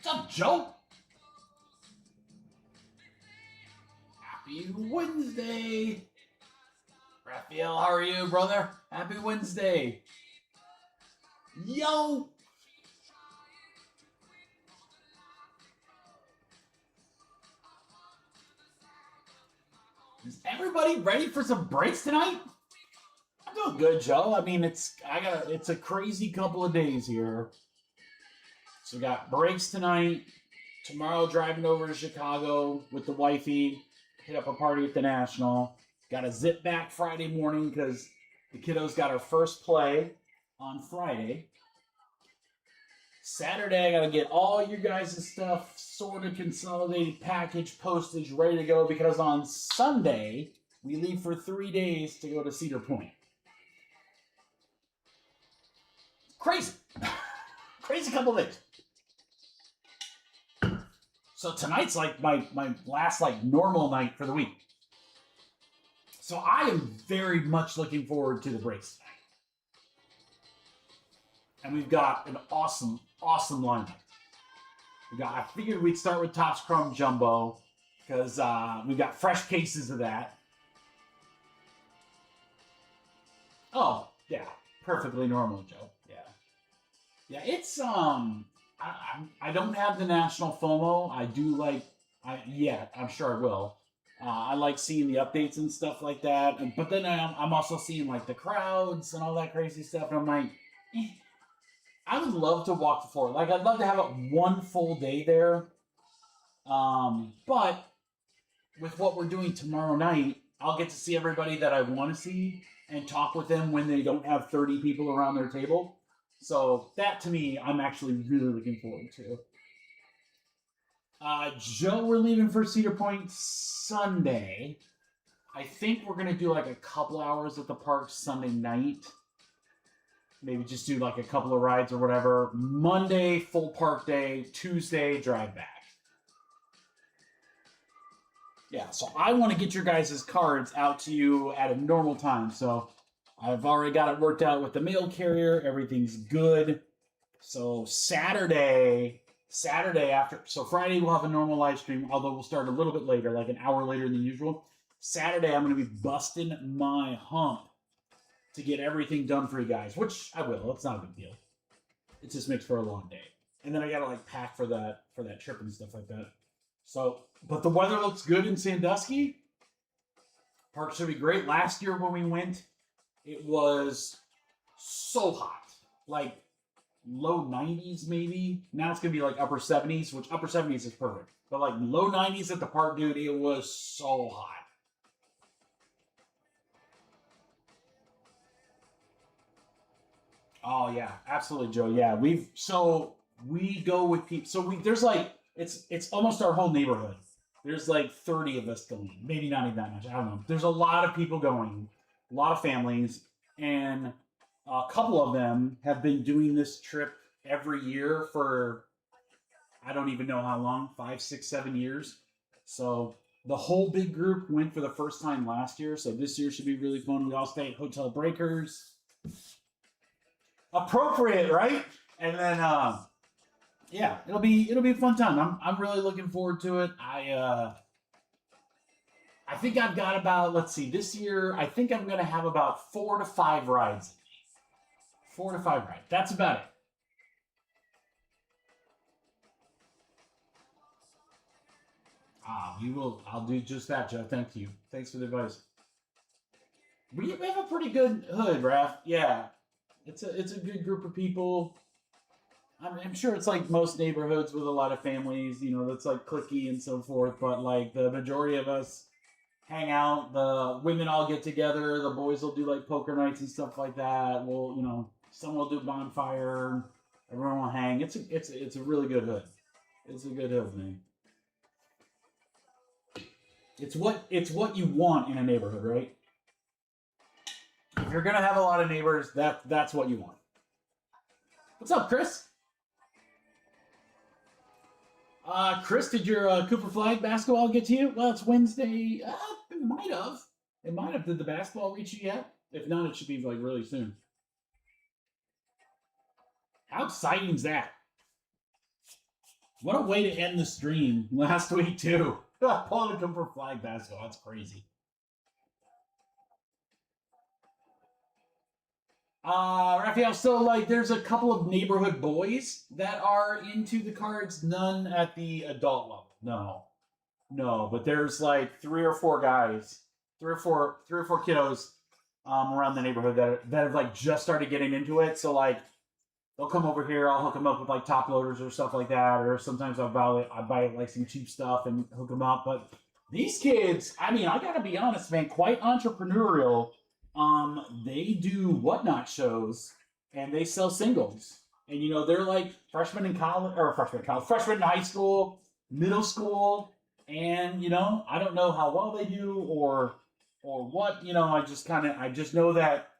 up, Joe? Happy Wednesday. Raphael, how are you, brother? Happy Wednesday. Yo. Is everybody ready for some breaks tonight? I'm doing good, Joe. I mean, it's a crazy couple of days here. So we got breaks tonight. Tomorrow, driving over to Chicago with the wifey, hit up a party at the National. Got to zip back Friday morning because the kiddos got our first play on Friday. Saturday, I got to get all your guys' stuff sorted, consolidated, packaged, postage, ready to go because on Sunday, we leave for 3 days to go to Cedar Point. Crazy. Crazy couple of days. So tonight's like my last like normal night for the week. So I am very much looking forward to the breaks tonight. And we've got an awesome lineup. I figured we'd start with Topps Chrome Jumbo because we've got fresh cases of that. Oh, yeah. Perfectly normal, Joe. Yeah. Yeah, it's I don't have the national FOMO. I do like I'm sure I will. I like seeing the updates and stuff like that. But then I'm also seeing like the crowds and all that crazy stuff. And I'm like, I would love to walk the floor. Like I'd love to have one full day there. But with what we're doing tomorrow night, I'll get to see everybody that I want to see and talk with them when they don't have 30 people around their table. So that, to me, I'm actually really looking forward to. Joe, we're leaving for Cedar Point Sunday. I think we're going to do like a couple hours at the park Sunday night. Maybe just do like a couple of rides or whatever. Monday, full park day. Tuesday, drive back. Yeah, so I want to get your guys' cards out to you at a normal time. So I've already got it worked out with the mail carrier. Everything's good. So Saturday after, so Friday we'll have a normal live stream, although we'll start a little bit later, like an hour later than usual. Saturday I'm going to be busting my hump to get everything done for you guys, which I will. It's not a big deal. It just makes for a long day. And then I got to like pack for that trip and stuff like that. So, but the weather looks good in Sandusky. Park should be great. Last year when we went, it was so hot, like low 90s maybe. Now it's going to be like upper 70s, which upper 70s is perfect. But like low 90s at the park, dude, it was so hot. Oh, yeah, absolutely, Joe. Yeah, we go with people. So there's like, it's almost our whole neighborhood. There's like 30 of us going. Maybe not even that much. I don't know. There's a lot of people going. A lot of families, and a couple of them have been doing this trip every year for, I don't even know how long, 5, 6, 7 years. So the whole big group went for the first time last year, so this year should be really fun. We all stay at Hotel Breakers. Appropriate, right? And then, yeah, it'll be a fun time. I'm really looking forward to it. I think I've got about, let's see, this year, I think I'm going to have about 4 to 5 rides. 4 to 5 rides. That's about it. I'll do just that, Joe. Thank you. Thanks for the advice. We have a pretty good hood, Raph. Yeah. It's a good group of people. I'm sure it's like most neighborhoods with a lot of families, that's like cliquey and so forth, but like the majority of us hang out. The women all get together. The boys will do like poker nights and stuff like that. Some will do bonfire. Everyone will hang. It's a really good hood. It's a good hood, man. It's what you want in a neighborhood, right? If you're gonna have a lot of neighbors, that's what you want. What's up, Chris? Chris, did your Cooper Flag basketball get to you? Well, it's Wednesday. It might have. It might have. Did the basketball reach you yet? If not, it should be like really soon. How exciting is that? What a way to end the stream last week, too. Pulling to come for flag basketball. That's crazy. Raphael, so like there's a couple of neighborhood boys that are into the cards, none at the adult level. No, but there's like three or four kiddos around the neighborhood that have like just started getting into it. So like they'll come over here, I'll hook them up with like top loaders or stuff like that, or sometimes I buy like some cheap stuff and hook them up. But these kids, I mean, I gotta be honest, man, quite entrepreneurial. They do whatnot shows and they sell singles. And you know, they're like freshmen in high school, middle school, and you know, I don't know how well they do or what, you know, I just know that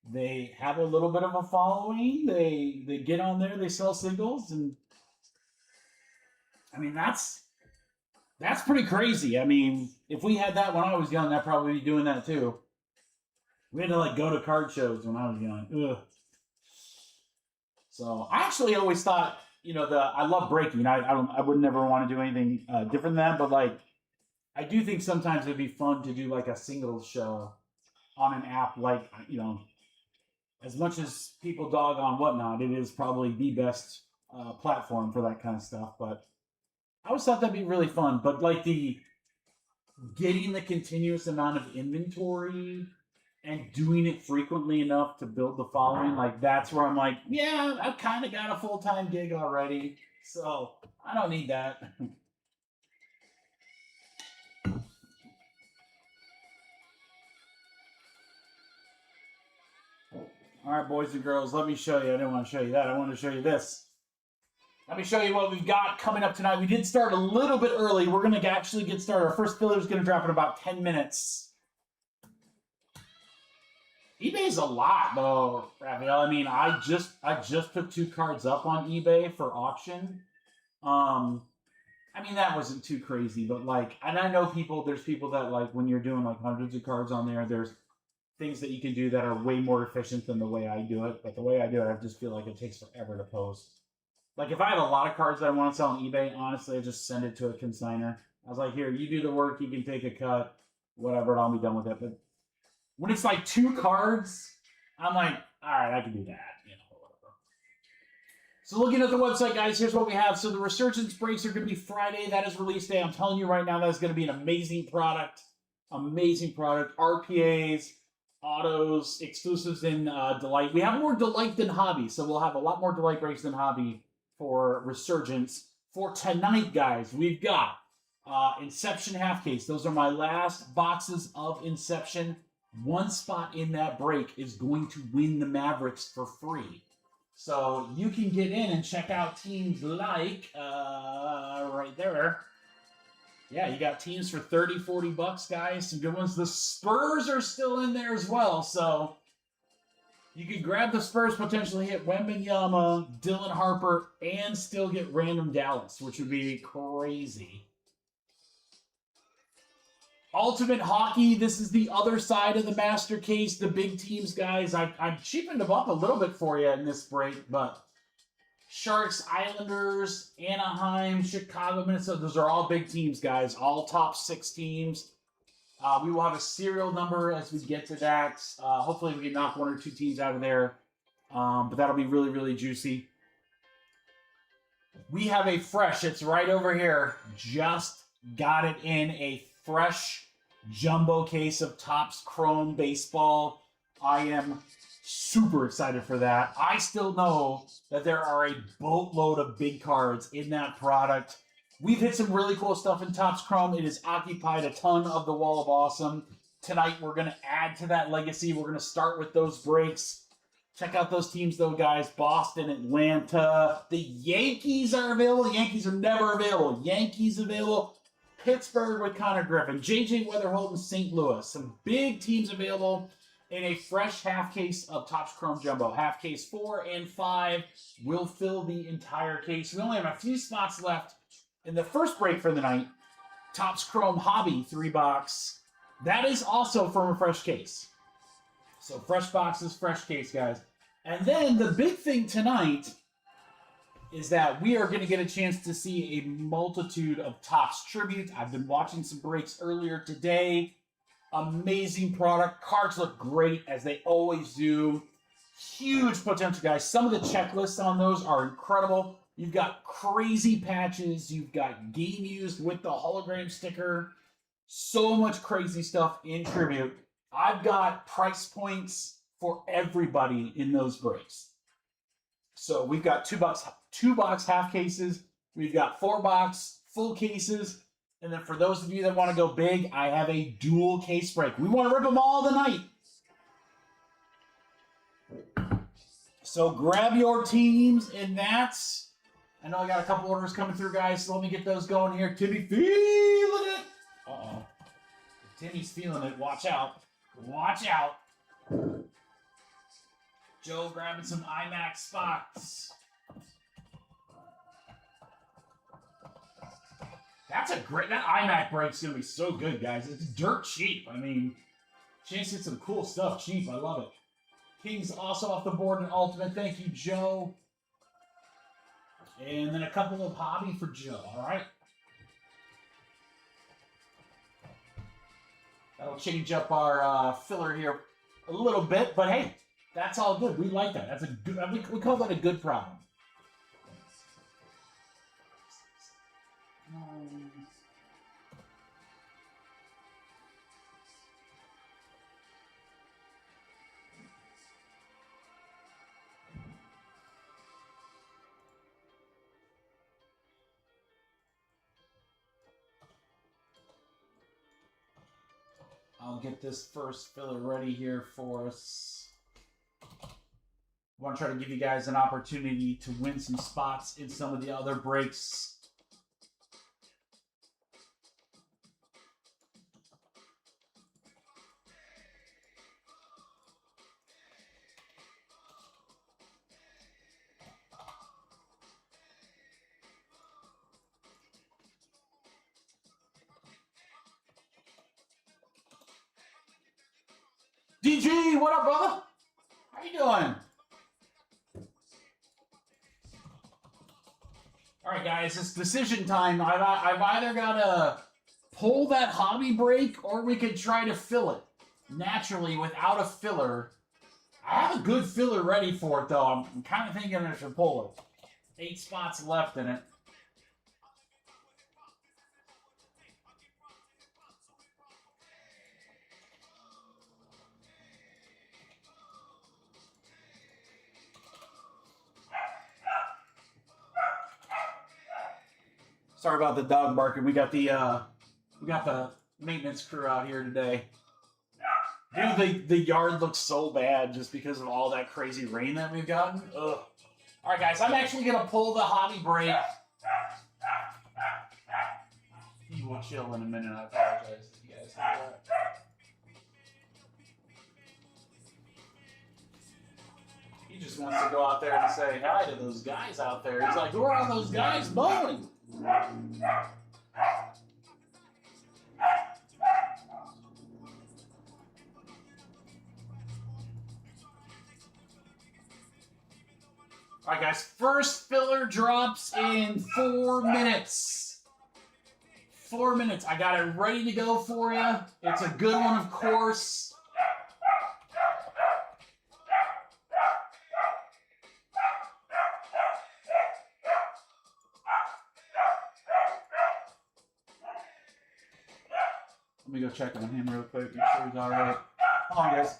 they have a little bit of a following. They get on there, they sell singles, and I mean that's pretty crazy. I mean, if we had that when I was young, I'd probably be doing that too. We had to like go to card shows when I was young. Ugh. So I actually always thought, you know, I love breaking. I would never want to do anything different than that. But like, I do think sometimes it'd be fun to do like a singles show on an app. Like, you know, as much as people dog on whatnot, it is probably the best platform for that kind of stuff. But I always thought that'd be really fun. But like getting the continuous amount of inventory and doing it frequently enough to build the following, like that's where I'm like, yeah, I've kind of got a full-time gig already, so I don't need that. All right, boys and girls, let me show you. I didn't want to show you that. I want to show you this. Let me show you what we've got coming up tonight. We did start a little bit early. We're going to actually get started. Our first filler is going to drop in about 10 minutes. eBay's a lot, though, Raphael. I mean, I just put 2 cards up on eBay for auction. I mean, that wasn't too crazy, but like, and I know there's people that like when you're doing like hundreds of cards on there, there's things that you can do that are way more efficient than the way I do it. But the way I do it, I just feel like it takes forever to post. Like if I have a lot of cards that I want to sell on eBay, honestly, I just send it to a consignor. I was like, here, you do the work, you can take a cut, whatever, and I'll be done with it. But when it's like 2 cards, I'm like, all right, I can do that, you know, whatever. So looking at the website, guys, here's what we have. So the Resurgence breaks are going to be Friday. That is release day. I'm telling you right now, that's going to be an amazing product. Amazing product. RPAs, autos, exclusives in Delight. We have more Delight than Hobby, so we'll have a lot more Delight breaks than Hobby for Resurgence. For tonight, guys, we've got Inception half case. Those are my last boxes of Inception. One spot in that break is going to win the Mavericks for free. So you can get in and check out teams like, right there. Yeah, you got teams for 30, 40 bucks, guys. Some good ones. The Spurs are still in there as well. So you can grab the Spurs, potentially hit Wembanyama, Dylan Harper, and still get random Dallas, which would be crazy. Ultimate Hockey, this is the other side of the master case, the big teams, guys. I've cheapened them up a little bit for you in this break, but Sharks, Islanders, Anaheim, Chicago, Minnesota, those are all big teams, guys. All top 6 teams. We will have a serial number as we get to that. Hopefully we can knock 1 or 2 teams out of there, but that'll be really, really juicy. We have a fresh, it's right over here, just got it in a fresh jumbo case of Topps Chrome Baseball. I am super excited for that. I still know that there are a boatload of big cards in that product. We've hit some really cool stuff in Topps Chrome. It has occupied a ton of the Wall of Awesome. Tonight, we're going to add to that legacy. We're going to start with those breaks. Check out those teams, though, guys. Boston, Atlanta. The Yankees are available. The Yankees are never available. Yankees available. Pittsburgh with Connor Griffin, J.J. Weatherholt, St. Louis. Some big teams available in a fresh half case of Topps Chrome Jumbo. Half case 4 and 5 will fill the entire case. We only have a few spots left in the first break for the night. Topps Chrome Hobby 3-box. That is also from a fresh case. So fresh boxes, fresh case, guys. And then the big thing tonight is that we are going to get a chance to see a multitude of Topps tributes. I've been watching some breaks earlier today. Amazing product. Cards look great, as they always do. Huge potential, guys. Some of the checklists on those are incredible. You've got crazy patches. You've got game used with the hologram sticker. So much crazy stuff in tribute. I've got price points for everybody in those breaks. So we've got two box half cases. We've got 4-box full cases. And then for those of you that want to go big, I have a dual case break. We want to rip them all tonight. So grab your teams, and that's... I know I got a couple orders coming through, guys, so let me get those going here. Timmy feeling it. Uh-oh. If Timmy's feeling it, watch out. Watch out. Joe grabbing some Immac spots. That's a great... That Immac break's going to be so good, guys. It's dirt cheap. I mean, chance to get some cool stuff cheap. I love it. King's also off the board in Ultimate. Thank you, Joe. And then a couple of hobby for Joe, all right? That'll change up our filler here a little bit, but hey, that's all good. We like that. That's a good, we call that a good problem. I'll get this first filler ready here for us. I want to try to give you guys an opportunity to win some spots in some of the other breaks. DG, what up, brother? How you doing? All right, guys, it's decision time. I've either got to pull that hobby break, or we could try to fill it naturally without a filler. I have a good filler ready for it, though. I'm kind of thinking I should pull it. 8 spots left in it. Sorry about the dog barking. We got the maintenance crew out here today. Dude, the yard looks so bad just because of all that crazy rain that we've gotten. Ugh. All right, guys, I'm actually gonna pull the hobby break. He will chill in a minute. I apologize if you guys hear that. He just wants to go out there and say hi to those guys out there. He's like, who are all those guys mowing? All right, guys, first filler drops in 4 minutes. 4 minutes. I got it ready to go for you. It's a good one, of course. Let me go check on him real quick, make sure he's all right. Hold on, guys.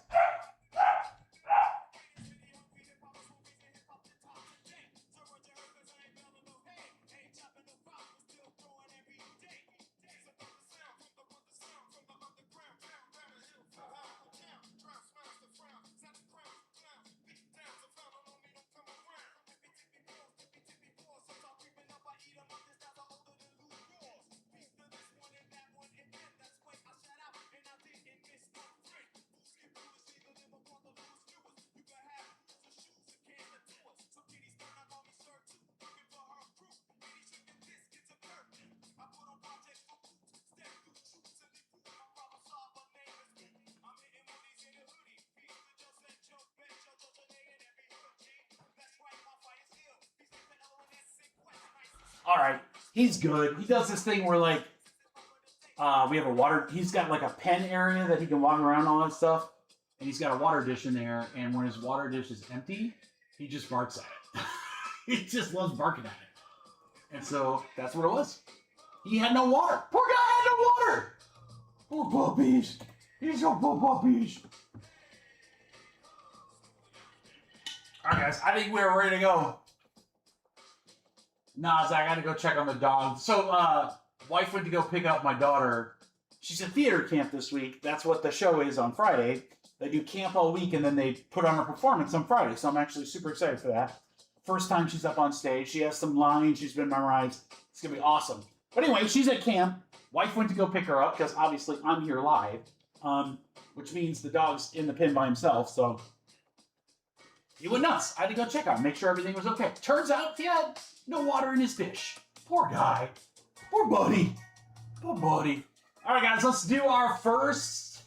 All right, he's good. He does this thing where like we have a water. He's got like a pen area that he can walk around and all that stuff, and he's got a water dish in there. And when his water dish is empty, he just barks at it. He just loves barking at it. And so that's what it was. He had no water. Poor guy had no water. Poor puppies. He's got poor puppies. All right, guys. I think we're ready to go. Nah, Zach, I got to go check on the dog. So, wife went to go pick up my daughter. She's at theater camp this week. That's what the show is on Friday. They do camp all week, and then they put on a performance on Friday. So I'm actually super excited for that. First time she's up on stage. She has some lines she's been memorized. It's going to be awesome. But anyway, she's at camp. Wife went to go pick her up because obviously I'm here live, which means the dog's in the pen by himself. So he went nuts. I had to go check on him, make sure everything was okay. Turns out he had no water in his dish. Poor guy. Poor buddy. Poor buddy. All right, guys, let's do our first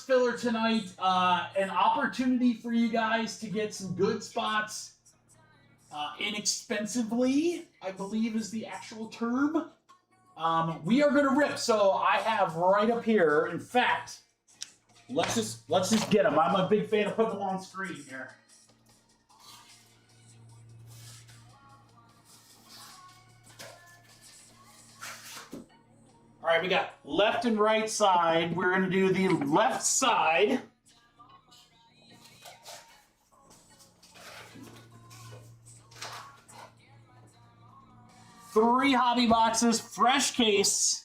filler tonight. An opportunity for you guys to get some good spots inexpensively, I believe is the actual term. We are going to rip. So I have right up here. In fact, let's just get them. I'm a big fan of putting them on screen here. All right, we got left and right side. We're going to do the left side. Three hobby boxes, fresh case.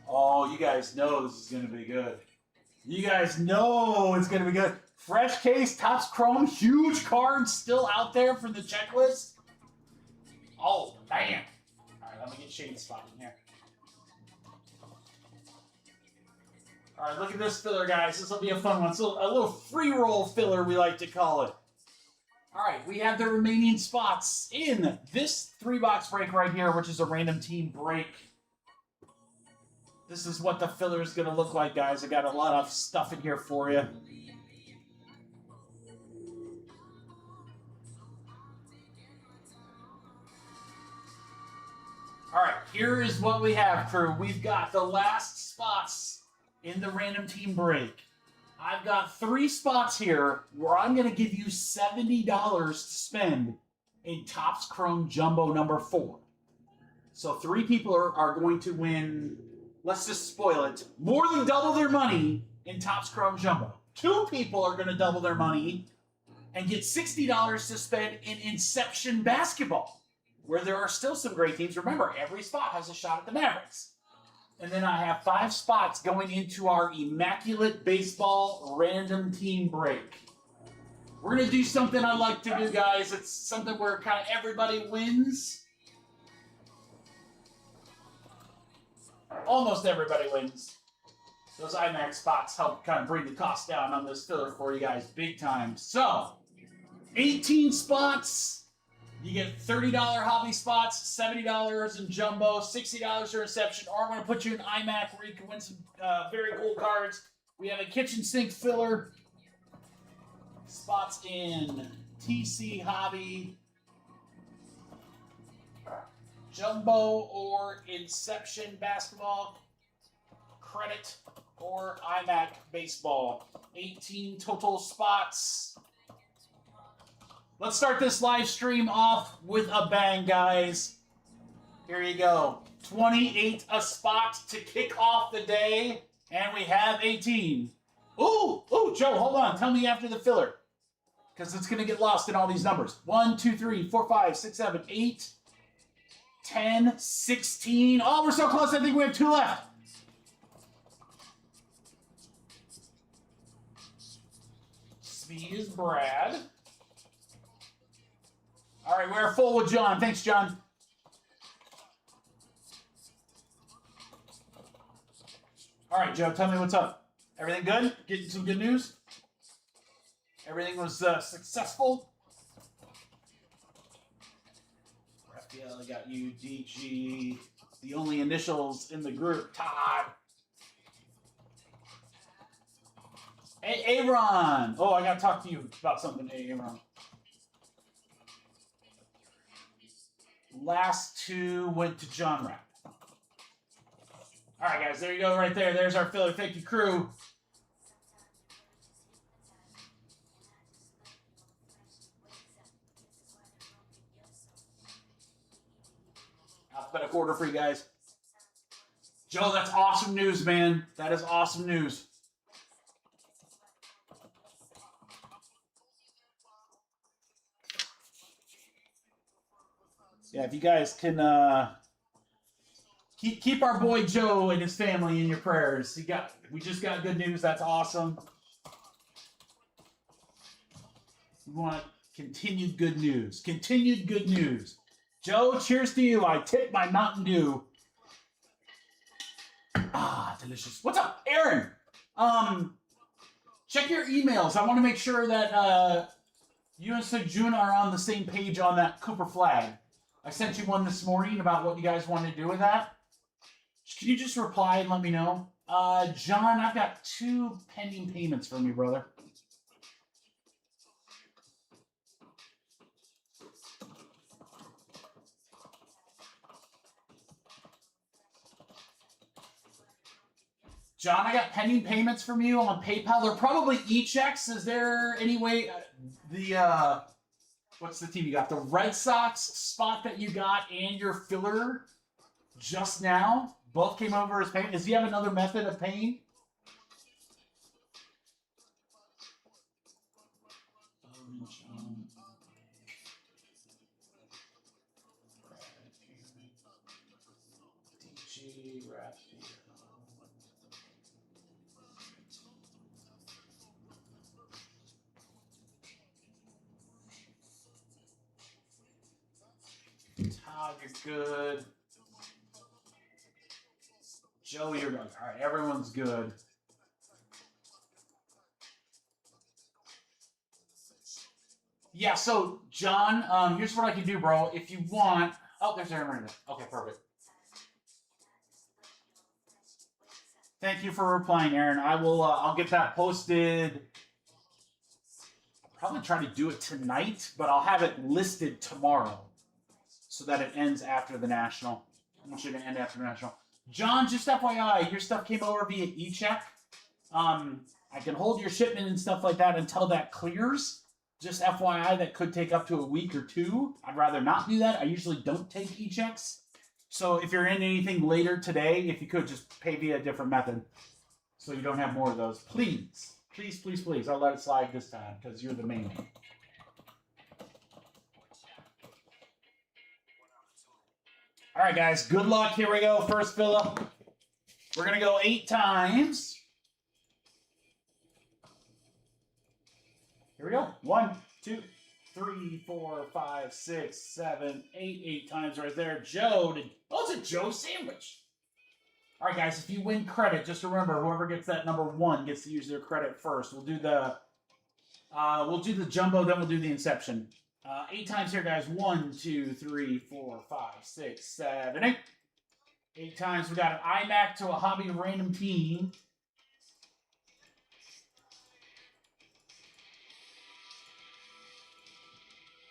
Oh, you guys know this is going to be good. You guys know it's going to be good. Fresh case, Topps Chrome, huge cards still out there for the checklist. Oh, man. All right, let me get Shane's spot in here. All right, look at this filler, guys. This will be a fun one. So a little free roll filler, we like to call it. All right, we have the remaining spots in this 3-box break right here, which is a random team break. This is what the filler is going to look like, guys. I got a lot of stuff in here for you. All right, here is what we have, crew. We've got the last spots in the random team break. I've got 3 spots here where I'm going to give you $70 to spend in Topps Chrome Jumbo number 4. So 3 people are going to win, let's just spoil it, more than double their money in Topps Chrome Jumbo. 2 people are going to double their money and get $60 to spend in Inception Basketball, where there are still some great teams. Remember, every spot has a shot at the Mavericks. And then I have 5 spots going into our Immaculate Baseball random team break. We're going to do something I like to do, guys. It's something where kind of everybody wins. Almost everybody wins. Those IMAX spots help kind of bring the cost down on this filler for you guys big time. So, 18 spots. You get $30 hobby spots, $70 in jumbo, $60 for Inception, or I'm going to put you in IMAC where you can win some very cool cards. We have a kitchen sink filler, spots in TC Hobby, Jumbo or Inception Basketball, Credit or IMAC Baseball. 18 total spots. Let's start this live stream off with a bang, guys. Here you go. 28 a spot to kick off the day, and we have 18. Ooh, Joe, hold on. Tell me after the filler, because it's going to get lost in all these numbers. 1, 2, 3, 4, 5, 6, 7, 8, 10, 16. Oh, we're so close. I think we have 2 left. Speed is Brad. All right, we're full with John. Thanks, John. All right, Joe, tell me what's up. Everything good? Getting some good news? Everything was successful? Raphael, I got you, DG. The only initials in the group, Todd. Aaron. Oh, I got to talk to you about something, Aaron. Last two went to John Rapp. All right, guys, there you go right there. There's our Philly 50 crew. Alphabetical order for you guys. Joe, that's awesome news, man. That is awesome news. Yeah, if you guys can keep our boy Joe and his family in your prayers. We just got good news. That's awesome. We want continued good news. Continued good news. Joe, cheers to you. I tip my Mountain Dew. Ah, delicious. What's up, Aaron? Check your emails. I want to make sure that you and Sejuna are on the same page on that Cooper flag. I sent you one this morning about what you guys want to do with that. Can you just reply and let me know? John, I've got 2 pending payments from you, brother. John, I got pending payments from you on PayPal. They're probably e-checks. Is there any way what's the team you got? The Red Sox spot that you got and your filler just now both came over as payment. Does he have another method of paying? Todd, you're good. Joe, you're good. All right, everyone's good. Yeah, so, John, here's what I can do, bro. If you want... Oh, there's Aaron right there. Okay, perfect. Thank you for replying, Aaron. I will, I'll get that posted. I'll probably try to do it tonight, but I'll have it listed tomorrow so that it ends after the National. I want you to end after the National. John, just FYI, your stuff came over via e-check. I can hold your shipment and stuff like that until that clears. Just FYI, that could take up to a week or 2. I'd rather not do that. I usually don't take e-checks. So if you're in anything later today, if you could just pay via a different method so you don't have more of those. Please. Please, please, please. I'll let it slide this time because you're the main one. All right, guys. Good luck. Here we go. First fill up. We're going to go 8 times. Here we go. 1, 2, 3, 4, 5, 6, 7, 8. 8 times right there. Joe. Oh, it's a Joe sandwich. All right, guys. If you win credit, just remember, whoever gets that number 1 gets to use their credit first. We'll do the jumbo, then we'll do the Inception. 8 times here, guys. 1, 2, 3, 4, 5, 6, 7, 8. 8 times. We got an Immac to a hobby random team.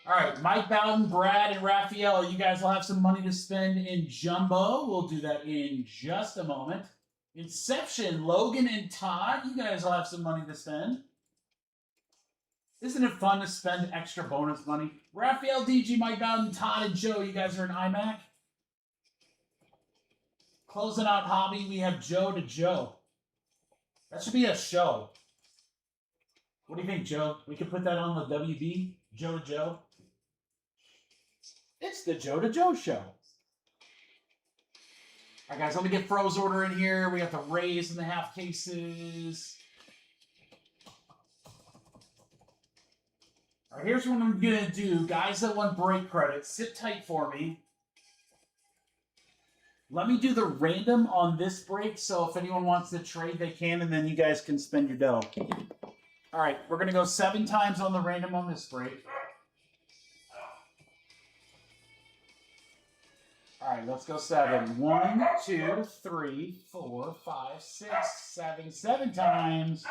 All right, Mike Bowden, Brad, and Raphael, you guys will have some money to spend in Jumbo. We'll do that in just a moment. Inception, Logan and Todd, you guys will have some money to spend. Isn't it fun to spend extra bonus money? Raphael, DG, Mike Bowden, Todd, and Joe, you guys are in Immac. Closing out hobby, we have Joe to Joe. That should be a show. What do you think, Joe? We could put that on the WB? Joe to Joe? It's the Joe to Joe show. All right, guys, let me get Froze order in here. We got the Rays in the half cases. All right, here's what I'm going to do. Guys that want break credit, sit tight for me. Let me do the random on this break, so if anyone wants to trade, they can, and then you guys can spend your dough. All right, we're going to go 7 times on the random on this break. All right, let's go 7. 1, 2, 3, 4, 5, 6, 7. 7 times.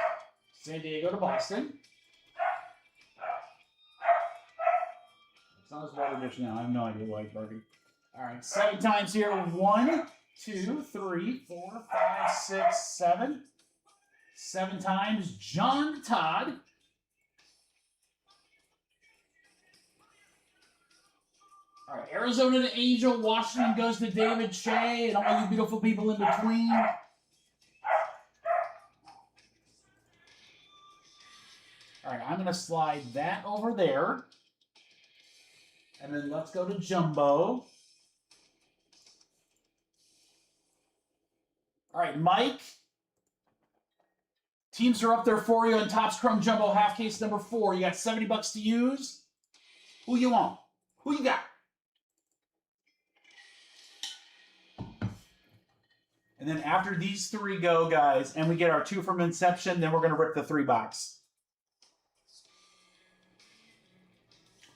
San Diego to Boston. It's not his water dish now. I have no idea why he's barking. All right, 7 times here. 1, 2, 3, 4, 5, 6, 7. 7 times. John Todd. All right, Arizona to Angel. Washington goes to David Shea and all you beautiful people in between. All right, I'm going to slide that over there. And then let's go to Jumbo. All right, Mike. Teams are up there for you on Topps Chrome Jumbo half case number 4. You got $70 to use. Who you want? Who you got? And then after these 3 go, guys, and we get our 2 from Inception, then we're going to rip the 3 box.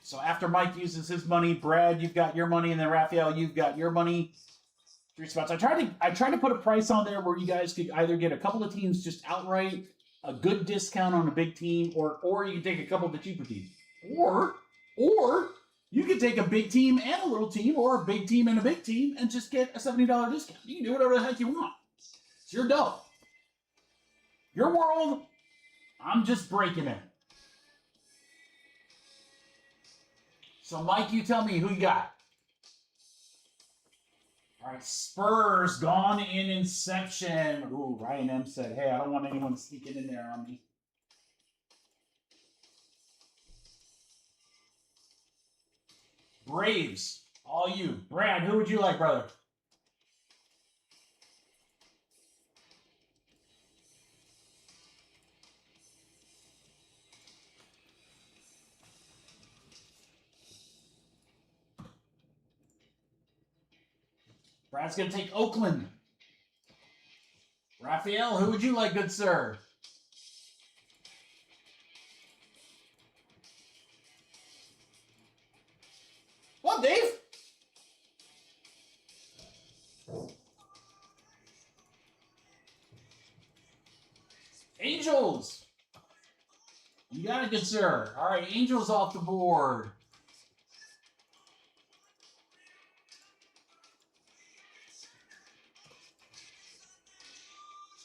So after Mike uses his money, Brad, you've got your money, and then Raphael, you've got your money. 3 spots. I tried to put a price on there where you guys could either get a couple of teams just outright, a good discount on a big team, or you can take a couple of the cheaper teams. Or you could take a big team and a little team, or a big team and a big team, and just get a $70 discount. You can do whatever the heck you want. It's your dough. Your world, I'm just breaking it. So, Mike, you tell me who you got. All right, Spurs gone in Inception. Ooh, Ryan M said, hey, I don't want anyone sneaking in there on me. Braves, all you. Brad, who would you like, brother? Brad's going to take Oakland. Raphael, who would you like, good sir? What, Dave? Angels. You got it, good sir. All right, Angels off the board.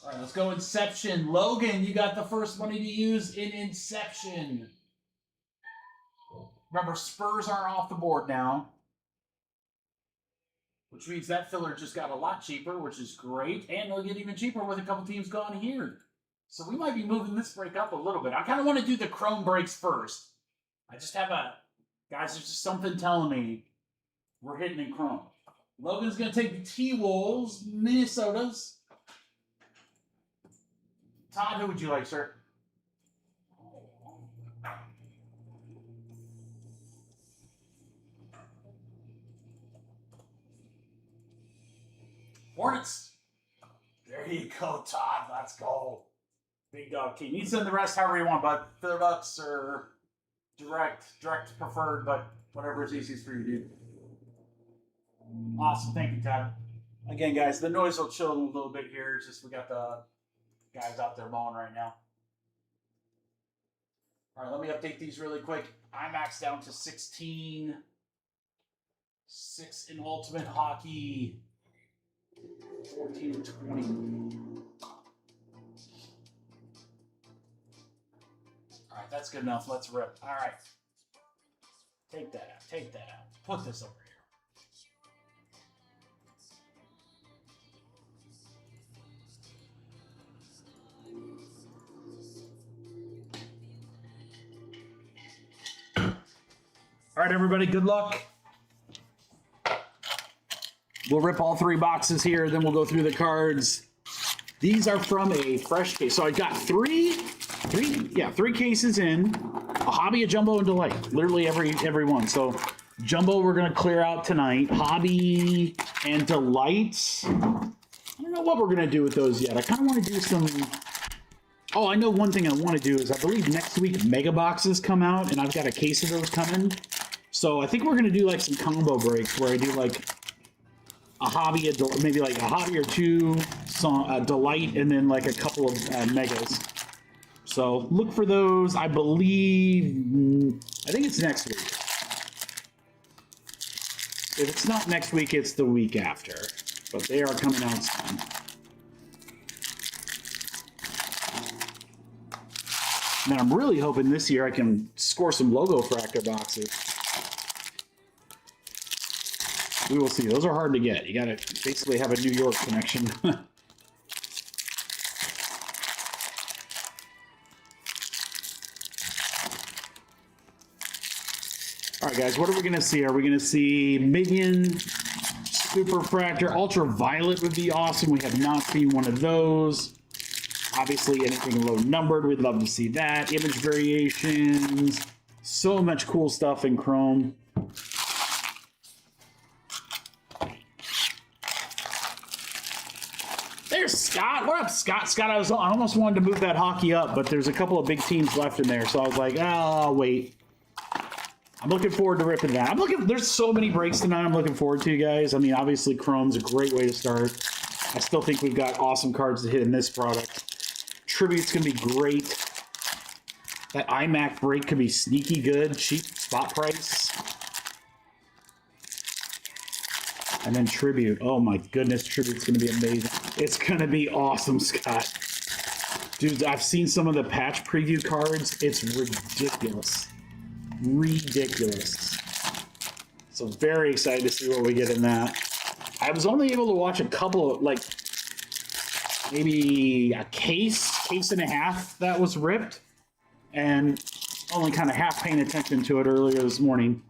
All right, let's go Inception. Logan, you got the first money to use in Inception. Remember, Spurs are off the board now, which means that filler just got a lot cheaper, which is great, and it'll get even cheaper with a couple teams gone here. So we might be moving this break up a little bit. I kind of want to do the Chrome breaks first. I just have guys, there's just something telling me we're hitting in Chrome. Logan's going to take the T-Wolves, Minnesotas. Todd, who would you like, sir? Hornets. There you go, Todd. Let's go. Big dog team. You can send the rest however you want, but $5 or direct preferred, but whatever is easiest for you to do. Awesome. Thank you, Todd. Again, guys, the noise will chill a little bit here. It's just we got the guys out there mowing right now. All right, let me update these really quick. IMAX down to 16. 6 in Ultimate Hockey. 14 and 20. All right, that's good enough. Let's rip. All right. Take that out. Take that out. Put this over here. All right, everybody, good luck. We'll rip all 3 boxes here, then we'll go through the cards. These are from a fresh case. So I got three cases in, a hobby, a jumbo, and delight. Literally every one. So jumbo we're gonna clear out tonight. Hobby and delight. I don't know what we're gonna do with those yet. I kind of want to do some. Oh, I know one thing I want to do is I believe next week mega boxes come out, and I've got a case of those coming. So I think we're gonna do like some combo breaks where I do like a hobby, maybe like a hobby or 2, a delight, and then like a couple of megas. So look for those. I think it's next week. If it's not next week, it's the week after. But they are coming out soon. And I'm really hoping this year I can score some logo fractor boxes. We will see. Those are hard to get. You got to basically have a New York connection. All right, guys, what are we going to see? Are we going to see Minion, Super Fractor, Ultraviolet would be awesome. We have not seen one of those. Obviously, anything low numbered, we'd love to see that. Image variations, so much cool stuff in Chrome. There's Scott. What up, Scott? Scott, I almost wanted to move that hockey up, but there's a couple of big teams left in there, so I was like, oh, I'll wait. I'm looking forward to ripping that. There's so many breaks tonight I'm looking forward to, guys. I mean, obviously, Chrome's a great way to start. I still think we've got awesome cards to hit in this product. Tribute's going to be great. That Immac break could be sneaky good. Cheap spot price. And then Tribute. Oh my goodness, Tribute's going to be amazing. It's going to be awesome, Scott. Dude, I've seen some of the patch preview cards. It's ridiculous. Ridiculous. So very excited to see what we get in that. I was only able to watch a couple of, like, maybe a case and a half that was ripped, and only kind of half paying attention to it earlier this morning.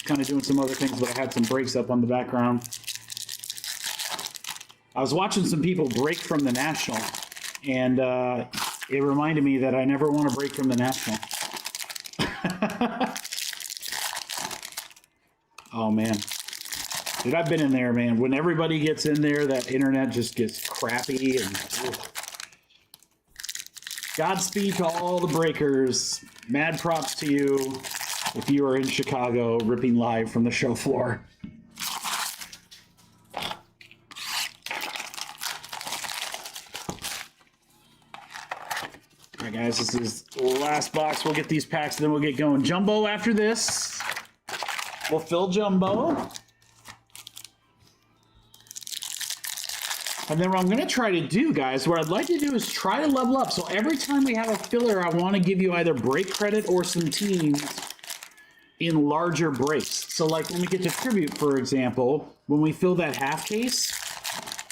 Kind of doing some other things, but I had some breaks up on the background. I was watching some people break from the National, and it reminded me that I never want to break from the National. Oh, man. Dude, I've been in there, man. When everybody gets in there, that internet just gets crappy. And Godspeed to all the breakers. Mad props to you if you are in Chicago ripping live from the show floor. All right, guys, this is the last box. We'll get these packs, and then we'll get going. Jumbo after this. We'll fill Jumbo. And then what I'm going to try to do, guys, what I'd like to do is try to level up. So every time we have a filler, I want to give you either break credit or some teams in larger breaks. So like when we get to Tribute, for example, when we fill that half case,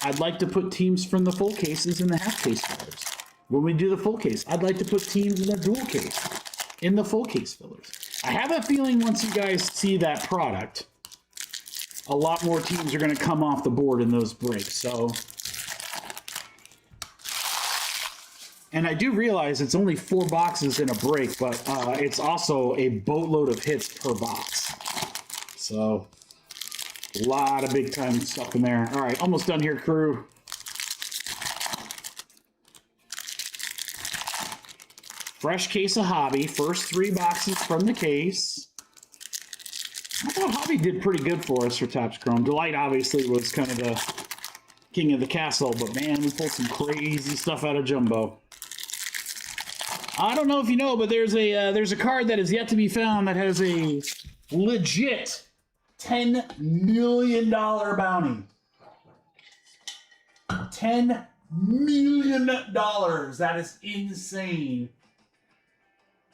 I'd like to put teams from the full cases in the half case fillers. When we do the full case, I'd like to put teams in the dual case in the full case fillers. I have a feeling once you guys see that product, a lot more teams are going to come off the board in those breaks. So, and I do realize it's only 4 boxes in a break, but it's also a boatload of hits per box. So, a lot of big time stuff in there. All right, almost done here, crew. Fresh case of Hobby. First 3 boxes from the case. I thought Hobby did pretty good for us for Topps Chrome. Delight obviously was kind of the king of the castle, but man, we pulled some crazy stuff out of Jumbo. I don't know if you know, but there's a card that is yet to be found that has a legit $10 million bounty. $10 million. That is insane.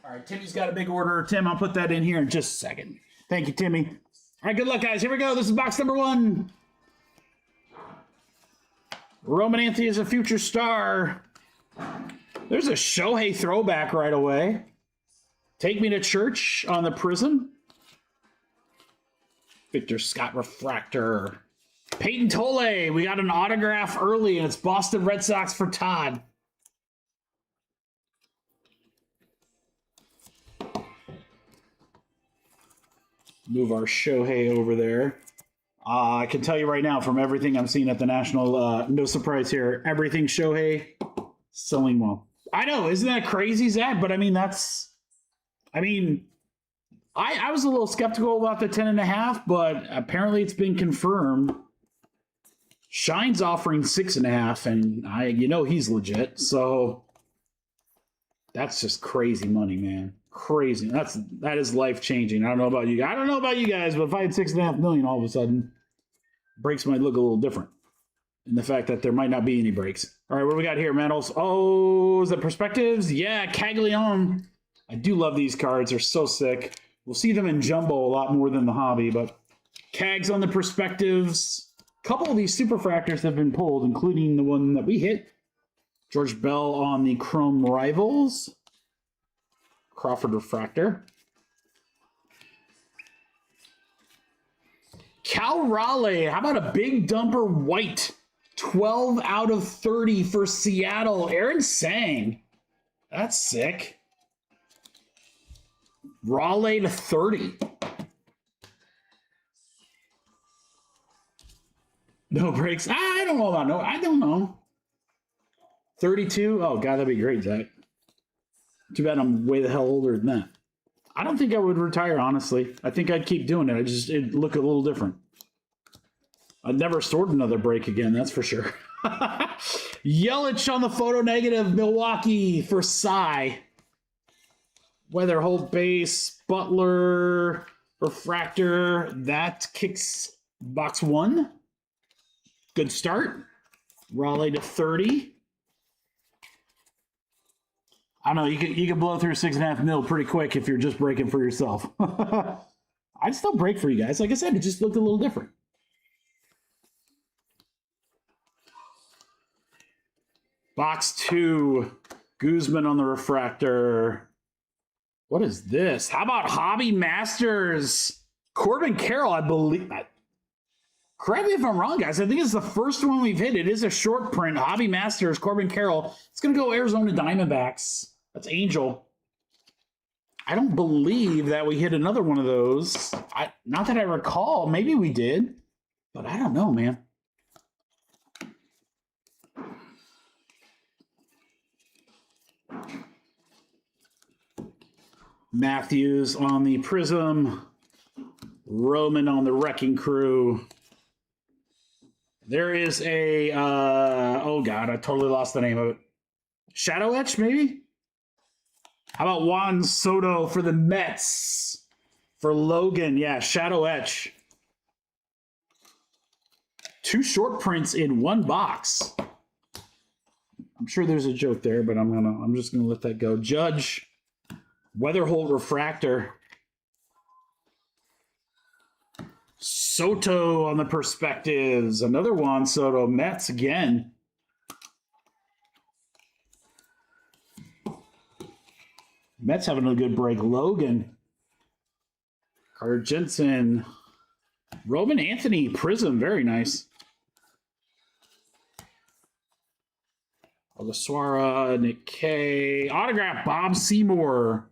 All right, Timmy's got a big order. Tim, I'll put that in here in just a second. Thank you, Timmy. All right, good luck, guys. Here we go. This is box number 1. Roman Anthony is a future star. There's a Shohei throwback right away. Take Me to Church on the Prism. Victor Scott Refractor. Peyton Tolle. We got an autograph early, and it's Boston Red Sox for Todd. Move our Shohei over there. I can tell you right now, from everything I'm seeing at the National, no surprise here, everything Shohei selling well. I know, isn't that crazy, Zach? But I mean, I was a little skeptical about the 10.5, but apparently it's been confirmed. Shine's offering 6.5, and you know he's legit. So That's just crazy money, man. Crazy. That is life changing. I don't know about you. I don't know about you guys, but if I had $6.5 million all of a sudden, breaks might look a little different. And the fact that there might not be any breaks. All right, what do we got here, Mandels? Oh, is that perspectives? Yeah, Caglione. I do love these cards. They're so sick. We'll see them in jumbo a lot more than the hobby, but Cags on the perspectives. A couple of these superfractors have been pulled, including the one that we hit. George Bell on the Chrome Rivals. Crawford Refractor. Cal Raleigh. How about a big dumper white? 12 out of 30 for Seattle. Aaron Sang. That's sick. Raleigh to 30. No breaks. I don't know about no. I don't know. 32. Oh, God, that'd be great, Zach. Too bad I'm way the hell older than that. I don't think I would retire, honestly. I think I'd keep doing it. It'd look a little different. I'd never stored another break again, that's for sure. Yelich on the photo negative, Milwaukee for Cy. Weather hold base, Butler, refractor. That kicks box 1. Good start. Raleigh to 30. I don't know, you can blow through $6.5 mil pretty quick if you're just breaking for yourself. I'd still break for you guys. Like I said, it just looked a little different. Box 2, Guzman on the refractor. What is this? How about Hobby Masters? Corbin Carroll, I believe. Correct me if I'm wrong, guys. I think it's the first one we've hit. It is a short print. Hobby Masters, Corbin Carroll. It's going to go Arizona Diamondbacks. That's Angel. I don't believe that we hit another one of those. Not that I recall. Maybe we did. But I don't know, man. Matthews on the Prism. Roman on the Wrecking Crew. There is a, oh God, I totally lost the name of it. Shadow Etch, maybe? How about Juan Soto for the Mets? For Logan, yeah, Shadow Etch. 2 short prints in 1 box. I'm sure there's a joke there, but I'm just gonna let that go. Judge, Weatherholt Refractor. Soto on the perspectives. Another Juan Soto. Mets again. Mets having a good break. Logan. Carter Jensen. Roman Anthony. Prism. Very nice. Ogasawara. Nick K. Autograph. Bob Seymour.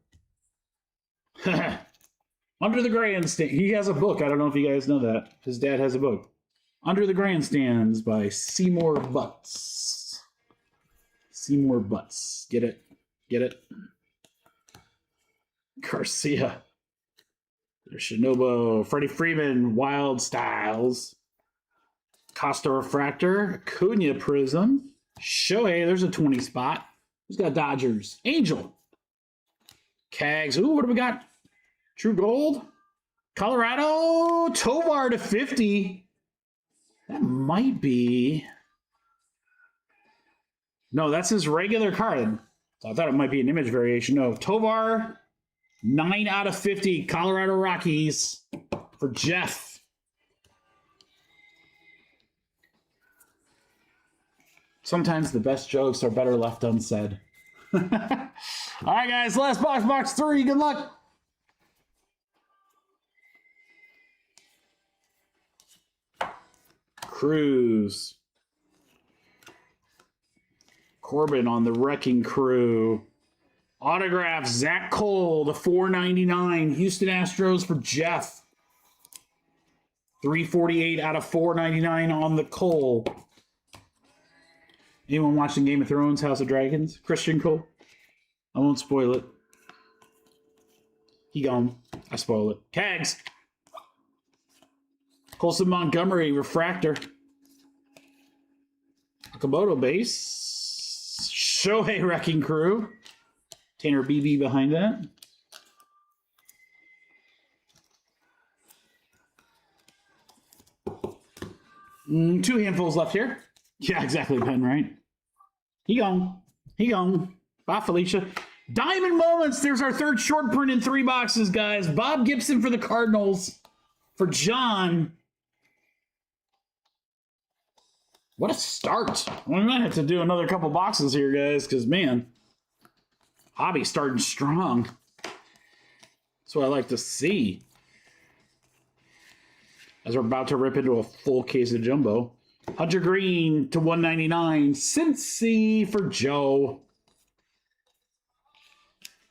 Under the Grandstand. He has a book. I don't know if you guys know that. His dad has a book. Under the Grandstands by Seymour Butts. Seymour Butts. Get it? Get it? Garcia. There's Shinobu. Freddie Freeman. Wild Styles. Costa Refractor. Acuna Prism. Shohei. There's a 20 spot. Who's got Dodgers? Angel. Cags. Ooh, what do we got? True Gold. Colorado. Tovar to 50. That might be... No, that's his regular card. I thought it might be an image variation. No, Tovar. 9 out of 50. Colorado Rockies for Jeff. Sometimes the best jokes are better left unsaid. All right, guys. Last box, box 3. Good luck. Cruz. Corbin on the Wrecking Crew. Autograph, Zach Cole, the $4.99. Houston Astros for Jeff. 348 out of 499 on the Cole. Anyone watching Game of Thrones, House of Dragons? Christian Cole? I won't spoil it. He gone. I spoil it. Cags. Colson Montgomery, Refractor. Okamoto base. Shohei Wrecking Crew. Tanner BB behind that. Two handfuls left here. Yeah, exactly, Ben, right? He gone. He gone. Bye, Felicia. Diamond Moments. There's our third short print in 3 boxes, guys. Bob Gibson for the Cardinals. For John. What a start. We might have to do another couple boxes here, guys, because, man, hobby's starting strong. That's what I like to see. As we're about to rip into a full case of jumbo. Hunter Green to 199. Cincy for Joe.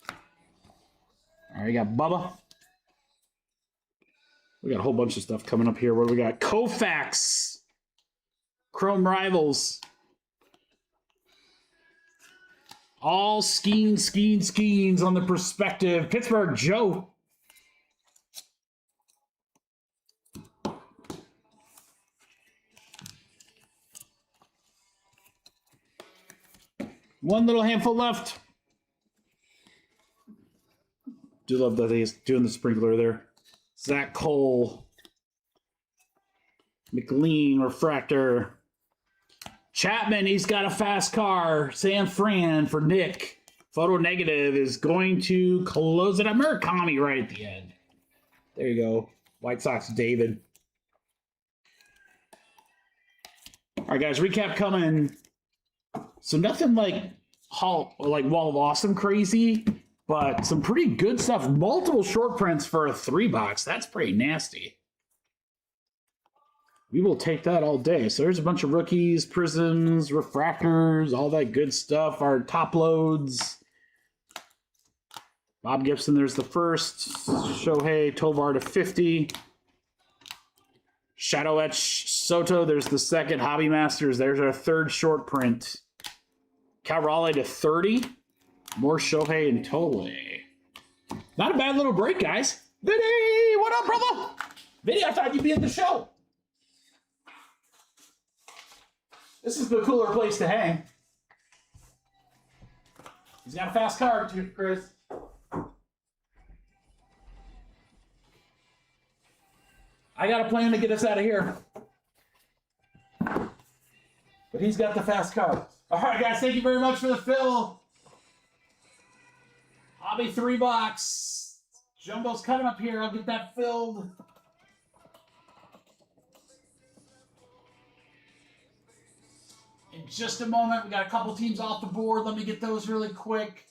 All right, we got Bubba. We got a whole bunch of stuff coming up here. What do we got? Koufax. Chrome Rivals. All skeins on the perspective. Pittsburgh Joe. One little handful left. Do love that he's doing the sprinkler there. Zach Cole. McLean, Refractor. Chapman, he's got a fast car. San Fran for Nick. Photo Negative is going to close it up. Murakami right at the end. There you go. White Sox, David. All right, guys, recap coming. So nothing like Wall of Awesome crazy, but some pretty good stuff. Multiple short prints for a 3-box. That's pretty nasty. We will take that all day. So there's a bunch of rookies, prisms, refractors, all that good stuff. Our top loads. Bob Gibson, there's the first. Shohei Tovar to 50. Shadow Etch Soto, there's the second. Hobby Masters, there's our third short print. Cal Raleigh to 30. More Shohei and Tole. Not a bad little break, guys. Vinny, what up, brother? Vinny, I thought you'd be at the show. This is the cooler place to hang. He's got a fast car, too, Chris. I got a plan to get us out of here. But he's got the fast car. All right, guys, thank you very much for the fill. Hobby 3-box. Jumbo's coming up here. I'll get that filled. In just a moment, we got a couple teams off the board. Let me get those really quick.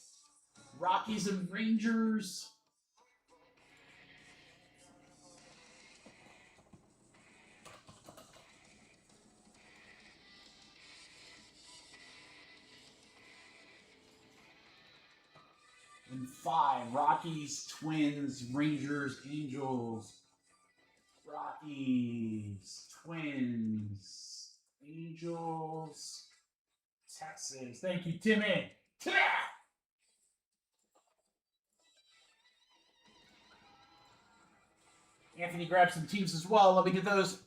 Rockies and Rangers. In 5, Rockies, Twins, Rangers, Angels. Rockies, Twins, Angels, Texas. Thank you, Timmy. Anthony grabbed some teams as well. Let me get those.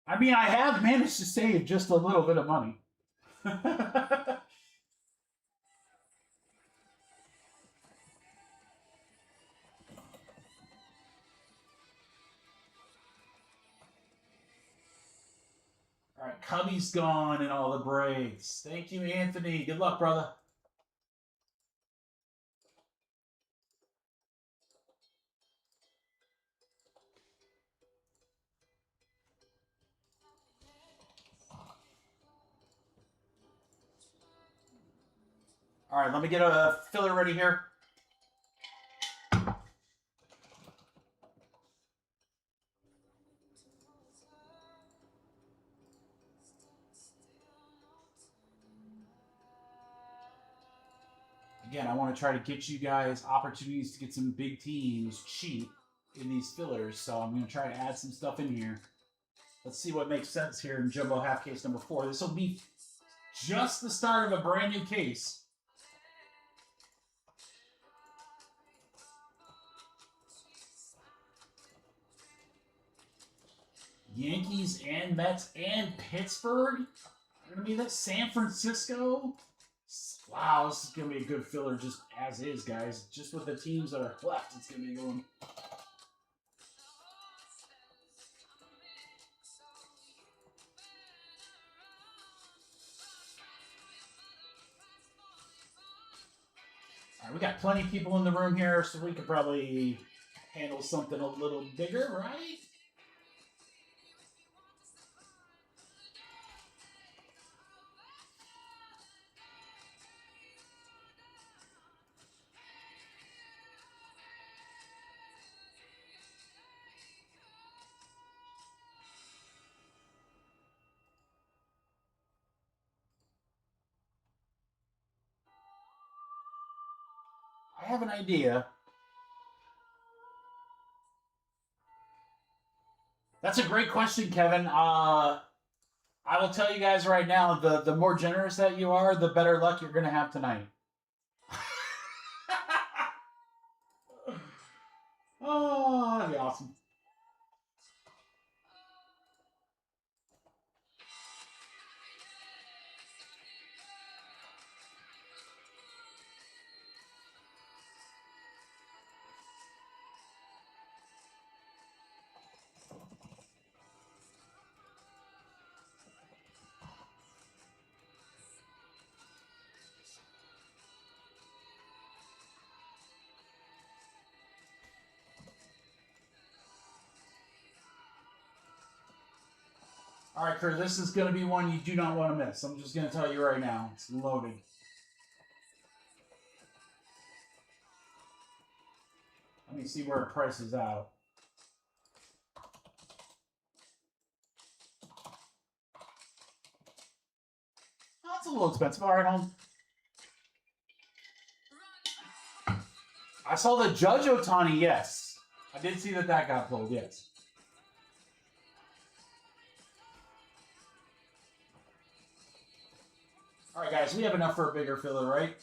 I mean, I have managed to save just a little bit of money. All right, Cubby's gone and all the breaks. Thank you, Anthony. Good luck, brother. All right, let me get a filler ready here. Again, I want to try to get you guys opportunities to get some big teams cheap in these fillers, so I'm going to try to add some stuff in here. Let's see what makes sense here in Jumbo Half Case number 4. This will be just the start of a brand new case. Yankees and Mets and Pittsburgh. Are going to be that San Francisco. Wow, this is going to be a good filler just as is, guys. Just with the teams that are left, it's going to be a good one. All right, we got plenty of people in the room here, so we could probably handle something a little bigger, right? I have an idea. That's a great question, Kevin. I will tell you guys right now, the more generous that you are, the better luck you're going to have tonight. Oh, that'd be awesome. All right, Kurt, this is going to be one you do not want to miss. I'm just going to tell you right now. It's loaded. Let me see where it prices out. Oh, it's a little expensive. All right, home. I saw the Judge Otani, yes. I did see that got pulled, yes. All right, guys, we have enough for a bigger filler, right?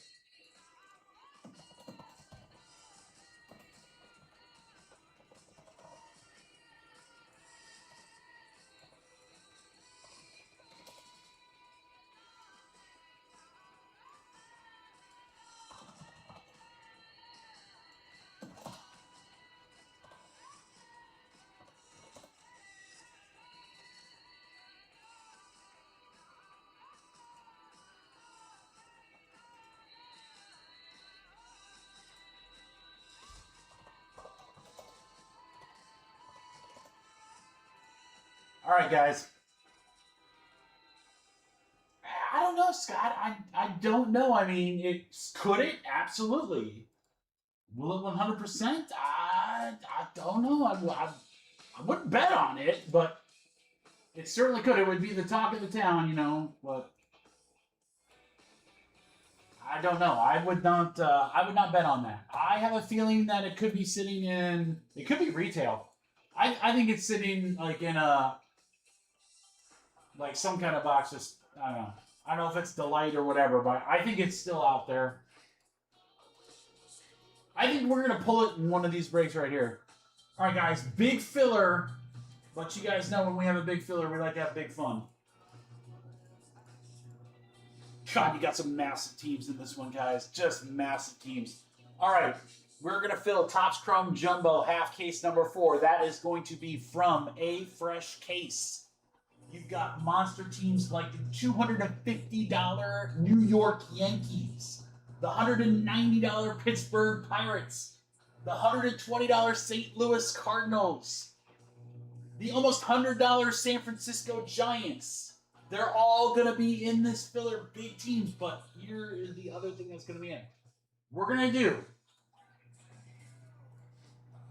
All right, guys. I don't know, Scott. I don't know. I mean, could it? Absolutely. Will it 100%? I don't know. I wouldn't bet on it, but it certainly could. It would be the talk of the town, you know. But I don't know. I would not bet on that. I have a feeling that it could be sitting in. It could be retail. I think it's sitting like in like some kind of box. Just I don't know. I don't know if it's Delight or whatever, but I think it's still out there. I think we're gonna pull it in one of these breaks right here. All right, guys. Big filler. But you guys know when we have a big filler, we like to have big fun. God, you got some massive teams in this one, guys. Just massive teams. All right, we're going to fill Topps Chrome Jumbo half case number 4. That is going to be from a fresh case. You've got monster teams like the $250 New York Yankees, the $190 Pittsburgh Pirates, the $120 St. Louis Cardinals, the almost $100 San Francisco Giants. They're all going to be in this filler, big teams, but here is the other thing that's going to be in. We're going to do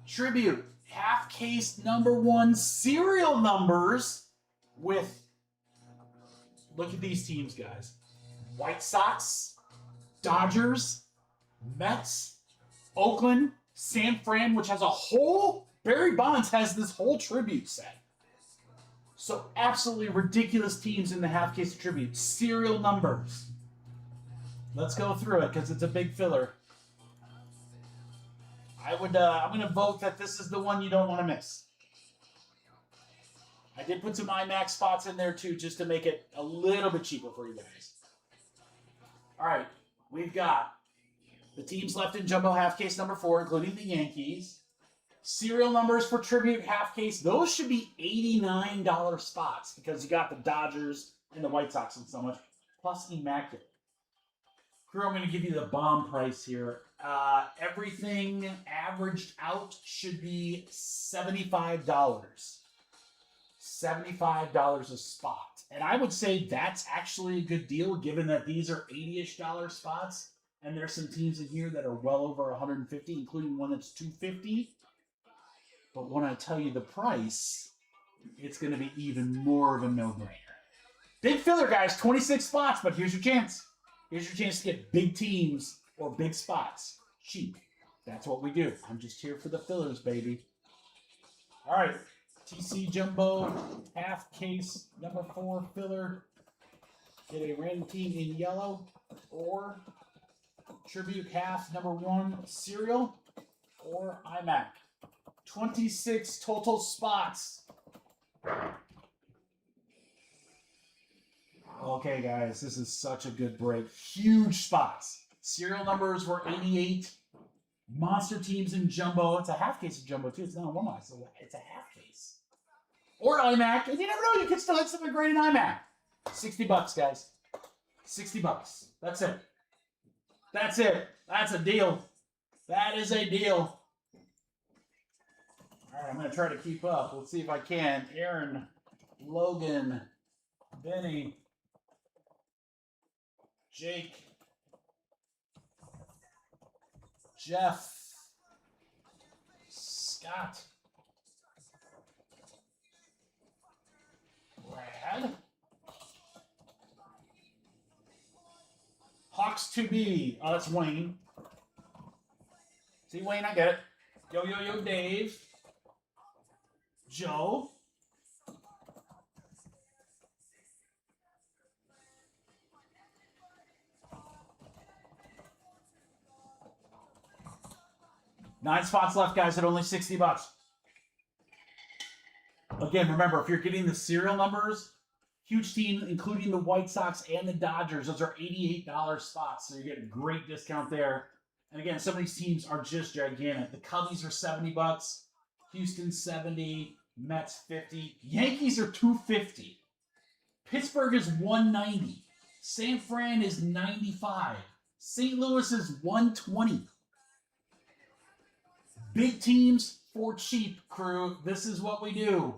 tribute, half case number 1 serial numbers with, look at these teams, guys. White Sox, Dodgers, Mets, Oakland, San Fran, which has a whole, Barry Bonds has this whole tribute set. So absolutely ridiculous teams in the half case tribute. Serial numbers. Let's go through it because it's a big filler. I'm going to vote that this is the one you don't want to miss. I did put some Immac spots in there too just to make it a little bit cheaper for you guys. All right, we've got the teams left in Jumbo half case number 4, including the Yankees. Serial numbers for Tribute half case. Those should be $89 spots because you got the Dodgers and the White Sox and so much, plus Immaculate. Crew, I'm going to give you the bomb price here. Everything averaged out should be $75. $75 a spot. And I would say that's actually a good deal given that these are $80-ish spots. And there's some teams in here that are well over 150, including one that's 250. But when I tell you the price, it's going to be even more of a no-brainer. Big filler, guys, 26 spots, but here's your chance. Here's your chance to get big teams or big spots cheap. That's what we do. I'm just here for the fillers, baby. All right, TC Jumbo, half case, number 4 filler. Get a random team in yellow or Tribute half, number 1 cereal or Immac. 26 total spots. Okay, guys, this is such a good break. Huge spots. Serial numbers were 88. Monster teams in Jumbo. It's a half case of Jumbo, too. It's not a one-eye, so it's a half case. Or Immac. And you never know, you can still have something great in Immac. $60, guys. $60. That's it. That's it. That's a deal. That is a deal. All right, I'm going to try to keep up. Let's see if I can. Aaron, Logan, Benny, Jake, Jeff, Scott, Brad, Hawks to be. Oh, that's Wayne. See, Wayne, I get it. Yo, Dave. Joe. Nine spots left, guys, at only $60. Again, remember, if you're getting the serial numbers, huge team, including the White Sox and the Dodgers, those are $88 spots, so you're getting a great discount there. And again, some of these teams are just gigantic. The Cubbies are $70, Houston $70, Mets $50, Yankees are $250, Pittsburgh is $190, San Fran is $95, St. Louis is $120. Big teams for cheap, crew. This is what we do.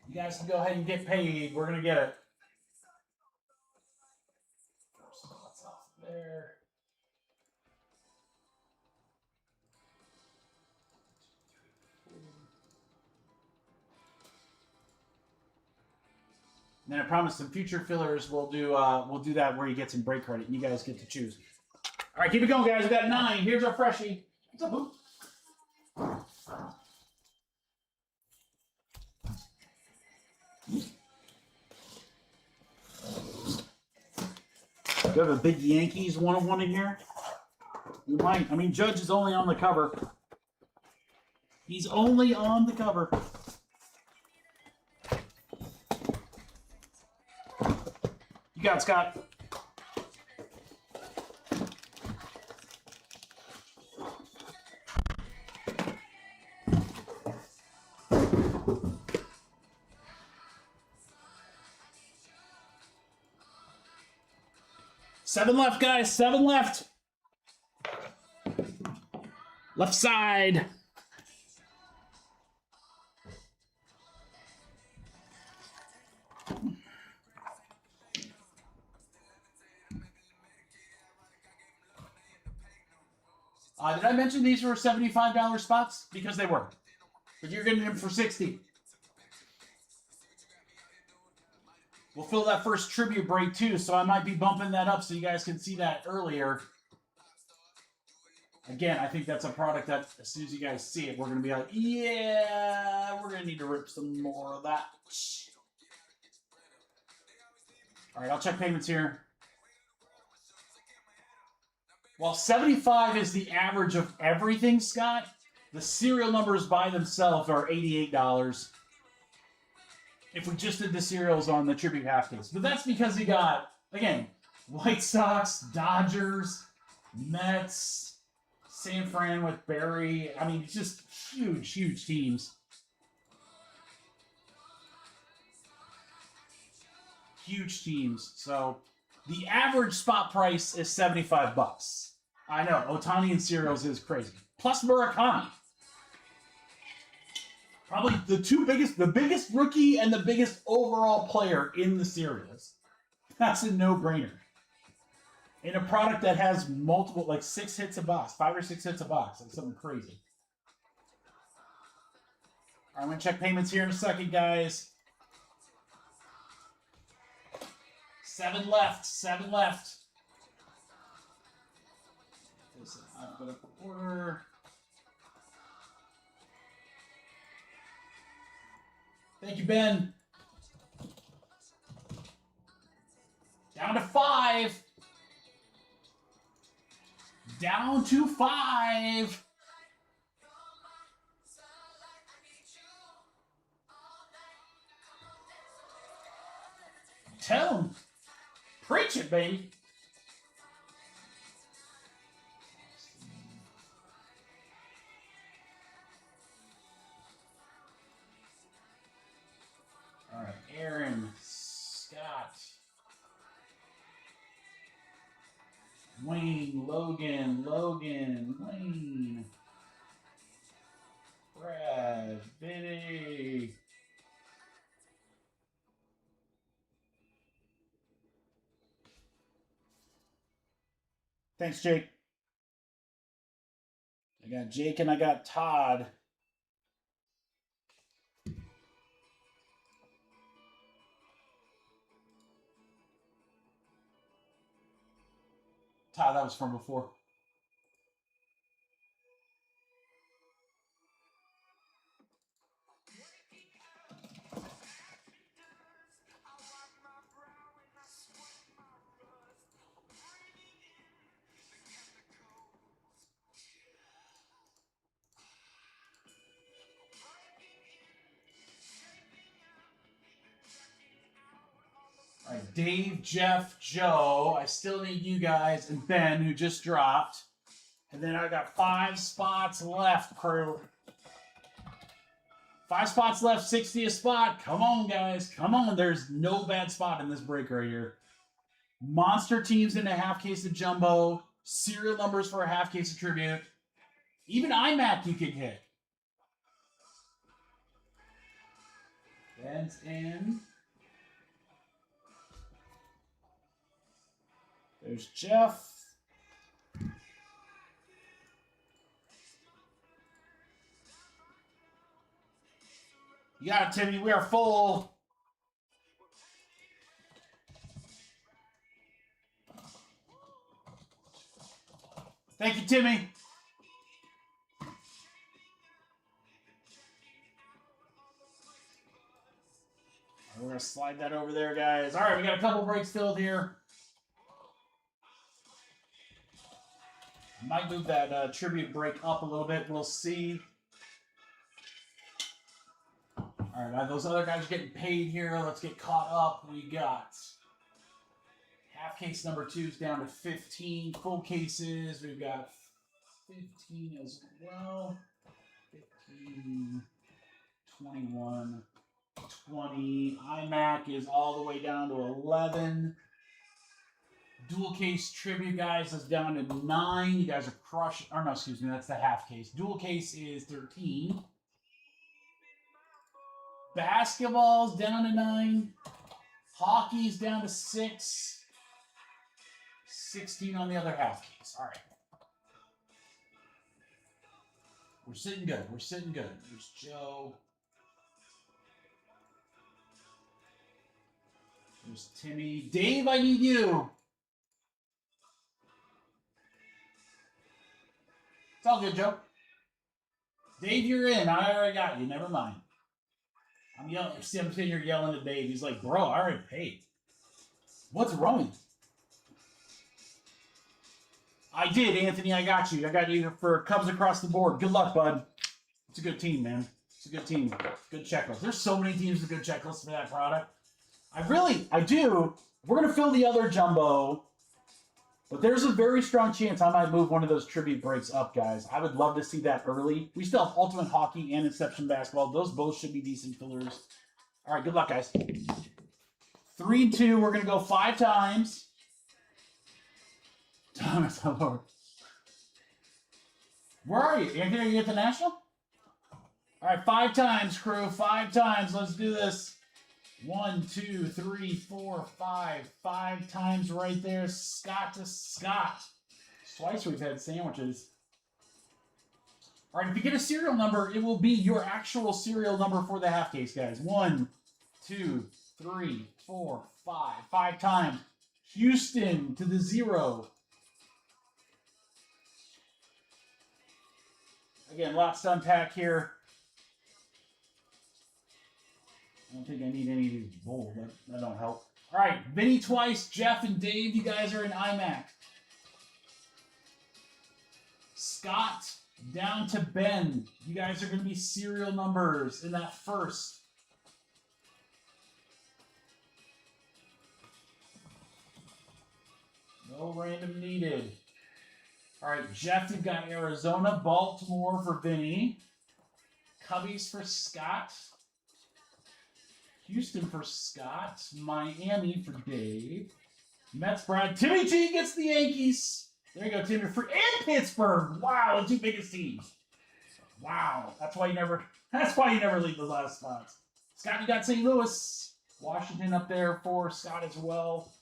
You guys can go ahead and get paid. We're going to get it. Spots off there. And then I promise some future fillers we'll do that where you get some break credit and you guys get to choose. All right, keep it going, guys. We got 9. Here's our freshie. What's up, boo? Do you have a big Yankees 101 in here? You might. I mean, Judge is only on the cover. He's only on the cover. You got it, Scott. Seven left, guys. 7 left. Left side. Did I mention these were $75 spots? Because they were. But you're getting them for $60. We'll fill that first tribute break too, so I might be bumping that up so you guys can see that earlier. Again, I think that's a product that as soon as you guys see it, we're going to be like, yeah, we're going to need to rip some more of that. All right, I'll check payments here. While 75 is the average of everything, Scott, the serial numbers by themselves are $88. if we just did the cereals on the tribute half case. But that's because you got, again, White Sox, Dodgers, Mets, San Fran with Barry. I mean, it's just huge, huge teams. Huge teams. So the average spot price is $75. I know, Ohtani and cereals is crazy. Plus Murakami. Probably the biggest rookie and the biggest overall player in the cereals. That's a no-brainer. In a product that has multiple, like 6 hits a box, 5 or 6 hits a box, like something crazy. All right, I'm going to check payments here in a second, guys. 7 left, 7 left. This is alphabetical order. Thank you, Ben. Down to 5. Down to 5. Tell him. Preach it, baby. All right, Aaron, Scott, Wayne, Logan, Wayne, Brad, Vinny. Thanks, Jake. I got Jake and I got Todd. Todd, that was from before. All right, Dave, Jeff, Joe. I still need you guys, and Ben, who just dropped. And then I got 5 spots left, crew. 5 spots left, 60 a spot. Come on, guys. Come on. There's no bad spot in this break right here. Monster teams in a half case of jumbo. Serial numbers for a half case of tribute. Even Immac you can hit. Ben's in. There's Jeff. You got it, Timmy. We are full. Thank you, Timmy. We're going to slide that over there, guys. All right, we got a couple breaks filled here. Might move that tribute break up a little bit. We'll see. All right, those other guys are getting paid here. Let's get caught up. We got half case number 2 is down to 15. Full cases, we've got 15 as well. 15, 21, 20. Immac is all the way down to 11. Dual case tribute, guys, is down to 9. You guys are crushing. Or no, excuse me, that's the half case. Dual case is 13. Basketball's down to 9. Hockey's down to 6. 16 on the other half case. All right. We're sitting good. We're sitting good. There's Joe. There's Timmy. Dave, I need you. It's all good, Joe. Dave, you're in. I already got you. Never mind. I'm yelling. I'm sitting here yelling at Dave. He's like, bro, I already paid. What's wrong? I did, Anthony. I got you. I got you for Cubs across the board. Good luck, bud. It's a good team, man. It's a good team. Good checklist. There's so many teams with good checklists for that product. I do. We're going to fill the other jumbo. But there's a very strong chance I might move one of those tribute breaks up, guys. I would love to see that early. We still have Ultimate Hockey and Inception Basketball. Those both should be decent fillers. All right, good luck, guys. 3-2. We're going to go 5 times. Thomas, oh Lord. Where are you? Anthony, are you at the National? All right, 5 times, crew. 5 times. Let's do this. 1, 2, 3, 4, 5. 5 times right there. Scott to Scott. Twice we've had sandwiches. All right, if you get a serial number, it will be your actual serial number for the half case, guys. 1, 2, 3, 4, 5. 5 times. Houston to the 0. Again, lots to unpack here. I don't think I need any of these bold. That don't help. All right, Vinny twice, Jeff and Dave, you guys are in Immac. Scott down to Ben. You guys are going to be serial numbers in that first. No random needed. All right, Jeff, you've got Arizona, Baltimore for Vinny. Cubbies for Scott. Houston for Scott. Miami for Dave. Mets, Brad. Timmy G gets the Yankees. There you go, Timmy. And Pittsburgh. Wow, the 2 biggest teams. Wow. That's why you never leave those last spots. Scott, you got St. Louis. Washington up there for Scott as well.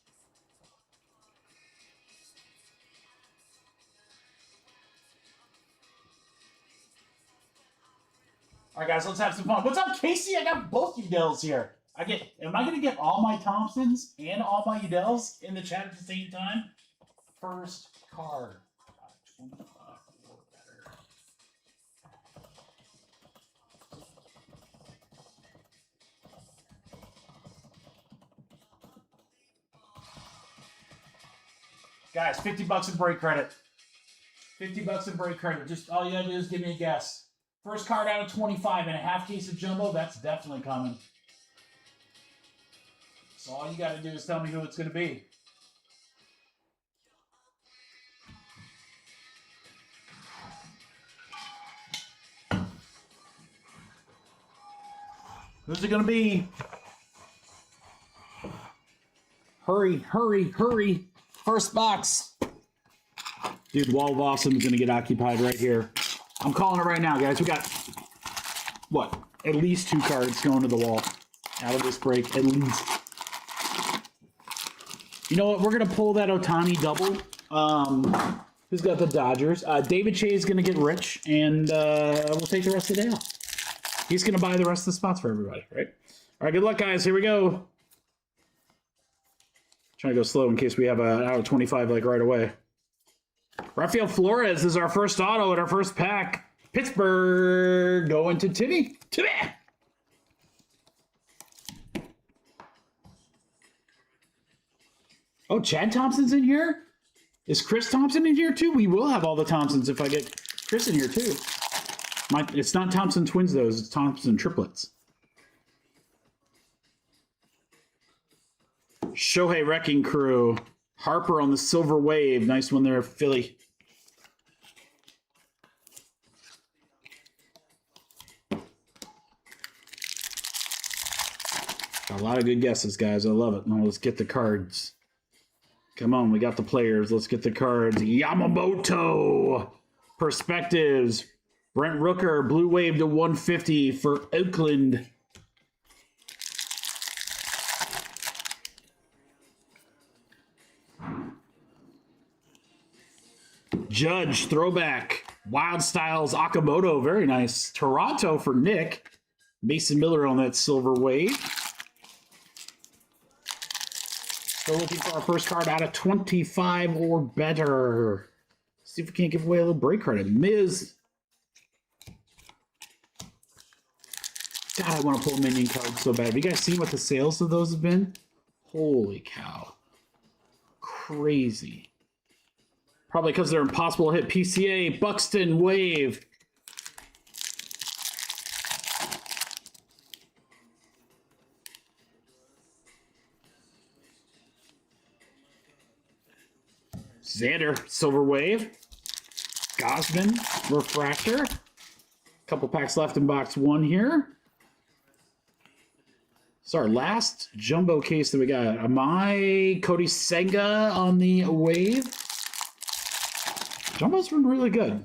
All right, guys, let's have some fun. What's up, Casey? I got both Udells here. Am I going to get all my Thompsons and all my Udells in the chat at the same time? First card. 25 or better. Guys, $50 in break credit. $50 in break credit. Just all you got to do is give me a guess. First card out of 25 and a half case of jumbo, that's definitely coming. So all you got to do is tell me who it's going to be. Who's it going to be? Hurry, hurry, hurry. First box. Dude, Wall of Awesome is going to get occupied right here. I'm calling it right now, guys. We got, what, at least 2 cards going to the wall out of this break, at least. You know what? We're going to pull that Ohtani double. Who's got the Dodgers? David Shea is going to get rich, and we'll take the rest of the day off. He's going to buy the rest of the spots for everybody, right? All right, good luck, guys. Here we go. Trying to go slow in case we have an hour 25 like right away. Rafael Flores is our first auto at our first pack. Pittsburgh going to Timmy. Timmy! Oh, Chad Thompson's in here? Is Chris Thompson in here too? We will have all the Thompsons if I get Chris in here too. It's not Thompson twins though, it's Thompson triplets. Shohei Wrecking Crew. Harper on the Silver Wave. Nice one there, Philly. A lot of good guesses, guys. I love it. Now let's get the cards. Come on, we got the players. Let's get the cards. Yamamoto. Perspectives. Brent Rooker. Blue Wave to 150 for Oakland. Judge, throwback. Wild Styles, Akamoto, very nice. Toronto for Nick. Mason Miller on that Silver Wave. Still looking for our first card out of 25 or better. See if we can't give away a little break credit. Miz. God, I want to pull minion cards so bad. Have you guys seen what the sales of those have been? Holy cow. Crazy. Probably because they're impossible to hit. PCA, Buxton, Wave. Xander, Silver Wave. Gosman, Refractor. Couple packs left in box 1 here. It's our last jumbo case that we got. Amai, Cody Senga on the Wave. Jumbo's been really good.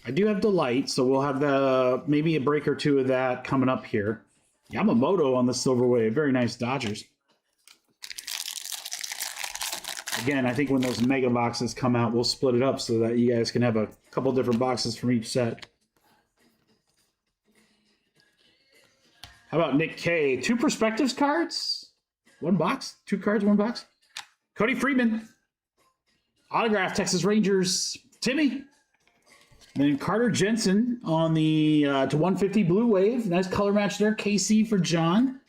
I do have Delight, so we'll have maybe a break or two of that coming up here. Yamamoto on the Silver Wave. Very nice Dodgers. Again, I think when those mega boxes come out, we'll split it up so that you guys can have a couple different boxes from each set. How about Nick K? 2 Perspectives cards? 1 box? 2 cards, 1 box? Cody Freeman. Autograph, Texas Rangers. Timmy. And then Carter Jensen on the to 150 Blue Wave. Nice color match there. KC for John.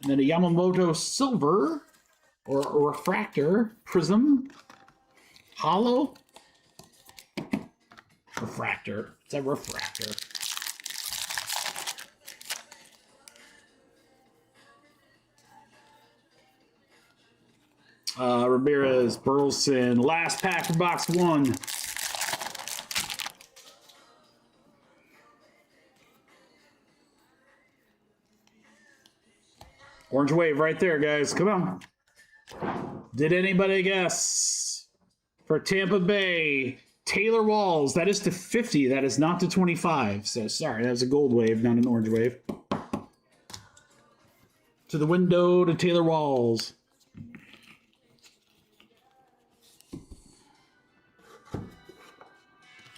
And then a Yamamoto Silver. Or a Refractor, Prism, Hollow, Refractor. It's a Refractor. Ramirez, Burleson, last pack for box 1. Orange Wave right there, guys. Come on. Did anybody guess? For Tampa Bay, Taylor Walls. That is to 50. That is not to 25. So sorry, that was a gold wave, not an orange wave. To the window to Taylor Walls.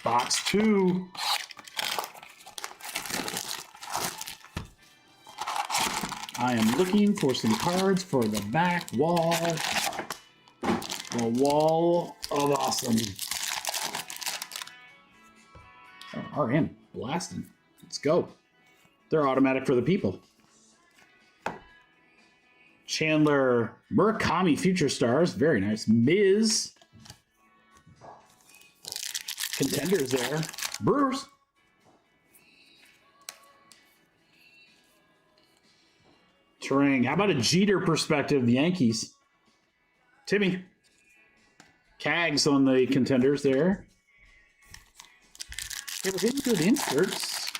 Box 2. I am looking for some cards for the back wall. The wall of awesome. Oh, RM blasting. Let's go. They're automatic for the people. Chandler, Murakami Future Stars. Very nice. Miz. Contenders there. Brewers. Terang. How about a Jeter perspective? The Yankees. Timmy. Cags on the contenders there. Okay, we're getting good inserts.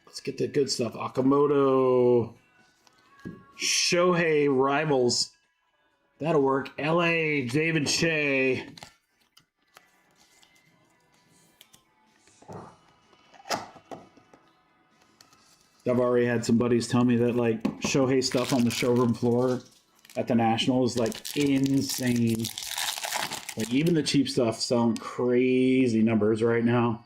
Let's get the good stuff. Akamoto. Shohei Rivals. That'll work. LA, David Shea. I've already had some buddies tell me that, like, Shohei stuff on the showroom floor at the National is, like, insane. Like, even the cheap stuff selling crazy numbers right now.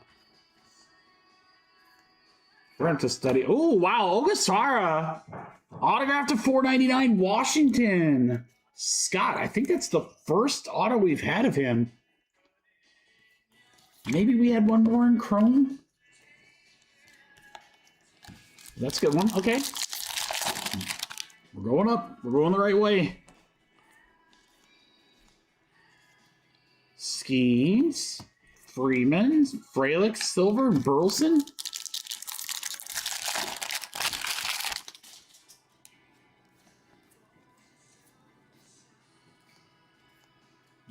We're going to have to study. Oh, wow. Ogasara. Autograph to $4.99 Washington. Scott, I think that's the first auto we've had of him. Maybe we had one more in Chrome. That's a good one. Okay. We're going up. We're going the right way. Skeens. Freeman. Frelick. Silver. Burleson.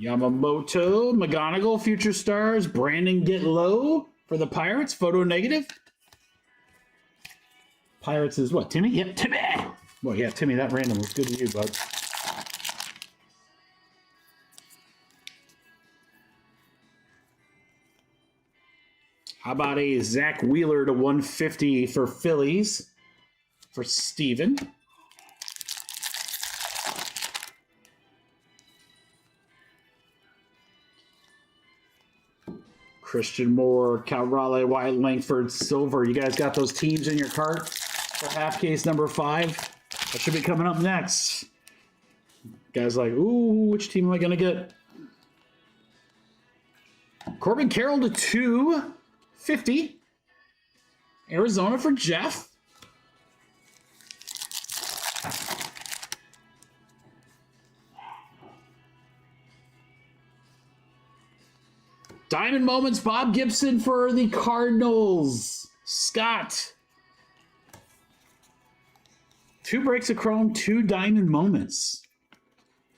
Yamamoto. McGonigal. Future Stars. Brandon Get Low for the Pirates. Photo negative. Pirates is what? Timmy? Yep, Timmy! Well, yeah, Timmy, that random was good to you, bud. How about a Zach Wheeler to 150 for Phillies for Steven? Christian Moore, Cal Raleigh, Wyatt Langford, Silver. You guys got those teams in your cart for half case number 5? That should be coming up next. Guys like, ooh, which team am I going to get? Corbin Carroll to 250. Arizona for Jeff. Diamond Moments, Bob Gibson for the Cardinals. Scott. 2 breaks of Chrome, 2 Diamond Moments.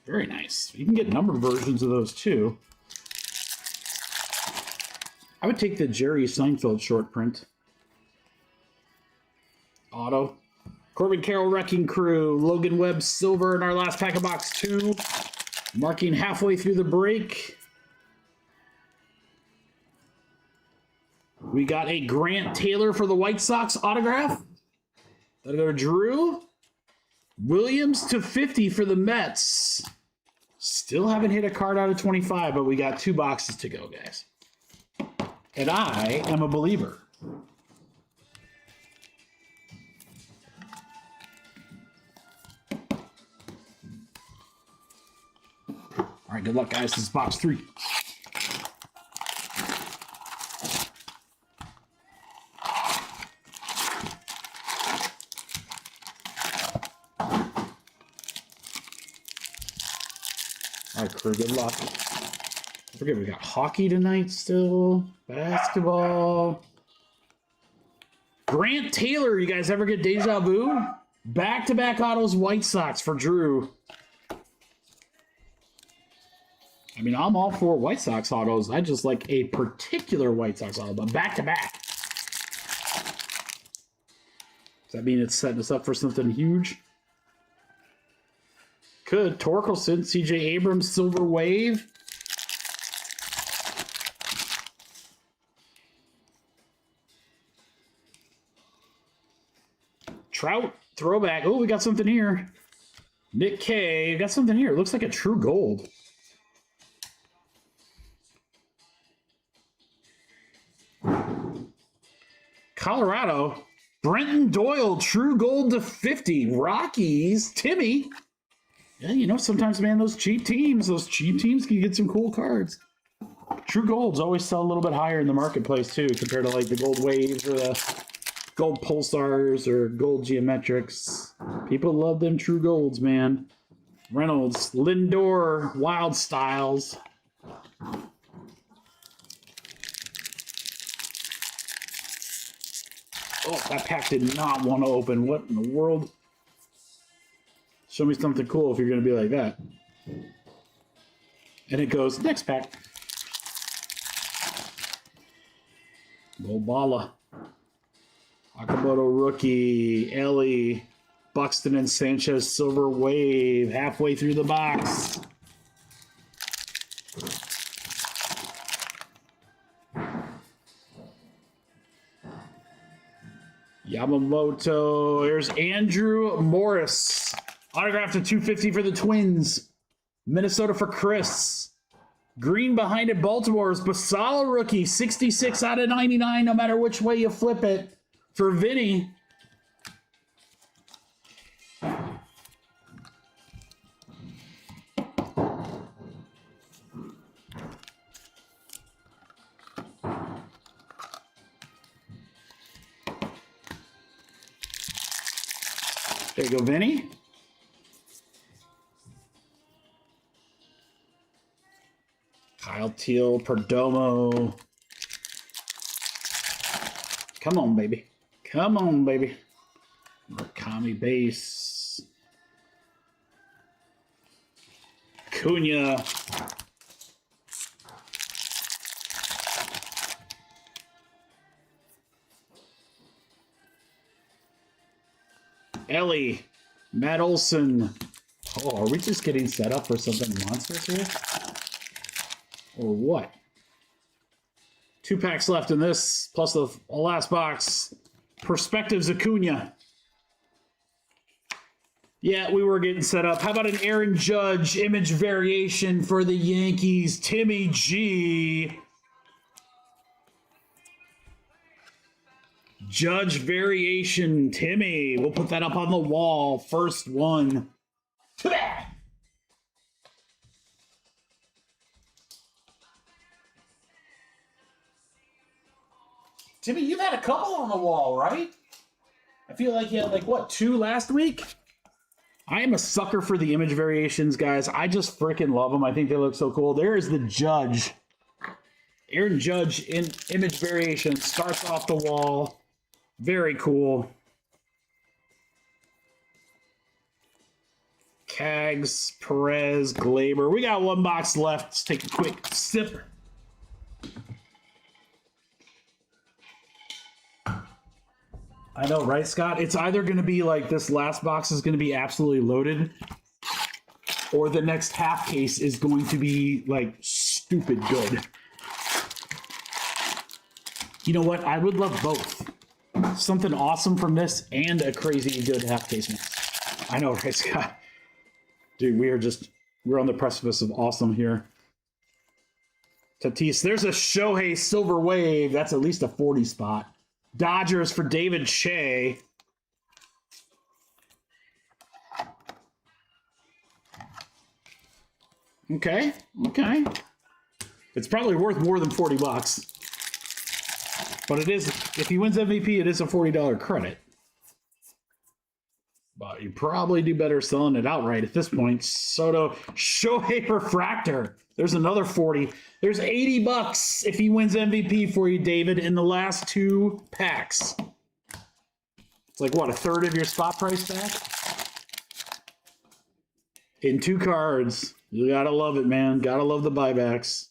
Very nice. You can get numbered versions of those too. I would take the Jerry Seinfeld short print. Auto. Corbin Carroll Wrecking Crew. Logan Webb Silver in our last pack of box 2. Marking halfway through the break. We got a Grant Taylor for the White Sox autograph. That'll go to Drew. Williams to 50 for the Mets. Still haven't hit a card out of 25, but we got 2 boxes to go, guys. And I am a believer. All right, good luck, guys. This is box 3. All right, crew, good luck. I forget, we got hockey tonight still. Basketball. Grant Taylor, you guys ever get deja vu? Back-to-back autos, White Sox for Drew. I mean, I'm all for White Sox autos. I just like a particular White Sox auto, but back-to-back. Does that mean it's setting us up for something huge? Could. Torkelson, CJ Abrams, Silver Wave. Trout, throwback. Oh, we got something here. Nick K, got something here. It looks like a true gold. Colorado, Brenton Doyle, true gold to 50. Rockies, Timmy. Yeah, you know, sometimes, man, those cheap teams can get some cool cards. True golds always sell a little bit higher in the marketplace, too, compared to, like, the gold waves or the gold pulsars or gold geometrics. People love them true golds, man. Reynolds, Lindor, Wild Styles. Oh, that pack did not want to open. What in the world? Show me something cool if you're going to be like that. And it goes, next pack. Bobala. Akamoto rookie. Ellie. Buxton and Sanchez Silver Wave. Halfway through the box. Yamamoto. Here's Andrew Morris. Autograph to 250 for the Twins. Minnesota for Chris. Green behind it, Baltimore's Basala rookie. 66 out of 99, no matter which way you flip it. For Vinny. There you go, Vinny. Kyle Teal, Perdomo. Come on, baby. Come on, baby. Murakami base. Cunha. Ellie. Matt Olson. Oh, are we just getting set up for something monstrous here? Or what? 2 packs left in this, plus the last box. Perspectives Acuna. Yeah, we were getting set up. How about an Aaron Judge image variation for the Yankees? Timmy G. Judge variation, Timmy. We'll put that up on the wall. First one. Timmy, you've had a couple on the wall, right? I feel like you had, like, what, 2 last week? I am a sucker for the image variations, guys. I just freaking love them. I think they look so cool. There is the Judge. Aaron Judge in image variation. Starts off the wall. Very cool. Cags, Perez, Glaber. We got one box left. Let's take a quick sip. I know, right, Scott? It's either going to be like this last box is going to be absolutely loaded, or the next half case is going to be like stupid good. You know what? I would love both. Something awesome from this and a crazy good half case mix. I know, right, Scott? Dude, we're on the precipice of awesome here. Tatis, there's a Shohei Silver Wave. That's at least a 40 spot. Dodgers for David Shea. Okay. It's probably worth more than 40 bucks. But it is, if he wins MVP, it is a $40 credit. But you probably do better selling it outright at this point. Soto, Shohei Refractor. There's another 40. There's 80 bucks if he wins MVP for you, David, in the last 2 packs. It's like, what, a third of your spot price back? In 2 cards. You gotta love it, man. Gotta love the buybacks.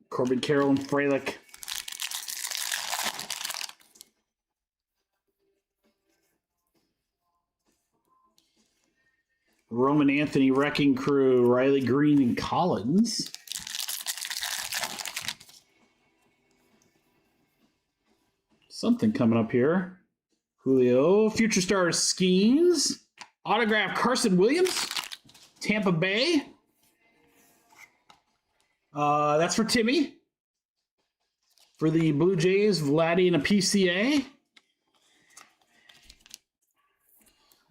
Corbin Carroll and Frelick. Roman Anthony, Wrecking Crew, Riley Green, and Collins. Something coming up here. Julio, Future Stars Schemes. Autograph Carson Williams, Tampa Bay. That's for Timmy. For the Blue Jays, Vladdy and a PCA.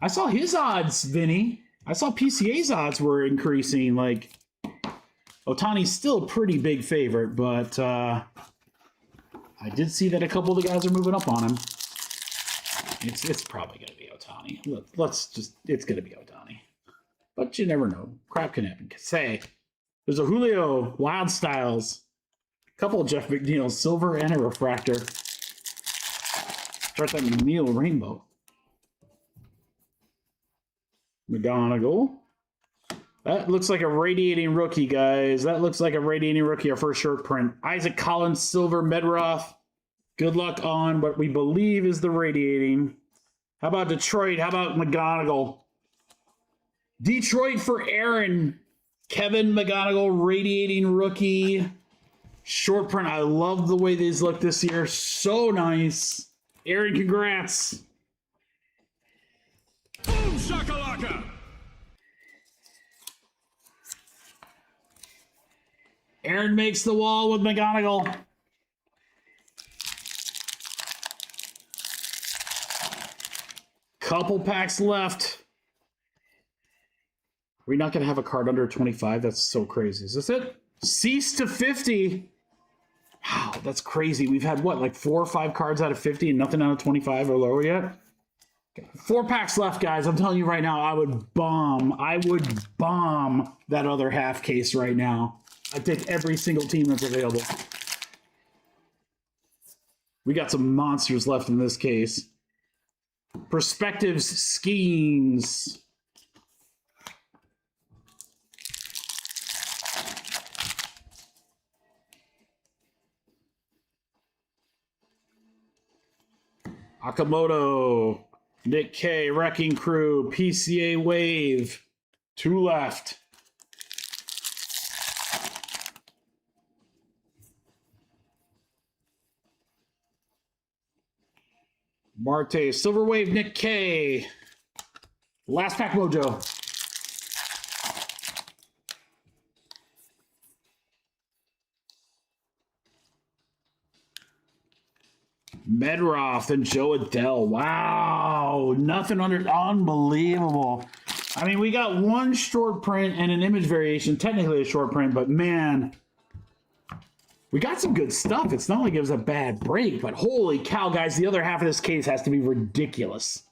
I saw his odds, Vinny. I saw PCA's odds were increasing. Like, Ohtani's still a pretty big favorite, but I did see that a couple of the guys are moving up on him. It's probably going to be Ohtani. It's going to be Ohtani. But you never know. Crap can happen. Say, there's a Julio, Wild Styles, a couple of Jeff McNeil, Silver, and a Refractor. Start that McNeil Rainbow. McGonigal. That looks like a radiating rookie, guys. That looks like a radiating rookie, our first short print. Isaac Collins, Silver, Medroth. Good luck on what we believe is the radiating. How about Detroit? How about McGonigal? Detroit for Aaron. Kevin McGonigal, radiating rookie. Short print. I love the way these look this year. So nice. Aaron, congrats. Boom shakalaka! Aaron makes the wall with McGonigal. Couple packs left. Are we not going to have a card under 25? That's so crazy. Is this it? Cease to 50. Wow, that's crazy. We've had, what, like 4 or 5 cards out of 50 and nothing out of 25 or lower yet? 4 packs left, guys. I'm telling you right now, I would bomb that other half case right now. I'd take every single team that's available. We got some monsters left in this case. Perspectives, Schemes. Akamoto, Nick K, Wrecking Crew, PCA Wave. 2 left. Marte, Silver Wave, Nick K. Last pack mojo. Medroth and Joe Adele. Wow. Nothing under. Unbelievable. I mean, we got 1 short print and an image variation. Technically a short print, but man, we got some good stuff. It's not like it was a bad break, but holy cow, guys, the other half of this case has to be ridiculous.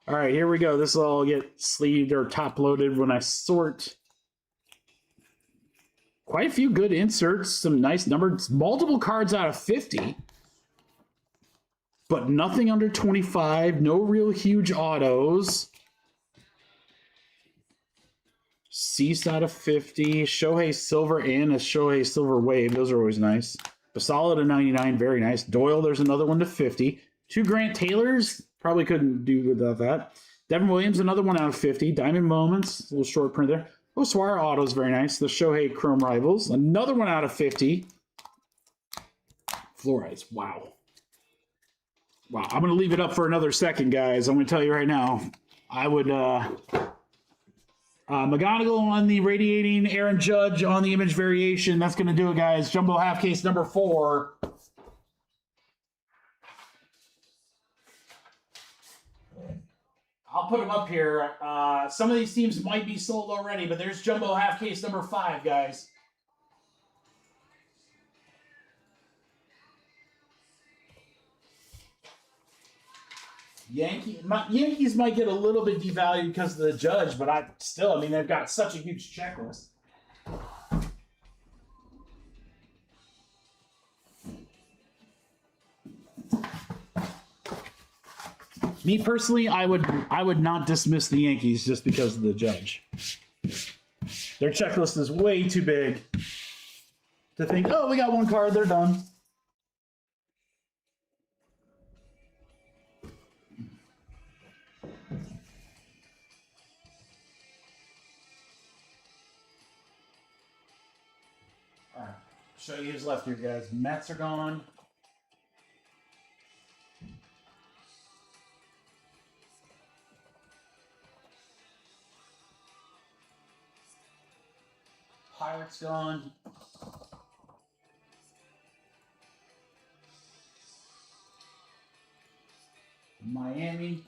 All right, here we go. This will all get sleeved or top loaded when I sort. Quite a few good inserts, some nice numbers, multiple cards out of 50. But nothing under 25, no real huge autos. Cease out of 50. Shohei Silver and a Shohei Silver Wave. Those are always nice. Basala to 99. Very nice. Doyle, there's another one to 50. 2 Grant Taylors. Probably couldn't do without that. Devin Williams, another one out of 50. Diamond Moments. A little short print there. Oh, Swire Auto is very nice. The Shohei Chrome Rivals. Another one out of 50. Flores. Wow. Wow. I'm going to leave it up for another second, guys. I'm going to tell you right now. I would... McGonigal on the Radiating, Aaron Judge on the Image Variation. That's going to do it, guys. Jumbo half case number 4. I'll put them up here. Some of these teams might be sold already, but there's Jumbo half case number 5, guys. Yankees might get a little bit devalued because of the Judge, but I mean, they've got such a huge checklist. Me personally, I would not dismiss the Yankees just because of the Judge. Their checklist is way too big to think, oh, we got one card, they're done. All right, show you who's left here, guys. Mets are gone. Pirates gone. Miami.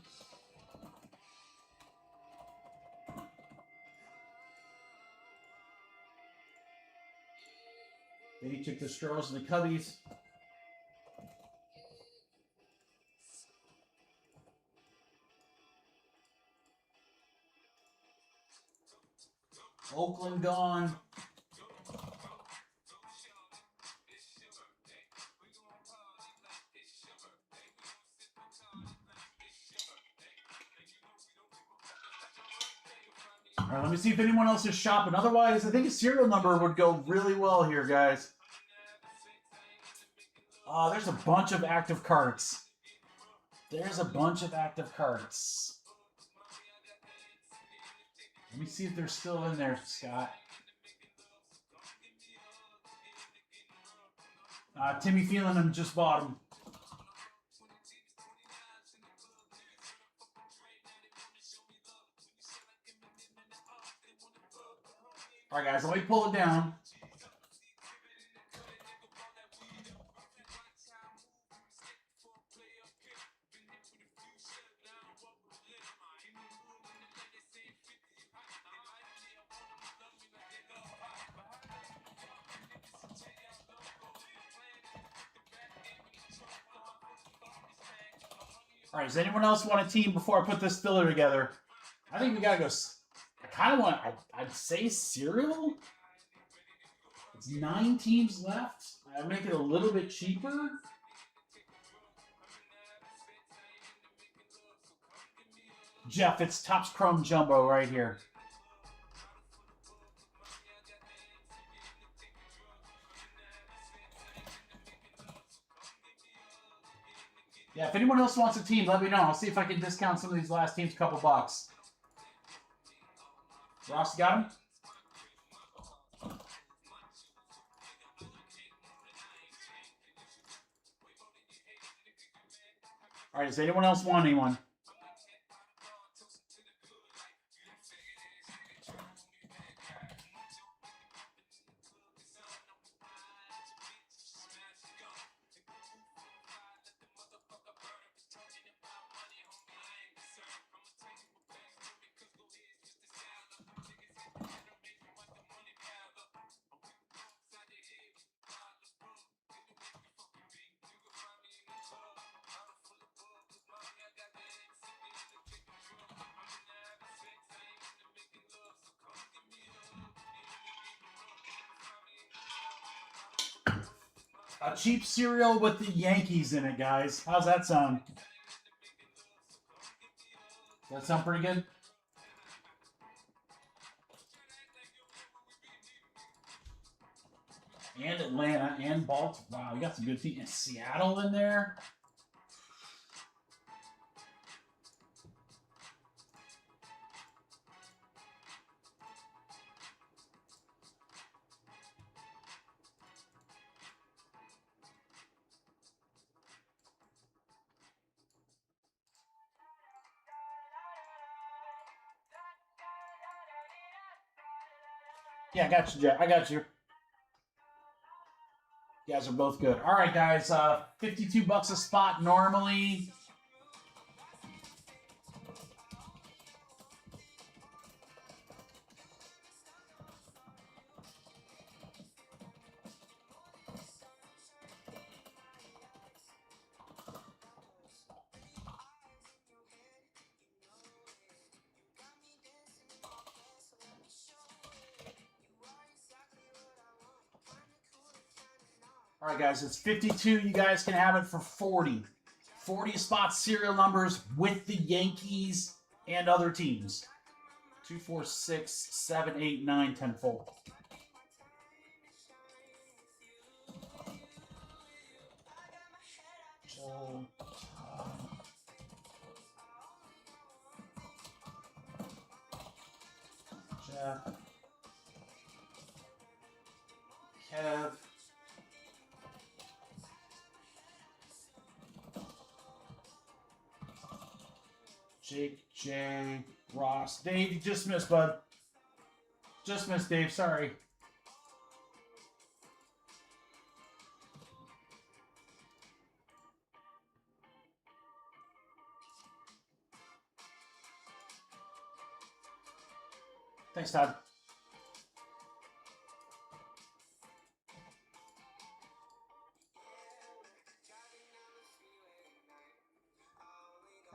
Then he took the Stros and the Cubbies. Oakland gone. All right, let me see if anyone else is shopping. Otherwise, I think a serial number would go really well here, guys. There's a bunch of active cards. There's a bunch of active cards. Let me see if they're still in there, Scott. Timmy Phelan just bought them. All right, guys, let me pull it down. All right, does anyone else want a team before I put this filler together? I think we got to go. I kind of want, I'd say cereal. It's 9 teams left. I'd make it a little bit cheaper. Jeff, it's Topps Chrome Jumbo right here. Yeah, if anyone else wants a team, let me know. I'll see if I can discount some of these last teams a couple bucks. Ross, got him? All right, does anyone else want anyone? A cheap cereal with the Yankees in it, guys. How's that sound? Does that sound pretty good? And Atlanta and Baltimore. Wow, we got some good teams. And Seattle in there. Yeah, I got you, Jeff. I got you. You guys are both good. All right, guys. $52 a spot normally. All right, guys, it's 52. You guys can have it for 40. 40 spots, serial numbers with the Yankees and other teams. 2, 4, 6, 7, 8, 9, 10 full. Joe, Jeff, Kev, Jake, Jay, Ross. Dave, you just missed, bud. Just missed, Dave. Sorry. Thanks, Todd.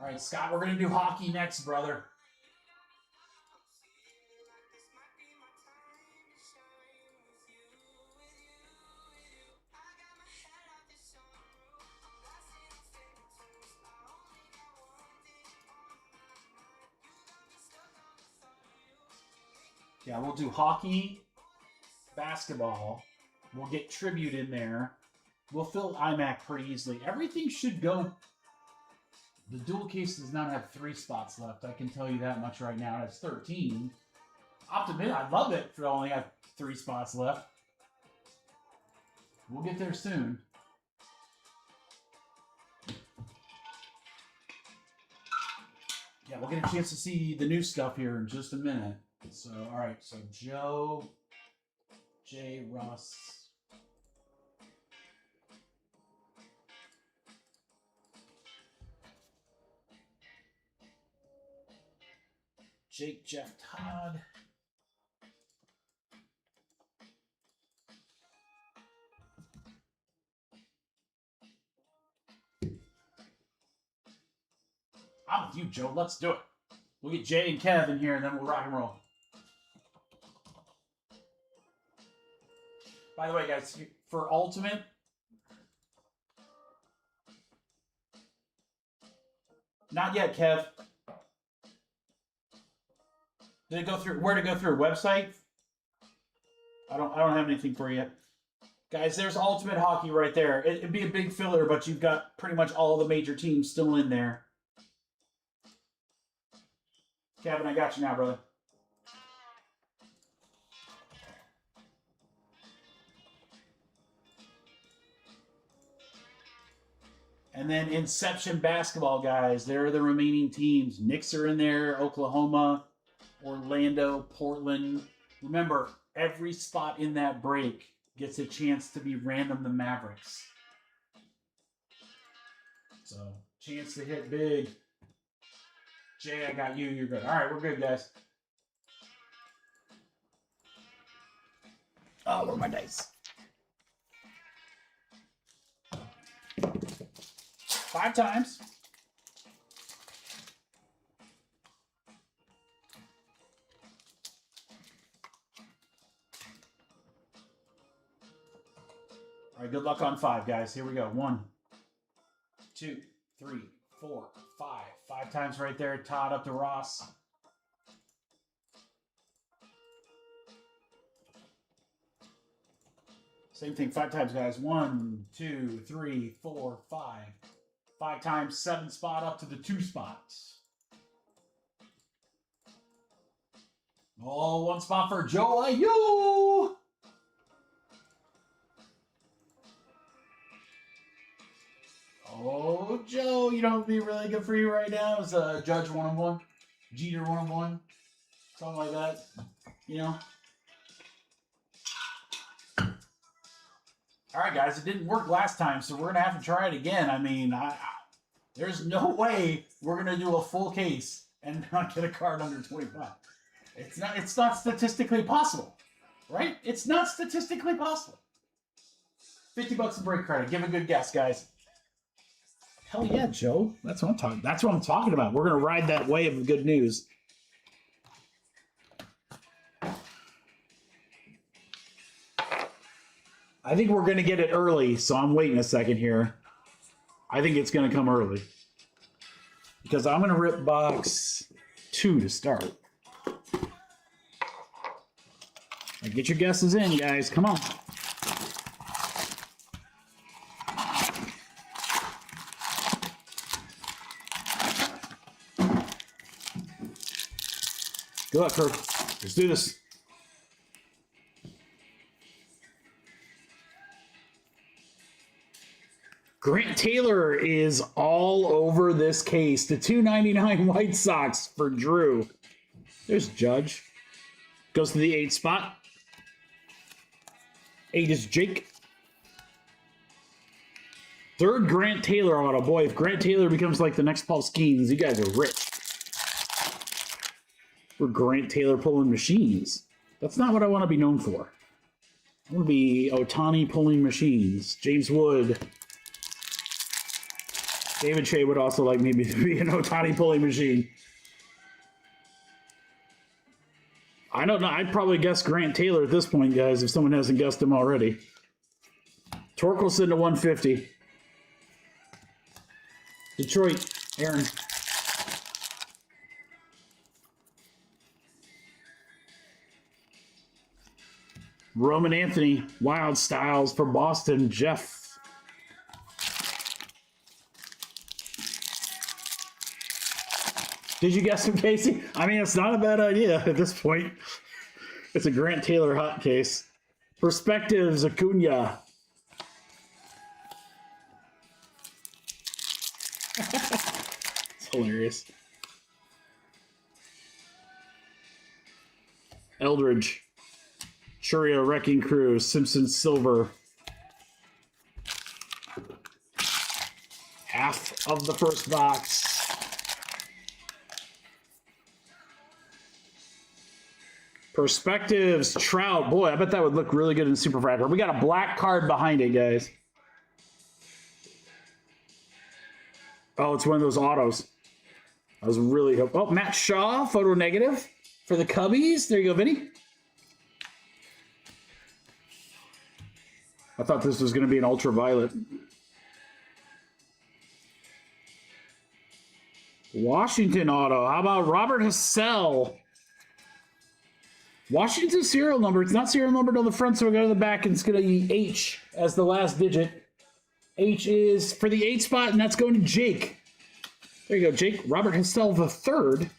All right, Scott, we're going to do hockey next, brother. Yeah, we'll do hockey, basketball. We'll get tribute in there. We'll fill Immac pretty easily. Everything should go. The dual case does not have 3 spots left. I can tell you that much right now. It's 13. Optimistic. I'd love it if it only had 3 spots left. We'll get there soon. Yeah, we'll get a chance to see the new stuff here in just a minute. So, all right. So, Joe, Jay, Russ. Jake, Jeff, Todd. I'm with you, Joe. Let's do it. We'll get Jay and Kev in here, and then we'll rock and roll. By the way, guys, for Ultimate, not yet, Kev. Did it go through? Where to go through? Website? I don't have anything for you yet. Guys, there's Ultimate Hockey right there. It'd be a big filler, but you've got pretty much all the major teams still in there. Kevin, I got you now, brother. And then Inception Basketball, guys. There are the remaining teams. Knicks are in there, Oklahoma, Orlando, Portland. Remember, every spot in that break gets a chance to be random the Mavericks. So, chance to hit big. Jay, I got you. You're good. All right, we're good, guys. Oh, where are my dice? 5 times. All right, good luck on 5, guys. Here we go. 1, 2, 3, 4, 5. 5 times right there. Todd up to Ross. Same thing 5 times, guys. 1, 2, 3, 4, 5. 5 times, 7 spot up to the 2 spots. Oh, 1 spot for Joe Ayu. Oh, Joe, you know what would be really good for you right now is a Judge 1-on-1, Jeter 1-on-1, something like that. You know. All right, guys, it didn't work last time, so we're going to have to try it again. I mean, there's no way we're going to do a full case and not get a card under 25. It's not statistically possible, right? It's not statistically possible. $50 in break credit. Give a good guess, guys. Hell yeah, Joe. That's what I'm talking about. We're going to ride that wave of good news. I think we're going to get it early, so I'm waiting a second here. I think it's going to come early. Because I'm going to rip box 2 to start. Now get your guesses in, guys. Come on. Good luck, Kirk. Let's do this. Grant Taylor is all over this case. The $2.99 White Sox for Drew. There's Judge. Goes to the 8 spot. 8 is Jake. 3rd Grant Taylor auto. Boy, if Grant Taylor becomes like the next Paul Skeens, you guys are rich. We're Grant Taylor pulling machines. That's not what I want to be known for. I want to be Ohtani pulling machines. James Wood. David Shea would also like me to be an Ohtani pulling machine. I don't know. I'd probably guess Grant Taylor at this point, guys, if someone hasn't guessed him already. Torkelson to 150. Detroit, Aaron. Roman Anthony, Wild Styles for Boston, Jeff. Did you guess him, Casey? I mean, it's not a bad idea at this point. It's a Grant Taylor hot case. Perspectives, Acuna. It's hilarious. Eldridge. Churio, Wrecking Crew, Simpson Silver. Half of the first box. Perspectives, Trout. Boy, I bet that would look really good in Super Fractor. We got a black card behind it, guys. Oh, it's one of those autos. I was really hoping. Oh, Matt Shaw, photo negative for the Cubbies. There you go, Vinny. I thought this was going to be an ultraviolet. Washington auto. How about Robert Hassell? Washington's serial number. It's not serial numbered on the front, so we go to the back, and it's going to be H as the last digit. H is for the 8 spot, and that's going to Jake. There you go, Jake. Robert Hassell the third.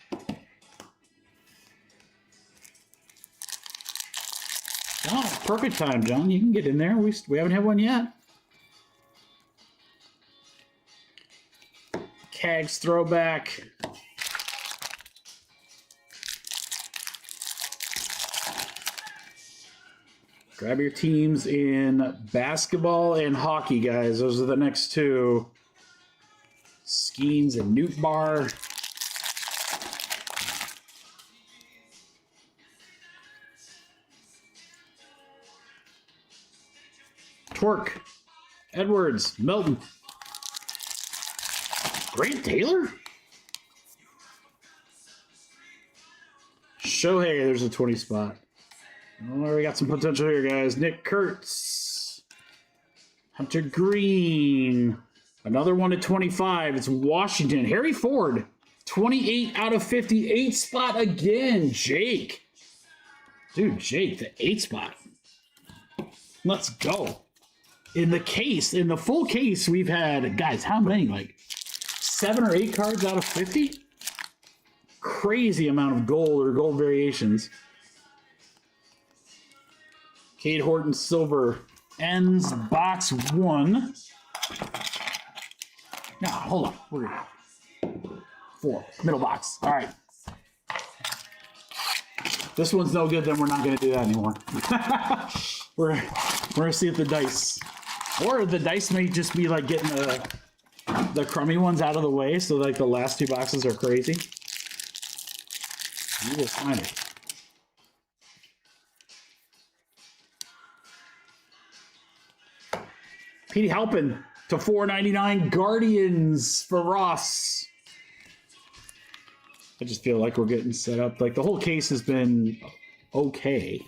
Oh, perfect time, John. You can get in there. We haven't had one yet. Cags throwback. Grab your teams in basketball and hockey, guys. Those are the next 2. Skeens and Newt Bar. Twerk. Edwards. Milton. Grant Taylor? Shohei, there's a 20 spot. Oh, we got some potential here, guys. Nick Kurtz. Hunter Green. Another one at 25. It's Washington. Harry Ford. 28 out of 50. 8 spot again. Jake. Dude, Jake, the 8 spot. Let's go. In the case, in the full case, we've had, guys, how many? Like 7 or 8 cards out of 50? Crazy amount of gold or gold variations. Cade Horton Silver ends box 1. No, hold on. We're good. 4. Middle box. All right. This one's no good, then we're not going to do that anymore. we're going to see if the dice, or the dice may just be like getting the crummy ones out of the way, so like the last 2 boxes are crazy. You will find it. Petey Halpin to 499 Guardians for Ross. I just feel like we're getting set up. Like the whole case has been okay.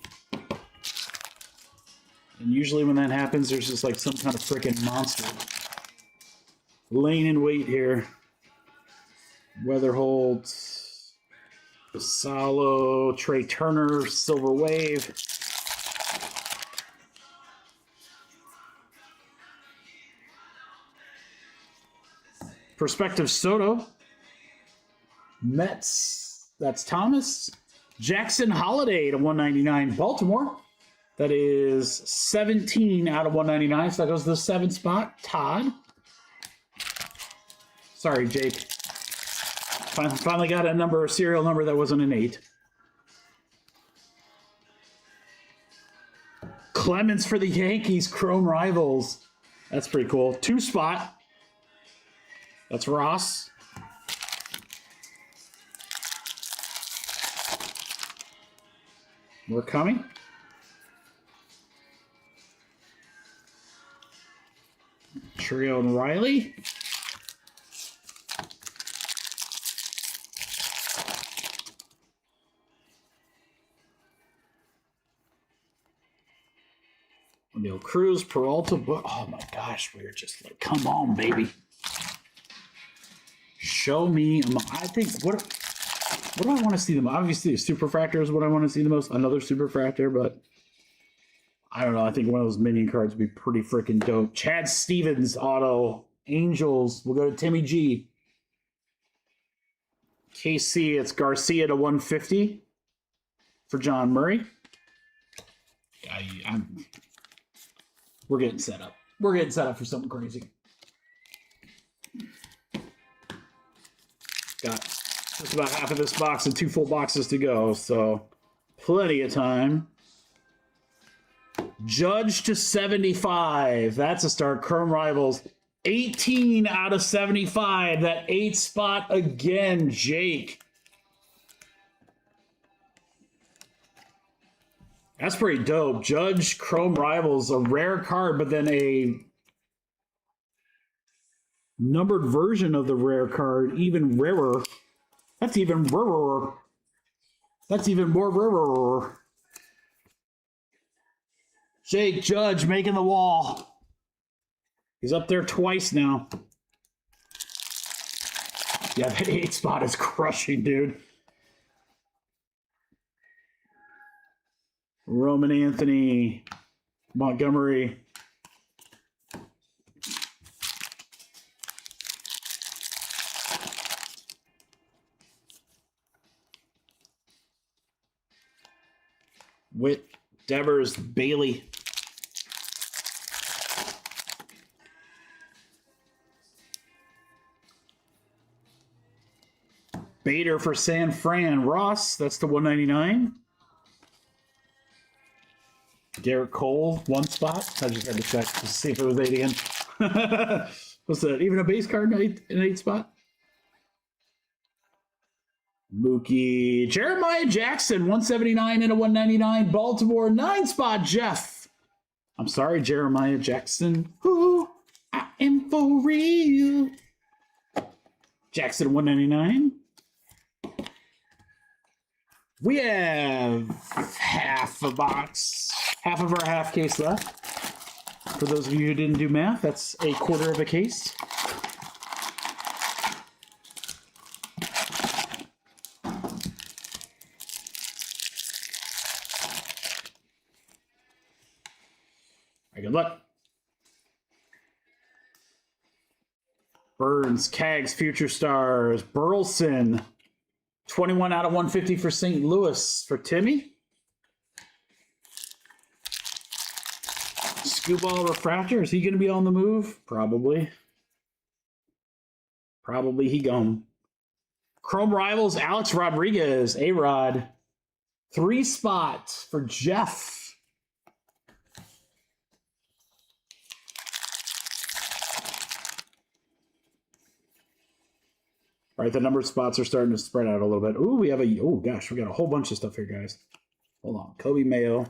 And usually when that happens, there's just like some kind of freaking monster laying in wait here. Weatherholt, Basalo, Trey Turner, Silver Wave. Perspective Soto. Mets, that's Thomas. Jackson Holiday to 199 Baltimore. That is 17 out of 199. So that goes to the 7th spot. Todd. Sorry, Jake. Finally got a serial number that wasn't an 8. Clemens for the Yankees, Chrome Rivals. That's pretty cool. 2 spot. That's Ross. We're coming. Trio and Riley. Neil Cruz, Peralta, but oh my gosh, we're just like, come on, baby. Show me. I think what do I want to see them? Obviously, a Superfractor is what I want to see the most. Another Superfractor, but I don't know. I think one of those minion cards would be pretty freaking dope. Chad Stevens, auto. Angels. We'll go to Timmy G. KC, it's Garcia to 150 for John Murray. We're getting set up. We're getting set up for something crazy. Got just about half of this box and 2 full boxes to go, so plenty of time. Judge to 75. That's a start. Chrome Rivals. 18 out of 75. That 8th spot again, Jake. That's pretty dope. Judge Chrome Rivals, a rare card, but then a numbered version of the rare card, even rarer. That's even rarer. That's even more rarer. Jake Judge making the wall. He's up there twice now. Yeah, that 8th spot is crushing, dude. Roman Anthony, Montgomery. Witt, Devers, Bailey. Bader for San Fran. Ross, that's the 199. Garrett Cole, 1 spot. I just had to check to see if it was 8 again. What's that? Even a base card in an 8 spot? Mookie. Jeremiah Jackson, 179 and a 199. Baltimore, 9 spot. Jeff. I'm sorry, Jeremiah Jackson. Ooh, I am for real. Jackson, 199. We have half a box, half of our half case left. For those of you who didn't do math, that's a quarter of a case. Good luck. Burns, Cags, Future Stars, Burleson. 21 out of 150 for St. Louis for Timmy. Scooball Refractor. Is he going to be on the move? Probably. Probably he gone. Chrome Rivals, Alex Rodriguez, A-Rod. 3 spots for Jeff. All right, the numbered spots are starting to spread out a little bit. Ooh, we have a, oh gosh, we got a whole bunch of stuff here, guys. Hold on. Kobe Mayo.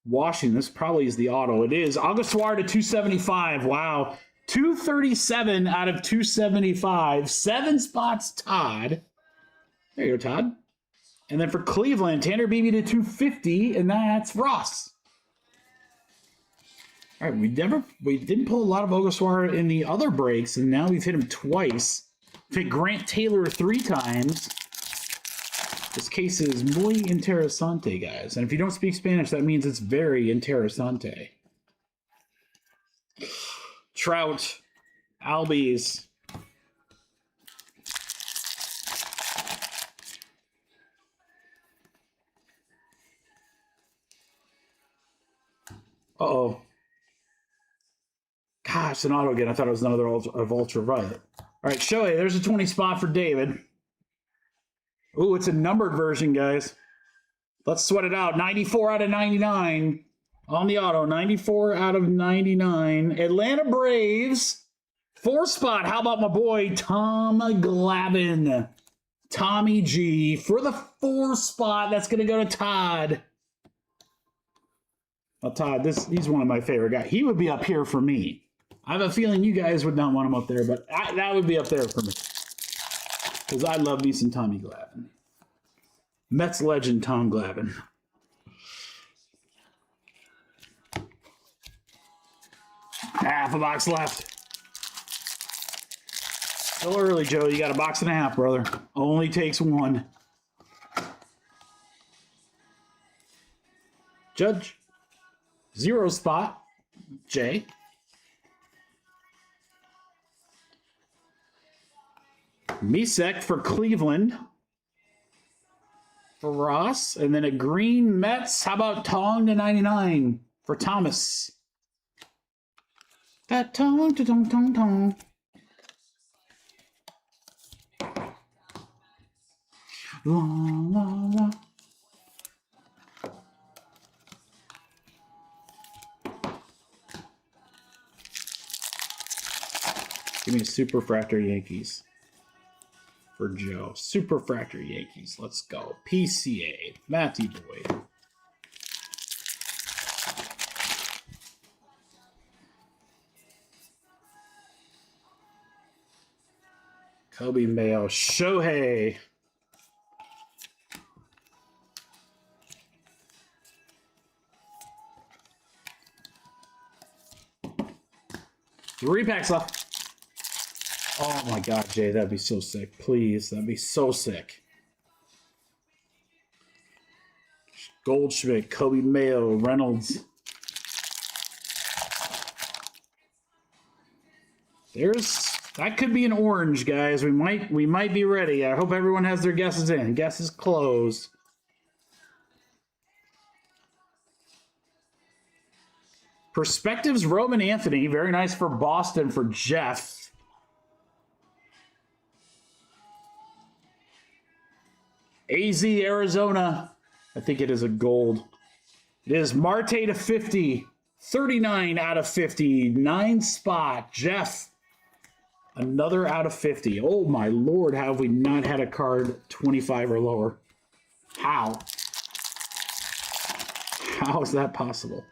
Washington, this probably is the auto. It is. Augustoire to 275. Wow. 237 out of 275. 7 spots, Todd. There you go, Todd. And then for Cleveland, Tanner Beebe to 250, and that's Ross. All right, we didn't pull a lot of Augustoire in the other breaks, and now we've hit him twice. We've hit Grant Taylor 3 times. This case is muy interesante, guys. And if you don't speak Spanish, that means it's very interesante. Trout, Albies. Uh-oh. Gosh, an auto again. I thought it was another of Ultraviolet. All right, Shohei, there's a 20 spot for David. Ooh, it's a numbered version, guys. Let's sweat it out. 94 out of 99 on the auto. 94 out of 99. Atlanta Braves. 4 spot. How about my boy, Tom Glavine? Tommy G for the 4 spot. That's going to go to Todd. Well, Todd, he's one of my favorite guys. He would be up here for me. I have a feeling you guys would not want him up there, but that would be up there for me. Because I love me some Tommy Glavine. Mets legend Tom Glavine. Half a box left. Still early, Joe. You got a box and a half, brother. Only takes 1. Judge. 0 spot. Jay. Misek for Cleveland. For Ross. And then a green Mets. How about Tong to 99 for Thomas? That Tong to Tong Tong Tong. La la la. Give me a Superfractor Yankees for Joe. Superfractor Yankees. Let's go. PCA. Matty Boyd. Kobe Mayo. Shohei. Three packs left. Oh my God, Jay, that'd be so sick. Please, that'd be so sick. Goldschmidt, Kobe Mayo, Reynolds. That could be an orange, guys. We might be ready. I hope everyone has their guesses in. Guesses closed. Perspectives, Roman Anthony. Very nice for Boston for Jeff. AZ Arizona. I think it is a gold. It is Marte to 50. 39 out of 50. 9 spot. Jeff. Another out of 50. Oh my Lord, have we not had a card 25 or lower? How? How is that possible?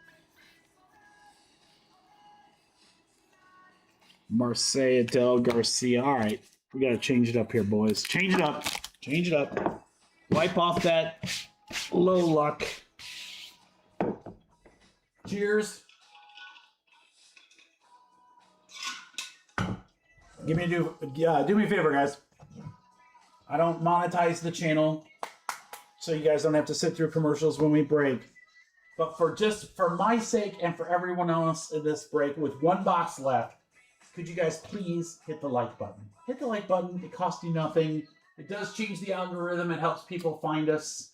Marseille Del Garcia. All right, we got to change it up here, boys. Change it up. Change it up. Wipe off that low luck. Cheers. Do me a favor, guys. I don't monetize the channel, so you guys don't have to sit through commercials when we break. But for my sake and for everyone else in this break, with one box left, could you guys please hit the like button? Hit the like button. It costs you nothing. It does change the algorithm. It helps people find us.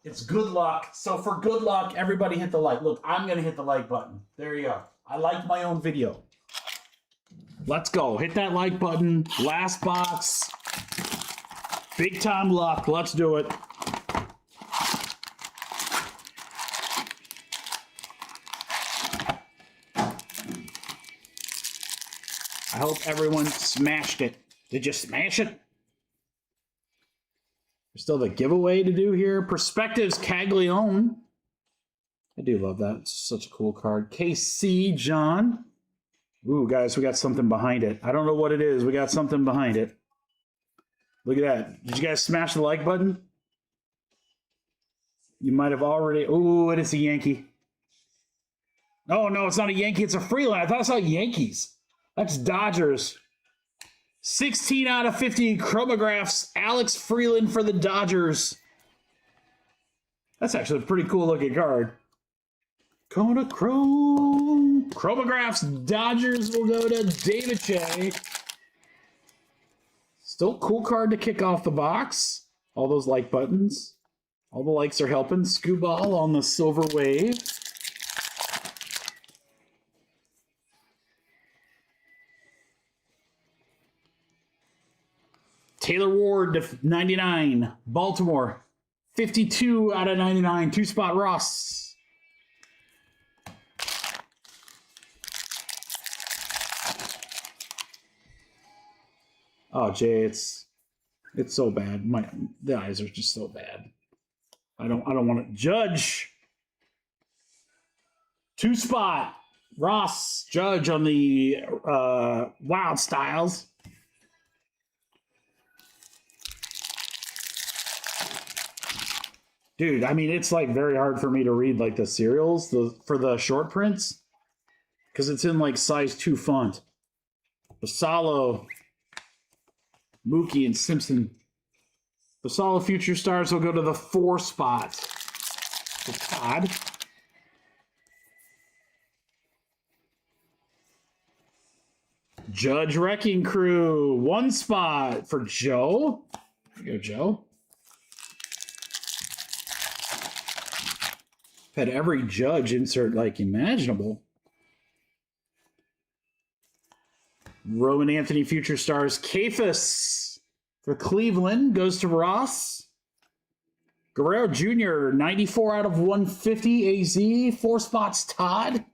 It's good luck. So for good luck, everybody hit the like. Look, I'm going to hit the like button. There you go. I like my own video. Let's go. Hit that like button. Last box. Big time luck. Let's do it. I hope everyone smashed it. Did you smash it? There's still the giveaway to do here. Perspectives Caglione. I do love that. It's such a cool card. KC John. Ooh, guys, we got something behind it. I don't know what it is. We got something behind it. Look at that. Did you guys smash the like button? You might have already... Ooh, it is a Yankee. Oh, no, it's not a Yankee. It's a Freeland. I thought I saw Yankees. That's Dodgers. 16 out of 50 chromographs. Alex Freeland for the Dodgers. That's actually a pretty cool looking card. Kodachrome. Chromographs. Dodgers will go to David Shea. Still a cool card to kick off the box. All those like buttons. All the likes are helping. Scooball on the Silver Wave. Taylor Ward to 99. Baltimore. 52 out of 99. Two-spot Ross. Oh, Jay, it's so bad. The eyes are just so bad. I don't want to judge. Two-spot Ross Judge on the Wild Styles. Dude, I mean, it's like very hard for me to read like the serials for the short prints because it's in like size 2 font. Basalo, Mookie, and Simpson. Basalo Future Stars will go to the 4 spot. For Todd. Judge Wrecking Crew, 1 spot for Joe. There you go, Joe. Had every Judge insert like imaginable. Roman Anthony Future Stars. Kafis for Cleveland goes to Ross. Guerrero Jr. 94 out of 150 AZ. 4 spots Todd.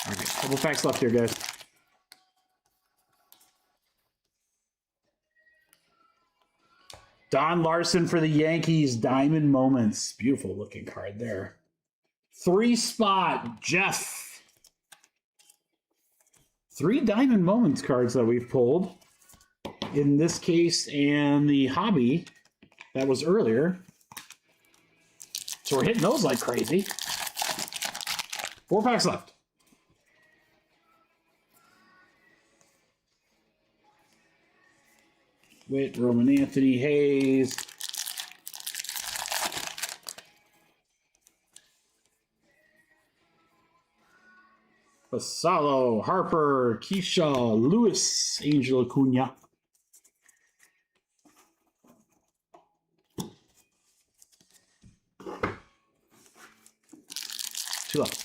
All right, couple packs left here, guys. Don Larson for the Yankees, Diamond Moments. Beautiful looking card there. 3 spot, Jeff. 3 Diamond Moments cards that we've pulled. In this case, and the hobby that was earlier. So we're hitting those like crazy. 4 packs left. Witt, Roman Anthony, Hayes. Basalo, Harper, Keyshaw, Lewis, Angel Acuna. Two left.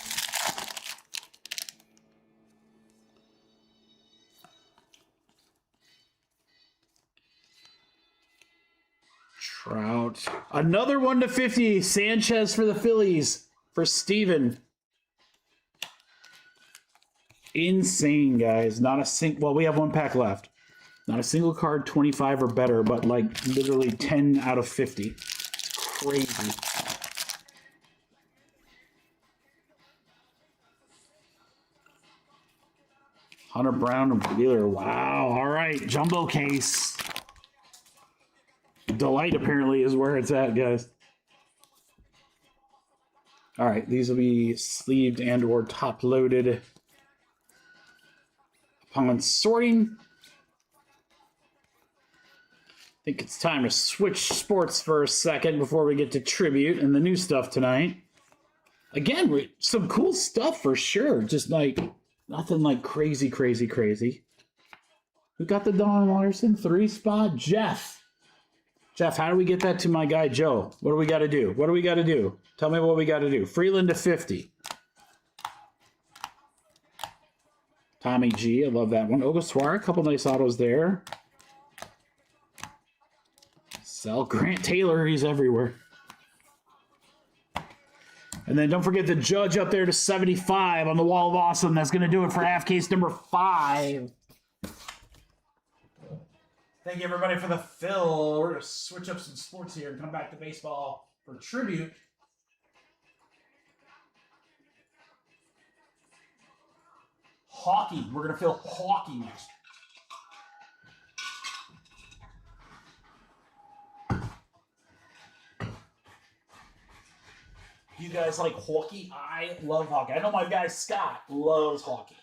Trout. Another 1/50. Sanchez for the Phillies. For Steven. Insane, guys. Not a single... Well, we have 1 pack left. Not a single card 25 or better, but like literally 10 out of 50. It's crazy. Hunter Brown and Wheeler. Wow. All right. Jumbo case. Delight apparently is where it's at, guys. All right, these will be sleeved and or top loaded. Upon sorting, I think it's time to switch sports for a second before we get to tribute and the new stuff tonight. Again, some cool stuff for sure. Just like nothing like crazy. Who got the Don Larson 3 spot? Jeff. Jeff, how do we get that to my guy Joe? What do we got to do? Tell me what we got to do. Freeland to 50. Tommy G, I love that one. Ogasawara, a couple nice autos there. Sell Grant Taylor, he's everywhere. And then don't forget the Judge up there to 75 on the Wall of Awesome. That's going to do it for half case number 5. Thank you, everybody, for the fill. We're going to switch up some sports here and come back to baseball for tribute. Hockey. We're going to fill hockey next. You guys like hockey? I love hockey. I know my guy Scott loves hockey.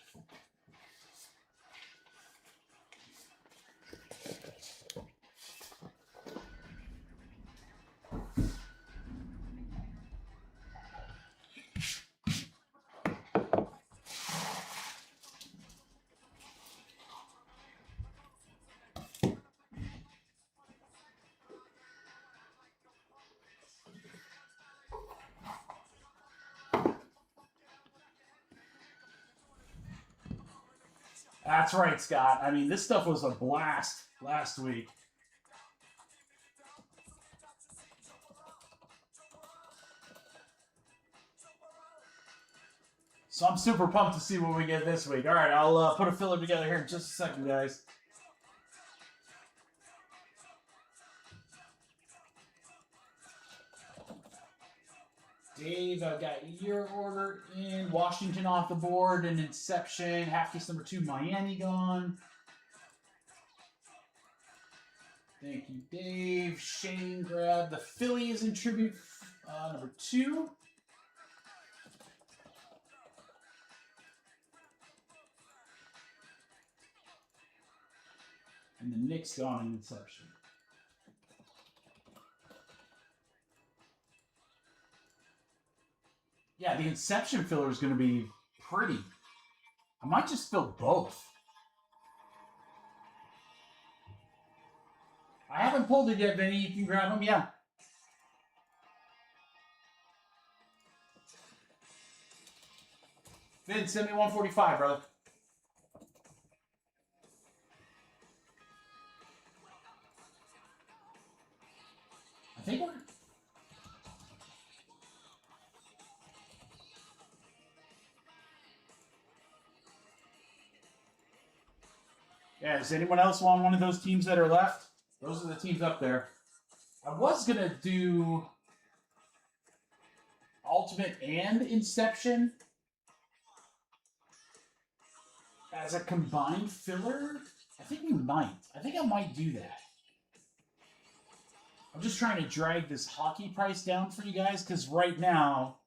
That's right, Scott. I mean, this stuff was a blast last week. So I'm super pumped to see what we get this week. All right, I'll put a filler together here in just a second, guys. Dave, I've got your order in. Washington off the board and Inception. Half case number 2, Miami gone. Thank you, Dave. Shane grabbed the Phillies in tribute number 2. And the Knicks gone in Inception. Yeah, the Inception filler is going to be pretty. I might just fill both. I haven't pulled it yet, Vinny. You can grab them, yeah. Vin, send me 145, brother. I think we're... Yeah, does anyone else want one of those teams that are left? Those are the teams up there. I was going to do Ultimate and Inception as a combined filler. I think we might. I think I might do that. I'm just trying to drag this hockey price down for you guys because right now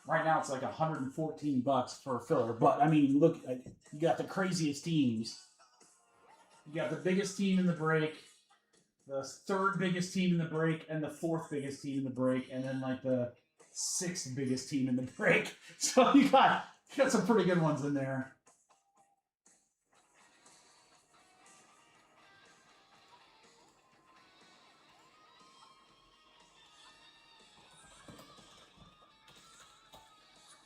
it's like $114 for a filler. But I mean, look, you got the craziest teams. You got the biggest team in the break, the third biggest team in the break, and the fourth biggest team in the break, and then like the sixth biggest team in the break. So you got some pretty good ones in there.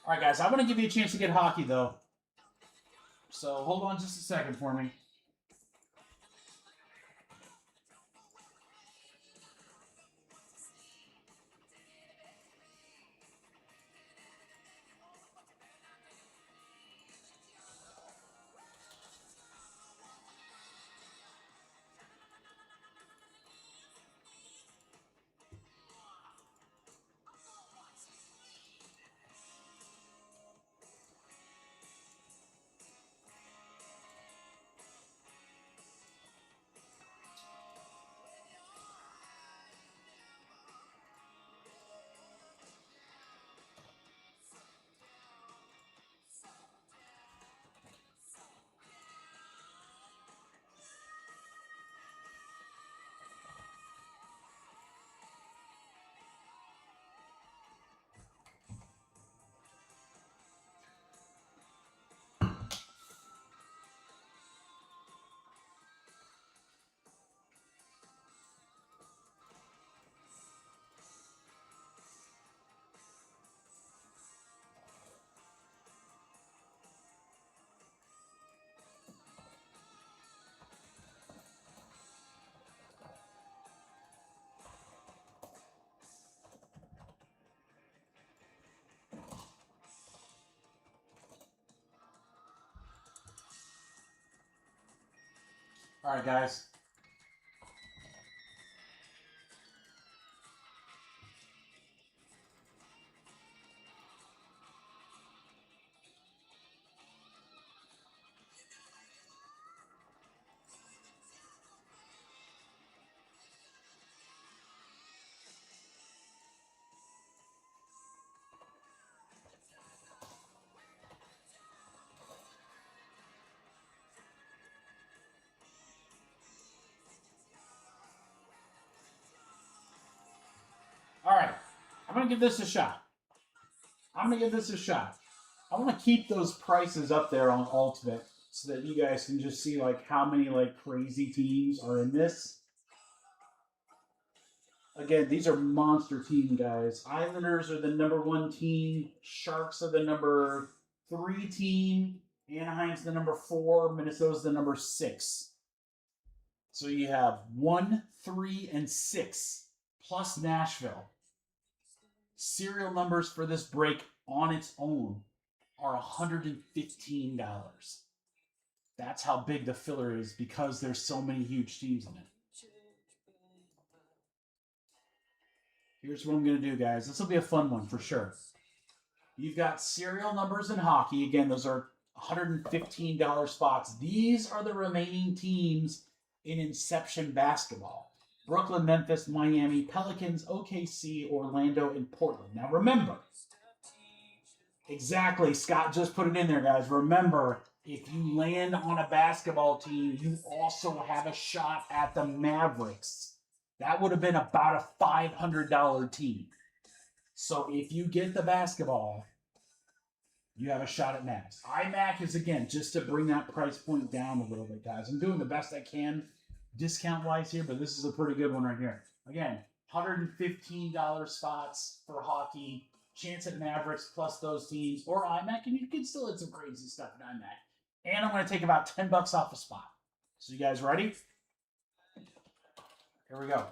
All right, guys, I want to give you a chance to get hockey, though. So hold on just a second for me. All right, guys. All right. I'm going to give this a shot. I want to keep those prices up there on Ultimate so that you guys can just see like how many like crazy teams are in this. Again, these are monster team guys. Islanders are the #1 team. Sharks are the #3 team. Anaheim's the #4. Minnesota's the #6. So you have 1, 3, and 6 plus Nashville. Serial numbers for this break on its own are $115. That's how big the filler is because there's so many huge teams in it. Here's what I'm going to do, guys. This will be a fun one for sure. You've got serial numbers in hockey. Again, those are $115 spots. These are the remaining teams in Inception Basketball. Brooklyn, Memphis, Miami, Pelicans, OKC, Orlando, and Portland. Now remember, exactly, Scott just put it in there, guys. Remember, if you land on a basketball team, you also have a shot at the Mavericks. That would have been about a $500 team. So if you get the basketball, you have a shot at Mavs. Immac is, again, just to bring that price point down a little bit, guys. I'm doing the best I can discount-wise here, but this is a pretty good one right here. Again, $115 spots for hockey, chance at Mavericks plus those teams, or Immac, and you can still hit some crazy stuff in Immac. And I'm going to take about $10 off a spot. So you guys ready? Here we go.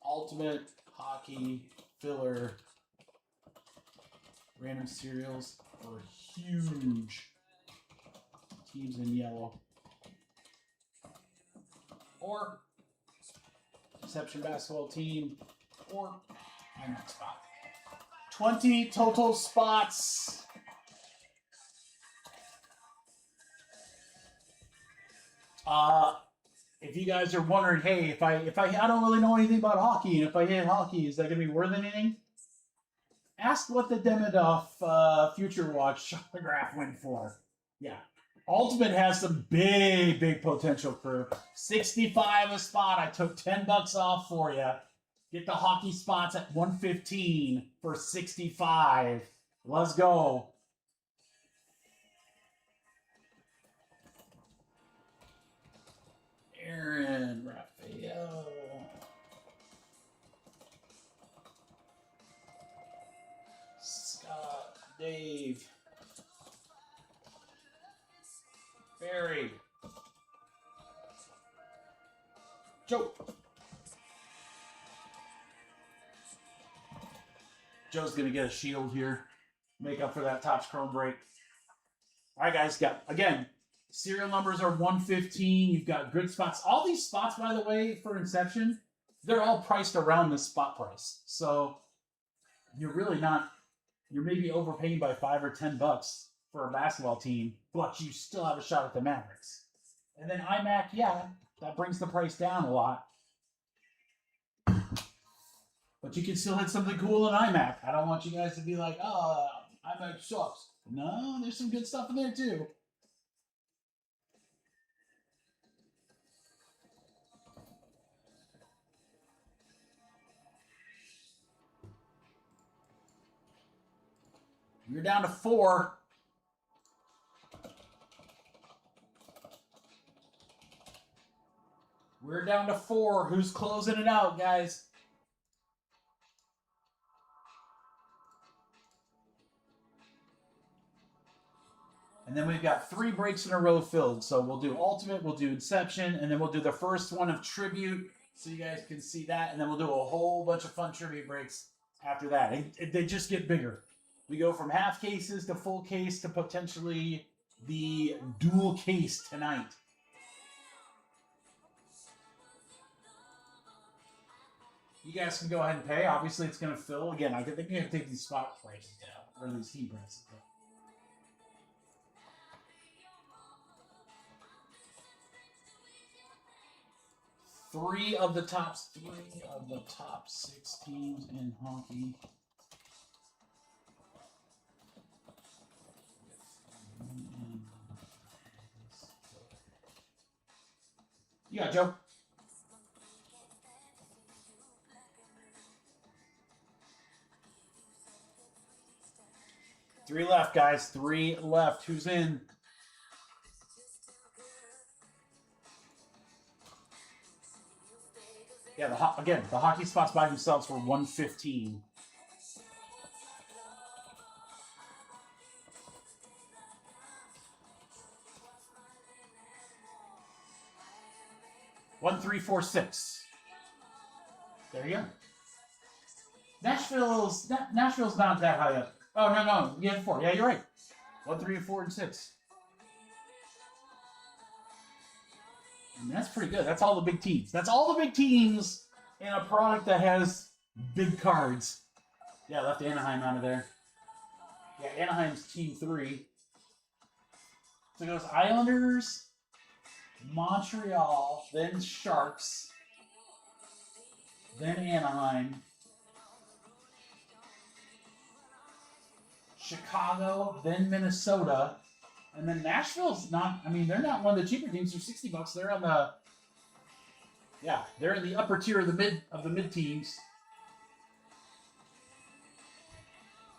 Ultimate hockey filler random serials for huge teams in yellow. Or Inception Basketball team, or Immac spot. 20 total spots. If you guys are wondering, hey, if I don't really know anything about hockey, and if I hit hockey, is that going to be worth anything? Ask what the Demidov Future Watch autograph went for. Yeah. Ultimate has some big potential crew. 65 a spot. I took $10 off for you. Get the hockey spots at 115 for 65. Let's go. Aaron, Raphael. Scott, Dave. Barry. Joe. Joe's going to get a shield here. Make up for that Topps Chrome break. All right, guys. Again, serial numbers are 115. You've got good spots. All these spots, by the way, for Inception, they're all priced around this spot price. So you're really not, you're maybe overpaying by $5 or $10 for a basketball team, but you still have a shot at the Mavericks. And then Immac, yeah, that brings the price down a lot. But you can still hit something cool in Immac. I don't want you guys to be like, oh, Immac sucks. No, there's some good stuff in there too. You're down to 4. We're down to 4. Who's closing it out, guys? And then we've got 3 breaks in a row filled. So we'll do Ultimate, we'll do Inception, and then we'll do the first one of Tribute so you guys can see that. And then we'll do a whole bunch of fun Tribute breaks after that. They just get bigger. We go from half cases to full case to potentially the dual case tonight. You guys can go ahead and pay. Obviously, it's going to fill. Again, I think you're going to take these spot prices down, or these team prices down. Three of the top 6 teams in hockey. You got it, Joe. Three left, guys. 3 left. Who's in? Yeah, again, the hockey spots by themselves were 115. One, 3, 4, 6. There you go. Nashville's not that high up. Oh no, you had 4. Yeah, you're right. 1, 3, 4, and 6. And that's pretty good. That's all the big teams. That's all the big teams in a product that has big cards. Yeah, left Anaheim out of there. Yeah, Anaheim's team 3. So it goes Islanders, Montreal, then Sharks, then Anaheim, Chicago, then Minnesota, and then Nashville's not, I mean, they're not one of the cheaper teams. They're $60. They're on the, yeah, they're in the upper tier of the mid teams.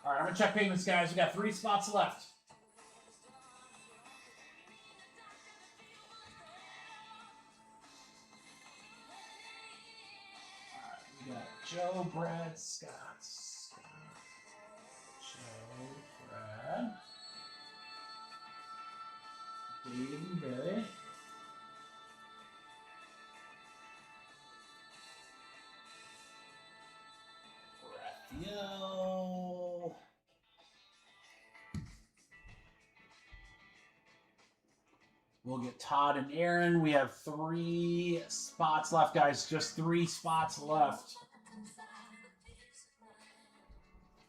All right, I'm going to check payments, guys. We got 3 spots left. All right, we got Joe, Brad, Scott. Joe, Brad. Dave and Billy. Raphael. We'll get Todd and Aaron. We have 3 spots left, guys. Just 3 spots left.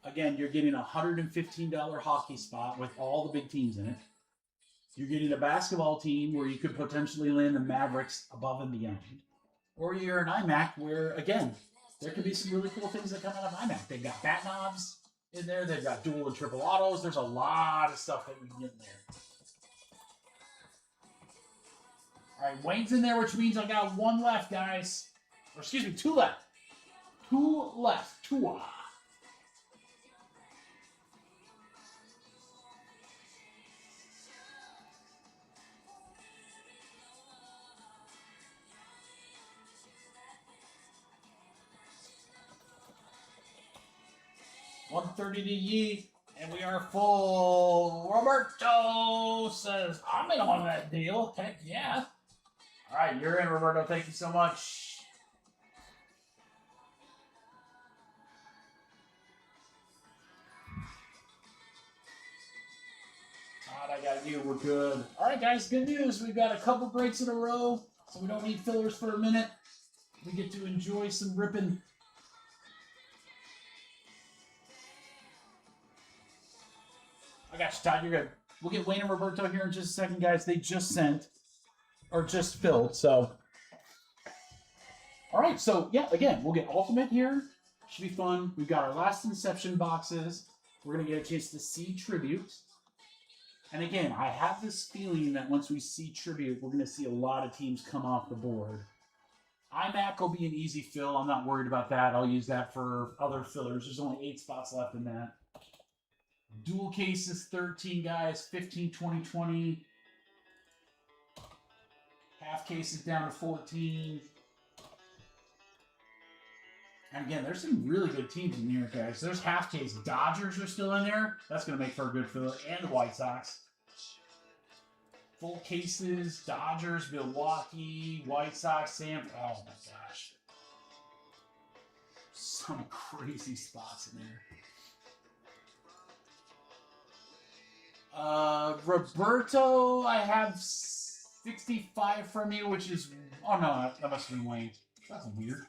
Again, you're getting a $115 hockey spot with all the big teams in it. You're getting a basketball team where you could potentially land the Mavericks above and beyond. Or you're an Immac where, again, there could be some really cool things that come out of Immac. They've got bat knobs in there. They've got dual and triple autos. There's a lot of stuff that we can get in there. All right, Wayne's in there, which means I got 1 left, guys. Or excuse me, 2 left. 2 left. 2. $130 to Yee, and we are full. Roberto says, I'm in on that deal. Heck yeah. All right, you're in, Roberto. Thank you so much. Todd, I got you. We're good. All right, guys, good news. We've got a couple breaks in a row, so we don't need fillers for a minute. We get to enjoy some ripping. I got you, Todd. You're good. We'll get Wayne and Roberto here in just a second, guys. They just sent, or just filled, so. All right, so, yeah, again, we'll get Ultimate here. Should be fun. We've got our last Inception boxes. We're going to get a chance to see Tribute. And again, I have this feeling that once we see Tribute, we're going to see a lot of teams come off the board. Immac will be an easy fill. I'm not worried about that. I'll use that for other fillers. There's only 8 spots left in that. Dual cases, 13 guys, 15, 20, 20. Half cases down to 14. And again, there's some really good teams in here, guys. There's half case. Dodgers are still in there. That's going to make for a good filler. And the White Sox. Full cases, Dodgers, Milwaukee, White Sox, Sam. Oh my gosh. Some crazy spots in there. Roberto, I have 65 from you, which is... Oh, no, that must have been Wayne. That's weird.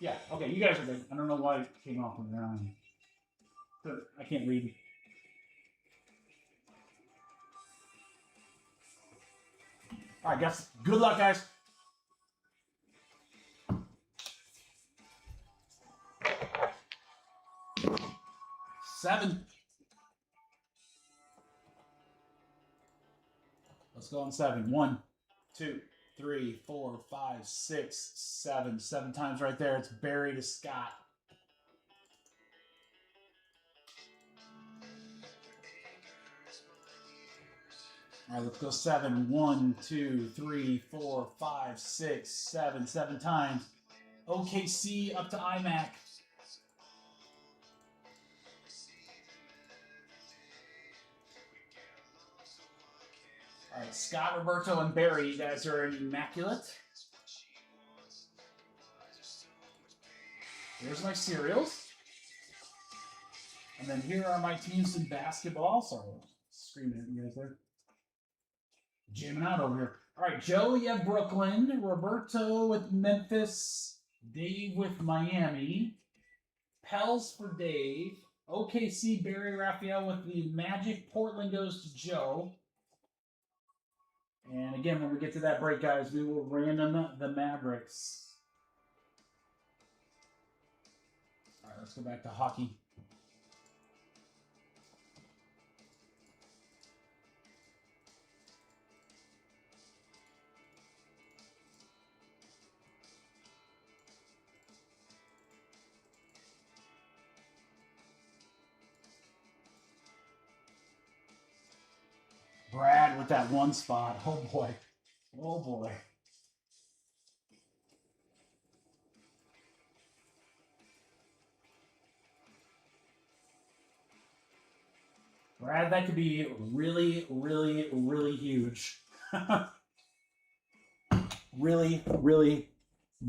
Yeah, okay, you guys are good. I don't know why it came off when they're on. I can't read. All right, guys. Good luck, guys. Seven. Let's go on seven. 1, 2, 3, 4, 5, 6, 7. 7 times right there. It's Barry to Scott. All right, let's go 7. 1, 2, 3, 4, 5, 6, 7. 7 times. OKC up to Immac. All right, Scott, Roberto, and Barry, you guys are immaculate. Here's my cereals. And then here are my teams in basketball. Sorry, screaming at you guys there. Jamming out over here. All right, Joe, you have Brooklyn. Roberto with Memphis. Dave with Miami. Pels for Dave. OKC, Barry, Raphael with the Magic. Portland goes to Joe. And again, when we get to that break, guys, we will random the Mavericks. All right, let's go back to hockey. Brad with that one spot. Oh, boy. Oh, boy. Brad, that could be really, really, really huge. Really, really,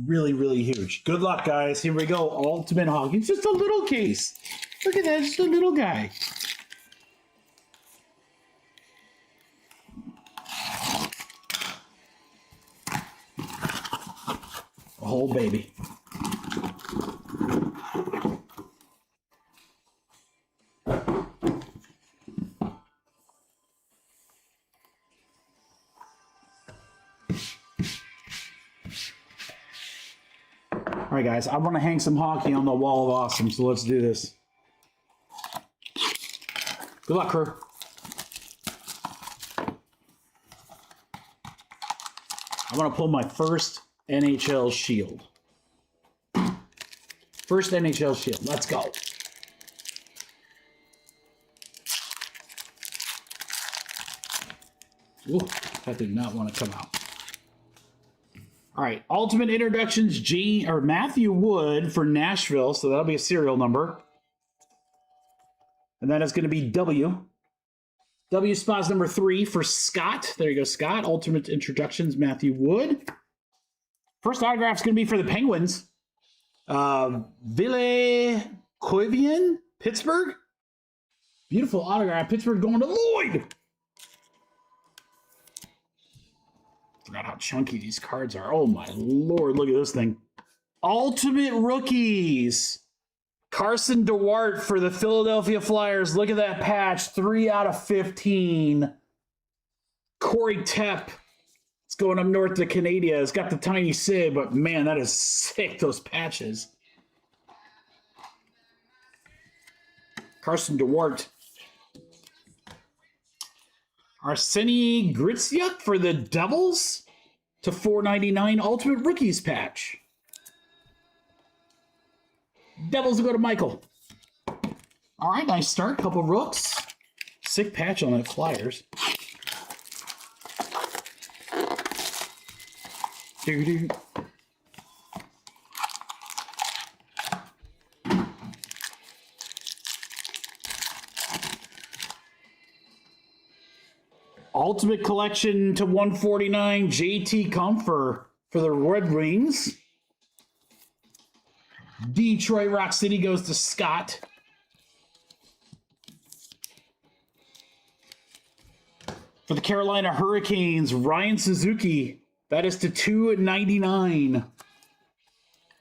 really, really huge. Good luck, guys. Here we go. Ultimate Hockey. It's just a little case. Look at that. It's just a little guy. Oh, baby. All right, guys, I want to hang some hockey on the wall of awesome, so let's do this. Good luck, crew. I want to pull my first NHL Shield. First NHL Shield. Let's go. Ooh, that did not want to come out. All right, Ultimate Introductions, Matthew Wood for Nashville, so that'll be a serial number. And that is going to be W. W spots number 3 for Scott. There you go, Scott. Ultimate Introductions, Matthew Wood. First autograph is going to be for the Penguins. Ville Koivian, Pittsburgh. Beautiful autograph. Pittsburgh going to Lloyd. Forgot how chunky these cards are. Oh, my Lord. Look at this thing. Ultimate Rookies. Carson DeWart for the Philadelphia Flyers. Look at that patch. 3 out of 15. Corey Tepp. It's going up north to Canada. It's got the tiny sig, but man, that is sick, those patches. Carson DeWart. Arseny Gritsyuk for the Devils to 499 Ultimate Rookies patch. Devils will go to Michael. All right, nice start. Couple rooks. Sick patch on that Flyers. Doo-doo. Ultimate Collection to 149, JT Comfer for the Red Wings. Detroit Rock City goes to Scott. For the Carolina Hurricanes, Ryan Suzuki. That is to 299.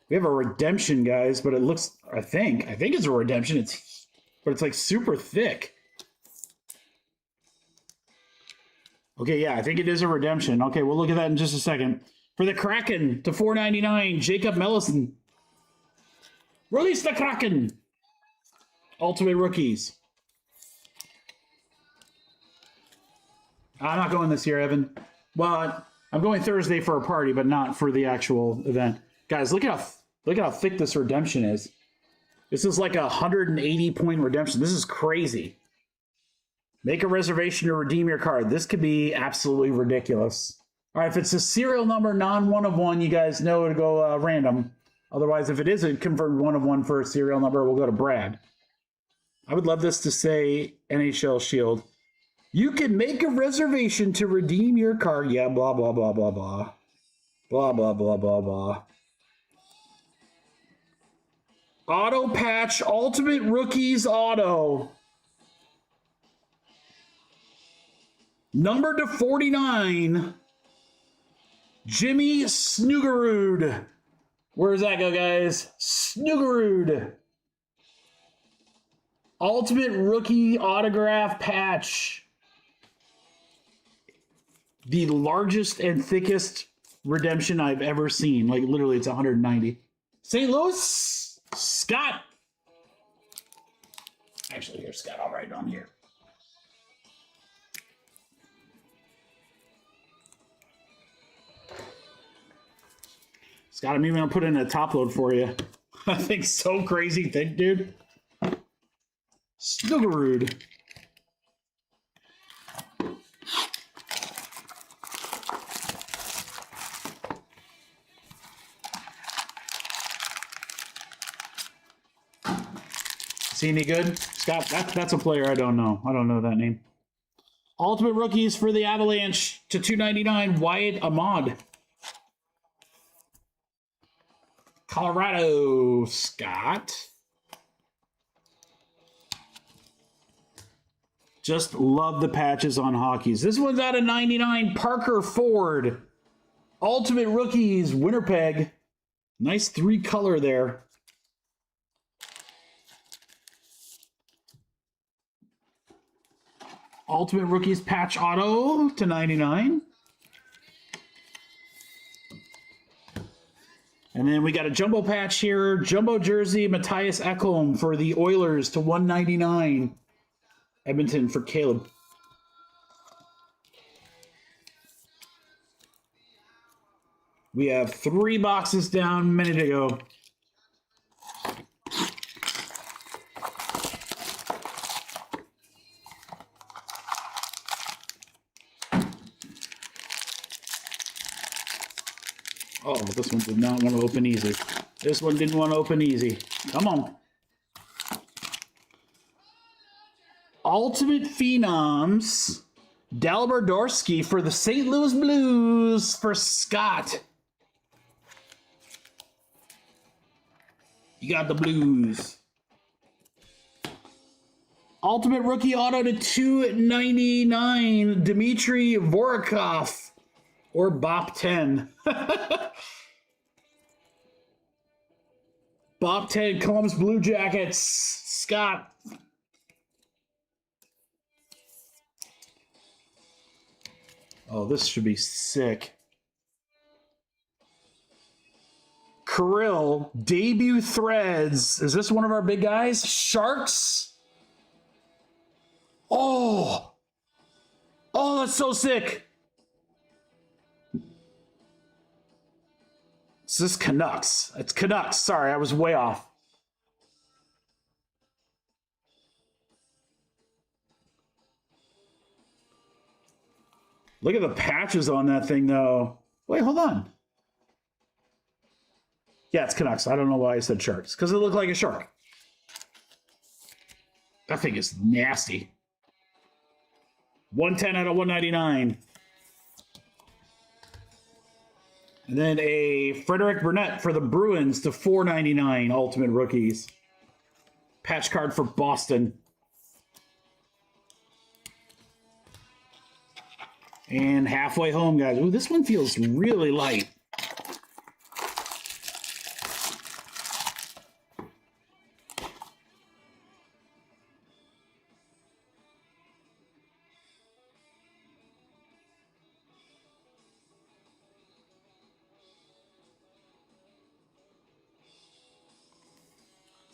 We have a redemption, guys, but it looks, I think it's a redemption. But it's like super thick. Okay, yeah, I think it is a redemption. Okay, we'll look at that in just a second. For the Kraken to 499, Jacob Mellison. Release the Kraken. Ultimate Rookies. I'm not going this year, Evan. Well, I'm going Thursday for a party, but not for the actual event. Guys, look at how thick this redemption is. This is like a 180-point redemption. This is crazy. Make a reservation to redeem your card. This could be absolutely ridiculous. All right, if it's a serial number, non-1 of 1, you guys know to go random. Otherwise, if it isn't converted 1 of 1 for a serial number, we'll go to Brad. I would love this to say NHL Shield. You can make a reservation to redeem your card. Yeah, blah, blah, blah, blah, blah. Blah, blah, blah, blah, blah. Auto patch, Ultimate Rookies auto. Number to 49, Jimmy Snuggerud. Where does that go, guys? Snuggerud. Ultimate Rookie autograph patch. The largest and thickest redemption I've ever seen. Like, literally, it's 190. St. Louis, Scott. Actually, here's Scott. I'll write it on here. Scott, I'm even going to put in a top load for you. I think so crazy thick, dude. Snuggerud. See any good? Scott, that's a player I don't know. I don't know that name. Ultimate Rookies for the Avalanche to 299, Wyatt Ahmad. Colorado, Scott. Just love the patches on hockeys. This one's out of 99, Parker Ford. Ultimate Rookies, Winnipeg. Nice 3-color there. Ultimate Rookies patch auto to 99. And then we got a jumbo patch here. Jumbo jersey, Matthias Ekholm for the Oilers to 199. Edmonton for Caleb. We have 3 boxes down a minute ago. Oh, this one did not want to open easy. This one didn't want to open easy. Come on. Ultimate Phenoms. Dalibor Dorsky for the St. Louis Blues for Scott. You got the Blues. Ultimate Rookie Auto to 299. Dmitry Vorokov. Or Bop 10. Bop 10, Columbus Blue Jackets. Scott. Oh, this should be sick. Kirill, debut threads. Is this one of our big guys? Sharks? Oh! Oh, that's so sick. Is this Canucks? It's Canucks. Sorry, I was way off. Look at the patches on that thing, though. Wait, hold on. Yeah, it's Canucks. I don't know why I said Sharks. Because it looked like a shark. That thing is nasty. 110 out of 199. And then a Frederick Burnett for the Bruins to 499 Ultimate Rookies. Patch card for Boston. And halfway home, guys. Ooh, this one feels really light.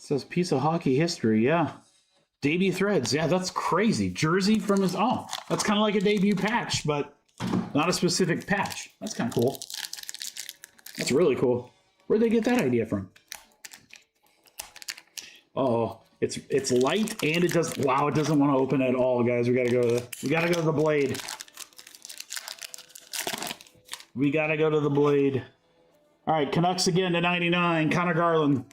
says piece of hockey history, yeah. Debut threads, yeah, that's crazy. Jersey from his, oh, that's kind of like a debut patch, but not a specific patch. That's kind of cool. That's really cool. Where'd they get that idea from? Uh-oh, it's light and it does, wow, it doesn't want to open at all, guys. We gotta go to the blade. We gotta go to the blade. All right, Canucks again to 99, Connor Garland.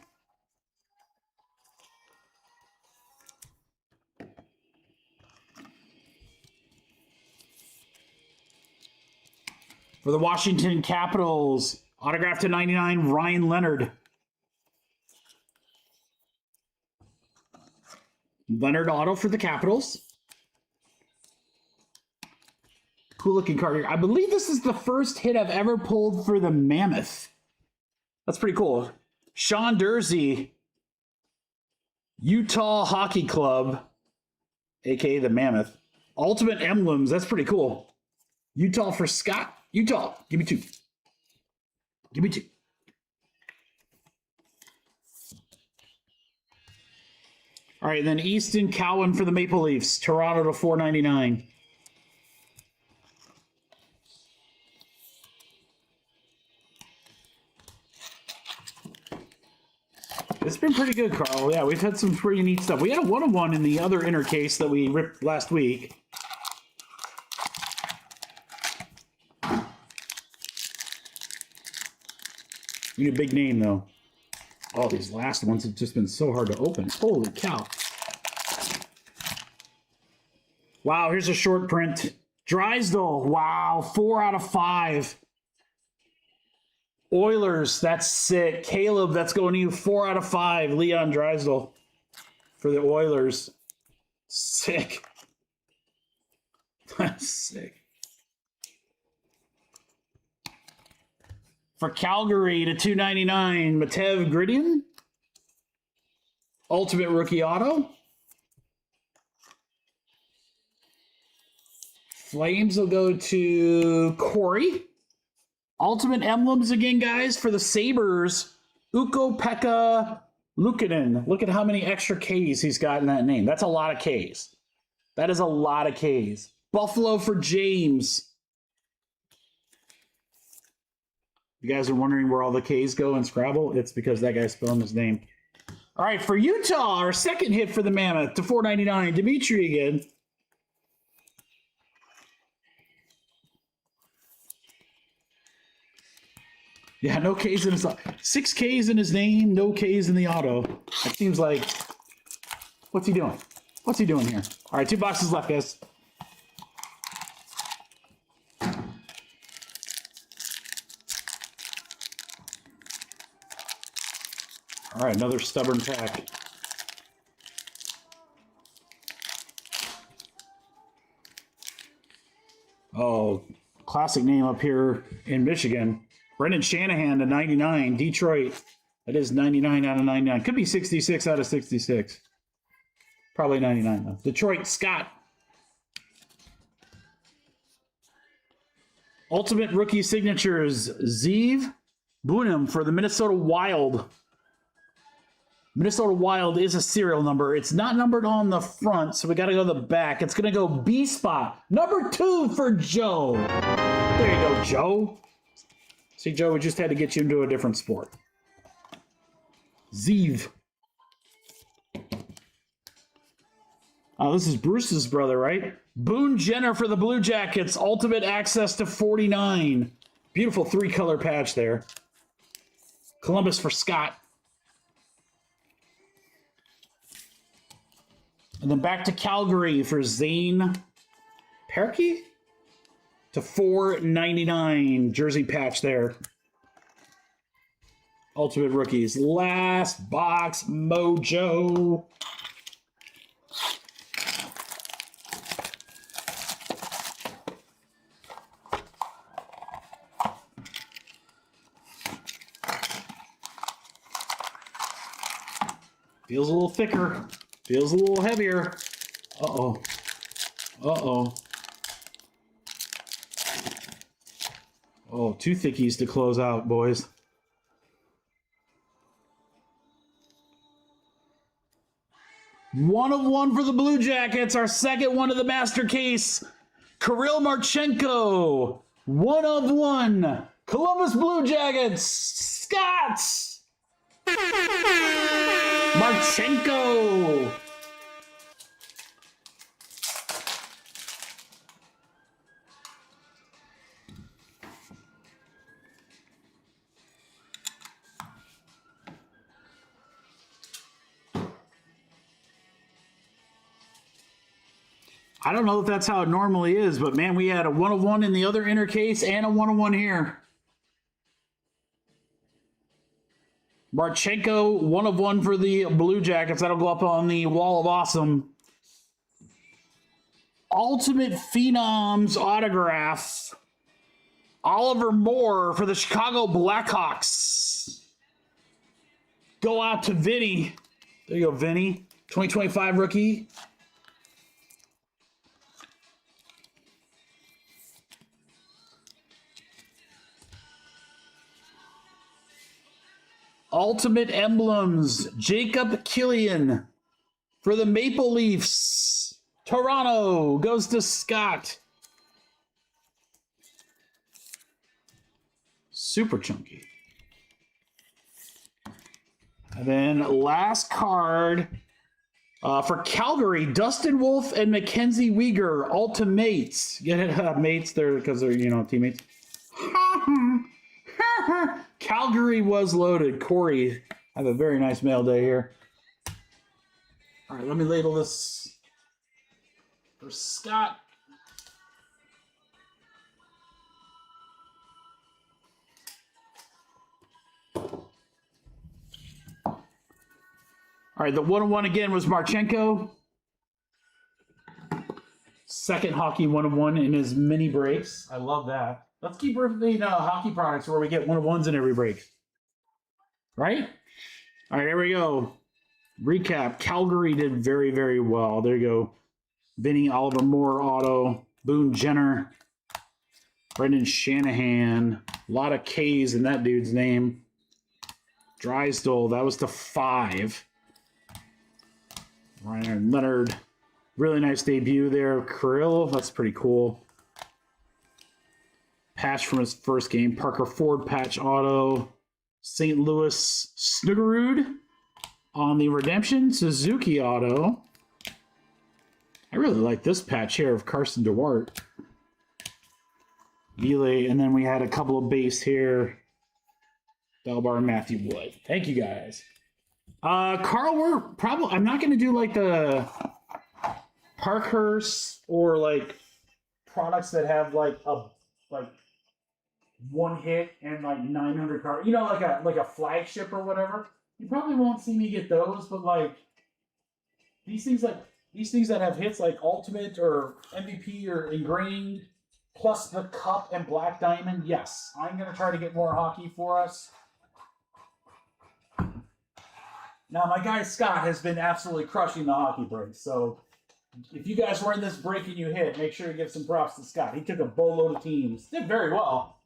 For the Washington Capitals, autograph to 99, Ryan Leonard. Leonard auto for the Capitals. Cool looking card here. I believe this is the first hit I've ever pulled for the Mammoth. That's pretty cool. Sean Dursey, Utah Hockey Club, aka the Mammoth. Ultimate Emblems, that's pretty cool. Utah for Scott. Utah, give me 2. Give me 2. All right, then Easton Cowan for the Maple Leafs. Toronto to 499. It's been pretty good, Carl. Yeah, we've had some pretty neat stuff. We had a 1-of-1 in the other inner case that we ripped last week. We need a big name, though. Oh, these last ones have just been so hard to open. Holy cow. Wow, here's a short print. Drysdale, wow, 4 out of 5. Oilers, that's sick. Caleb, that's going to you 4 out of 5. Leon Drysdale for the Oilers. Sick. That's sick. For Calgary to 299, Matev Gridian. Ultimate Rookie Auto. Flames will go to Corey. Ultimate Emblems again, guys, for the Sabres. Ukko-Pekka Luukkonen. Look at how many extra Ks he's got in that name. That's a lot of Ks. That is a lot of Ks. Buffalo for James. You guys are wondering where all the Ks go in Scrabble? It's because that guy's spelling his name. All right, for Utah, our second hit for the Mammoth to 499. Dimitri again. Yeah, no Ks in his 6 Ks in his name, no Ks in the auto. That seems like, what's he doing? What's he doing here? All right, 2 boxes left, guys. All right, another stubborn pack. Oh, classic name up here in Michigan. Brendan Shanahan to 99. Detroit. That is 99 out of 99. Could be 66 out of 66. Probably 99, though. Detroit, Scott. Ultimate Rookie Signatures. Zeev Bunim for the Minnesota Wild. Minnesota Wild is a serial number. It's not numbered on the front, so we got to go to the back. It's going to go B spot. Number 2 for Joe. There you go, Joe. See, Joe, we just had to get you into a different sport. Zeev. Oh, this is Bruce's brother, right? Boone Jenner for the Blue Jackets. Ultimate access to 49. Beautiful 3-color patch there. Columbus for Scott. And then back to Calgary for Zane Perky to 499. Jersey patch there. Ultimate Rookies. Last box mojo. Feels a little thicker. Feels a little heavier. Uh-oh. Uh-oh. Oh, 2 thickies to close out, boys. 1 of 1 for the Blue Jackets. Our second one of the master case. Kirill Marchenko. 1 of 1. Columbus Blue Jackets. Scott Marchenko. I don't know if that's how it normally is, but man, we had a 1 of 1 in the other inner case and a 1 of 1 here. Marchenko, 1 of 1 for the Blue Jackets. That'll go up on the wall of awesome. Ultimate Phenoms autograph. Oliver Moore for the Chicago Blackhawks. Go out to Vinny. There you go, Vinny. 2025 rookie. Ultimate Emblems, Jacob Killian for the Maple Leafs. Toronto goes to Scott. Super chunky. And then last card for Calgary, Dustin Wolf and Mackenzie Weegar, Ultimates. Get it, mates? They're because they're teammates. Calgary was loaded. Corey, have a very nice mail day here. All right, let me label this for Scott. All right, the 1 of 1 again was Marchenko. Second hockey 1 of 1 in his mini breaks. I love that. Let's keep repeating hockey products where we get 1 of 1s in every break. Right? All right, here we go. Recap. Calgary did very, very well. There you go. Vinny Oliver Moore auto. Boone Jenner. Brendan Shanahan. A lot of K's in that dude's name. Drysdale. That was to 5. Ryan Leonard. Really nice debut there. Kirill. That's pretty cool. Patch from his first game. Parker Ford patch auto. St. Louis Snuggerud on the redemption. Suzuki auto. I really like this patch here of Carson DeWart. Ville, and then we had a couple of base here. Belbar and Matthew Wood. Thank you guys. Carl, I'm not going to do like the Parkhurst or like products that have like one hit and like 900 cards, like a flagship or whatever. You probably won't see me get those, but like these things that have hits like Ultimate or MVP or Ingrained, plus the Cup and Black Diamond. Yes, I'm gonna try to get more hockey for us. Now my guy Scott has been absolutely crushing the hockey break, so if you guys were in this break and you hit, make sure you give some props to Scott. He took a boatload of teams, did very well.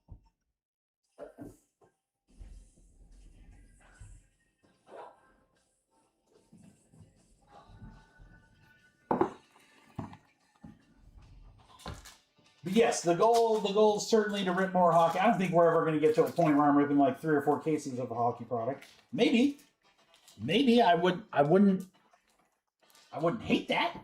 But yes, the goal is certainly to rip more hockey. I don't think we're ever going to get to a point where I'm ripping like 3 or 4 cases of a hockey product. Maybe I wouldn't hate that.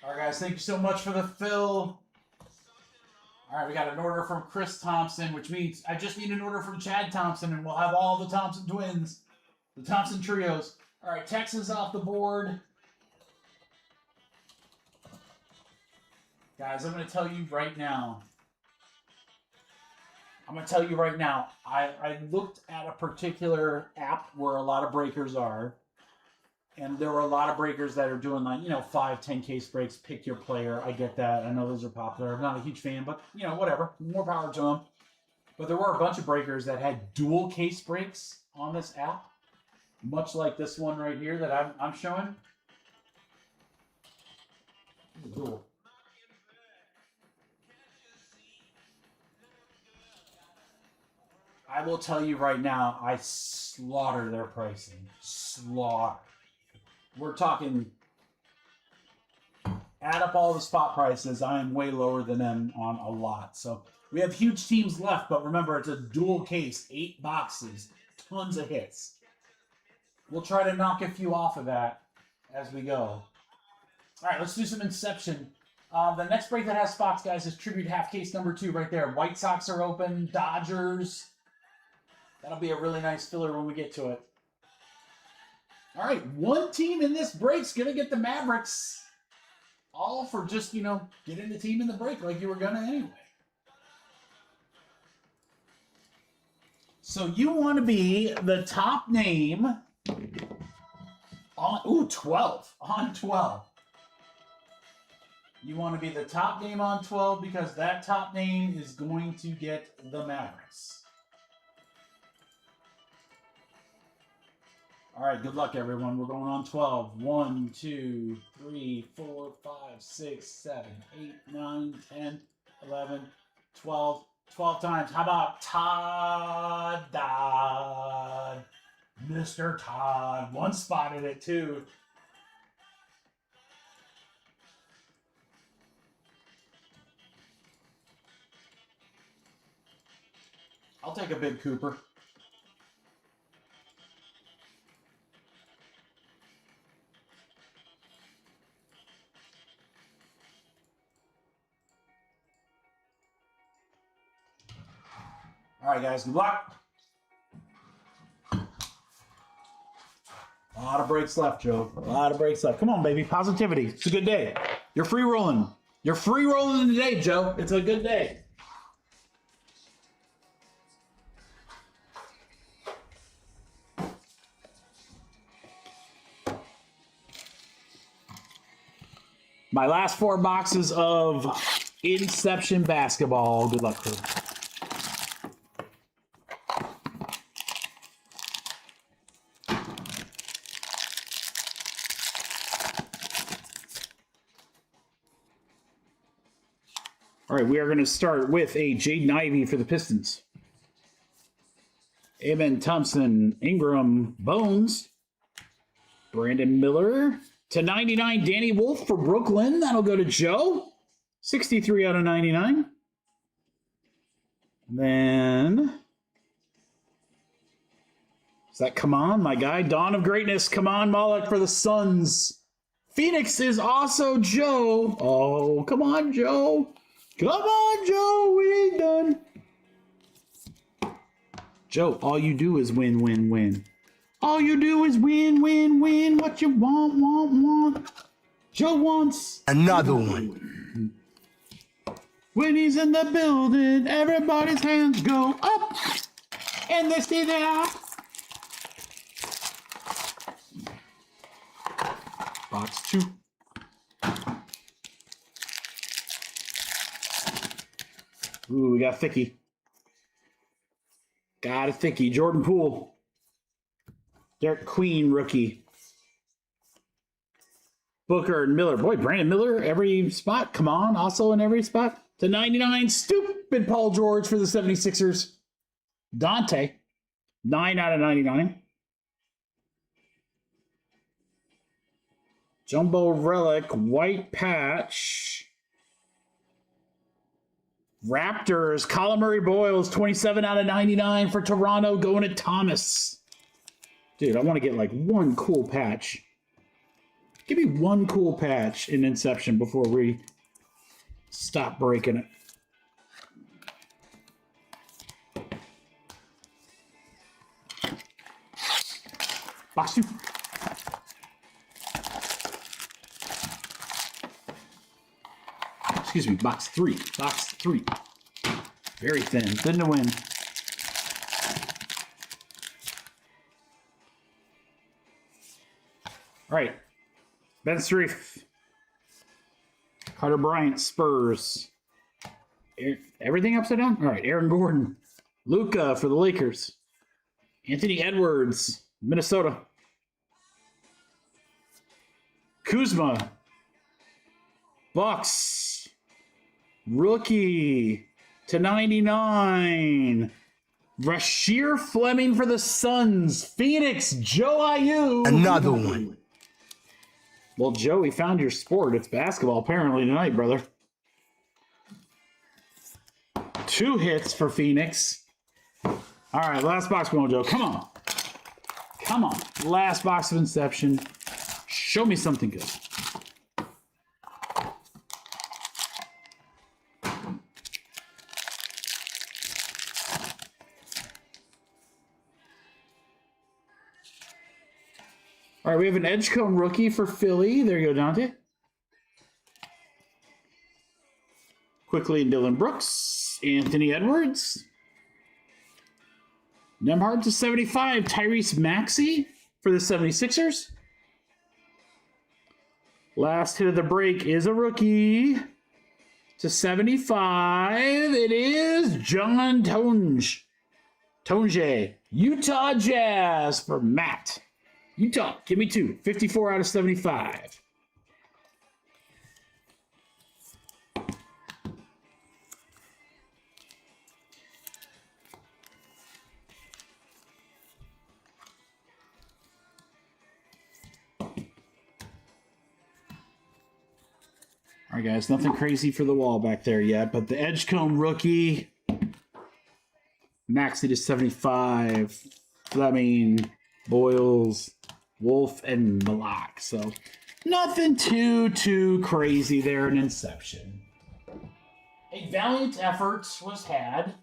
All right, guys, thank you so much for the fill. All right, we got an order from Chris Thompson, which means I just need an order from Chad Thompson, and we'll have all the Thompson twins, the Thompson trios. All right, Texas off the board. Guys, I'm going to tell you right now. I looked at a particular app where a lot of breakers are. And there were a lot of breakers that are doing like, 5, 10 case breaks, pick your player. I get that. I know those are popular. I'm not a huge fan, but, whatever. More power to them. But there were a bunch of breakers that had dual case breaks on this app. much like this one right here that I'm showing. Cool. I will tell you right now, I slaughter their pricing. Slaughter. We're talking, add up all the spot prices, I am way lower than them on a lot. So we have huge teams left, but remember, it's a dual case, 8 boxes, tons of hits. We'll try to knock a few off of that as we go. All right, let's do some Inception. The next break that has spots, guys, is Tribute Half Case number 2 right there. White Sox are open, Dodgers. That'll be a really nice filler when we get to it. All right, one team in this break's going to get the Mavericks. All for just, you know, getting the team in the break like you were going to anyway. So you want to be the top name on, 12. On 12. You want to be the top name on 12 because that top name is going to get the Mavericks. All right, good luck, everyone. We're going on 12. 1, 2, 3, 4, 5, 6, 7, 8, 9, 10, 11, 12. 12 times. How about Todd Dodd? Mr. Todd. One spotted it, too. I'll take a big Cooper. All right, guys, good luck. A lot of breaks left, Joe. A lot of breaks left. Come on, baby. Positivity. It's a good day. You're free rolling. You're free rolling today, Joe. It's a good day. My last 4 boxes of Inception Basketball. Good luck, crew. All right, we are going to start with a Jaden Ivey for the Pistons. Amen Thompson, Ingram, Bones. Brandon Miller. /99, Danny Wolf for Brooklyn. That'll go to Joe. 63 out of 99. Then, does that come on, my guy? Dawn of Greatness, come on, Moloch for the Suns. Phoenix is also Joe. Oh, come on, Joe. Come on, Joe. We ain't done. Joe, all you do is win, win, win. All you do is win, win, win. What you want. Joe wants another one. When he's in the building, everybody's hands go up. And they stay there. Box 2. Ooh, we got Thicky. Got a Thicky. Jordan Poole. Derek Queen, rookie. Booker and Miller. Boy, Brandon Miller, every spot. Come on, also in every spot. /99, stupid Paul George for the 76ers. Dante, 9 out of 99. Jumbo Relic, white patch. Raptors, Colin Murray Boyles, 27 out of 99 for Toronto, going to Thomas. Dude, I want to get like one cool patch. Give me one cool patch in Inception before we stop breaking it. Box 2. Excuse me, box 3. Box 3. Very thin. Thin to win. All right. Ben Strief. Carter Bryant, Spurs. Everything upside down? All right. Aaron Gordon. Luka for the Lakers. Anthony Edwards, Minnesota. Kuzma. Bucks. Rookie to 99. Rasheer Fleming for the Suns. Phoenix, Joe Ayu. Another one. Well, Joe, we found your sport. It's basketball apparently tonight, brother. 2 hits for Phoenix. All right, last box, Mojo. Come on. Come on. Last box of Inception. Show me something good. All right, we have an Edgecombe rookie for Philly. There you go, Dante. Quickly, Dylan Brooks. Anthony Edwards. Nemhard to 75. Tyrese Maxey for the 76ers. Last hit of the break is a rookie to 75. It is John Tonje. Utah Jazz for Matt. Utah, give me 2. 54 out of 75. All right, guys, nothing crazy for the wall back there yet, but the Edgecombe rookie, Maxey to 75. Fleming, Boyles, Wolf, and Malak. So nothing too crazy there in Inception. A valiant effort was had.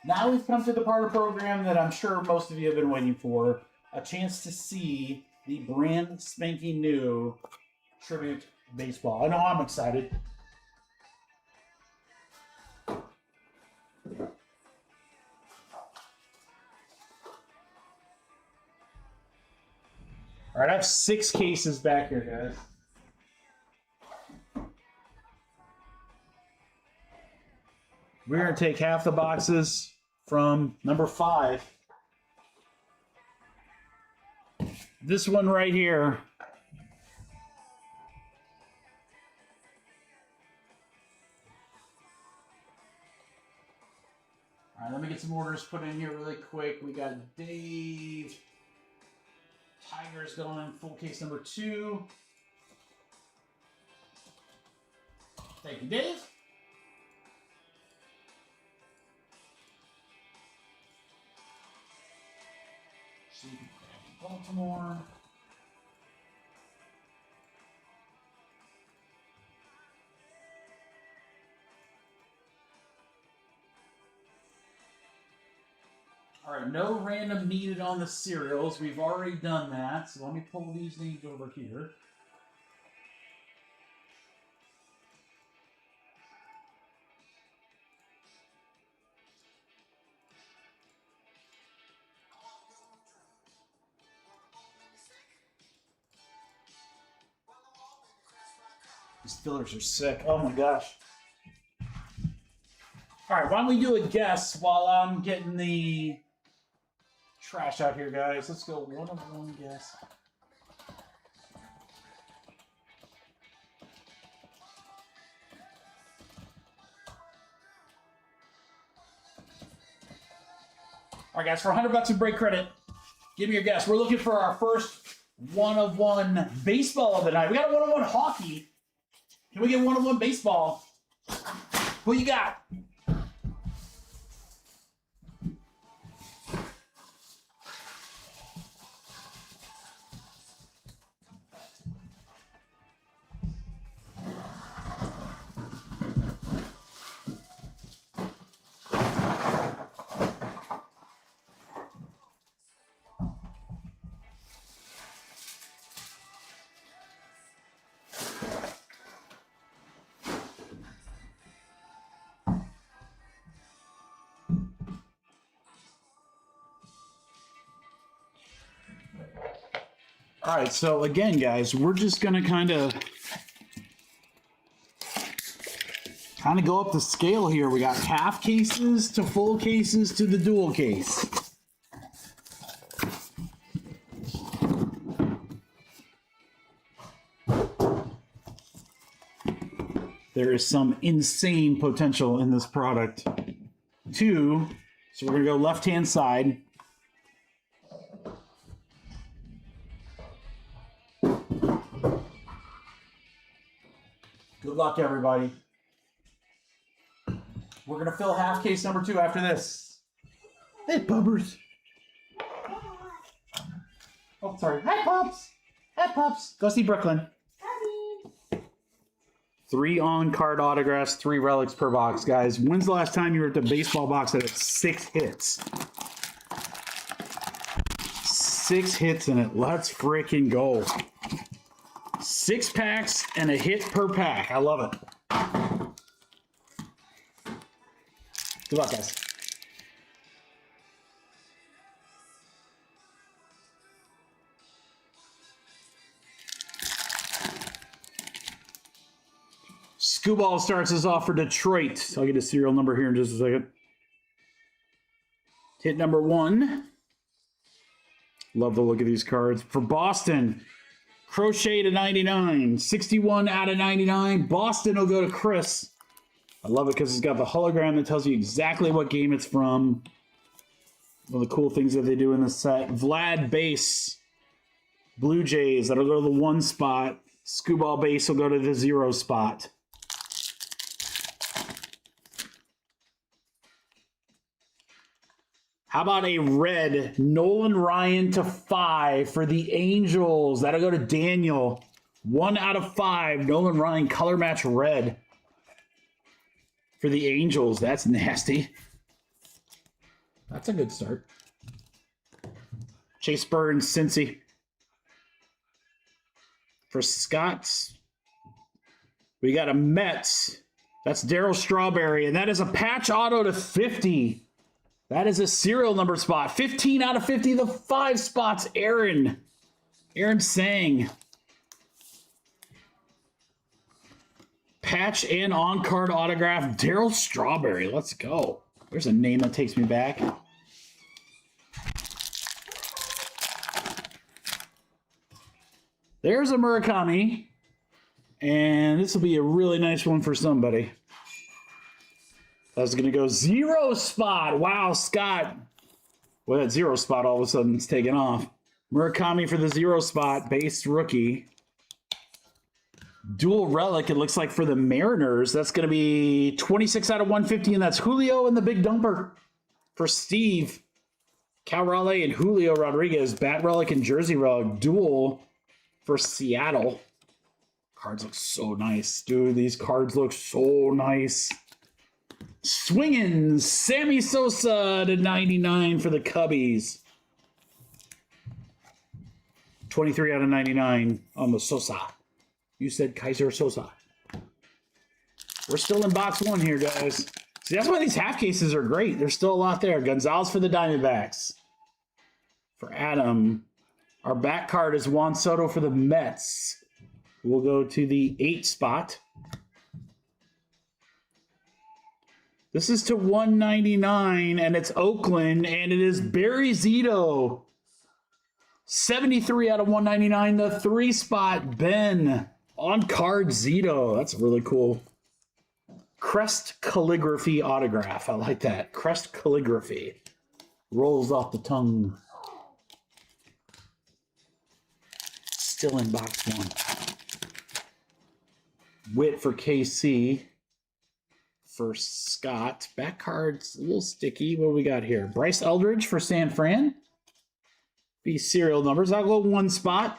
Now we've come to the part of the program that I'm sure most of you have been waiting for. A chance to see the brand spanking new Tribute Baseball. I know I'm excited. All right, I have 6 cases back here, guys. We're going to take half the boxes from number 5. This one right here. All right, let me get some orders put in here really quick. We got Dave. Tigers going in full case number 2. Thank you, Dave. Baltimore. All right, no random needed on the serials. We've already done that. So let me pull these names over here. These fillers are sick. Oh my gosh. All right, why don't we do a guess while I'm getting the trash out here, guys. Let's go 1 of 1 guess. All right, guys, for $100 in break credit, give me your guess. We're looking for our first 1 of 1 baseball of the night. We got a 1 of 1 hockey. Can we get 1 of 1 baseball? Who you got? All right, so again, guys, we're just gonna kind of kind of go up the scale here. We got half cases to full cases to the dual case. There is some insane potential in this product. Two, so we're going to go left-hand side. Good luck, everybody. We're going to fill half case number 2 after this. Hey, bubbers. Oh, sorry. Hi, Pops. Hi, Pops. Go see Brooklyn. 3 on-card autographs, 3 relics per box, guys. When's the last time you were at the baseball box that had 6 hits? 6 hits in it. Let's freaking go. 6 packs and a hit per pack. I love it. Good luck, guys. Scooball starts us off for Detroit. I'll get a serial number here in just a second. Hit number 1. Love the look of these cards. For Boston, Crochet to 99. 61 out of 99. Boston will go to Chris. I love it because it's got the hologram that tells you exactly what game it's from. One of the cool things that they do in this set. Vlad base. Blue Jays, that'll go to the 1 spot. Scooball base will go to the 0 spot. How about a red Nolan Ryan to 5 for the Angels? That'll go to Daniel. 1 out of 5. Nolan Ryan color match red for the Angels. That's nasty. That's a good start. Chase Burns, Cincy. For Scott's, we got a Mets. That's Darryl Strawberry, and that is a patch auto to 50. That is a serial number spot. 15 out of 50, the 5 spots, Aaron. Aaron Sang. Patch and on-card autograph, Darryl Strawberry. Let's go. There's a name that takes me back. There's a Murakami. And this will be a really nice one for somebody. That's going to go 0 spot. Wow, Scott. Well, that 0 spot all of a sudden is taken off. Murakami for the 0 spot. Base rookie. Dual relic, it looks like, for the Mariners. That's going to be 26 out of 150, and that's Julio and the big dumper for Steve. Cal Raleigh and Julio Rodriguez. Bat relic and jersey relic. Dual for Seattle. Cards look so nice. Dude, these cards look so nice. Swinging Sammy Sosa to 99 for the Cubbies. 23 out of 99 on the Sosa. You said Kaiser Sosa. We're still in box 1 here, guys. See, that's why these half cases are great. There's still a lot there. Gonzalez for the Diamondbacks. For Adam. Our back card is Juan Soto for the Mets. We'll go to the 8 spot. This is to 199, and it's Oakland, and it is Barry Zito. 73 out of 199, the 3 spot, Ben. On card Zito. That's really cool. Crest calligraphy autograph. I like that. Crest calligraphy. Rolls off the tongue. Still in box 1. Witt for KC. For Scott. Back card's a little sticky. What do we got here? Bryce Eldridge for San Fran. These serial numbers. I'll go 1 spot.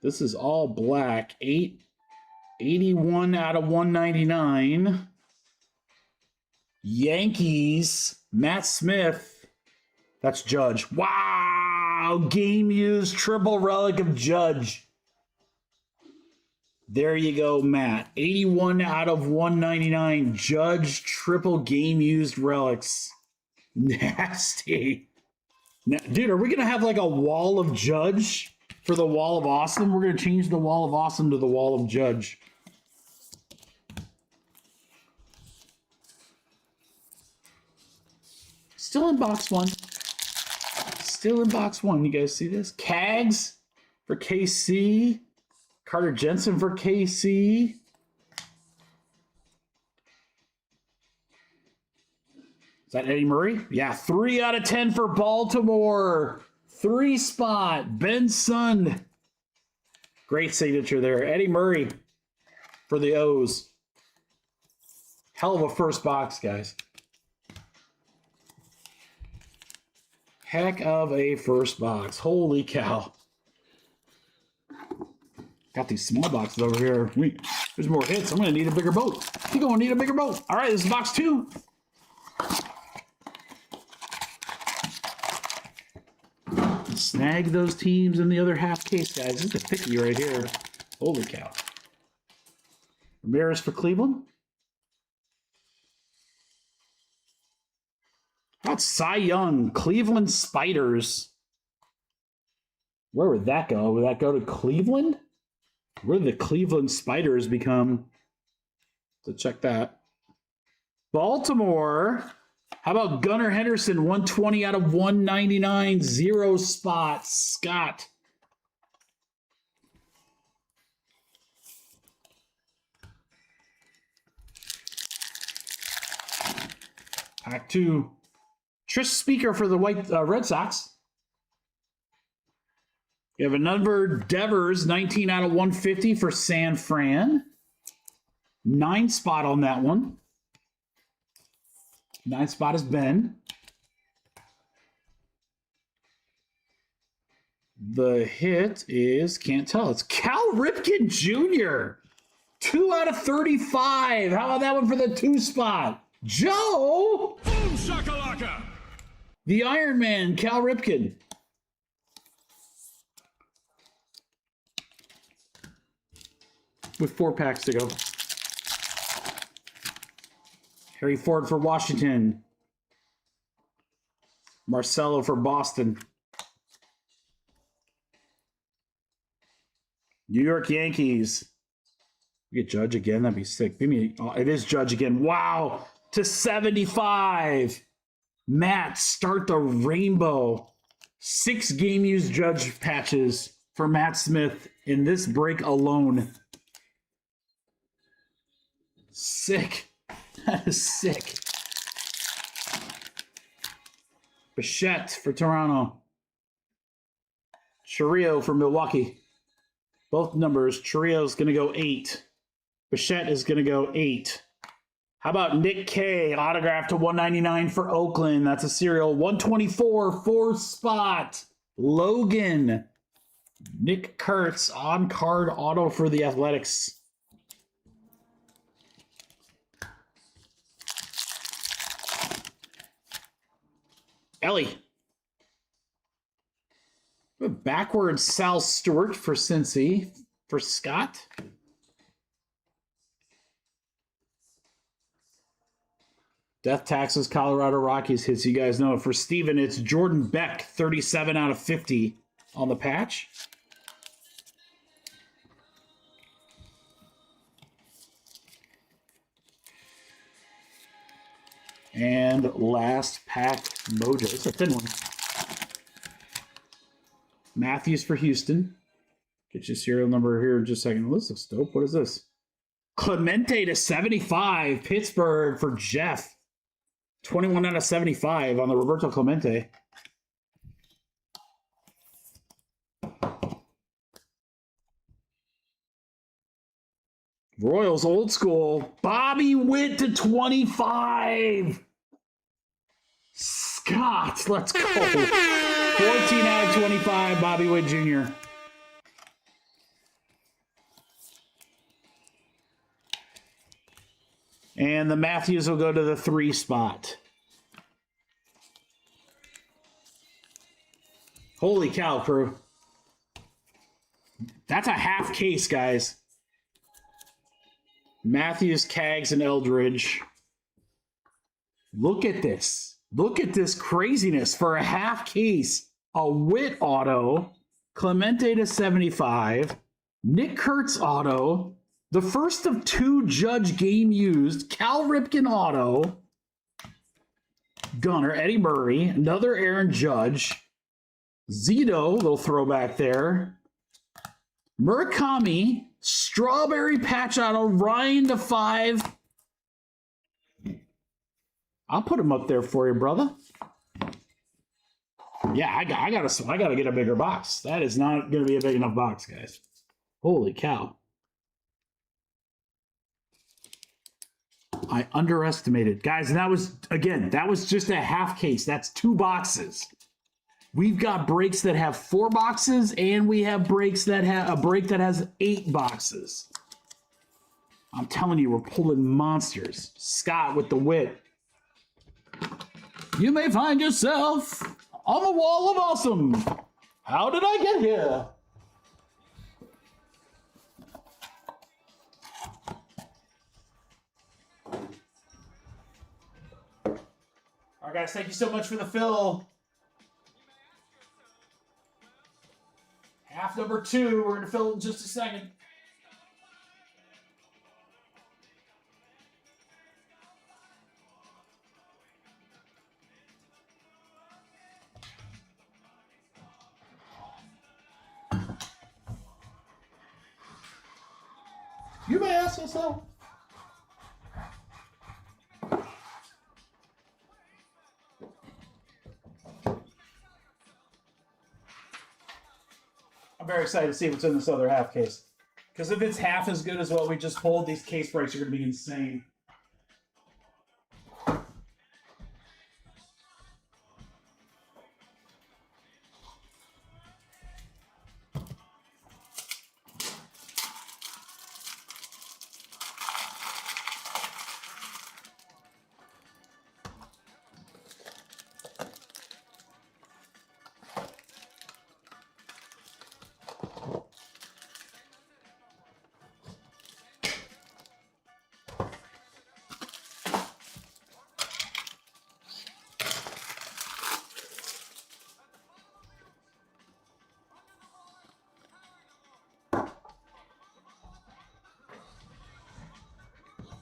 This is all black. 81 out of 199. Yankees. Matt Smith. That's Judge. Wow! Game used triple relic of Judge. There you go, Matt. 81 out of 199. Judge triple game used relics. Nasty. Now, dude, are we going to have like a wall of Judge for the Wall of Awesome? We're going to change the Wall of Awesome to the Wall of Judge. Still in box one. Still in box one. You guys see this? Cags for KC. Carter Jensen for KC. Is that Eddie Murray? Yeah, 3 out of 10 for Baltimore. 3 spot. Ben Sund. Great signature there. Eddie Murray for the O's. Hell of a first box, guys. Heck of a first box. Holy cow. Got these small boxes over here. There's more hits. I'm going to need a bigger boat. You're going to need a bigger boat. All right, this is box 2. Snag those teams in the other half case, guys. This is a thickie right here. Holy cow. Ramirez for Cleveland. How about Cy Young? Cleveland Spiders. Where would that go? Would that go to Cleveland? Where did the Cleveland Spiders become? So check that. Baltimore. How about Gunnar Henderson? 120 out of 199. 0 spots. Scott. Pack 2. Trish Speaker for the Red Sox. You have a number Devers, 19 out of 150 for San Fran. 9 spot on that one. 9 spot is Ben. The hit is, can't tell, it's Cal Ripken Jr. 2 out of 35. How about that one for the 2 spot? Joe! Boom shakalaka! The Iron Man, Cal Ripken. With 4 packs to go. Harry Ford for Washington. Marcelo for Boston. New York Yankees. We get Judge again. That'd be sick. Give me, oh, it is Judge again. Wow. To 75. Matt, start the rainbow. 6 game used Judge patches for Matt Smith in this break alone. Sick. That is sick. Bichette for Toronto. Chourio for Milwaukee. Both numbers. Chourio's going to go 8. Bichette is going to go 8. How about Nick K? Autograph to 199 for Oakland. That's a serial. 124, 4 spot. Logan. Nick Kurtz on-card auto for the Athletics. Ellie. Backwards Sal Stewart for Cincy. For Scott. Death Taxes, Colorado Rockies hits. You guys know it. For Steven, it's Jordan Beck. 37 out of 50 on the patch. And last pack mojo. It's a thin one. Matthews for Houston. Get your serial number here in just a second. This looks dope. What is this? Clemente to 75. Pittsburgh for Jeff. 21 out of 75 on the Roberto Clemente. Royals old school. Bobby Witt to 25. Scott, let's go. 14 out of 25, Bobby Witt Jr. And the Matthews will go to the 3 spot. Holy cow, crew. That's a half case, guys. Matthews, Cags, and Eldridge. Look at this. Look at this craziness for a half case. A Witt auto. Clemente to 75. Nick Kurtz auto. The first of 2 Judge game used. Cal Ripken auto. Gunner, Eddie Murray, another Aaron Judge, Zito, little throwback there. Murakami, strawberry patch auto, Ryan to 5. I'll put him up there for you, brother. Yeah, I gotta get a bigger box. That is not gonna be a big enough box, guys. Holy cow. I underestimated. Guys, and that was just a half case. That's 2 boxes. We've got breaks that have 4 boxes, and we have breaks that have a break that has 8 boxes. I'm telling you, we're pulling monsters. Scott with the wit. You may find yourself on the wall of awesome. How did I get here? All right, guys, thank you so much for the fill. Half number 2, we're going to fill in just a second. You may ask yourself. I'm very excited to see what's in this other half case. Because if it's half as good as what we just pulled, these case breaks are going to be insane.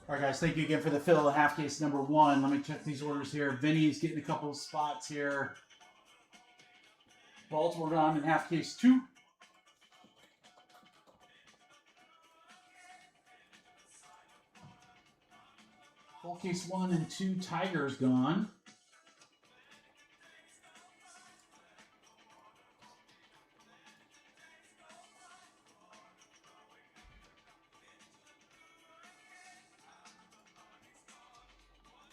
All right, guys, thank you again for the fill of half case number 1. Let me check these orders here. Vinny's getting a couple of spots here. Baltimore gone in half case 2. Full case 1 and 2, Tigers gone.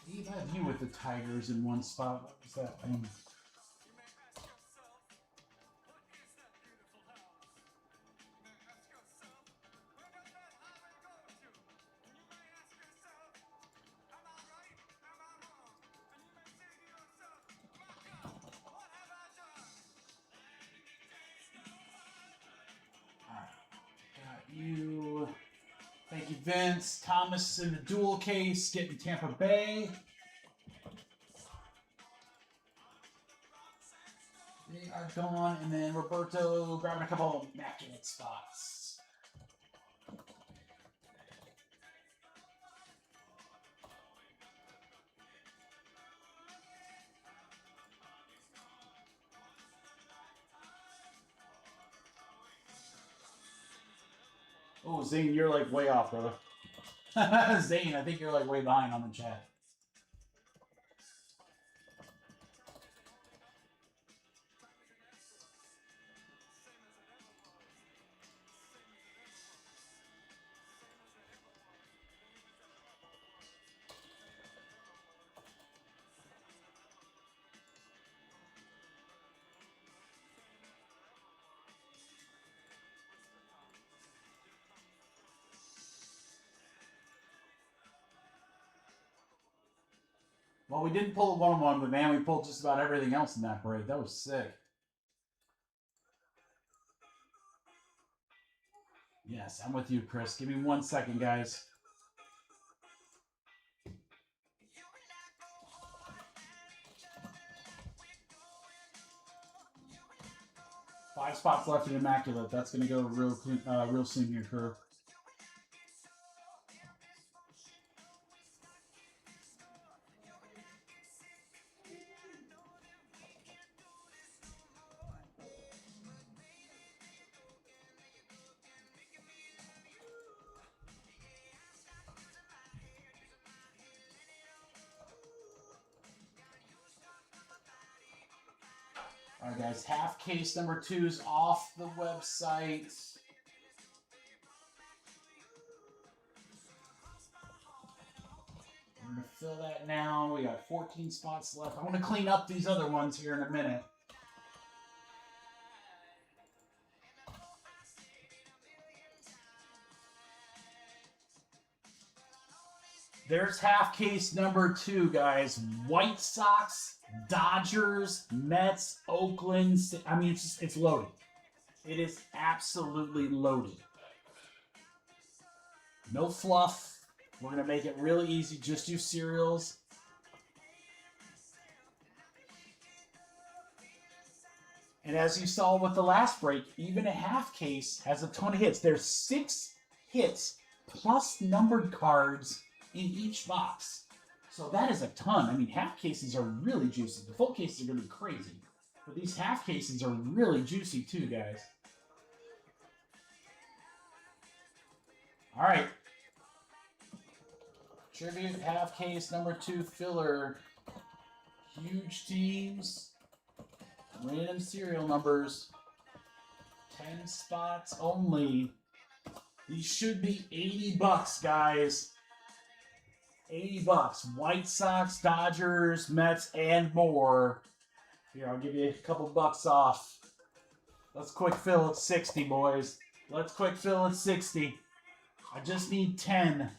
Steve, I have you with the Tigers in one spot. What was that thing? You. Thank you, Vince. Thomas in the dual case, getting Tampa Bay. They are gone, and then Roberto grabbing a couple of immaculate spots. Oh, Zane, you're like way off, brother. Zane, I think you're like way behind on the chat. Well, we didn't pull a 1-1, but man, we pulled just about everything else in that break. That was sick. Yes, I'm with you, Chris. Give me 1 second, guys. Five spots left in Immaculate. That's going to go real soon here, crew. All right, guys. Half case number 2 is off the website. We're going to fill that now. We got 14 spots left. I'm going to clean up these other ones here in a minute. There's half case number 2, guys. White Sox, Dodgers, Mets, Oakland. I mean, it's loaded. It is absolutely loaded. No fluff. We're going to make it really easy. Just do serials. And as you saw with the last break, even a half case has a ton of hits. There's 6 hits plus numbered cards in each box. So that is a ton. I mean, half cases are really juicy. The full cases are going to be crazy. But these half cases are really juicy too, guys. All right. Tribute half case number 2 filler. Huge teams. Random serial numbers. 10 spots only. These should be $80, guys. $80. White Sox, Dodgers, Mets, and more. Here, I'll give you a couple bucks off. Let's quick fill at 60, boys. Let's quick fill at 60. I just need 10.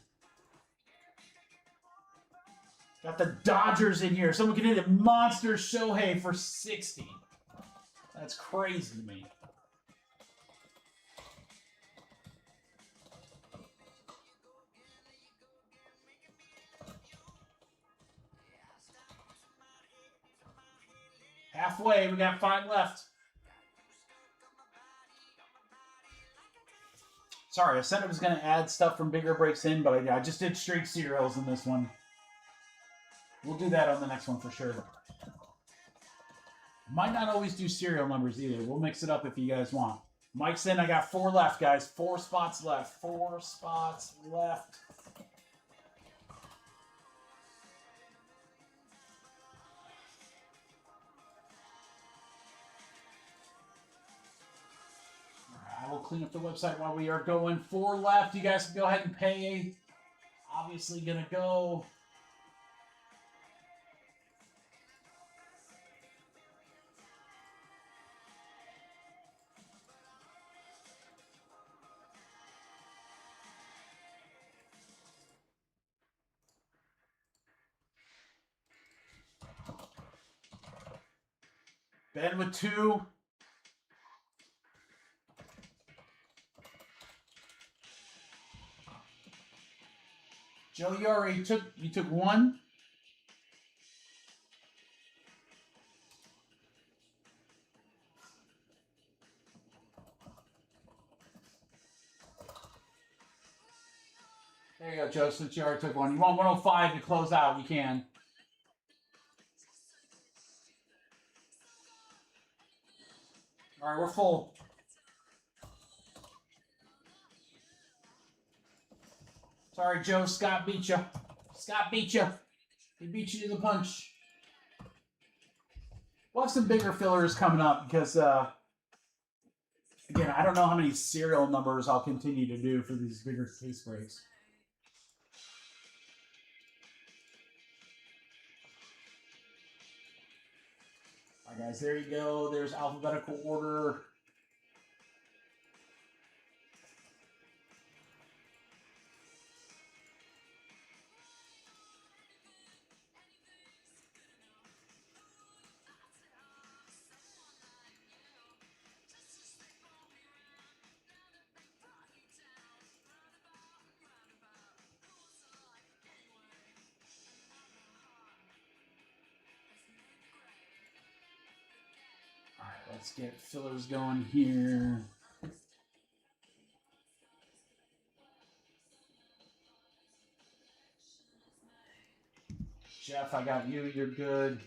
Got the Dodgers in here. Someone can hit a monster Shohei for 60. That's crazy to me. Halfway, we got 5 left. Sorry, I said I was going to add stuff from bigger breaks in, but I just did straight serials in this one. We'll do that on the next one for sure. Might not always do serial numbers either. We'll mix it up if you guys want. Mike's in. I got 4 left, guys. 4 spots left. 4 spots left. I will clean up the website while we are going. 4 left. You guys can go ahead and pay. Obviously going to go. Ben with 2. Joe, you already took 1. There you go, Joe, since you already took 1. You want 105 to close out, you can. All right, we're full. Sorry, Joe. Scott beat you. Scott beat you. He beat you to the punch. We'll have some bigger fillers coming up because, again, I don't know how many serial numbers I'll continue to do for these bigger case breaks. All right, guys, there you go. There's alphabetical order. All right, let's get fillers going here. Jeff, I got you. You're good.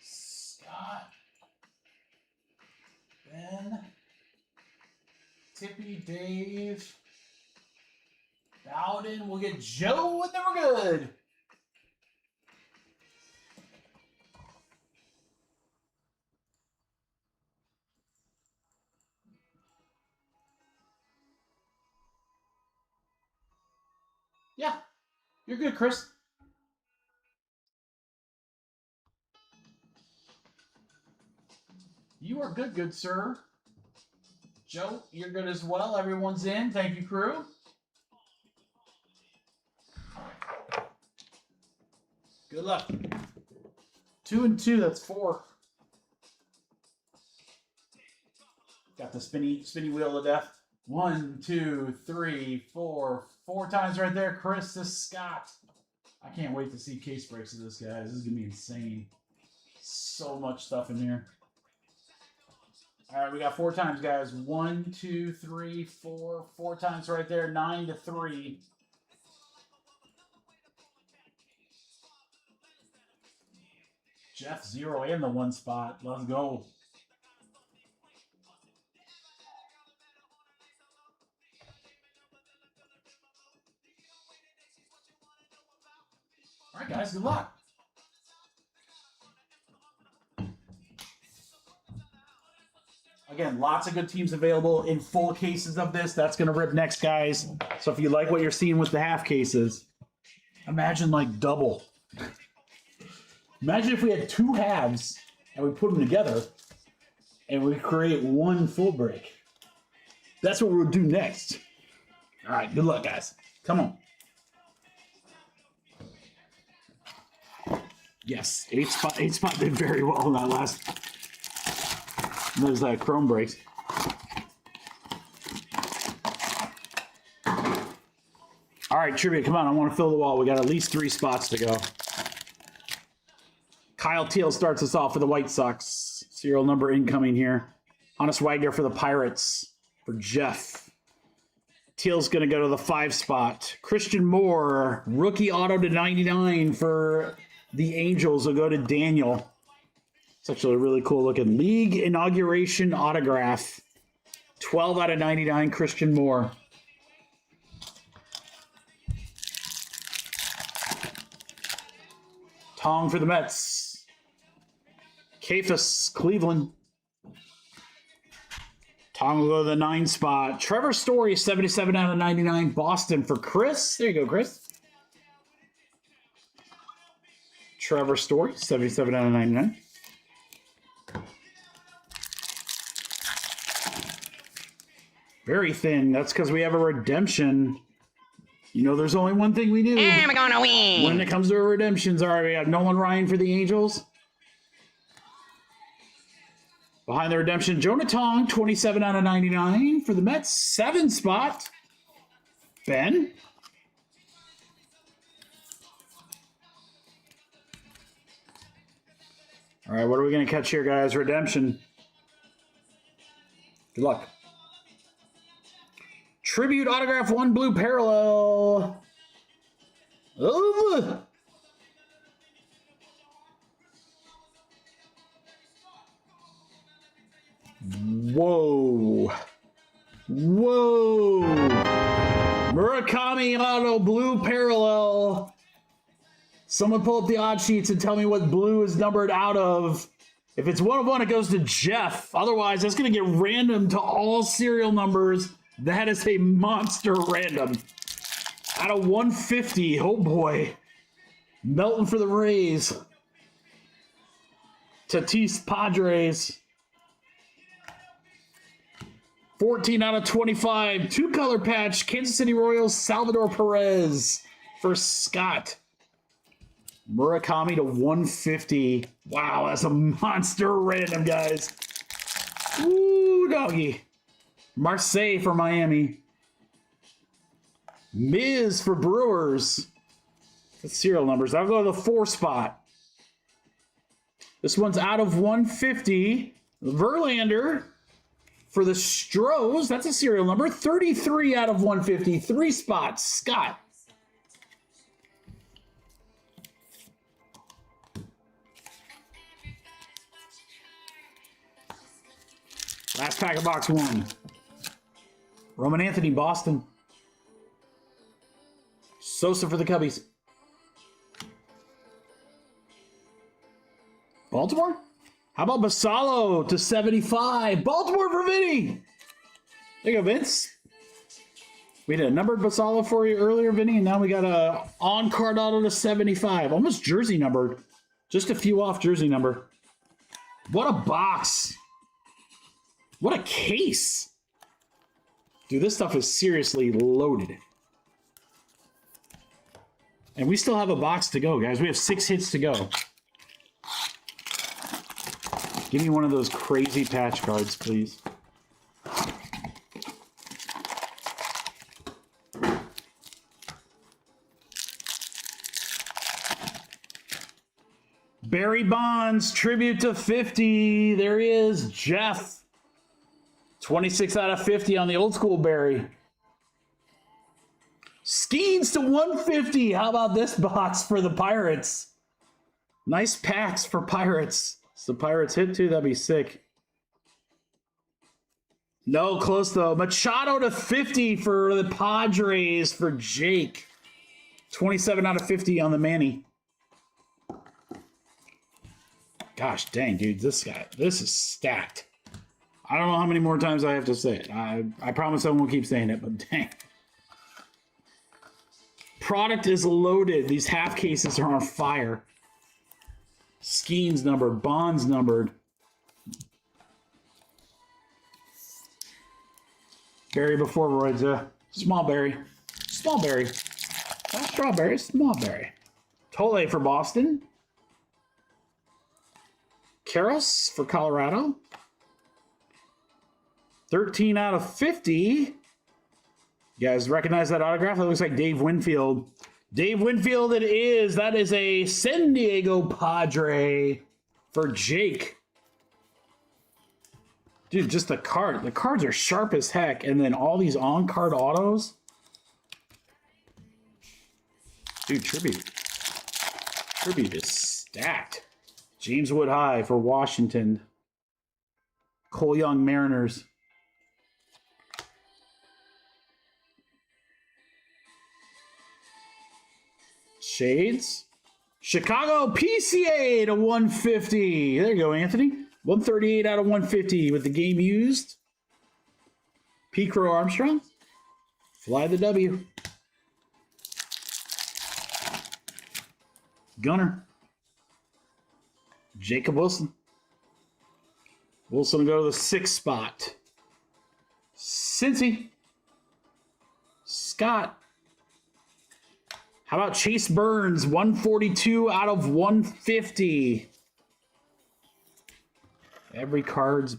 Scott. Ben. Tippy, Dave. Val. Bowden. We'll get Joe, and then we're good. Yeah, you're good, Chris. You are good, sir. Joe, you're good as well. Everyone's in. Thank you, crew. Good luck. 2 and 2, that's 4. Got the spinny wheel of death. 1, 2, 3, 4. 4 times right there, Chris to Scott. I can't wait to see case breaks of this, guys. This is going to be insane. So much stuff in here. All right, we got 4 times, guys. 1, 2, 3, 4. 4 times right there. 9 to 3. Jeff 0 and the 1 spot. Let's go. All right, guys, good luck. Again, lots of good teams available in full cases of this. That's going to rip next, guys. So if you like what you're seeing with the half cases, imagine like double. Imagine if we had 2 halves and we put them together and we create 1 full break. That's what we'll do next. All right, good luck, guys. Come on. Yes, 8 spot did very well in that last. Those chrome breaks. All right, trivia, come on. I want to fill the wall. We got at least 3 spots to go. Kyle Teal starts us off for the White Sox. Serial number incoming here. Honest Wagner for the Pirates for Jeff. Teal's going to go to the 5 spot. Christian Moore, rookie auto to 99 for the Angels will go to Daniel. It's actually a really cool looking league inauguration autograph. 12 out of 99, Christian Moore. Tong for the Mets. Kafus, Cleveland. Tong will go to the 9 spot. Trevor Story, 77 out of 99, Boston for Chris. There you go, Chris. Trevor Story, 77 out of 99. Very thin. That's because we have a redemption. You know, there's only one thing we do. I'm gonna win. When it comes to redemptions, all right, we have Nolan Ryan for the Angels. Behind the redemption, Jonah Tong, 27 out of 99 for the Mets. 7 spot. Ben. All right, what are we going to catch here, guys? Redemption. Good luck. Tribute autograph 1 blue parallel. Oh. Whoa. Whoa. Murakami auto blue parallel. Someone pull up the odd sheets and tell me what blue is numbered out of. If it's 1 of 1, it goes to Jeff. Otherwise, that's going to get random to all serial numbers. That is a monster random. Out of 150. Oh, boy. Melton for the Rays. Tatis Padres. 14 out of 25. 2-color patch. Kansas City Royals. Salvador Perez for Scott. Murakami to 150. Wow, that's a monster random, guys. Woo, doggy. Marseille for Miami. Miz for Brewers. That's serial numbers. I'll go to the 4 spot. This one's out of 150. Verlander for the Stros. That's a serial number. 33 out of 150. 3 spots. Scott. Last pack of box 1. Roman Anthony, Boston. Sosa for the Cubbies. Baltimore? How about Basallo to 75? Baltimore for Vinny. There you go, Vince. We did a numbered Basallo for you earlier, Vinny, and now we got a on-card auto to 75. Almost jersey numbered. Just a few off jersey number. What a box. What a case. Dude, this stuff is seriously loaded. And we still have a box to go, guys. We have 6 hits to go. Give me one of those crazy patch cards, please. Barry Bonds, tribute to 50. There he is, Jeff. 26 out of 50 on the old school Barry. Skeens to 150. How about this box for the Pirates? Nice packs for Pirates. So Pirates hit too, that'd be sick. No, close though. Machado to 50 for the Padres for Jake. 27 out of 50 on the Manny. Gosh dang, dude, this is stacked. I don't know how many more times I have to say it. I promise I won't keep saying it, but dang. Product is loaded. These half cases are on fire. Skeens numbered, Bonds numbered. Berry before roids, small berry. Small berry. Not strawberry, small berry. Tole for Boston. Karras for Colorado. 13 out of 50. You guys recognize that autograph? That looks like Dave Winfield. Dave Winfield it is. That is a San Diego Padre for Jake. Dude, just the card. The cards are sharp as heck. And then all these on-card autos. Dude, tribute. Tribute is stacked. James Wood High for Washington. Cole Young Mariners. Shades. Chicago PCA to 150. There you go, Anthony. 138 out of 150 with the game used. P. Crow Armstrong. Fly the W. Gunner. Jacob Wilson. Wilson will go to the 6th spot. Cincy. Scott. How about Chase Burns? 142 out of 150. Every auto's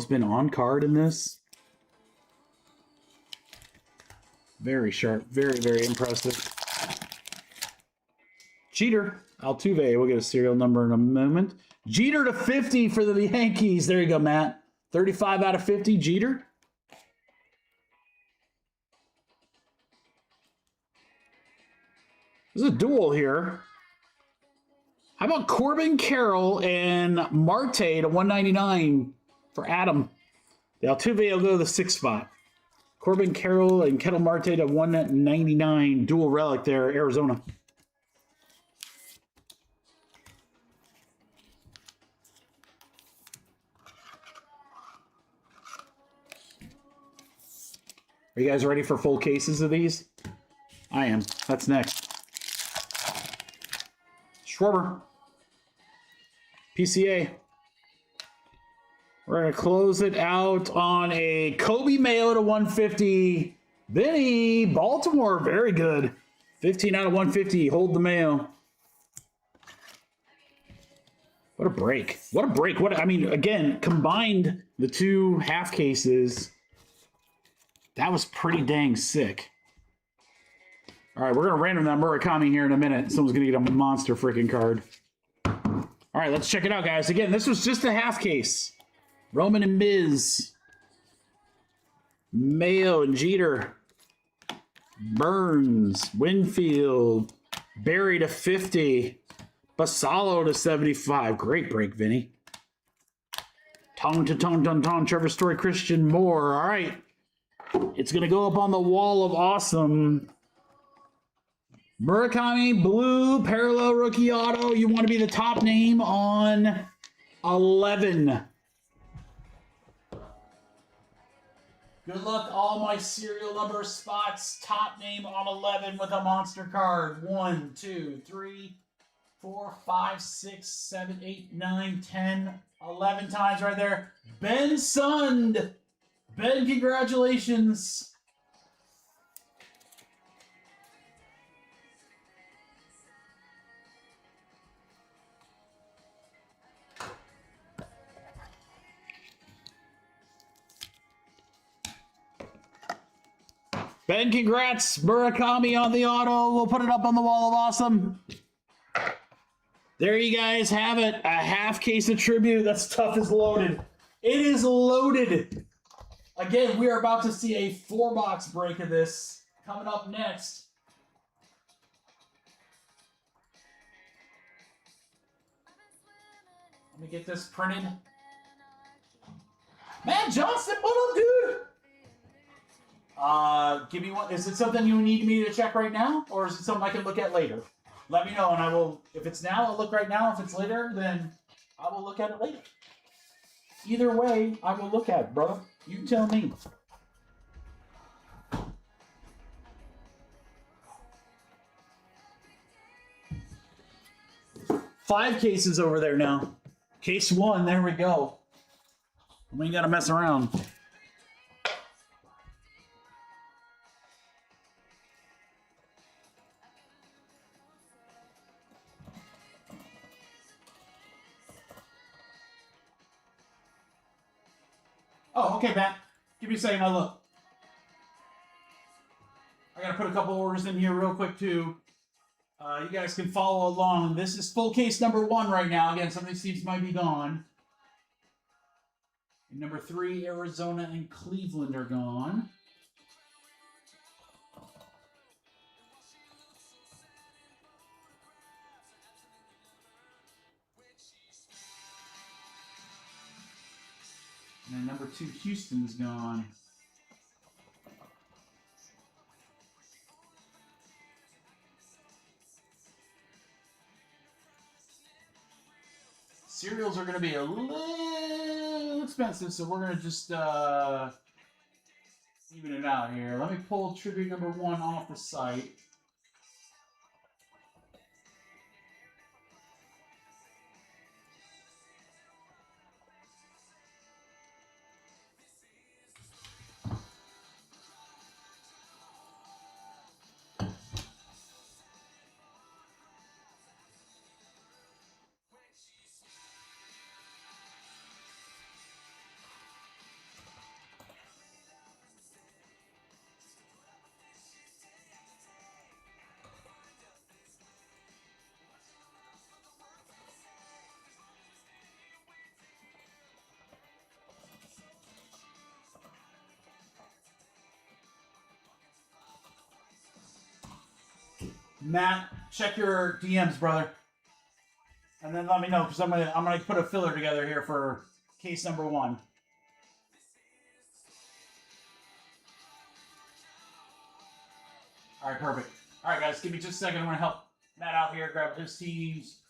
been on card in this. Very sharp. Very, very impressive. Jeter. Altuve. We'll get a serial number in a moment. Jeter to 50 for the Yankees. There you go, Matt. 35 out of 50. Jeter. There's a duel here. How about Corbin Carroll and Marte to 199 for Adam? The Altuve will go to the 6th spot. Corbin Carroll and Kettle Marte to 199. Dual relic there, Arizona. Are you guys ready for full cases of these? I am. That's next. Schwarber. PCA. We're going to close it out on a Kobe Mayo to 150. Vinny, Baltimore, very good. 15 out of 150. Hold the Mayo. What a break. What a break. I mean, again, combined the two half cases. That was pretty dang sick. All right, we're going to random that Murakami here in a minute. Someone's going to get a monster freaking card. All right, let's check it out, guys. Again, this was just a half case. Roman and Miz. Mayo and Jeter. Burns. Winfield. Barry to 50. Basallo to 75. Great break, Vinny. Tong to tong, tong, tong. Trevor Story, Christian Moore. All right. It's going to go up on the wall of awesome. Murakami, blue, parallel rookie auto. You want to be the top name on 11. Good luck, all my serial number spots. Top name on 11 with a monster card. 1, 2, 3, 4, 5, 6, 7, 8, 9, 10, 11 times right there. Ben Sund. Ben, congratulations. Ben, congrats. Murakami on the auto. We'll put it up on the wall of awesome. There you guys have it. A half case of tribute. That stuff is loaded. It is loaded. Again, we are about to see a 4-box break of this coming up next. Let me get this printed. Matt Johnson, what up, dude? Give me one. Is it something you need me to check right now, or is it something I can look at later? Let me know, and I will. If it's now, I'll look right now. If it's later, then I will look at it later. Either way, I will look at it, brother. You tell me. Five cases over there now. Case 1, there we go. We ain't gotta mess around. Oh, okay, Matt. Give me a second, I'll look. I gotta put a couple orders in here real quick, too. You guys can follow along. This is full case number 1 right now. Again, some of these teams might be gone. And number 3, Arizona and Cleveland are gone. And then number 2, Houston's gone. Cereals are going to be a little expensive, so we're going to just even it out here. Let me pull tribute number 1 off the site. Matt, check your DMs, brother, and then let me know because I'm gonna put a filler together here for case number 1. All right, perfect. All right, guys, give me just a second. I'm gonna help Matt out here, grab his teams.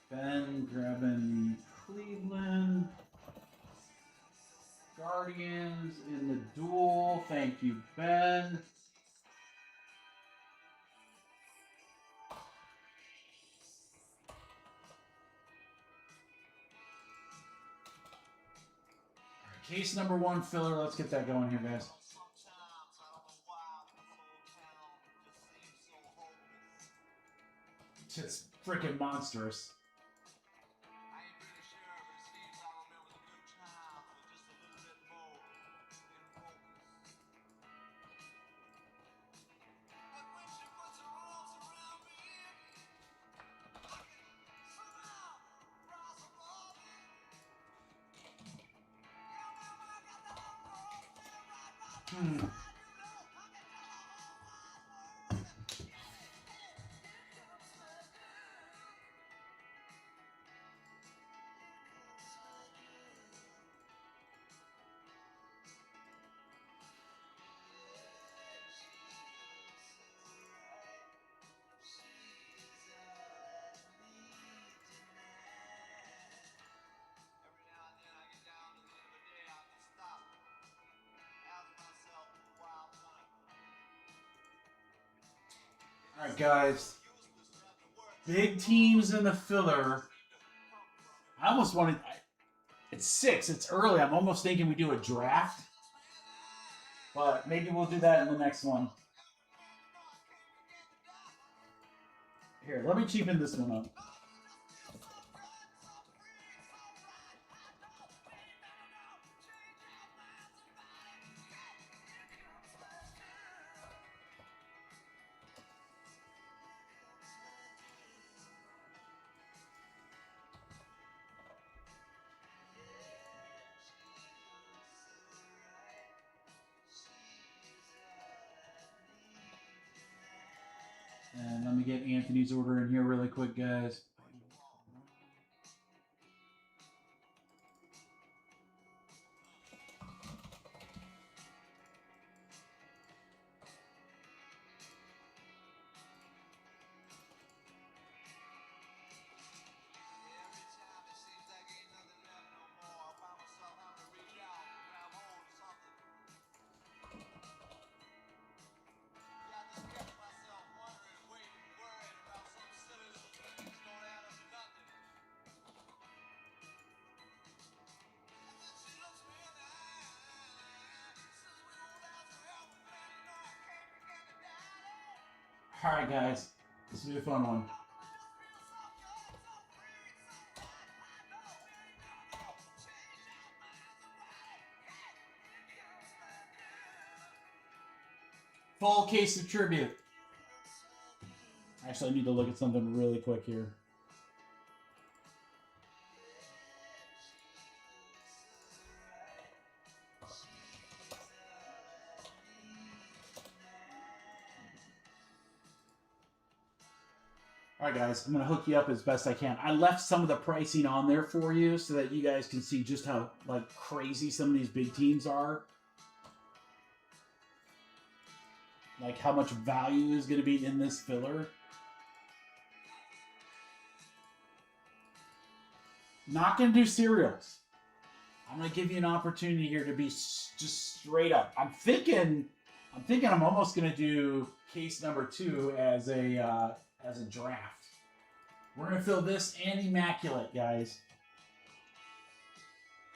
Ben grabbing Cleveland. Guardians in the duel. Thank you, Ben. Case number 1 filler. Let's get that going here, guys. Just freaking monstrous. All right, guys. Big teams in the filler. I almost wanted... It's 6. It's early. I'm almost thinking we do a draft. But maybe we'll do that in the next one. Here, let me cheapen this one up. And let me get Anthony's order in here really quick, guys. All right, guys. This will be a fun one. Full case of tribute. Actually, I need to look at something really quick here. All right, guys, I'm going to hook you up as best I can. I left some of the pricing on there for you so that you guys can see just how crazy some of these big teams are. Like how much value is going to be in this filler. Not going to do serials. I'm going to give you an opportunity here to be just straight up. I'm thinking I'm almost going to do case number 2 as a draft. We're going to fill this and Immaculate, guys.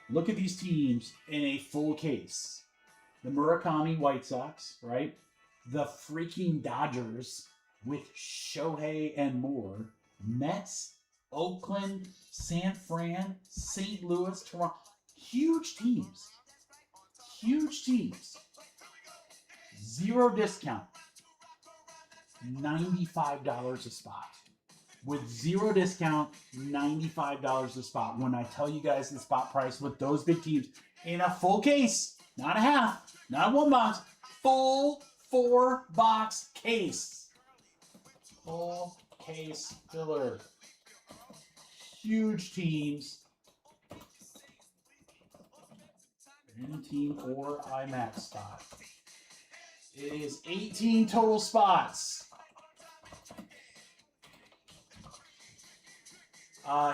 Look at these teams in a full case. The Murakami White Sox, right? The freaking Dodgers with Shohei and more. Mets, Oakland, San Fran, St. Louis, Toronto. Huge teams. Huge teams. 0 discount. $95 a spot. With 0 discount, $95 a spot. When I tell you guys the spot price with those big teams in a full case, not a half, not a 1 box, full 4-box case. Full case filler. Huge teams. Any team or IMAX spot. It is 18 total spots.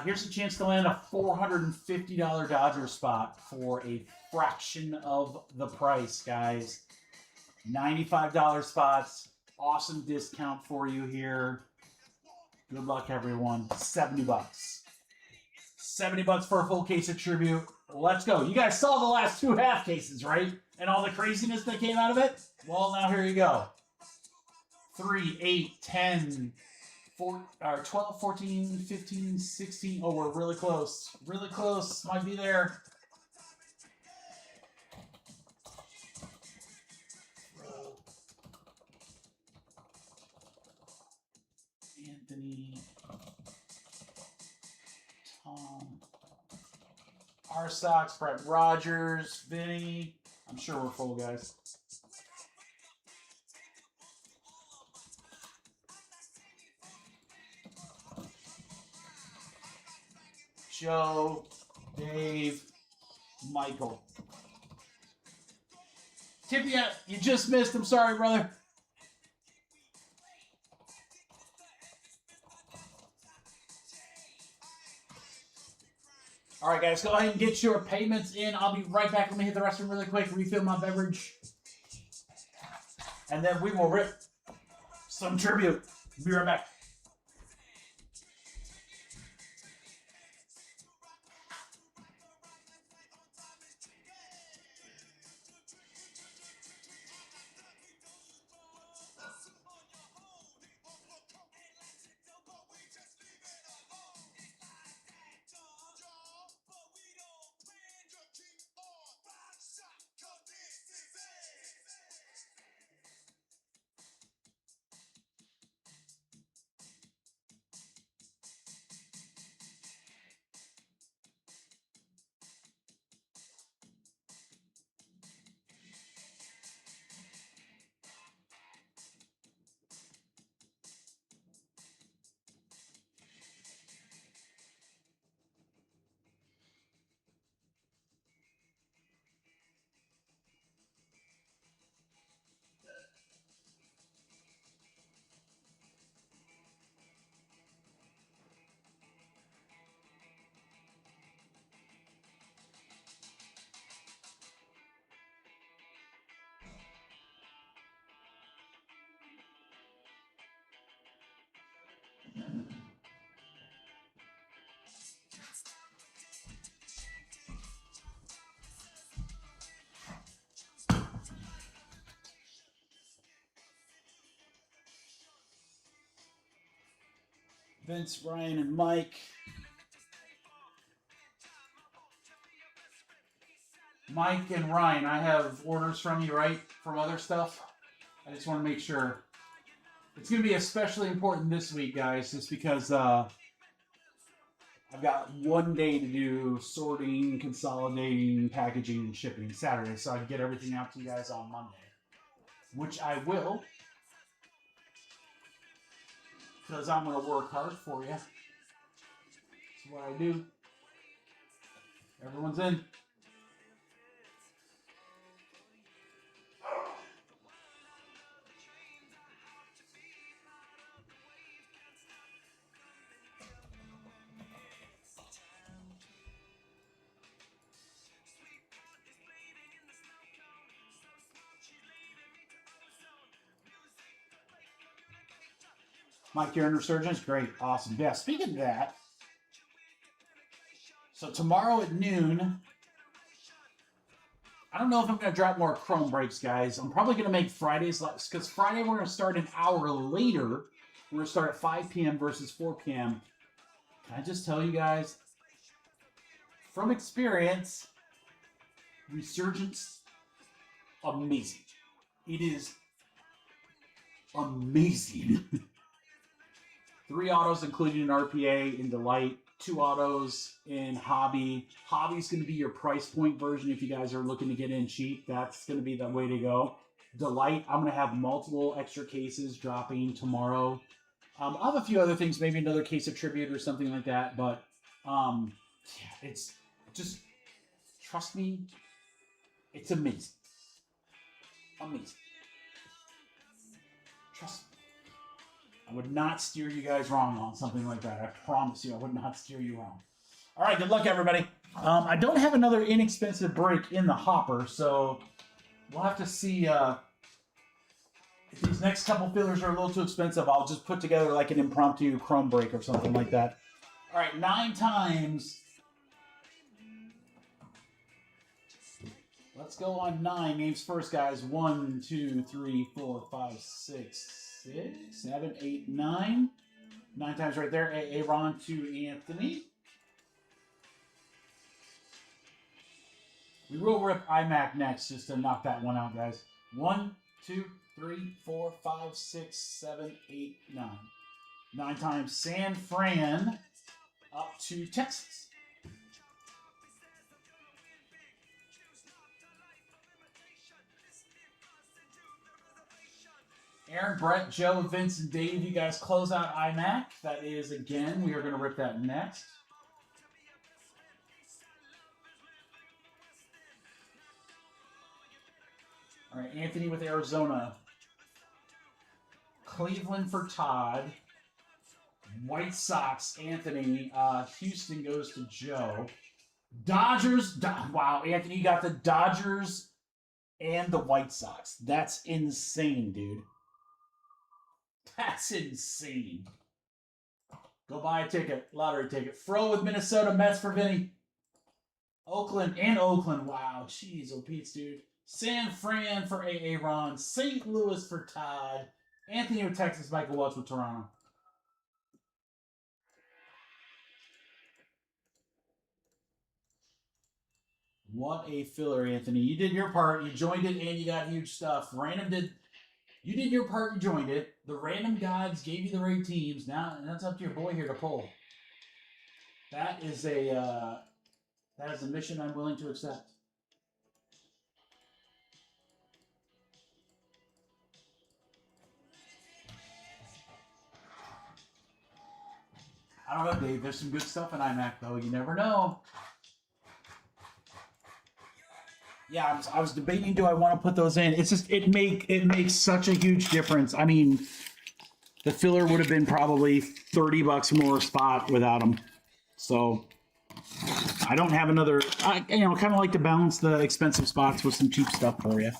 Here's a chance to land a $450 Dodger spot for a fraction of the price, guys. $95 spots. Awesome discount for you here. Good luck, everyone. $70. $70 for a full case of tribute. Let's go. You guys saw the last 2 half cases, right? And all the craziness that came out of it? Well, now here you go. 3, 8, 10, 4, 12, 14, 15, 16. Oh, we're really close. Really close. Might be there. Anthony. Tom. Arsox, Brett Rogers, Vinny. I'm sure we're full, guys. Joe, Dave, Michael. Tippy, you just missed. I'm sorry, brother. All right, guys, go ahead and get your payments in. I'll be right back. Let me hit the restroom really quick, refill my beverage. And then we will rip some tribute. Be right back. Vince, Ryan, and Mike. Mike and Ryan, I have orders from you, right? From other stuff? I just want to make sure. It's going to be especially important this week, guys, just because I've got one day to do sorting, consolidating, packaging, and shipping Saturday, so I can get everything out to you guys on Monday, which I will, because I'm going to work hard for you. That's what I do. Everyone's in. Mike, you're in Resurgence? Great. Awesome. Yeah, speaking of that, so tomorrow at noon, I don't know if I'm going to drop more Chrome breaks, guys. I'm probably going to make Fridays less, because Friday we're going to start an hour later. We're going to start at 5 p.m. versus 4 p.m. Can I just tell you guys, from experience, Resurgence, amazing. It is amazing. 3 autos, including an RPA in Delight. 2 autos in Hobby. Hobby's going to be your price point version if you guys are looking to get in cheap. That's going to be the way to go. Delight, I'm going to have multiple extra cases dropping tomorrow. I'll have a few other things, maybe another case of Tribute or something like that. But, yeah, it's just, trust me, it's amazing. Amazing. Trust me. I would not steer you guys wrong on something like that. I promise you, I would not steer you wrong. All right, good luck, everybody. I don't have another inexpensive break in the hopper, so we'll have to see if these next couple fillers are a little too expensive. I'll just put together like an impromptu Chrome break or something like that. All right, 9 times Let's go on 9. Names first, guys. 1, 2, 3, 4, 5, 6, 7, 8, 9. 9 times right there. Aaron to Anthony. We will rip Immac next just to knock that one out, guys. 1, 2, 3, 4, 5, 6, 7, 8, 9. 9 times San Fran up to Texas. Aaron, Brett, Joe, Vince, and Dave, you guys close out Immac. That is, again, we are going to rip that next. All right, Anthony with Arizona. Cleveland for Todd. White Sox, Anthony. Houston goes to Joe. Dodgers. Wow, Anthony, you got the Dodgers and the White Sox. That's insane, dude. That's insane. Go buy a ticket. Lottery ticket. Fro with Minnesota. Mets for Vinny. Oakland. Wow. Jeez, oh Pete's, dude. San Fran for Aaron. St. Louis for Todd. Anthony with Texas. Michael Welch with Toronto. What a filler, Anthony. You did your part. You joined it, and you got huge stuff. You did your part, you joined it. The random gods gave you the right teams. Now, that's up to your boy here to pull. That is a mission I'm willing to accept. I don't know, Dave. There's some good stuff in Immac, though. You never know. Yeah, I was debating, do I want to put those in? It's just, it makes such a huge difference. I mean, the filler would have been probably $30 more a spot without them. So I don't have another, kind of like to balance the expensive spots with some cheap stuff for you.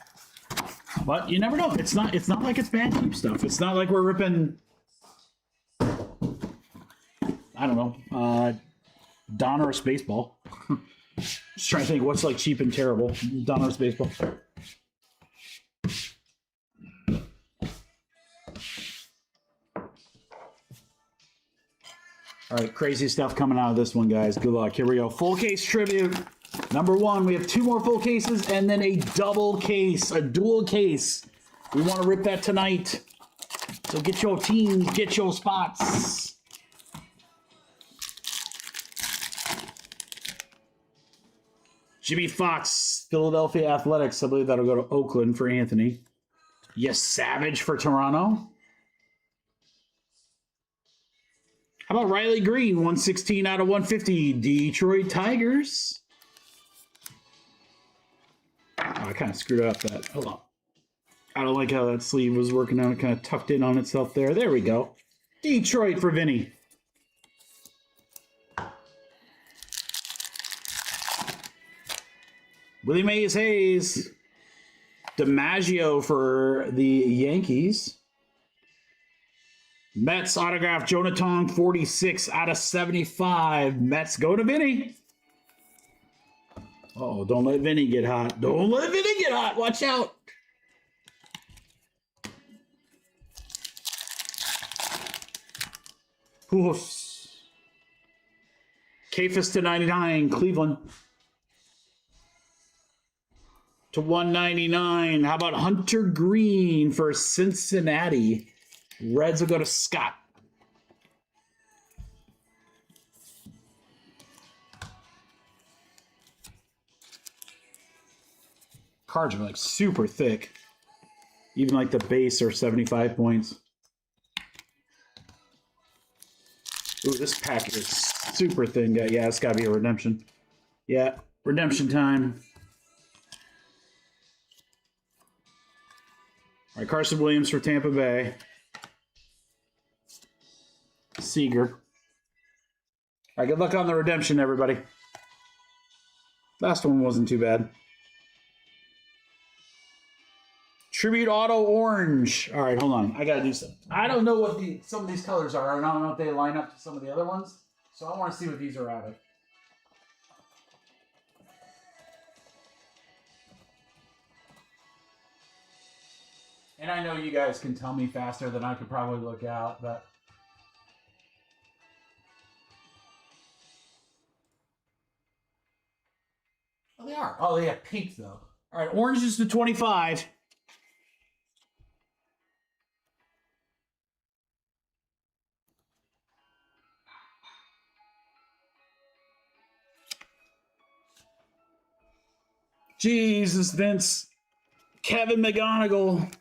But you never know. It's not like it's bad cheap stuff. It's not like we're ripping, I don't know, Donruss Baseball. Just trying to think what's like cheap and terrible. Donruss Baseball. All right, crazy stuff coming out of this one, guys. Good luck. Here we go. Full case tribute. Number 1, we have 2 more full cases and then a double case, a dual case. We want to rip that tonight. So get your teams, get your spots. Jimmy Fox, Philadelphia Athletics. I believe that'll go to Oakland for Anthony. Yes, Savage for Toronto. How about Riley Green, 116 out of 150, Detroit Tigers. Oh, I kind of screwed up that. Hold on. I don't like how that sleeve was working out. It kind of tucked in on itself there. There we go. Detroit for Vinny. Willie Mays Hayes. DiMaggio for the Yankees. Mets autograph Jonathan, 46 out of 75. Mets go to Vinny. Oh, don't let Vinny get hot. Don't let Vinny get hot. Watch out. Pujols. Kafis to 99, Cleveland. To 199. How about Hunter Green for Cincinnati? Reds will go to Scott. Cards are like super thick. Even like the base are 75 points. Ooh, this pack is super thin, guy. Yeah, it's got to be a redemption. Yeah, redemption time. All right, Carson Williams for Tampa Bay. Seager. All right, good luck on the redemption, everybody. Last one wasn't too bad. Tribute Auto Orange. All right, hold on. I got to do something. I don't know what some of these colors are. I don't know if they line up to some of the other ones. So I want to see what these are out of. And I know you guys can tell me faster than I could probably look out, but... Oh, they are. Oh, they have pink, though. All right, oranges to 25. Jesus, Vince. Kevin McGonigal.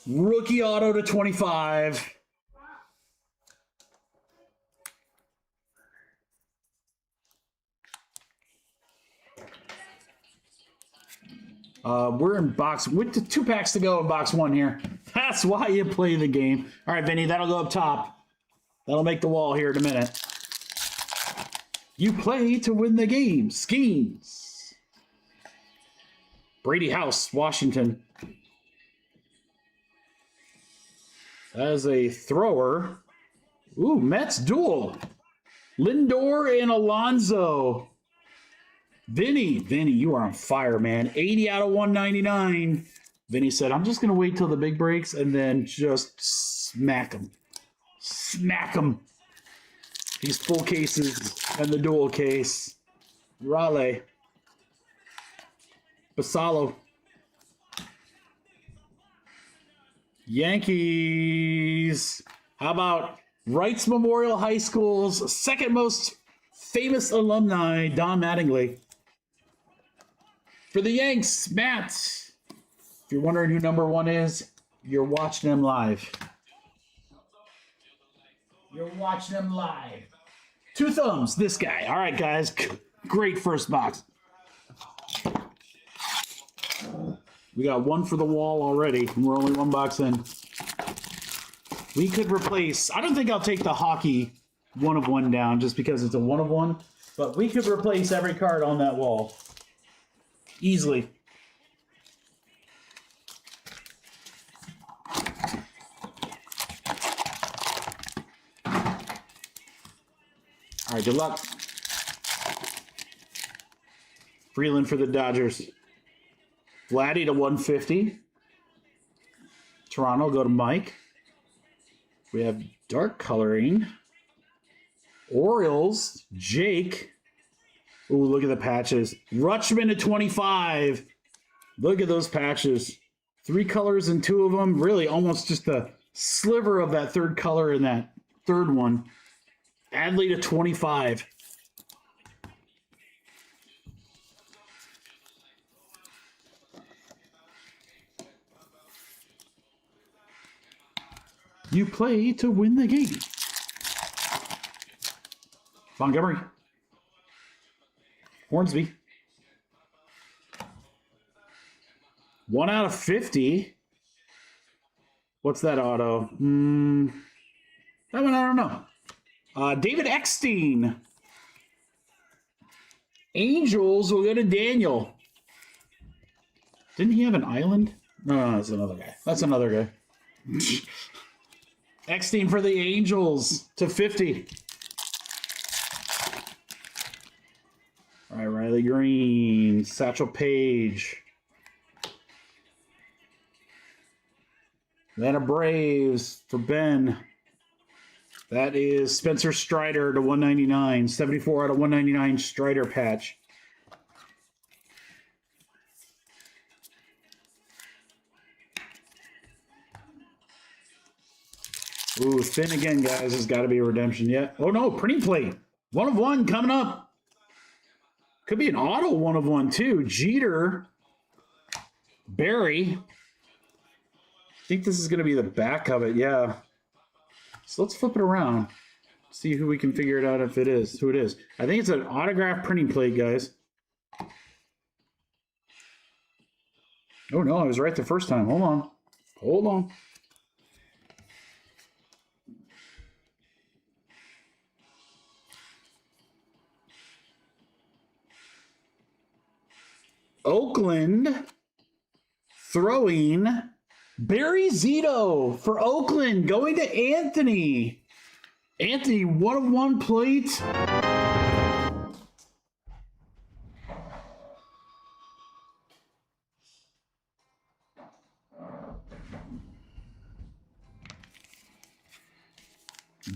Rookie auto to 25. We're in box with the 2 packs to go in box 1 here. That's why you play the game. All right, Vinny, that'll go up top. That'll make the wall here in a minute. You play to win the game. Schemes. Brady House, Washington. As a thrower. Ooh, Mets duel. Lindor and Alonso. Vinny, you are on fire, man. 80 out of 199. Vinny said, I'm just going to wait till the big breaks and then just smack them. Smack them. These full cases and the dual case. Raleigh. Basalo. Yankees. How about Wrights Memorial High School's second most famous alumni, Don Mattingly. For the Yanks, Matt. If you're wondering who number 1 is, you're watching them live. You're watching them live. 2 thumbs, this guy. All right, guys. Great first box. We got 1 for the wall already, and we're only 1 box in. We could replace... I don't think I'll take the hockey 1 of 1 down just because it's a 1 of 1, but we could replace every card on that wall. Easily. All right, good luck. Freeland for the Dodgers. Vladdy to 150. Toronto, go to Mike. We have dark coloring. Orioles, Jake. Ooh, look at the patches. Rutschman to 25. Look at those patches. 3 colors and 2 of them. Really almost just a sliver of that 3rd color in that 3rd one. Adley to 25. You play to win the game. Montgomery. Hornsby. 1 out of 50. What's that auto? That one I don't know. David Eckstein. Angels will go to Daniel. Didn't he have an island? No, that's another guy. That's another guy. Eckstein for the Angels to 50. All right, Riley Green, Satchel Paige. Atlanta Braves for Ben. That is Spencer Strider to 199. 74 out of 199 Strider patch. Ooh, thin again, guys. There's got to be a redemption yet. Oh, no. Printing plate. 1 of 1 coming up. Could be an auto 1 of 1, too. Jeter. Barry. I think this is going to be the back of it. Yeah. So let's flip it around. See who we can figure it out if it is. Who it is. I think it's an autograph printing plate, guys. Oh, no. I was right the first time. Hold on. Hold on. Oakland throwing Barry Zito for Oakland going to Anthony. Anthony, 1 of 1 plate.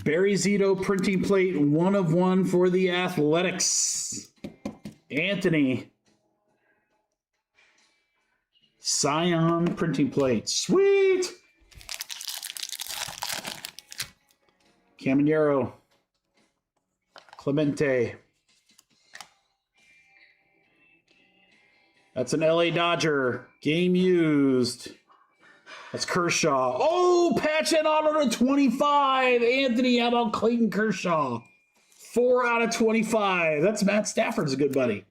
Barry Zito printing plate, 1 of 1 for the Athletics. Anthony. Scion printing plate. Sweet! Caminero. Clemente. That's an LA Dodger. Game used. That's Kershaw. Oh, patch and auto to 25. Anthony, how about Clayton Kershaw? 4 out of 25. That's Matt Stafford's a good buddy.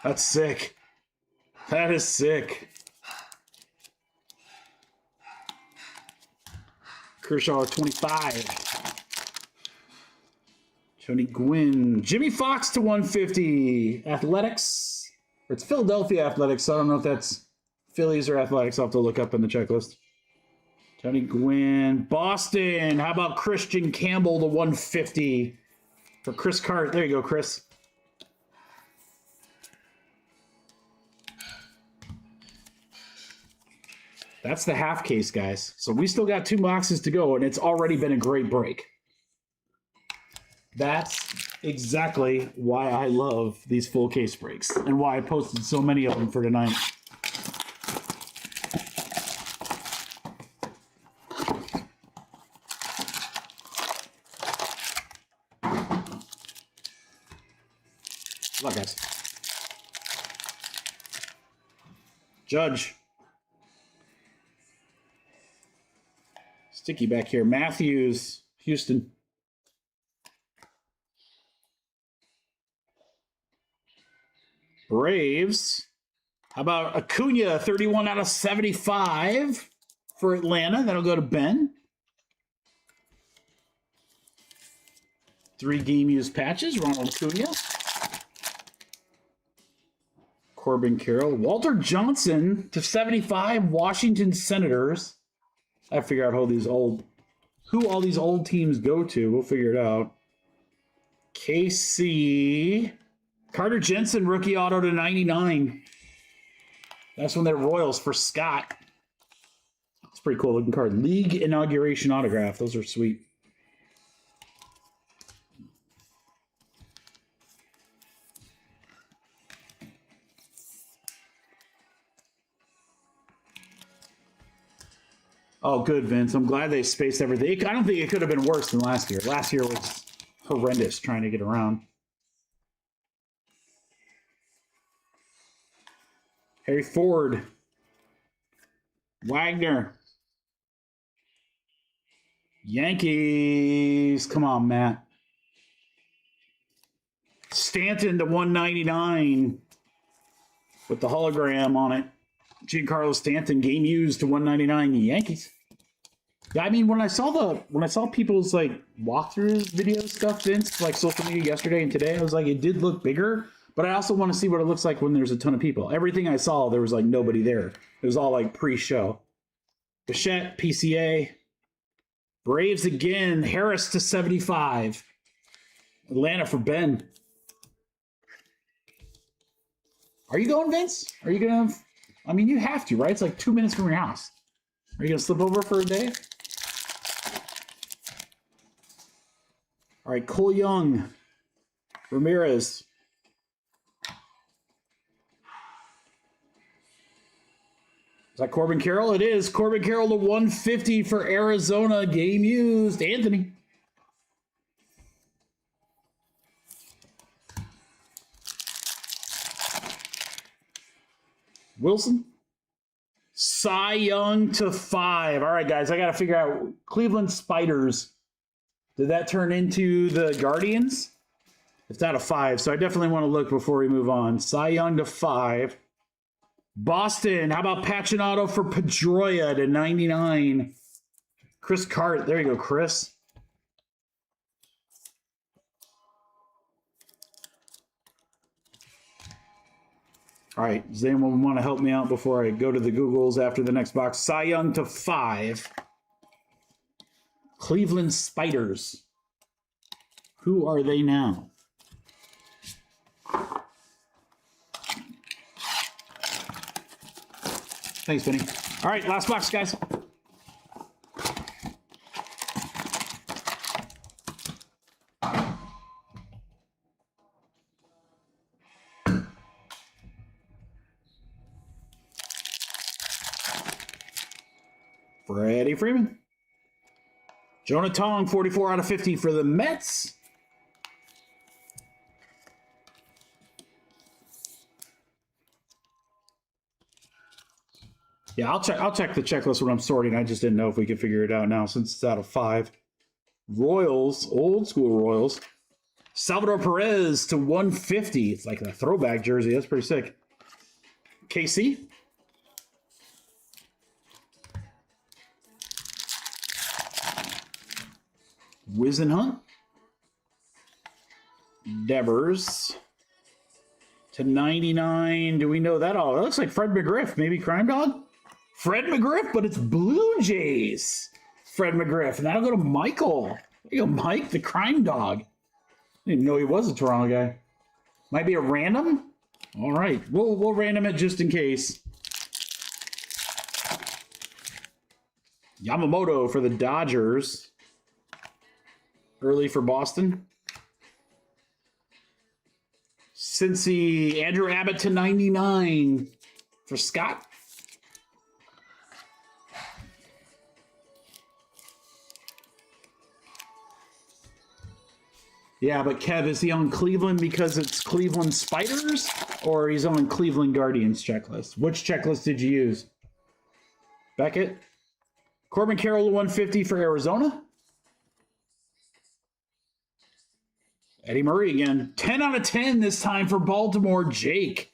That's sick. That is sick. Kershaw 25. Tony Gwynn. Jimmy Fox to 150. Athletics. It's Philadelphia Athletics, so I don't know if that's Phillies or Athletics. I'll have to look up in the checklist. Tony Gwynn. Boston. How about Christian Campbell to 150 for Chris Cart? There you go, Chris. That's the half case, guys. So we still got 2 boxes to go, and it's already been a great break. That's exactly why I love these full case breaks and why I posted so many of them for tonight. Look, guys. Judge. Sticky back here. Matthews, Houston. Braves. How about Acuna, 31 out of 75 for Atlanta. That'll go to Ben. 3 game used patches. Ronald Acuna. Corbin Carroll. Walter Johnson to 75. Washington Senators. I figure out who all these old teams go to. We'll figure it out. KC. Carter Jensen, rookie auto to 99. That's when they're Royals for Scott. It's pretty cool looking card. League inauguration autograph. Those are sweet. Oh, good, Vince. I'm glad they spaced everything. I don't think it could have been worse than last year. Last year was horrendous trying to get around. Harry Ford. Wagner. Yankees. Come on, Matt. Stanton to 199 with the hologram on it. Giancarlo Stanton, game used to 199. Yankees. Yeah, I mean, when I saw people's like walkthrough video stuff, Vince, like social media yesterday and today, I was like, it did look bigger, but I also want to see what it looks like when there's a ton of people. Everything I saw, there was like nobody there. It was all like pre-show. Bichette, PCA. Braves again. Harris to 75. Atlanta for Ben. Are you going, Vince? Are you going to... I mean, you have to, right? It's like 2 minutes from your house. Are you going to slip over for a day? All right, Cole Young. Ramirez. Is that Corbin Carroll? It is. Corbin Carroll to 150 for Arizona. Game used. Anthony. Wilson. Cy Young to 5. All right, guys, I got to figure out Cleveland Spiders. Did that turn into the Guardians? It's not a 5, so I definitely want to look before we move on. Cy Young to 5. Boston, how about Pacinato for Pedroia to 99? Chris Cart, there you go, Chris. All right, does anyone want to help me out before I go to the Googles after the next box? Cy Young to 5. Cleveland Spiders. Who are they now? Thanks, Benny. All right, last box, guys. Freddie Freeman. Jonah Tong, 44 out of 50 for the Mets. Yeah, I'll check the checklist when I'm sorting. I just didn't know if we could figure it out now since it's out of 5. Royals, old school Royals. Salvador Perez to 150. It's like a throwback jersey. That's pretty sick. KC. Wizenhunt. Devers. To 99. Do we know that all? That looks like Fred McGriff. Maybe Crime Dog? Fred McGriff, but it's Blue Jays. Fred McGriff. And that'll go to Michael. There you go, Mike, the Crime Dog. I didn't know he was a Toronto guy. Might be a random? All right. We'll random it just in case. Yamamoto for the Dodgers. Early for Boston. Cincy, Andrew Abbott to 99 for Scott. Yeah, but Kev, is he on Cleveland because it's Cleveland Spiders, or he's on Cleveland Guardians checklist? Which checklist did you use? Beckett? Corbin Carroll to 150 for Arizona. Eddie Murray again. 10 out of 10 this time for Baltimore. Jake.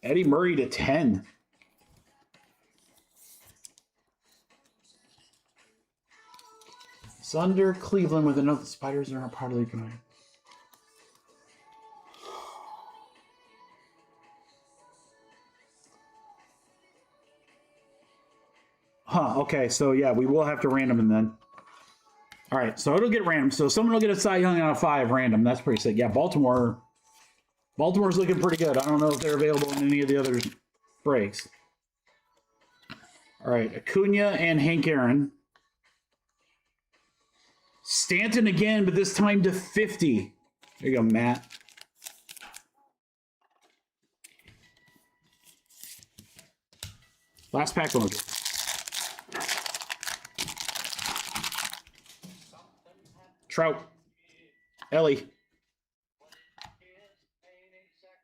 Eddie Murray to 10. It's under Cleveland with another. The Spiders are not part of the economy. Huh, okay, so yeah, we will have to random them then. All right, so it'll get random. So someone will get a Cy Young out of 5 random. That's pretty sick. Yeah, Baltimore's looking pretty good. I don't know if they're available in any of the other breaks. All right, Acuna and Hank Aaron. Stanton again, but this time to 50. There you go, Matt. Last pack one. Trout. Ellie.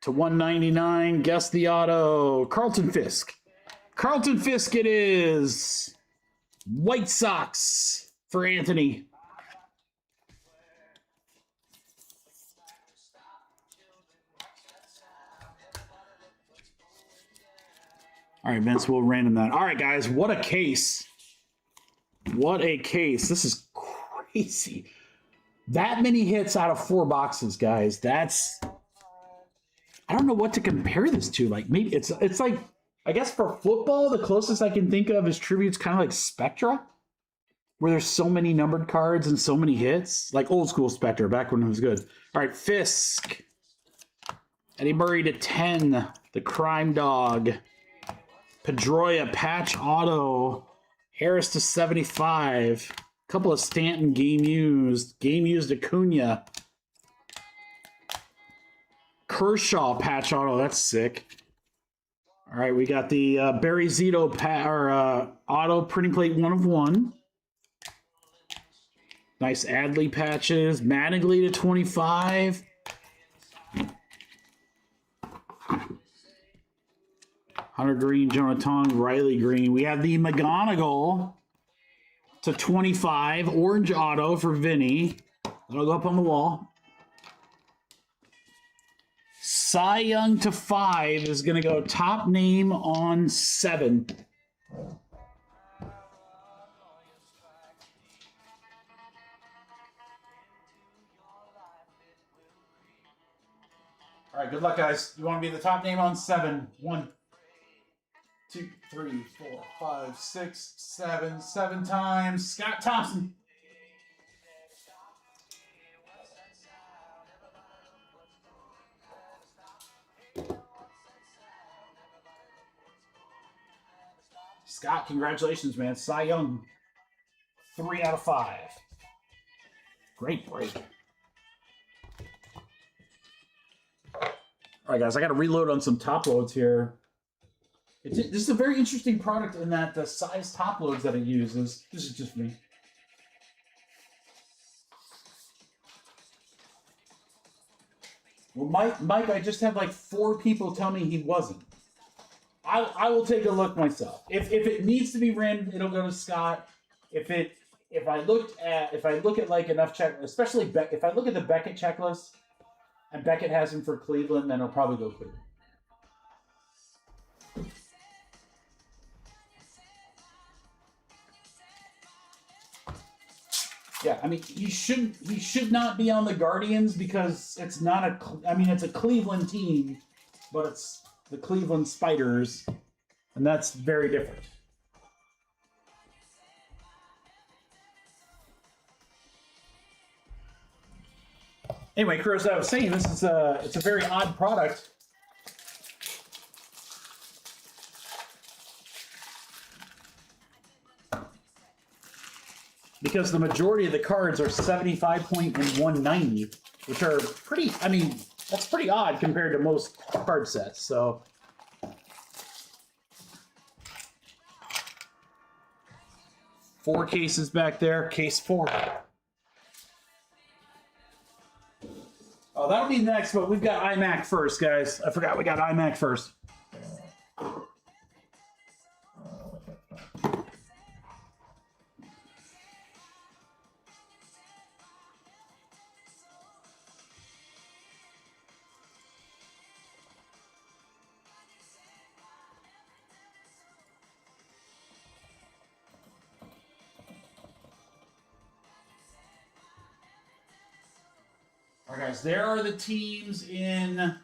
To 199. Guess the auto. Carlton Fisk. Carlton Fisk it is. White Sox for Anthony. All right, Vince, we'll random that. All right, guys, what a case. What a case. This is crazy. That many hits out of 4 boxes, guys. That's... I don't know what to compare this to. Like, maybe it's like, I guess for football, the closest I can think of is tributes kind of like Spectra, where there's so many numbered cards and so many hits. Like old school Spectra, back when it was good. All right, Fisk. Eddie Murray to 10. The Crime Dog. Pedroia patch auto. Harris to 75. Couple of Stanton game used. Game used Acuna. Kershaw patch auto. That's sick. All right, we got the Barry Zito auto printing plate 1 of 1. Nice Adley patches. Mattingly to 25. Hunter Green, Jonah Tong, Riley Green. We have the McGonigal to 25. Orange auto for Vinny. That'll go up on the wall. Cy Young to 5 is going to go top name on 7. All right, good luck, guys. You want to be the top name on 7. 1, 2, 3, 4, 5, 6, 7. 7 times. Scott Thompson. Scott, congratulations, man. Cy Young, 3 out of 5. Great break. All right, guys, I got to reload on some top loads here. This is a very interesting product in that the size top loads that it uses. This is just me. Well, Mike, I just had like 4 people tell me he wasn't. I will take a look myself. If it needs to be ran, it'll go to Scott. If I look at like enough check, especially if I look at the Beckett checklist, and Beckett has him for Cleveland, then it'll probably go Cleveland. Yeah, I mean he should not be on the Guardians because it's not a. I mean it's a Cleveland team, but it's the Cleveland Spiders, and that's very different. Anyway, Chris, as I was saying, it's a very odd product. Because the majority of the cards are 75 point and 190, which are pretty, I mean, that's pretty odd compared to most card sets, so. Four cases back there, case 4. Oh, that'll be next, but we've got Immac first, guys. I forgot we got Immac first. All right, guys, there are the teams in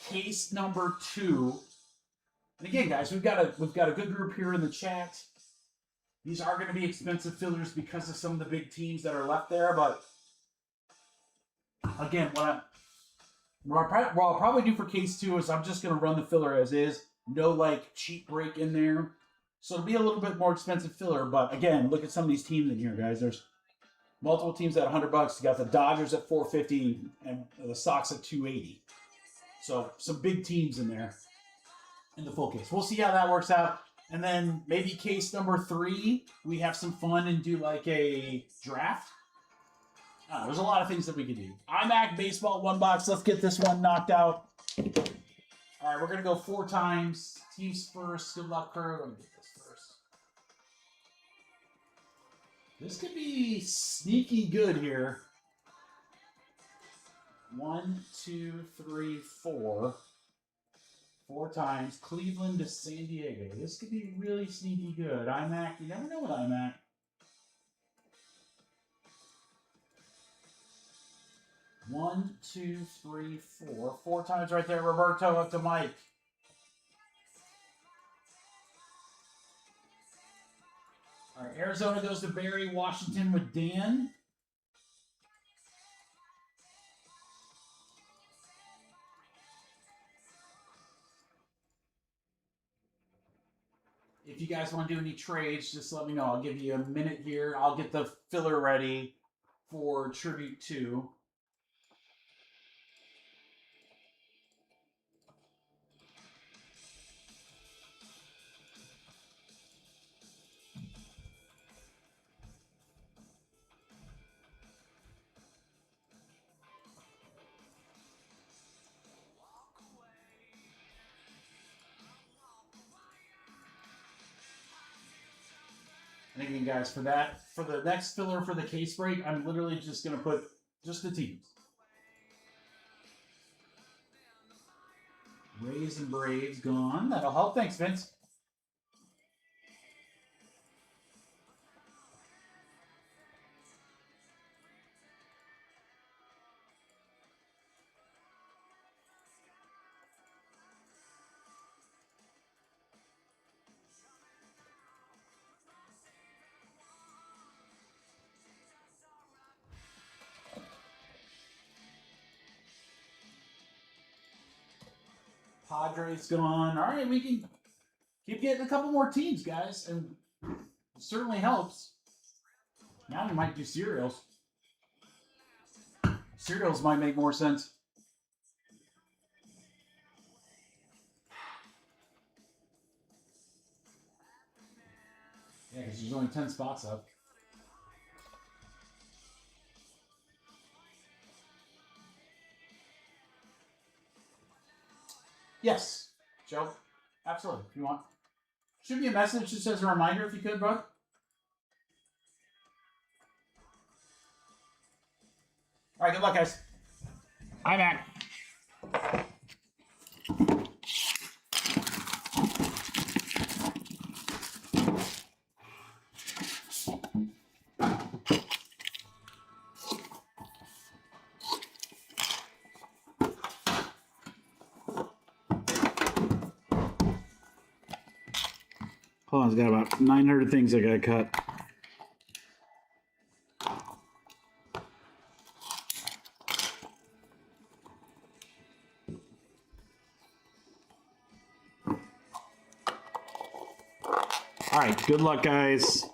case number 2. And again, guys, we've got a good group here in the chat. These are going to be expensive fillers because of some of the big teams that are left there. But again, what I'll probably do for case 2 is I'm just going to run the filler as is. No like cheap break in there. So it'll be a little bit more expensive filler. But again, look at some of these teams in here, guys. There's multiple teams at $100. You got the Dodgers at $450 and the Sox at $280. So some big teams in there in the full case. We'll see how that works out. And then maybe case number 3, we have some fun and do like a draft. There's a lot of things that we could do. Immac Baseball 1 box. Let's get this one knocked out. All right, we're going to go 4 times. Teams first. Good luck, crew. Let me get this first. This could be sneaky good here. 1, 2, 3, 4. 4 times. Cleveland to San Diego. This could be really sneaky good. Immac, you never know with Immac. One, 2, 3, 4. 4 times right there. Roberto up to Mike. All right, Arizona goes to Barry. Washington with Dan. If you guys want to do any trades, just let me know. I'll give you a minute here. I'll get the filler ready for Tribute 2. And again, guys, for the next filler for the case break, I'm literally just going to put just the teams. Rays and Braves gone. That'll help. Thanks, Vince. Padres gone. All right, we can keep getting a couple more teams, guys, and it certainly helps. Now we might do cereals. Cereals might make more sense. Yeah, because there's only 10 spots up. Yes, Joe. Absolutely. If you want. Shoot me a message just as a reminder if you could, bro. All right, good luck, guys. Hi, Mac. Hold on, it's got about 900 things I gotta cut. All right, good luck, guys.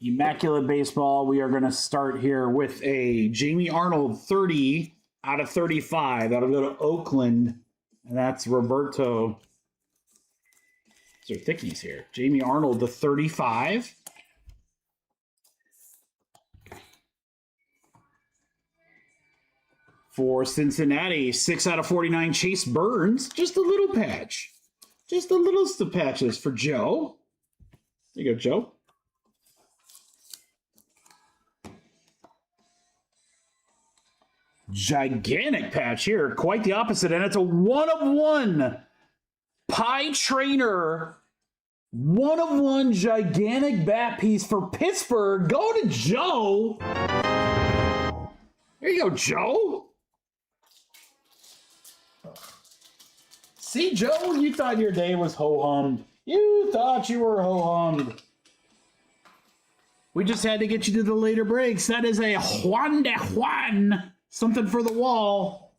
Immaculate Baseball. We are going to start here with a Jamie Arnold 30 out of 35. That'll go to Oakland, and that's Roberto. These are thickies here. Jamie Arnold, the 35. For Cincinnati, 6 out of 49, Chase Burns. Just a little patch. Just the littlest of patches for Joe. There you go, Joe. Gigantic patch here. Quite the opposite. And it's a 1/1 Pie Trainer. 1/1 gigantic bat piece for Pittsburgh. Go to Joe. There you go, Joe. See, Joe, you thought your day was ho-hummed. You thought you were ho-hummed. We just had to get you to the later breaks. That is a Juan de Juan. Something for the wall.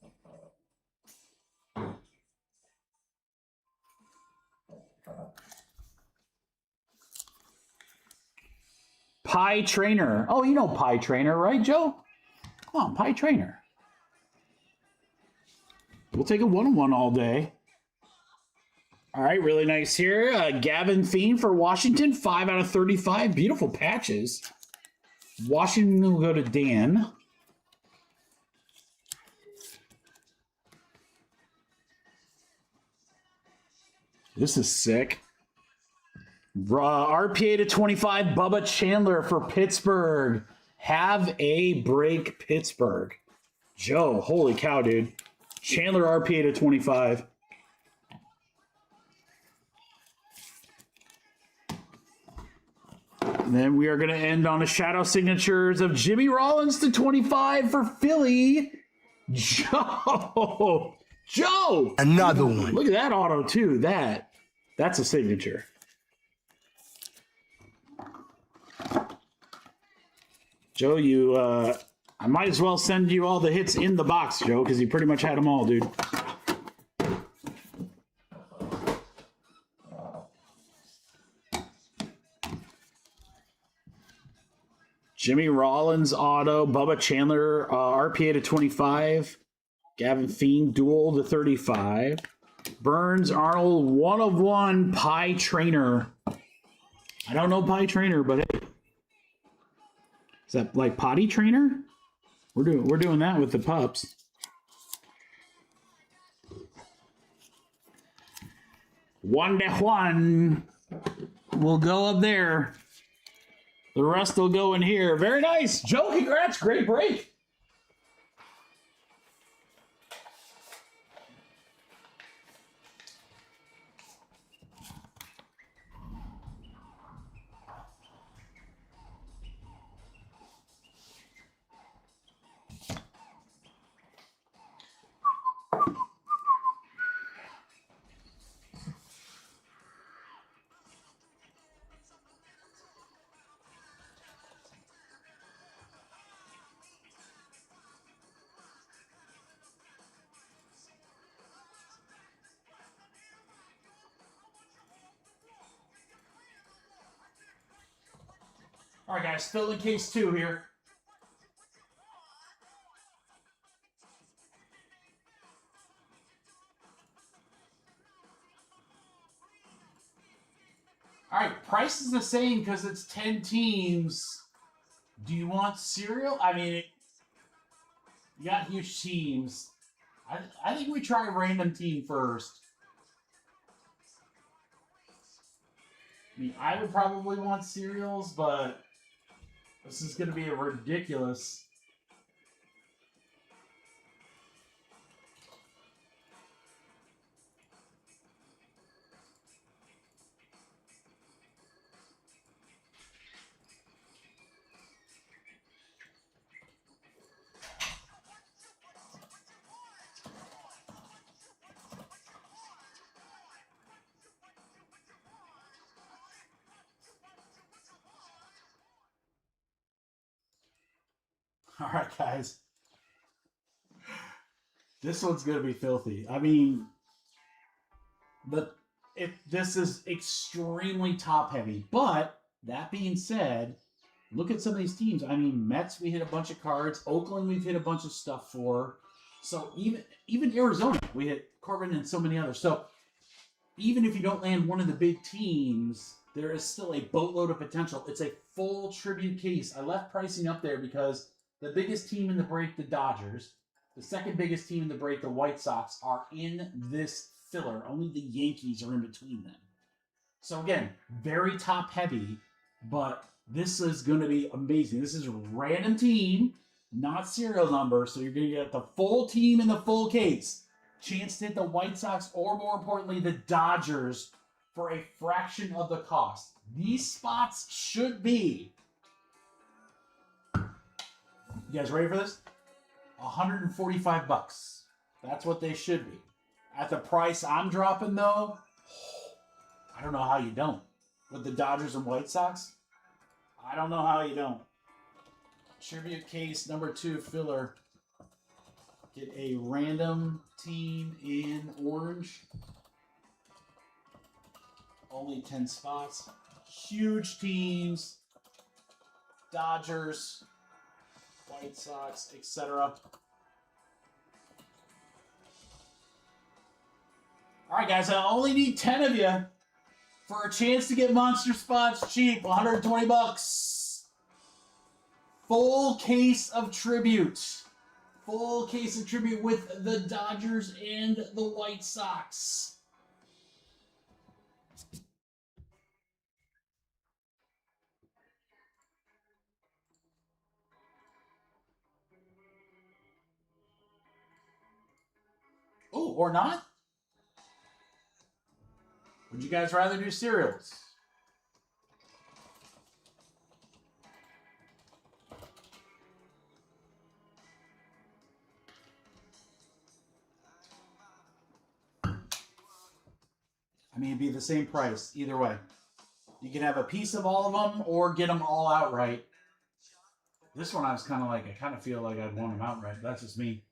Pie Trainer. Oh, you know Pie Trainer, right, Joe? Come on, Pie Trainer. We'll take a 1/1 all day. All right, really nice here. Gavin Thien for Washington, 5 out of 35. Beautiful patches. Washington will go to Dan. This is sick. RPA to 25, Bubba Chandler for Pittsburgh. Have a break, Pittsburgh. Joe, holy cow, dude. Chandler RPA to 25. And then we are going to end on a shadow signatures of Jimmy Rollins to 25 for Philly. Joe. Joe. Another one. Look at that auto, too. That's a signature. Joe, I might as well send you all the hits in the box, Joe, because you pretty much had them all, dude. Jimmy Rollins auto, Bubba Chandler RPA to 25, Gavin Thien dual to 35, Burns Arnold 1/1 Pie Trainer. I don't know Pie Trainer, but hey, is that like Potty Trainer? We're doing that with the pups. Juan de Juan will go up there. The rest will go in here. Very nice. Joe, congrats. Great break. All right, guys, still in case 2 here. All right, price is the same because it's 10 teams. Do you want cereal? I mean, you got huge teams. I think we try a random team first. I mean, I would probably want cereals, but this is going to be a ridiculous. All right, guys. This one's going to be filthy. I mean, this is extremely top heavy. But that being said, look at some of these teams. I mean, Mets, we hit a bunch of cards. Oakland, we've hit a bunch of stuff for. So even Arizona, we hit Corbin and so many others. So even if you don't land one of the big teams, there is still a boatload of potential. It's a full tribute case. I left pricing up there because the biggest team in the break, the Dodgers, the second biggest team in the break, the White Sox, are in this filler. Only the Yankees are in between them. So again, very top heavy, but this is going to be amazing. This is a random team, not serial number, so you're going to get the full team in the full case. Chance to hit the White Sox, or more importantly, the Dodgers, for a fraction of the cost. These spots should be, you guys ready for this? $145. That's what they should be. At the price I'm dropping, though, I don't know how you don't. With the Dodgers and White Sox, I don't know how you don't. Tribute case number 2 filler. Get a random team in orange. Only 10 spots. Huge teams. Dodgers, White Sox, etc. All right, guys, I only need 10 of you for a chance to get monster spots cheap. $120. Full case of tribute. Full case of tribute with the Dodgers and the White Sox. Oh, or not? Would you guys rather do cereals? I mean, it'd be the same price either way. You can have a piece of all of them or get them all outright. This one I was kind of like, I kind of feel like I'd want them outright. That's just me.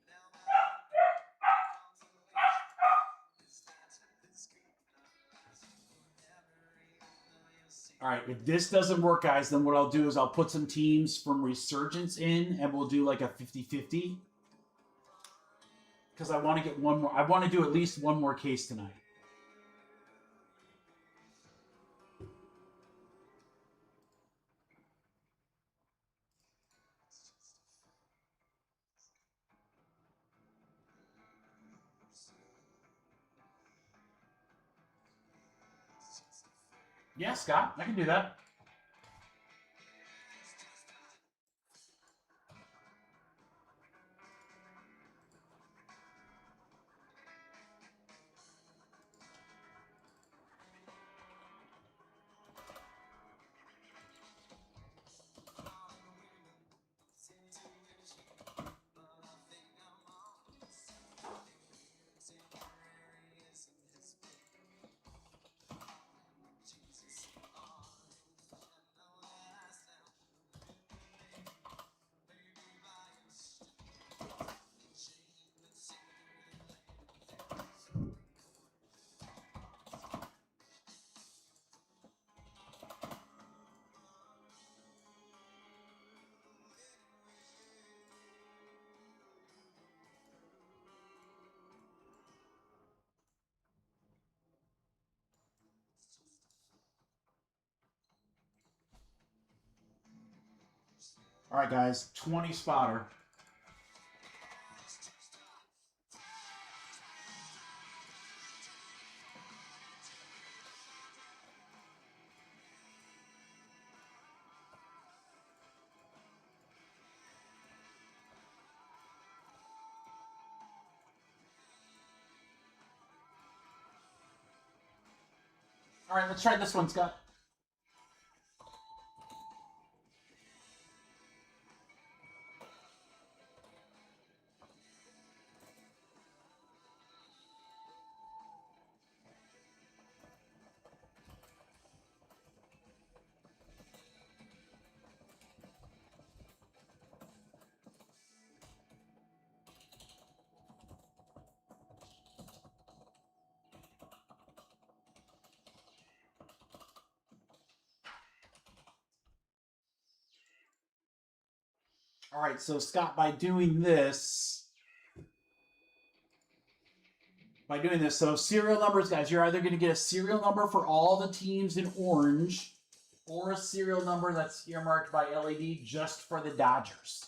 All right, if this doesn't work, guys, then what I'll do is I'll put some teams from Resurgence in, and we'll do like a 50-50. Because I want to get one more. I want to do at least one more case tonight. Yeah, Scott, I can do that. All right, guys, 20 spotter. All right, let's try this one, Scott. All right, so Scott, by doing this, so serial numbers, guys, you're either going to get a serial number for all the teams in orange or a serial number that's earmarked by LED just for the Dodgers.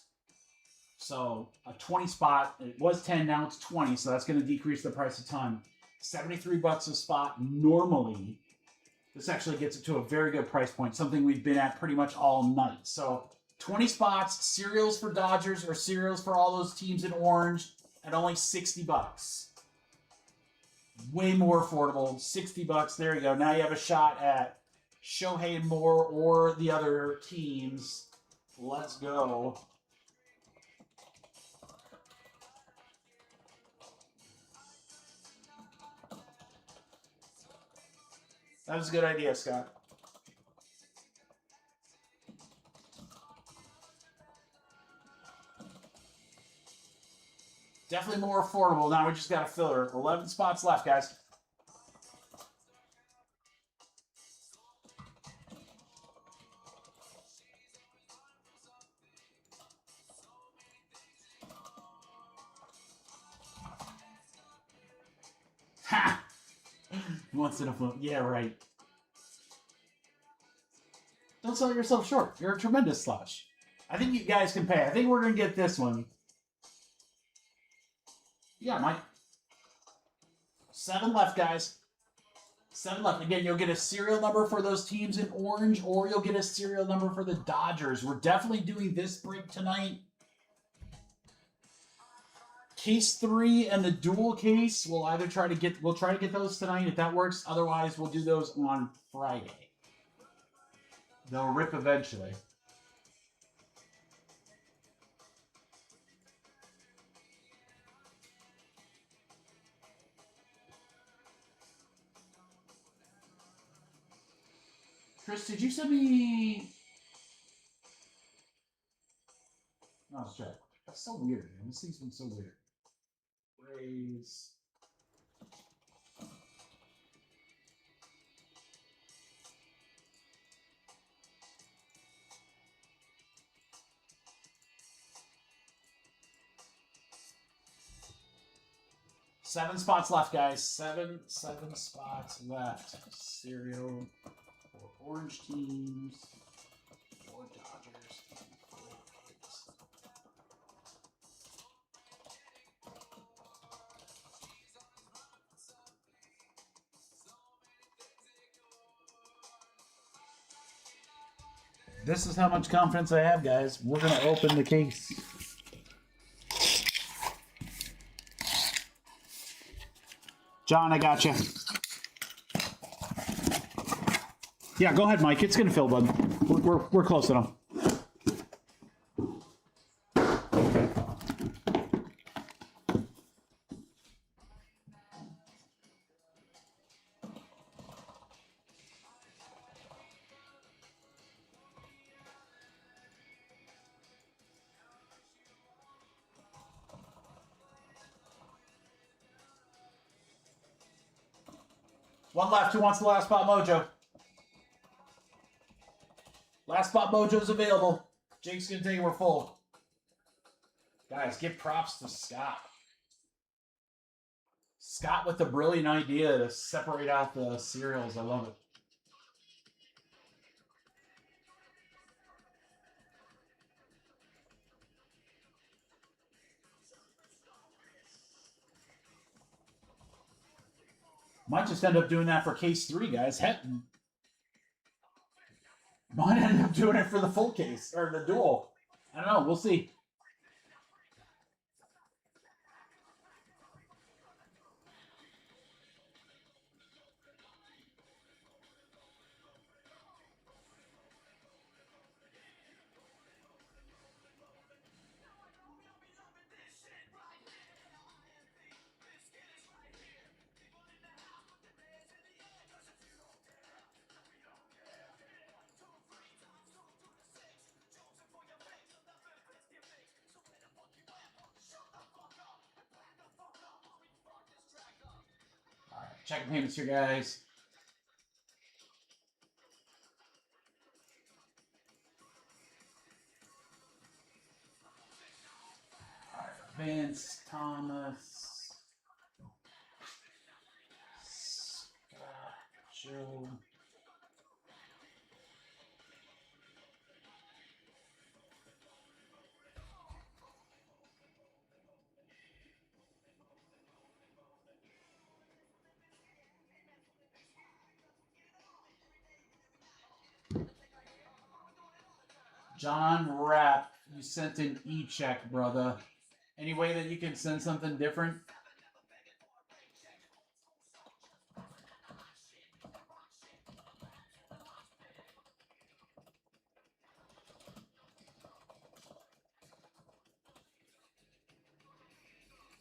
So a 20 spot, it was 10, now it's 20, so that's going to decrease the price a ton. $73 a spot normally. This actually gets it to a very good price point, something we've been at pretty much all night. So 20 spots, cereals for Dodgers or cereals for all those teams in orange at only $60. Way more affordable, $60. There you go. Now you have a shot at Shohei and Moore or the other teams. Let's go. That was a good idea, Scott. Definitely more affordable. Now we just got a filler. 11 spots left, guys. Ha! Once in a float. Yeah, right. Don't sell yourself short. You're a tremendous slush. I think you guys can pay. I think we're going to get this one. Yeah, Mike. 7 left, guys. 7 left. Again, you'll get a serial number for those teams in orange, or you'll get a serial number for the Dodgers. We're definitely doing this break tonight. Case 3 and the dual case, we'll try to get those tonight if that works. Otherwise, we'll do those on Friday. They'll rip eventually. Chris, did you send me... No, let's check. That's so weird, man. This thing's been so weird. Raise... Seven spots left, guys. Seven spots left. Cereal for orange teams, for Dodgers, and for kids. This is how much confidence I have, guys. We're going to open the case. John, I got you. Yeah, go ahead, Mike. It's going to fill, bud. We're close enough. One left. Who wants the last spot mojo? Last spot mojo's available. Jake's going to take it. We're full. Guys, give props to Scott. Scott with the brilliant idea to separate out the cereals. I love it. Might just end up doing that for case 3, guys. Heck, might end up doing it for the full case, or the dual. I don't know. We'll see. All right, checking payments here, guys. All right, Vince, Thomas, Joe. John Rapp, you sent an e-check, brother. Any way that you can send something different?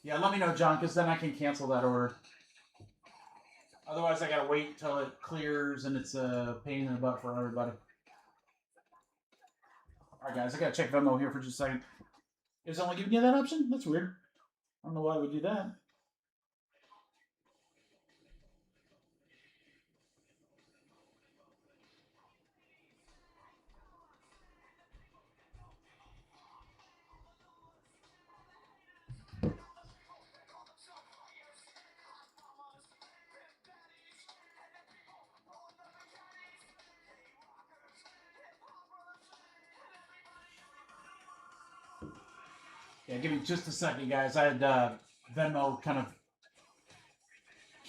Yeah, let me know, John, because then I can cancel that order. Otherwise, I gotta wait till it clears, and it's a pain in the butt for everybody. All right, guys, I gotta check Venmo here for just a second. Is it only giving you that option? That's weird. I don't know why it would do that. Yeah, give me just a second, guys. I had Venmo kind of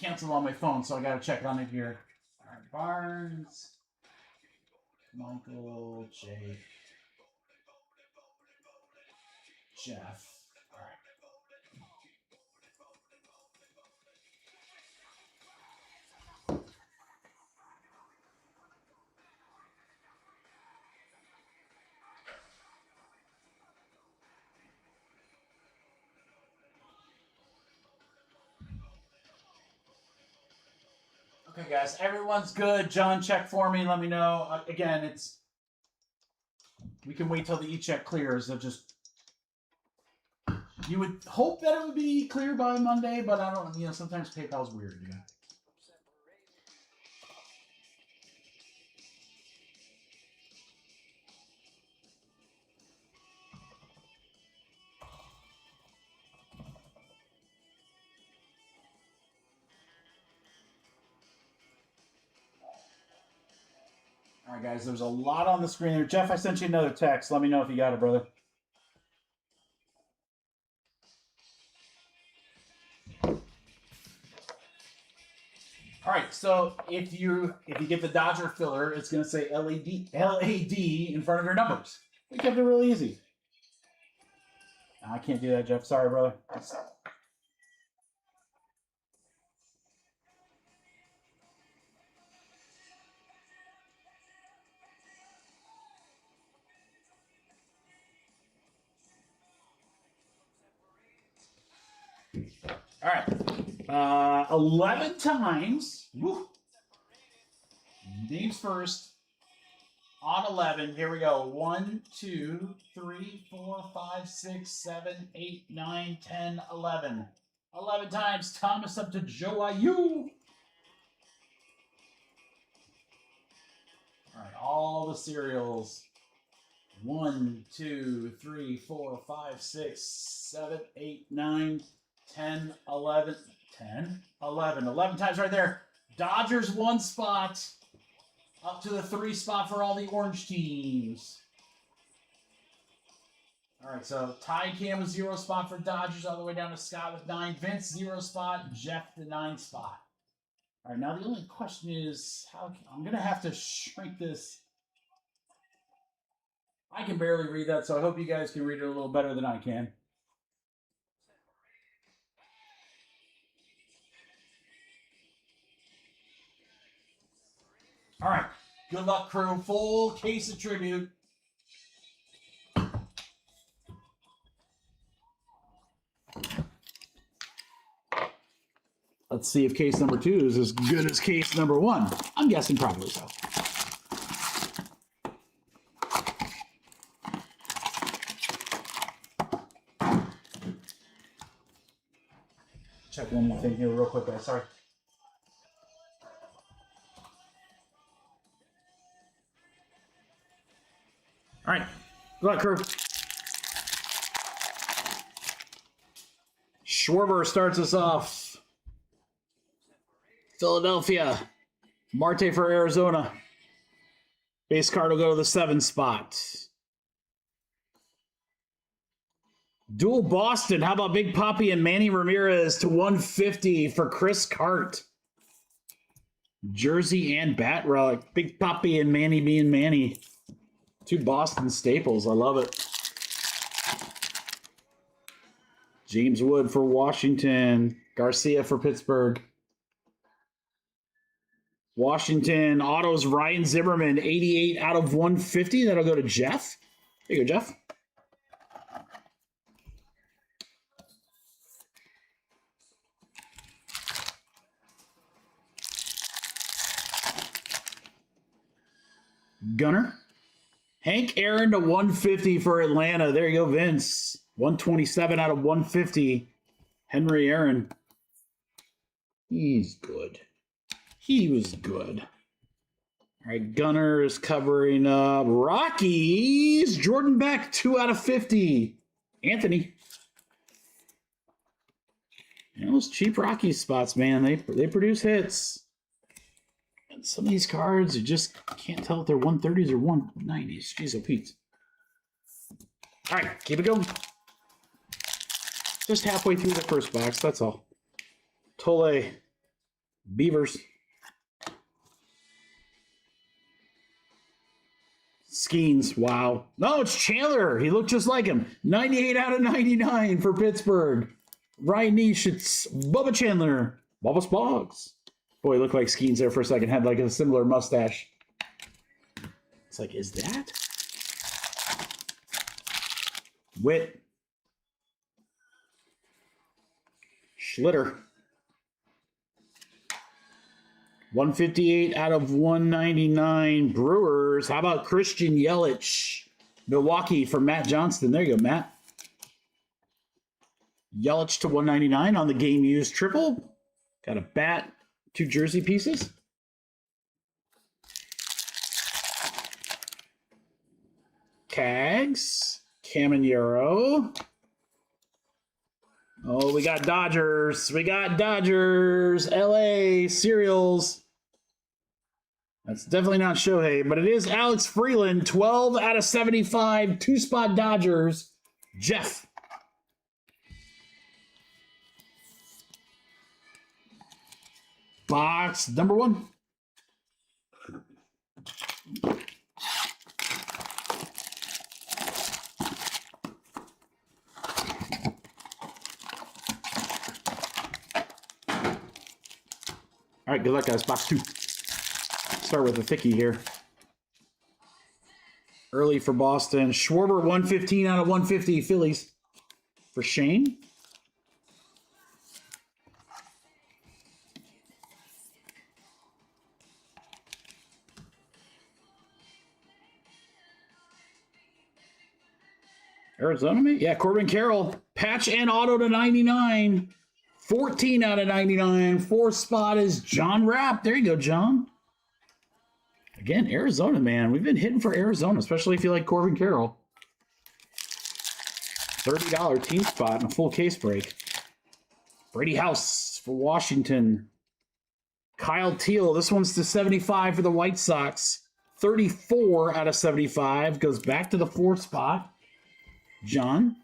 canceled on my phone, so I got to check on it here. All right, Barnes, Michael, Jake, Jeff. All right. Okay, guys, everyone's good. John, check for me. Let me know. Again, we can wait till the e-check clears. They'll just, you would hope that it would be clear by Monday, but I don't. Sometimes PayPal's weird. Yeah. All right, guys, there's a lot on the screen here. Jeff, I sent you another text. Let me know if you got it, brother. All right, so if you get the Dodger filler, it's going to say LAD in front of your numbers. We kept it really easy. I can't do that, Jeff. Sorry, brother. All right. 11 times. Woo. Names first. On 11. Here we go. 1, 2, 3, 4, 5, 6, 7, 8, 9, 10, 11. 11 times. Thomas up to Joe IU. All right. All the cereals. 1, 2, 3, 4, 5, 6, 7, 8, 9, 10, 11. 10, 11. 11 times right there. Dodgers 1 spot. Up to the 3 spot for all the orange teams. All right, so Ty Cam was 0 spot for Dodgers all the way down to Scott with 9. Vince 0 spot. Jeff the 9 spot. All right, now the only question is, I'm going to have to shrink this. I can barely read that, so I hope you guys can read it a little better than I can. All right, good luck, crew. Full case of tribute. Let's see if case number 2 is as good as case number 1. I'm guessing probably so. Check one more thing here real quick, guys. Sorry. All right. Good luck, crew. Schwarber starts us off. Philadelphia. Marte for Arizona. Base card will go to the 7 spot. Dual Boston. How about Big Papi and Manny Ramirez to 150 for Chris Cart? Jersey and bat relic. Big Papi and Manny being Manny. 2 Boston staples. I love it. James Wood for Washington. Garcia for Pittsburgh. Washington autos Ryan Zimmerman, 88 out of 150. That'll go to Jeff. There you go, Jeff. Gunner. Hank Aaron to 150 for Atlanta. There you go, Vince. 127 out of 150. Henry Aaron. He's good. He was good. All right, Gunner is covering up Rockies. Jordan Beck, 2 out of 50. Anthony. And those cheap Rockies spots, man, they produce hits. And some of these cards, you just can't tell if they're 130s or 190s. Jeez, oh Pete. All right, keep it going. Just halfway through the first box, that's all. Tole. Beavers. Skeens, wow. No, it's Chandler. He looked just like him. 98 out of 99 for Pittsburgh. Ryan Nish, it's Bubba Chandler. Bubba Spogs. Boy, he looked like Skeens there for a second. Had like a similar mustache. It's like, is that? Witt. Schlitter. 158 out of 199 Brewers. How about Christian Yelich? Milwaukee for Matt Johnston. There you go, Matt. Yelich to 199 on the game used triple. Got a bat, 2 jersey pieces. Cags. Caminero. Oh, we got Dodgers. We got Dodgers. LA cereals. That's definitely not Shohei, but it is Alex Freeland. 12 out of 75. 2-spot Dodgers. Jeff. Box number 1. All right, good luck, guys. Box 2. Start with a thickie here. Early for Boston. Schwarber, 115 out of 150. Phillies for Shane. Arizona, mate? Yeah, Corbin Carroll. Patch and auto to 99. 14 out of 99. 4th spot is John Rapp. There you go, John. Again, Arizona, man. We've been hitting for Arizona, especially if you like Corbin Carroll. $30 team spot and a full case break. Brady House for Washington. Kyle Teal. This one's to 75 for the White Sox. 34 out of 75. Goes back to the 4th spot. John.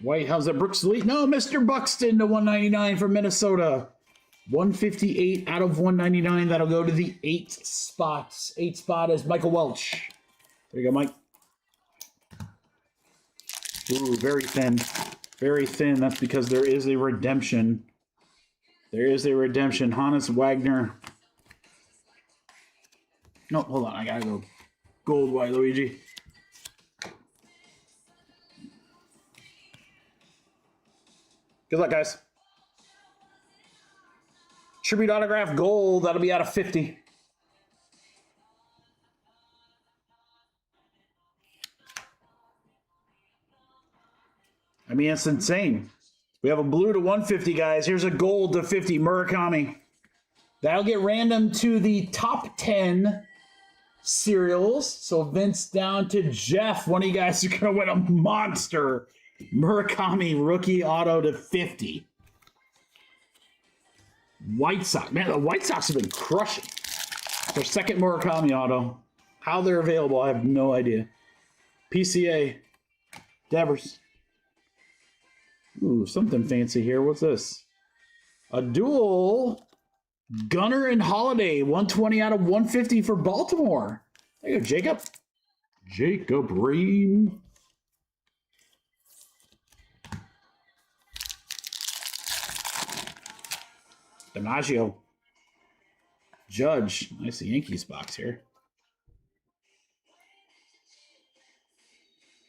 White, how's that? Brooks Lee? No, Mr. Buxton to 199 from Minnesota. 158 out of 199. That'll go to the 8 spots. 8 spot is Michael Welch. There you go, Mike. Ooh, very thin. Very thin. That's because there is a redemption. There is a redemption. Hannes Wagner. No, hold on. I gotta go gold white Luigi. Good luck, guys. Tribute autograph gold. That'll be out of 50. I mean, it's insane. We have a blue to 150, guys. Here's a gold to 50, Murakami. That'll get random to the top 10 serials. So Vince down to Jeff. One of you guys is going to win a monster Murakami rookie auto to 50. White Sox. Man, the White Sox have been crushing. Their second Murakami auto. How they're available, I have no idea. PCA. Devers. Ooh, something fancy here. What's this? A dual Gunner and Holiday. 120 out of 150 for Baltimore. There you go, Jacob. Jacob Ream. DiMaggio. Judge. Nice Yankees box here.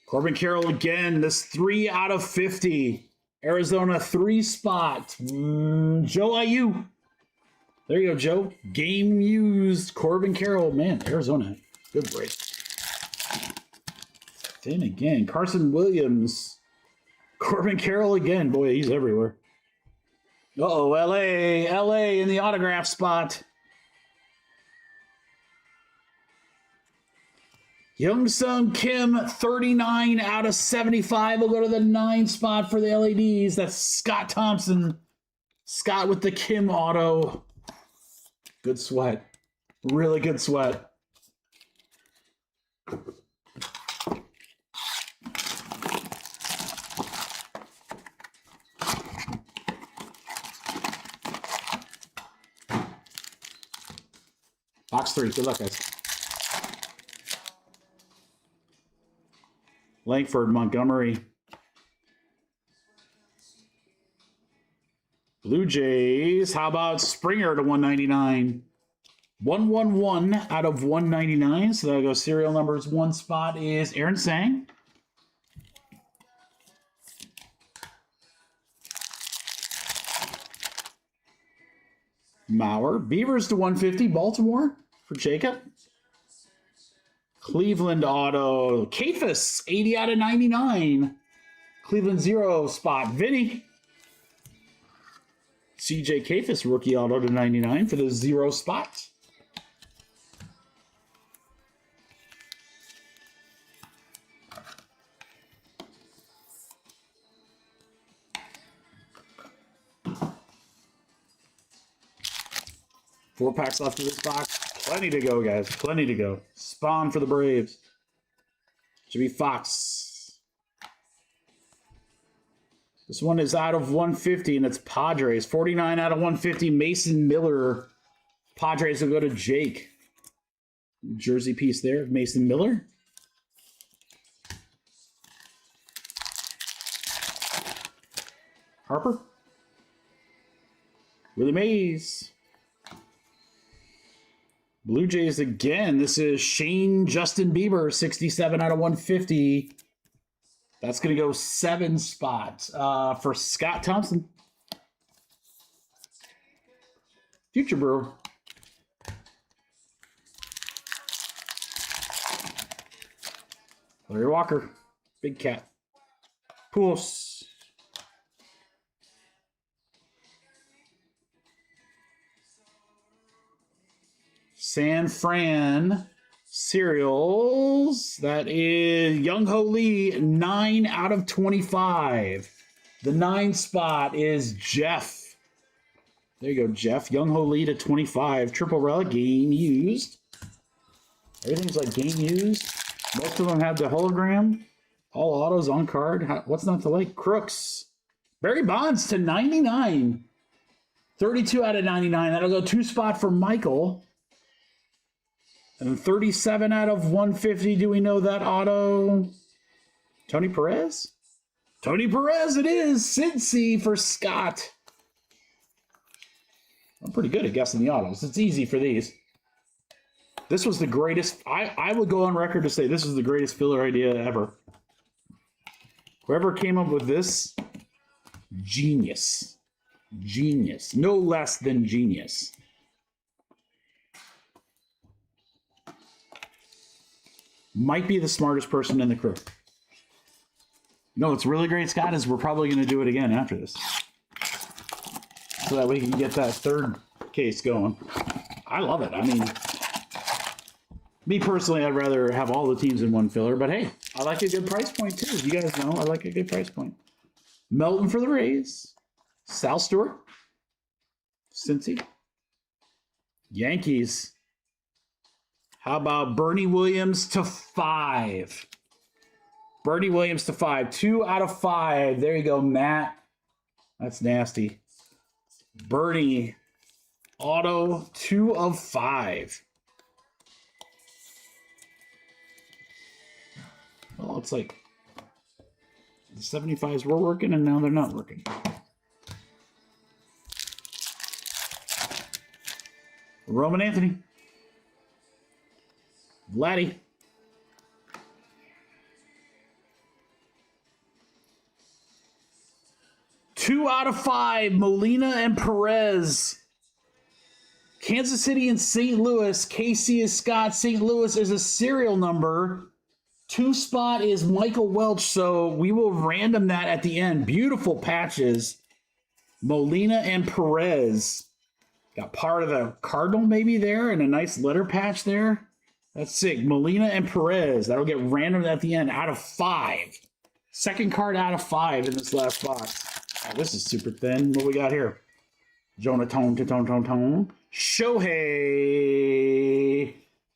Corbin Carroll again. This 3 out of 50. Arizona 3 spot. Joe IU. There you go, Joe. Game used. Corbin Carroll. Man, Arizona. Good break. Then again. Carson Williams. Corbin Carroll again. Boy, he's everywhere. Uh-oh, LA. LA in the autograph spot. Youngsung Kim, 39 out of 75. Will go to the 9 spot for the LEDs. That's Scott Thompson. Scott with the Kim auto. Good sweat. Really good sweat. Box 3. Good luck, guys. Langford, Montgomery. Blue Jays. How about Springer to 199? 111 out of 199. So that'll go serial numbers. 1 spot is Aaron Sang. Mauer. Beavers to 150. Baltimore for Jacob. Cleveland auto. Kafis, 80 out of 99. Cleveland 0 spot. Vinny. CJ Kafis, rookie auto to 99 for the 0 spot. Four packs left of this box. Plenty to go, guys. Plenty to go. Spawn for the Braves. Should be Fox. This one is out of 150, and it's Padres. 49 out of 150. Mason Miller. Padres will go to Jake. Jersey piece there. Mason Miller. Harper. Willie Mays. Blue Jays again. This is Shane Justin Bieber, 67 out of 150. That's going to go 7 spots for Scott Thompson. Future Brewer. Larry Walker. Big Cat. Pools. San Fran Serials. That is Young Ho Lee, 9 out of 25. The 9 spot is Jeff. There you go, Jeff. Young Ho Lee to 25. Triple relic, game used. Everything's like game used. Most of them have the hologram. All autos on card. What's not to like? Crooks. Barry Bonds to 99. 32 out of 99. That'll go 2-spot for Michael. And 37 out of 150. Do we know that auto? Tony Perez? Tony Perez it is. Cincy for Scott. I'm pretty good at guessing the autos. It's easy for these. This was the greatest. I would go on record to say this was the greatest filler idea ever. Whoever came up with this, genius. Genius. No less than genius. Might be the smartest person in the crew. No, what's really great, Scott, is we're probably going to do it again after this. So that we can get that third case going. I love it. I mean, me personally, I'd rather have all the teams in one filler, but hey, I like a good price point too. You guys know I like a good price point. Melton for the Rays. Sal Stewart. Cincy. Yankees. How about Bernie Williams to 5? Bernie Williams to 5. 2 out of 5. There you go, Matt. That's nasty. Bernie. Auto 2 of 5. Well, it's like the 75s were working and now they're not working. Roman Anthony. Vladdy. Two out of 5, Molina and Perez. Kansas City and St. Louis. KC is Scott. St. Louis is a serial number. 2-spot is Michael Welch, so we will random that at the end. Beautiful patches. Molina and Perez. Got part of the Cardinal maybe there and a nice letter patch there. That's sick. Molina and Perez. That'll get randomed at the end out of 5. Second card out of 5 in this last box. Oh, this is super thin. What we got here? Jonathan to tone. Shohei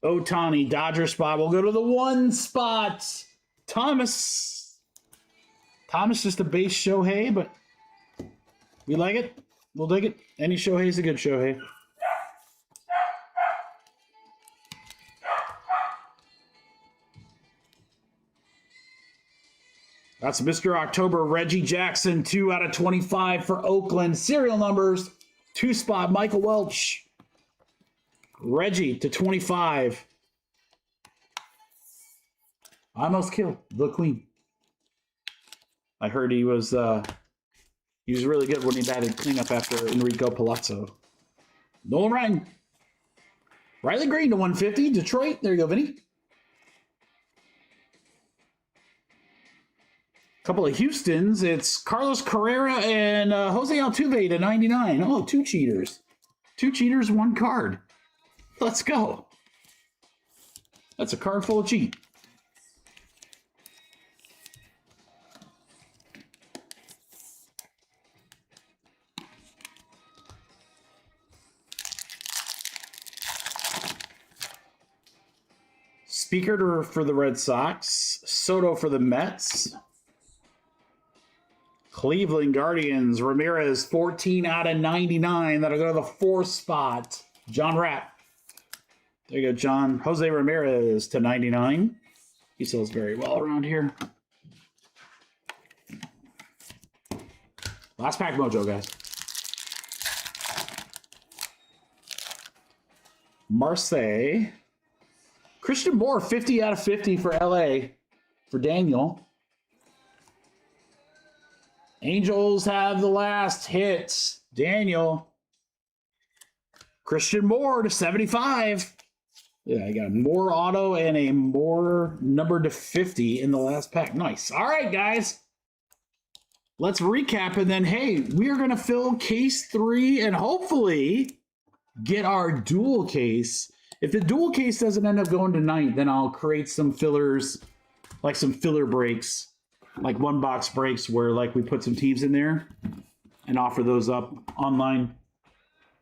Ohtani, Dodger spot. We'll go to the 1 spot. Thomas. Thomas just a base Shohei, but we like it. We'll dig it. Any Shohei's a good Shohei. That's Mr. October, Reggie Jackson, 2 out of 25 for Oakland. Serial numbers, 2-spot, Michael Welch. Reggie to 25. I almost killed the Queen. I heard he was really good when he batted cleanup after Enrico Palazzo. Nolan Ryan. Riley Green to 150. Detroit. There you go, Vinny. Couple of Houstons. It's Carlos Carrera and Jose Altuve to 99. Oh, 2 cheaters. 2 cheaters, 1 card. Let's go. That's a card full of cheat. Speaker for the Red Sox. Soto for the Mets. Cleveland Guardians, Ramirez, 14 out of 99. That'll go to the 4th spot. John Rapp. There you go, John. Jose Ramirez to 99. He sells very well around here. Last pack mojo, guys. Marseille. Christian Moore, 50 out of 50 for LA for Daniel. Angels have the last hits. Daniel. Christian Moore to 75. Yeah, I got a Moore auto and a Moore number to 50 in the last pack. Nice. All right, guys. Let's recap and then, hey, we are going to fill case 3 and hopefully get our dual case. If the dual case doesn't end up going tonight, then I'll create some fillers, like some filler breaks. Like 1-box breaks where like we put some teams in there and offer those up online.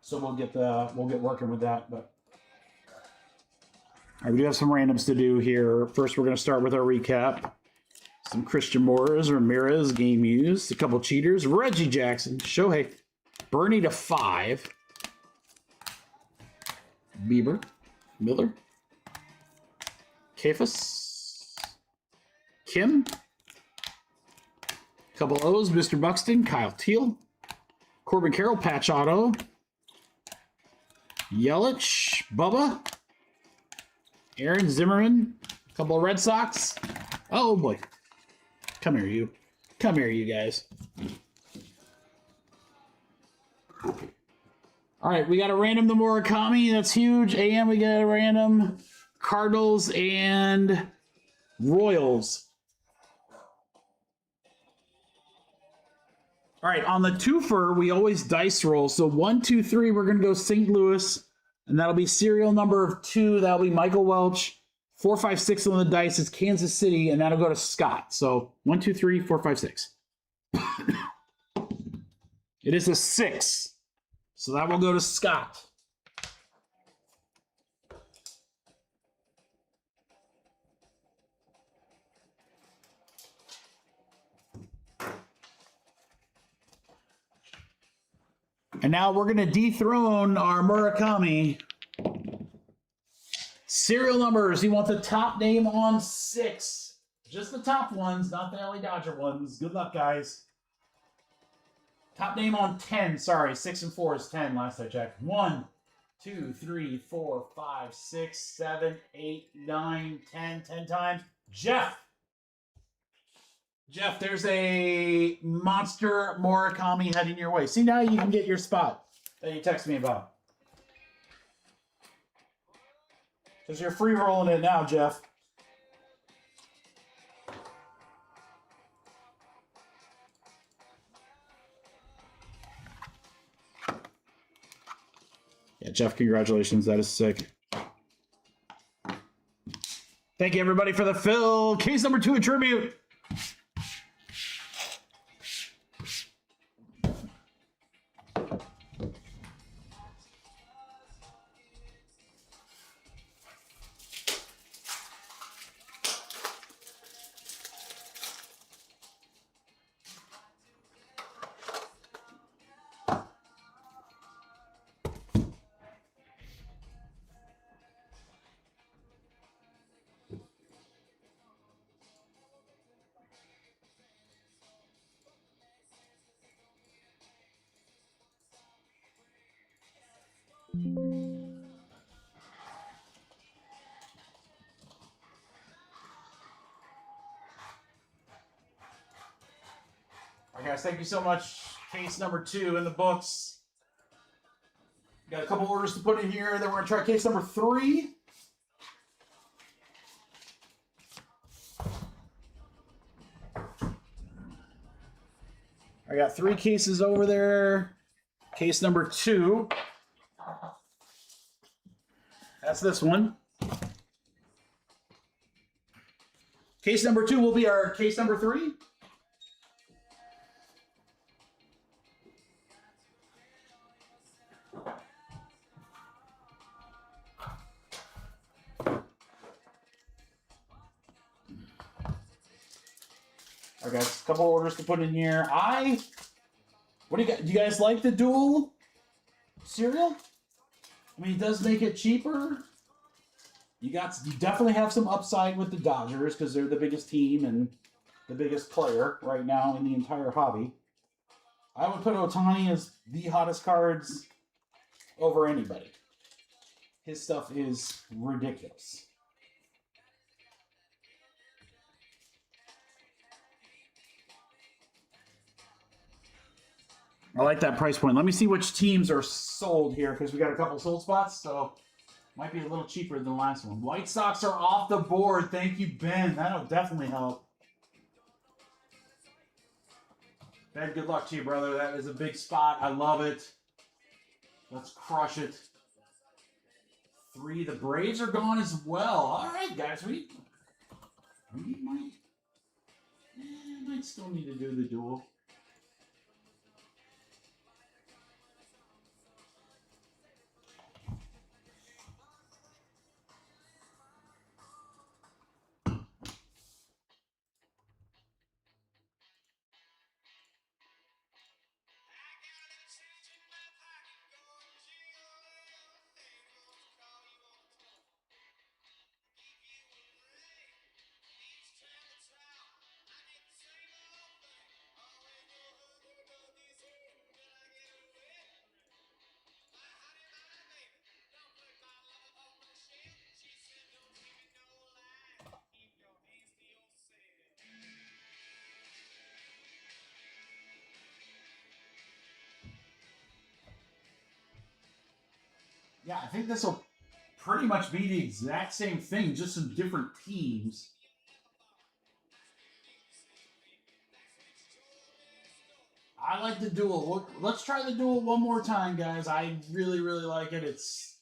So we'll get working with that. But all right, we do have some randoms to do here. First, we're going to start with our recap. Some Christian Morris, Ramirez, game used. A couple cheaters. Reggie Jackson, Shohei, Bernie to 5. Bieber, Miller, Kefas, Kim, couple O's, Mr. Buxton, Kyle Teal, Corbin Carroll, patch auto, Yelich, Bubba, Aaron Zimmerman, couple of Red Sox. Oh boy. Come here, you. Come here, you guys. All right, we got a random the Murakami. That's huge. And we got a random Cardinals and Royals. All right, on the twofer, we always dice roll. So 1, 2, 3, we're going to go St. Louis. And that'll be serial number 2. That'll be Michael Welch. 4, 5, 6 on the dice is Kansas City, and that'll go to Scott. So 1, 2, 3, 4, 5, 6. It is a 6. So that will go to Scott. And now we're going to dethrone our Murakami. Serial numbers. You want the top name on 6. Just the top ones, not the LA Dodger ones. Good luck, guys. Top name on 10. Sorry, 6 and 4 is 10 last I checked. 1, 2, 3, 4, 5, 6, 7, 8, 9, 10. 10 times. Jeff. Jeff, there's a monster Murakami heading your way. See, now you can get your spot that you texted me about. Because you're free rolling it now, Jeff. Yeah, Jeff, congratulations. That is sick. Thank you, everybody, for the fill. Case number 2 in tribute. All right, guys, thank you so much. Case number 2 in the books. Got a couple orders to put in here. Then we're going to try case number 3. I got 3 cases over there. Case number 2. That's this one. Case number 2 will be our case number 3. All right, guys, a couple orders to put in here. What do you got? Do you guys like the dual cereal? I mean, it does make it cheaper. You definitely have some upside with the Dodgers because they're the biggest team and the biggest player right now in the entire hobby. I would put Ohtani as the hottest cards over anybody. His stuff is ridiculous. I like that price point. Let me see which teams are sold here because we got a couple sold spots, so might be a little cheaper than the last one. White Sox are off the board. Thank you, Ben. That'll definitely help. Ben, good luck to you, brother. That is a big spot. I love it. Let's crush it. 3. The Braves are gone as well. All right, guys. We might still need to do the duel. Yeah, I think this will pretty much be the exact same thing, just some different teams. I like the duel. Let's try the duel one more time, guys. I really, really like it. It's...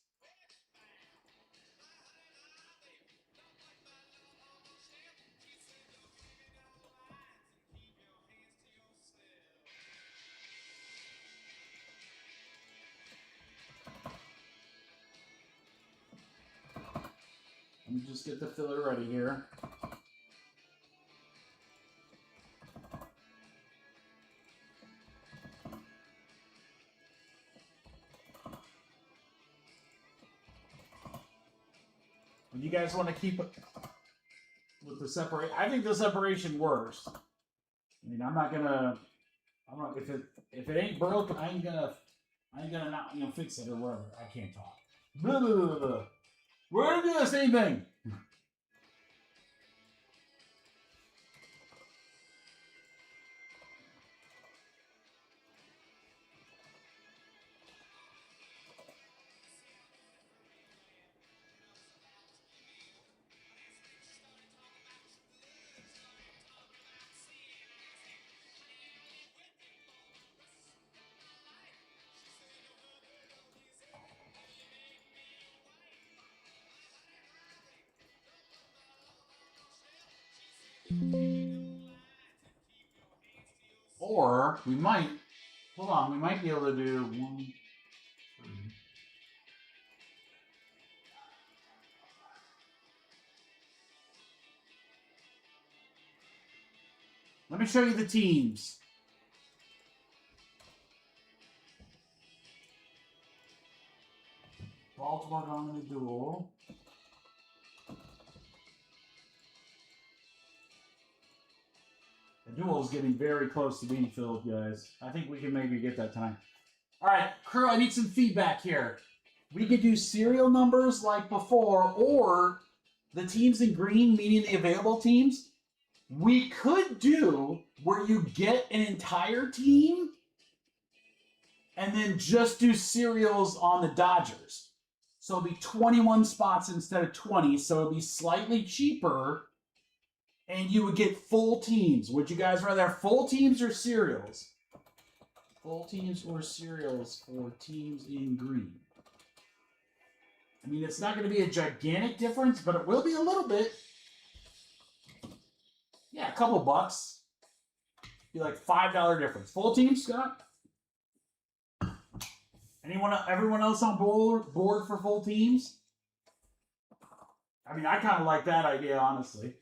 Let me just get the filler ready here. If you guys want to keep it with the separate, I think the separation works. I mean, I'm not if it ain't broke, I ain't gonna not fix it or whatever. I can't talk. Blah, blah, blah, blah. We're gonna do the same thing. Or we might, hold on, we might be able to do 1, 3. Let me show you the teams. Baltimore going to the duel. The duel is getting very close to being filled, guys. I think we can maybe get that time. All right, crew, I need some feedback here. We could do serial numbers like before, or the teams in green, meaning the available teams. We could do where you get an entire team and then just do serials on the Dodgers. So it'll be 21 spots instead of 20, so it'll be slightly cheaper, and you would get full teams. Would you guys rather have full teams or serials? Full teams or serials for teams in green. I mean, it's not going to be a gigantic difference, but it will be a little bit. Yeah, a couple bucks. Be like $5 difference. Full team, Scott? Everyone else on board for full teams? I mean, I kind of like that idea, honestly.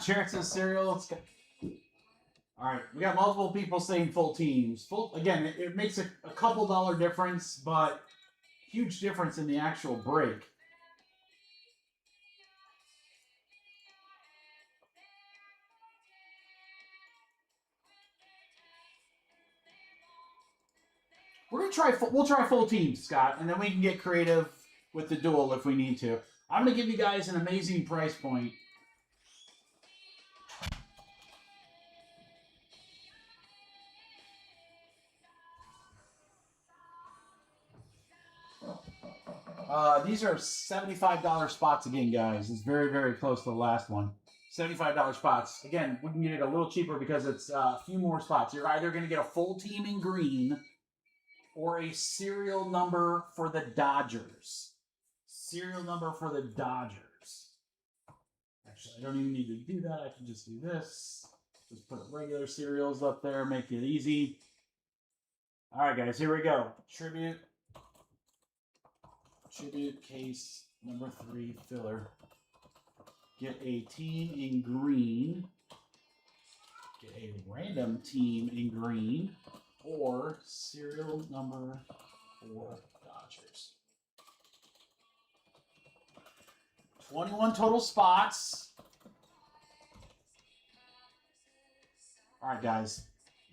Jared says cereal. All right, we got multiple people saying full teams. Again, it makes a couple dollar difference, but huge difference in the actual break. We'll try full teams, Scott, and then we can get creative with the duel if we need to. I'm gonna give you guys an amazing price point. These are $75 spots again, guys. It's very, very close to the last one. $75 spots. Again, we can get it a little cheaper because it's a few more spots. You're either going to get a full team in green or a serial number for the Dodgers. Serial number for the Dodgers. Actually, I don't even need to do that. I can just do this. Just put regular serials up there, make it easy. All right, guys, here we go. Tribute case number 3 filler. Get a team in green. Get a random team in green. or serial number 4 Dodgers. 21 total spots. All right, guys.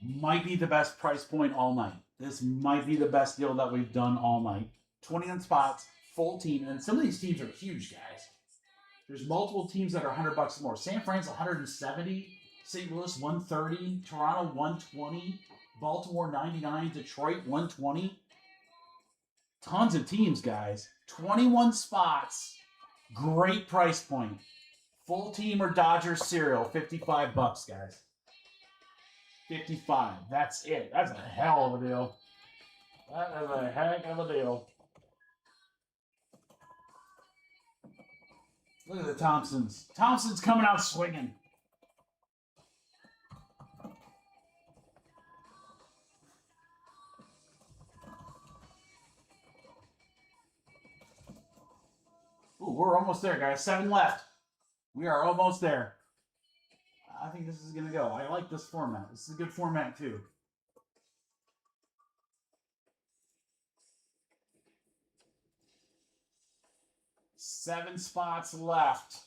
Might be the best price point all night. This might be the best deal that we've done all night. 21 spots, full team. And some of these teams are huge, guys. There's multiple teams that are $100 more. San Fran's 170, St. Louis 130, Toronto 120, Baltimore 99, Detroit 120. Tons of teams, guys. 21 spots. Great price point. Full team or Dodgers cereal, $55, guys. 55. That's it. That's a hell of a deal. That is a heck of a deal. Look at the Thompsons. Thompson's coming out swinging. Ooh, we're almost there, guys. 7 left. We are almost there. I think this is going to go. I like this format. This is a good format, too. Seven spots left.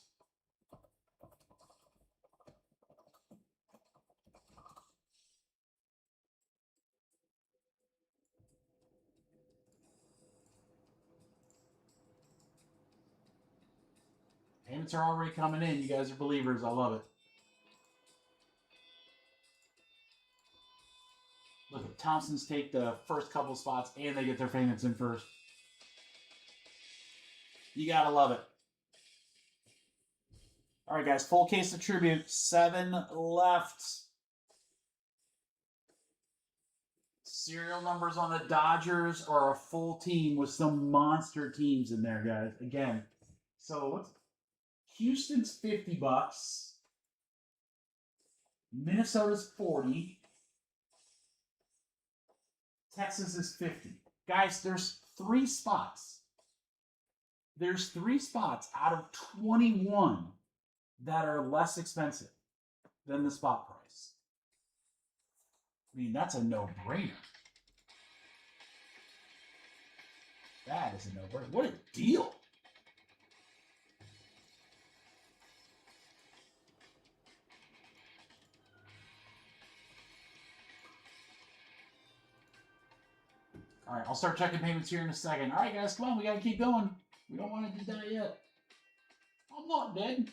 Payments are already coming in. You guys are believers. I love it. Look at Thompsons take the first couple spots and they get their payments in first. You gotta love it. All right, guys. Full case of tribute. 7 left. Serial numbers on the Dodgers are a full team with some monster teams in there, guys. Again, so what's Houston's $50. Minnesota's 40. Texas is 50. Guys, there's 3 spots. There's 3 spots out of 21 that are less expensive than the spot price. I mean, that's a no-brainer. That is a no-brainer. What a deal. All right, I'll start checking payments here in a second. All right, guys, come on. We got to keep going. We don't want to do that yet. I'm not dead.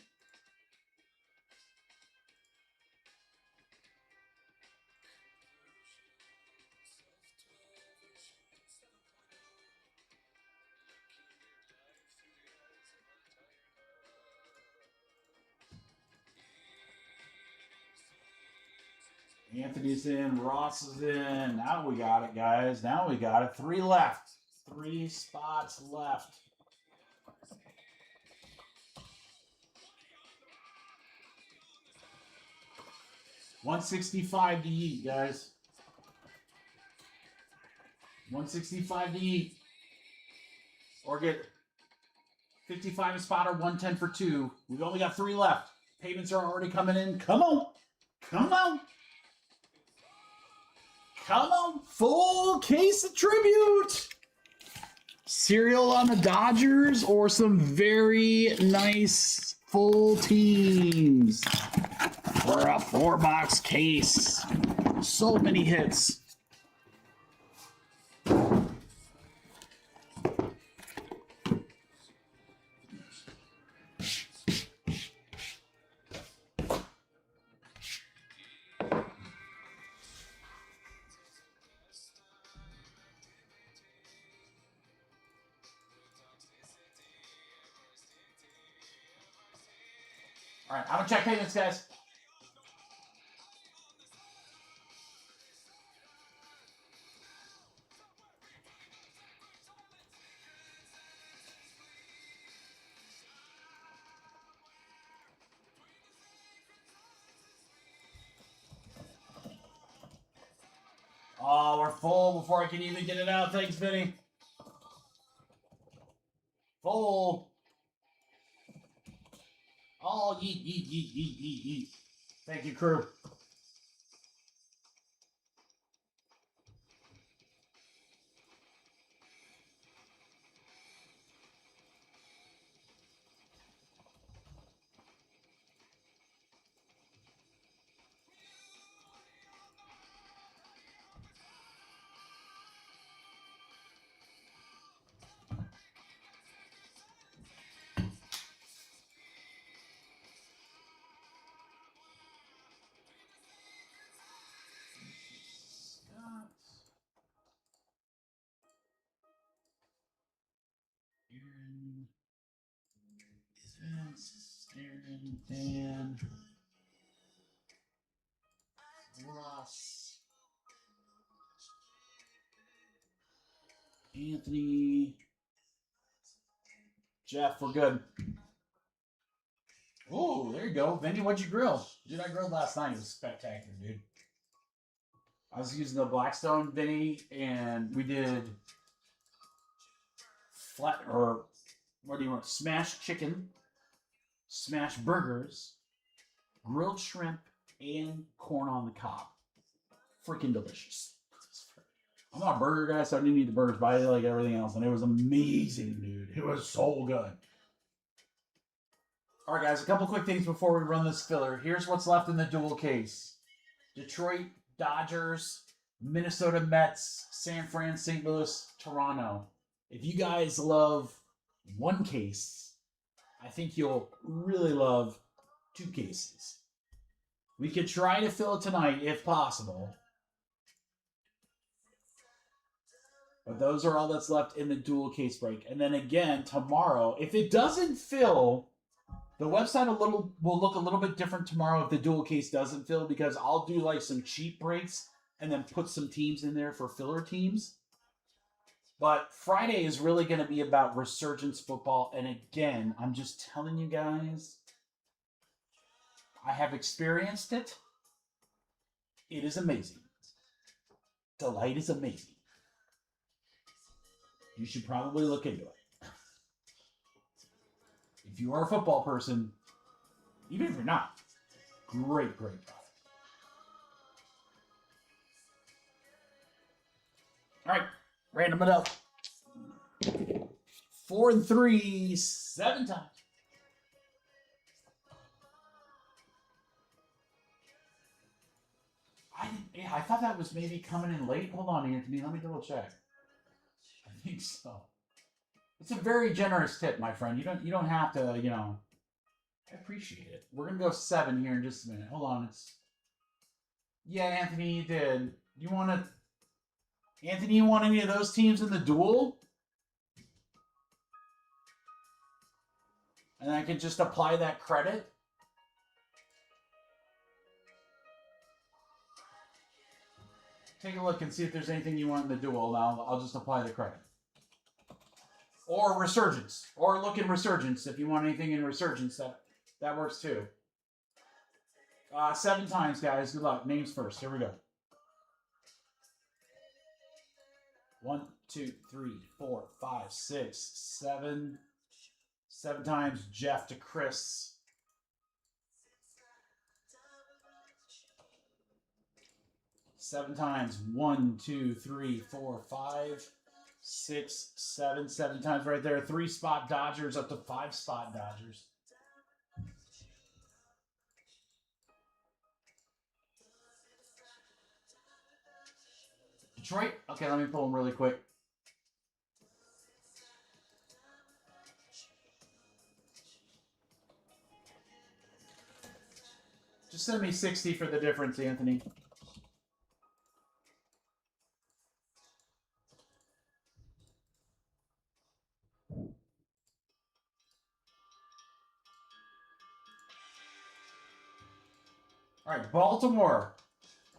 Anthony's in. Ross is in. Now we got it, guys. Now we got it. 3 left. 3 spots left. $165 to eat, guys. $165 to eat. Or get 55 a spot or 110 for 2. We've only got 3 left. Payments are already coming in. Come on. Come on. Come on. Full case of tribute. Cereal on the Dodgers or some very nice full teams. For a 4-box case. So many hits. All right, I'm going to check payments, guys. Oh, we're full before I can even get it out. Thanks, Vinny. Full. Oh, yeet, yeet, yeet, yeet, yeet, yeet. Thank you, crew. And Ross. Anthony. Jeff, we're good. Oh, there you go. Vinny, what'd you grill? Dude, I grilled last night. It was spectacular, dude. I was using the Blackstone Vinny, and we did smashed chicken, smashed burgers, grilled shrimp, and corn on the cob. Freaking delicious. I'm not a burger guy, so I didn't eat the burgers, but I like everything else, and it was amazing, dude. It was so good. All right, guys, a couple quick things before we run this filler. Here's what's left in the dual case. Detroit Dodgers, Minnesota Mets, San Fran, St. Louis, Toronto. If you guys love one case, I think you'll really love two cases. We could try to fill it tonight if possible. But those are all that's left in the dual case break. And then again, tomorrow, if it doesn't fill, the website will look a little bit different tomorrow if the dual case doesn't fill, because I'll do like some cheap breaks and then put some teams in there for filler teams. But Friday is really going to be about Resurgence football. And again, I'm just telling you guys, I have experienced it. It is amazing. Delight is amazing. You should probably look into it. If you are a football person, even if you're not, great product. All right, random it up. 4 and 3, 7 times. I thought that was maybe coming in late. Hold on, Anthony. Let me double check. I think so. It's a very generous tip, my friend. You don't have to, I appreciate it. We're gonna go 7 here in just a minute. Hold on. Yeah, Anthony, you did. Anthony, you want any of those teams in the duel? And I can just apply that credit. Take a look and see if there's anything you want in the duel. Now I'll just apply the credit. Or Resurgence. Or look in Resurgence if you want anything in Resurgence. That works too. 7 times, guys. Good luck. Names first. Here we go. 1, 2, 3, 4, 5, 6, 7. 7 times. Jeff to Chris. 7 times. 1, 2, 3, 4, 5, 6, 7. 7 times right there. 3-spot Dodgers up to 5-spot Dodgers. Detroit. Okay, let me pull them really quick. Just send me 60 for the difference, Anthony. All right, Baltimore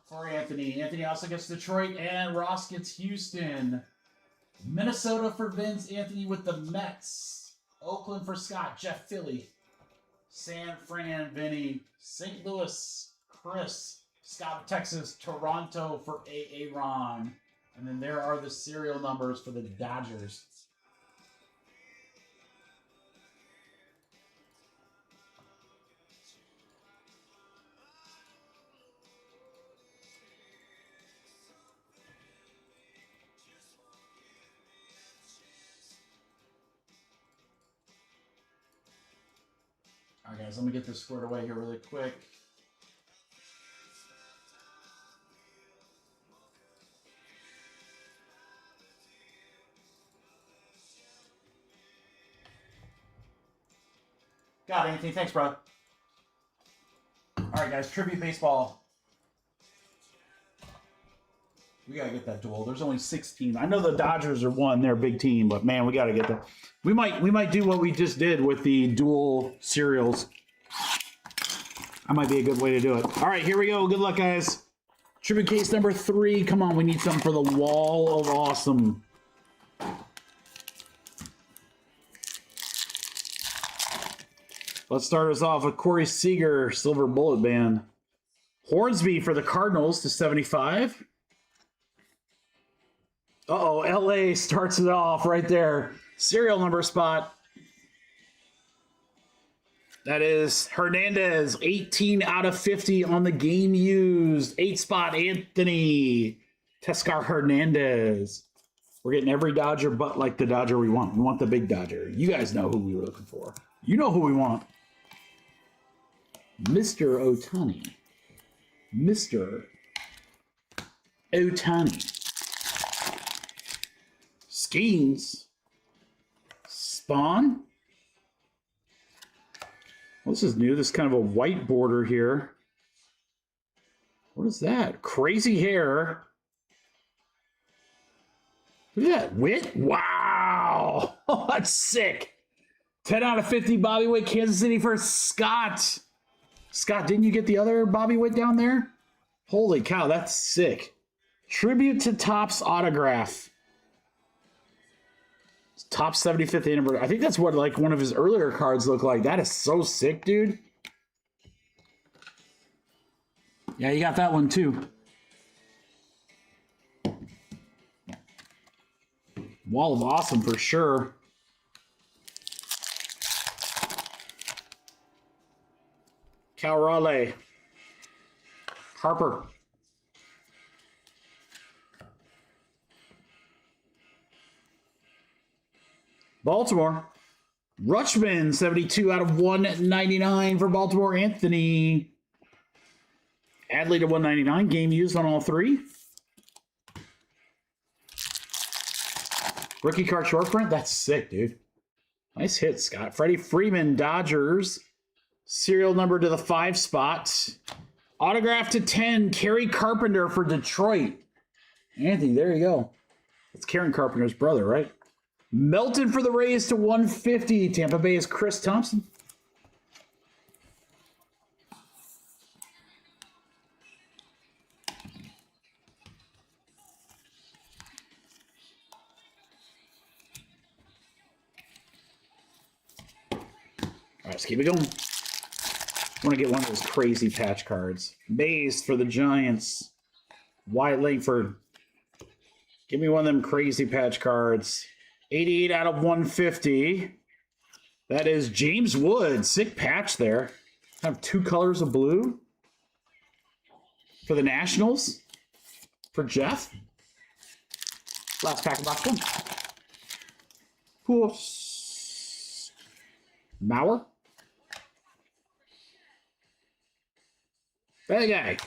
for Anthony. Anthony also gets Detroit, and Ross gets Houston. Minnesota for Vince. Anthony with the Mets. Oakland for Scott. Jeff, Philly. San Fran, Vinny. St. Louis, Chris. Scott, Texas. Toronto for Ron. And then there are the serial numbers for the Dodgers. All right, guys, let me get this squared away here really quick. Got it, Anthony. Thanks, bro. All right, guys, Tribute Baseball. We got to get that duel. There's only 6 teams. I know the Dodgers are one. They're a big team, but, man, we got to get that. We might do what we just did with the dual serials That might be a good way to do it. All right, here we go. Good luck, guys. Tribute case number 3. Come on, we need something for the wall of awesome. Let's start us off with Corey Seager, Silver Bullet Band. Hornsby for the Cardinals to 75. Uh-oh, LA starts it off right there. Serial number spot. That is Hernandez, 18 out of 50 on the game used. 8 spot, Anthony Tescar Hernandez. We're getting every Dodger but like the Dodger we want. We want the big Dodger. You guys know who we were looking for. You know who we want. Mr. Ohtani. Mr. Ohtani. Skeens. Spawn. Well, this is new. This is kind of a white border here. What is that? Crazy hair. Look at that. Witt? Wow. Oh, that's sick. 10 out of 50 Bobby Witt, Kansas City for Scott. Scott, didn't you get the other Bobby Witt down there? Holy cow, that's sick. Tribute to Topps autograph. Top 75th anniversary. I think that's what like one of his earlier cards look like. That is so sick, dude. Yeah, you got that one too. Wall of awesome for sure. Cal Raleigh. Harper. Baltimore. Rutschman, 72 out of 199 for Baltimore. Anthony. Adley to 199. Game used on all 3. Rookie card short print. That's sick, dude. Nice hit, Scott. Freddie Freeman, Dodgers. Serial number to the 5 spot. Autograph to 10. Kerry Carpenter for Detroit. Anthony, there you go. That's Karen Carpenter's brother, right? Melton for the Rays to 150. Tampa Bay is Chris Thompson. All right, let's keep it going. I want to get one of those crazy patch cards. Mays for the Giants. Wyatt Langford. Give me one of them crazy patch cards. 88 out of 150. That is James Wood. Sick patch there. I have 2 colors of blue. For the Nationals. For Jeff. Last pack of box 1. Cool. Mauer. That guy.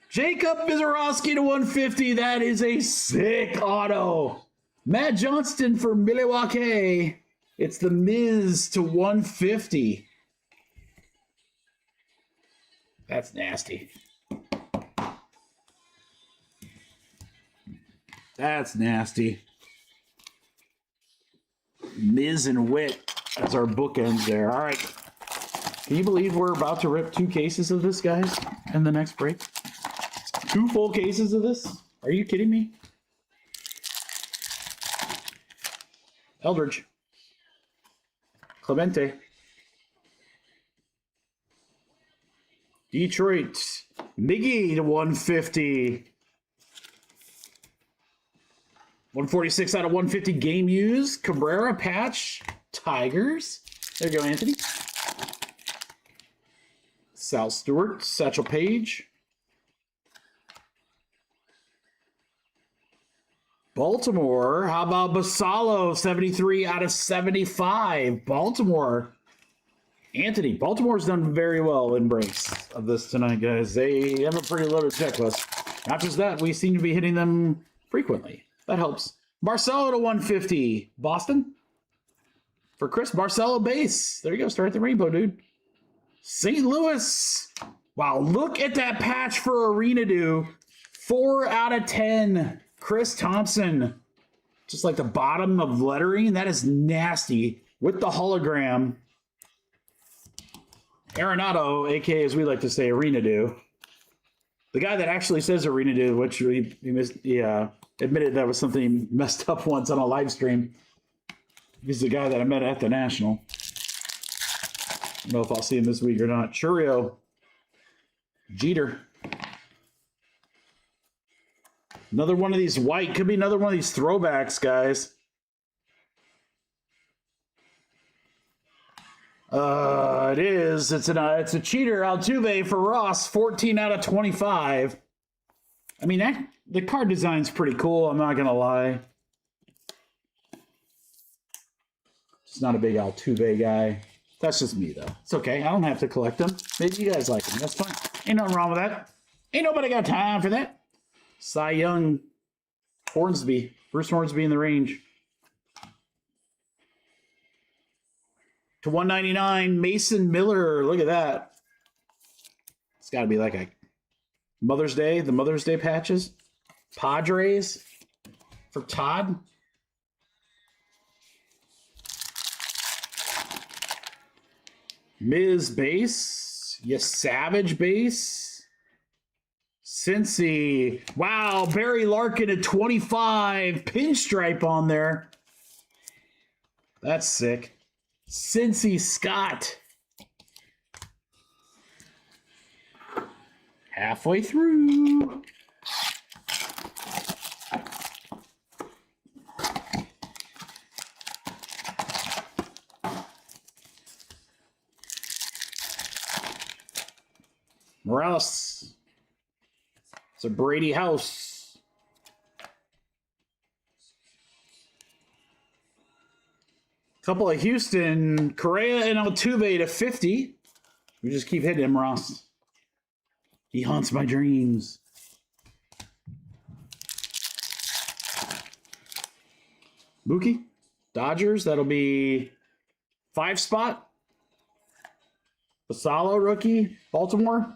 Jacob Mizorowski to 150. That is a sick auto. Matt Johnston for Milwaukee. It's the Miz to 150. That's nasty. That's nasty. Miz and Witt. That's our bookends there. All right. Can you believe we're about to rip 2 cases of this, guys, in the next break? 2 full cases of this? Are you kidding me? Eldridge. Clemente. Detroit. Miggy to 150. 146 out of 150 game used. Cabrera patch. Tigers. There you go, Anthony. Sal Stewart. Satchel Paige. Baltimore, how about Basalo, 73 out of 75. Baltimore. Anthony, Baltimore's done very well in breaks of this tonight, guys. They have a pretty loaded checklist. Not just that, we seem to be hitting them frequently. That helps. Barcelo to 150. Boston. For Chris, Barcelo base. There you go, start at the rainbow, dude. St. Louis. Wow, look at that patch for Arena Do. 4 out of 10. Chris Thompson, just like the bottom of lettering. That is nasty with the hologram. Arenado, aka as we like to say, Arena Do. The guy that actually says Arena Do, which he admitted that was something he messed up once on a live stream. He's the guy that I met at the National. I don't know if I'll see him this week or not. Churio. Jeter. Another one of these white. Could be another one of these throwbacks, guys. It is. It's a cheater. Altuve for Ross. 14 out of 25. I mean, the card design's pretty cool. I'm not going to lie. Just not a big Altuve guy. That's just me, though. It's okay. I don't have to collect them. Maybe you guys like them. That's fine. Ain't nothing wrong with that. Ain't nobody got time for that. Cy Young. Hornsby. Bruce Hornsby in the range. To 199, Mason Miller. Look at that. It's got to be like a Mother's Day. The Mother's Day patches. Padres for Todd. Miz base. Yes, Savage base. Cincy. Wow, Barry Larkin at 25. Pinstripe on there. That's sick. Cincy Scott. Halfway through. Morales. It's a Brady House. Couple of Houston, Correa and Altuve to 50. We just keep hitting him, Ross. He haunts my dreams. Mookie, Dodgers, that'll be 5 spot. Basalo rookie, Baltimore.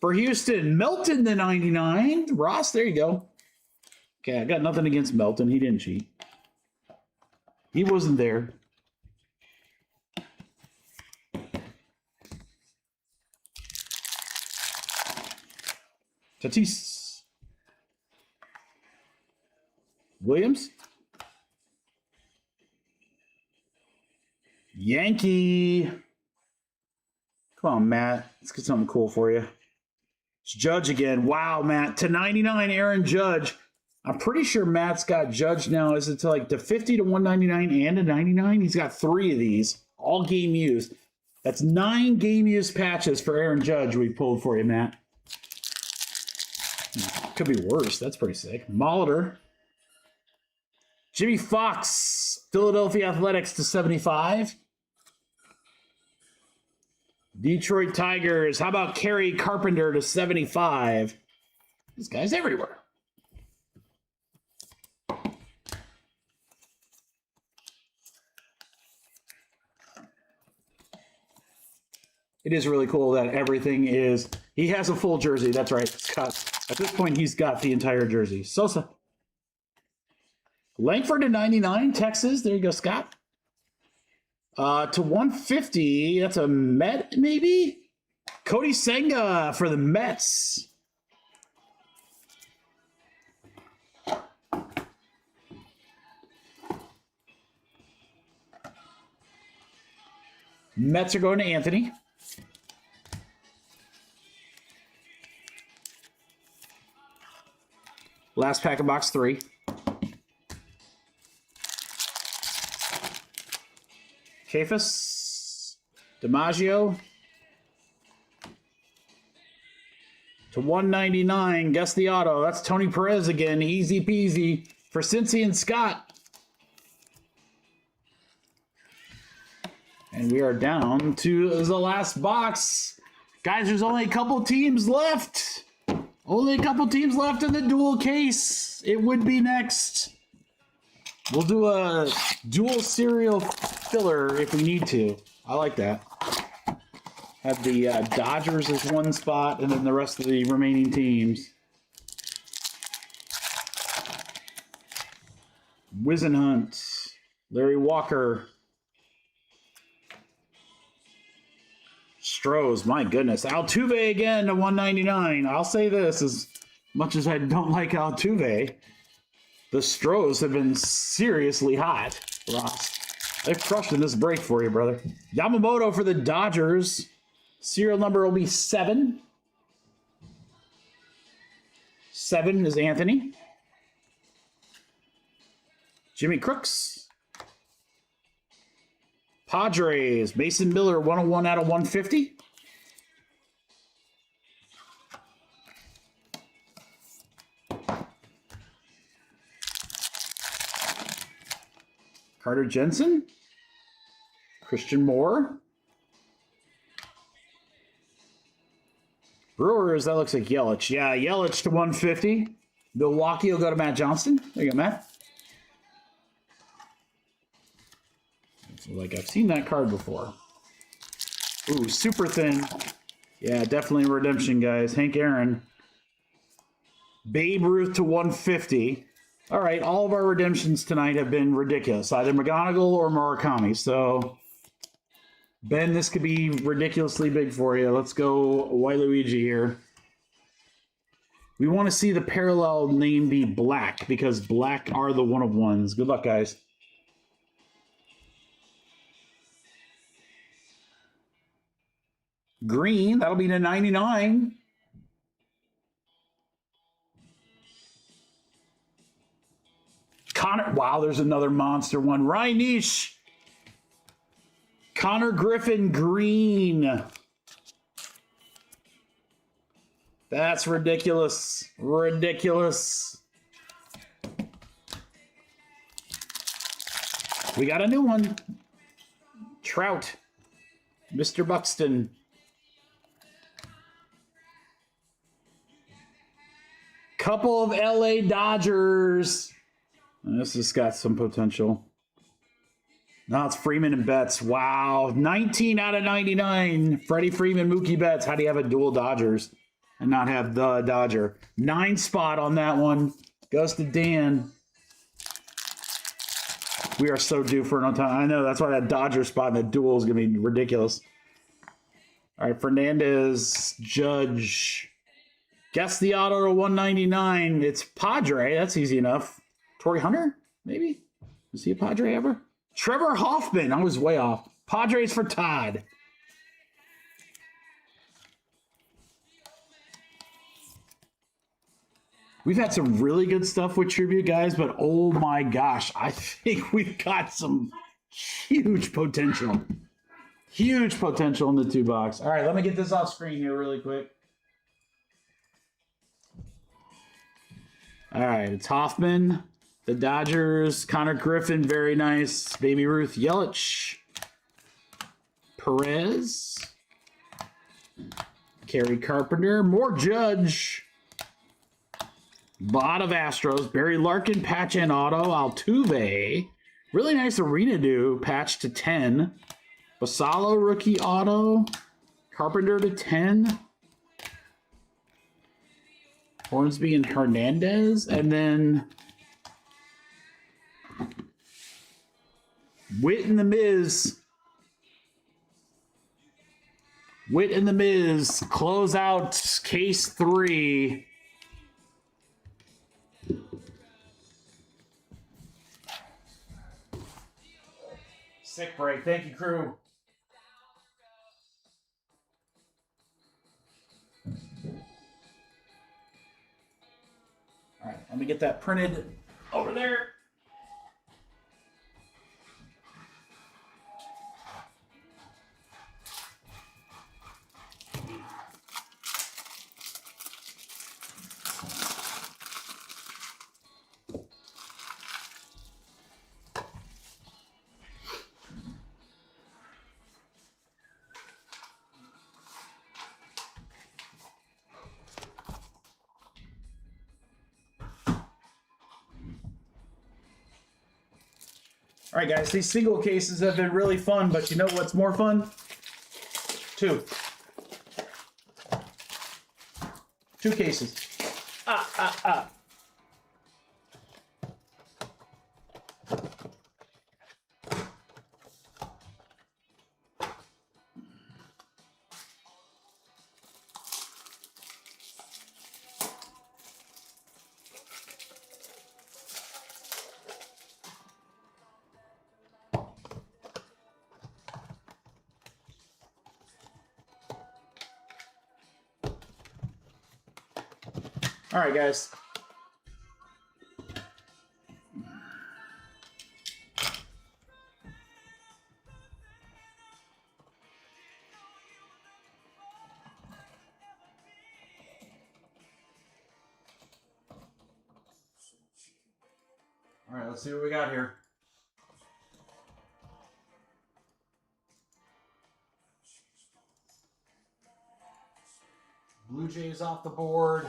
For Houston, Melton to 99. Ross, there you go. Okay, I got nothing against Melton. He didn't cheat. He wasn't there. Tatis. Williams. Yankee. Come on, Matt. Let's get something cool for you. It's Judge again. Wow, Matt. To 99, Aaron Judge. I'm pretty sure Matt's got Judge now. Is it to like the 50 to 199 and a 99? He's got 3 of these. All game used. That's 9 game used patches for Aaron Judge we pulled for you, Matt. Could be worse. That's pretty sick. Molitor. Jimmy Fox. Philadelphia Athletics to 75. Detroit Tigers. How about Kerry Carpenter to 75? This guy's everywhere. It is really cool that everything is... He has a full jersey. That's right, Scott. At this point, he's got the entire jersey. Sosa. Langford to 99, Texas. There you go, Scott. To 150, that's a Met, maybe? Cody Senga for the Mets. Mets are going to Anthony. Last pack of box 3. Kefas, DiMaggio to 199. Guess the auto. That's Tony Perez again. Easy peasy for Cincy and Scott. And we are down to the last box. Guys, there's only a couple teams left. Only a couple teams left in the dual case. It would be next. We'll do a dual serial filler if we need to. I like that. Have the Dodgers as one spot and then the rest of the remaining teams. Wizenhunt. Larry Walker. Strohs, my goodness. Altuve again to 199. I'll say this, as much as I don't like Altuve, the Strohs have been seriously hot, Ross. They've crushed in this break for you, brother. Yamamoto for the Dodgers. Serial number will be 7. 7 is Anthony. Jimmy Crooks. Padres, Mason Miller, 101 out of 150. Carter Jensen. Christian Moore. Brewers, that looks like Yelich. Yeah, Yelich to 150. Milwaukee will go to Matt Johnston. There you go, Matt. So, like, I've seen that card before. Ooh, super thin. Yeah, definitely redemption, guys. Hank Aaron. Babe Ruth to 150. All right, all of our redemptions tonight have been ridiculous. Either McGonagall or Murakami. So, Ben, this could be ridiculously big for you. Let's go Waluigi here. We want to see the parallel name be black because black are the one-of-ones. Good luck, guys. Green, that'll be to 99. Connor, wow, there's another monster one. Ryan Nish. Connor Griffin green. That's ridiculous. Ridiculous. We got a new one. Trout. Mr. Buxton. Couple of LA Dodgers. This has got some potential. Now it's Freeman and Betts. Wow. 19 out of 99. Freddie Freeman, Mookie Betts. How do you have a dual Dodgers and not have the Dodger? 9 spot on that one. Goes to Dan. We are so due for an on time. I know. That's why that Dodger spot in the duel is going to be ridiculous. All right. Fernandez, Judge. Guess the auto to 199. It's Padre. That's easy enough. Torrey Hunter? Maybe? Is he a Padre ever? Trevor Hoffman. I was way off. Padres for Todd. We've had some really good stuff with tribute, guys, but oh my gosh, I think we've got some huge potential. Huge potential in the 2 box. All right, let me get this off screen here really quick. All right, it's Hoffman, the Dodgers, Connor Griffin, very nice. Baby Ruth, Yelich, Perez, Kerry Carpenter, more Judge, Bot of Astros, Barry Larkin, patch and auto, Altuve, really nice Arena Do, patch to 10, Basallo, rookie auto, Carpenter to 10, Hornsby and Hernandez, and then Witt and the Miz. Witt and the Miz close out case 3. Sick break. Thank you, crew. All right, let me get that printed over there. All right, guys, these single cases have been really fun, but you know what's more fun? 2. 2 cases. All right, guys. All right, let's see what we got here. Blue Jays off the board.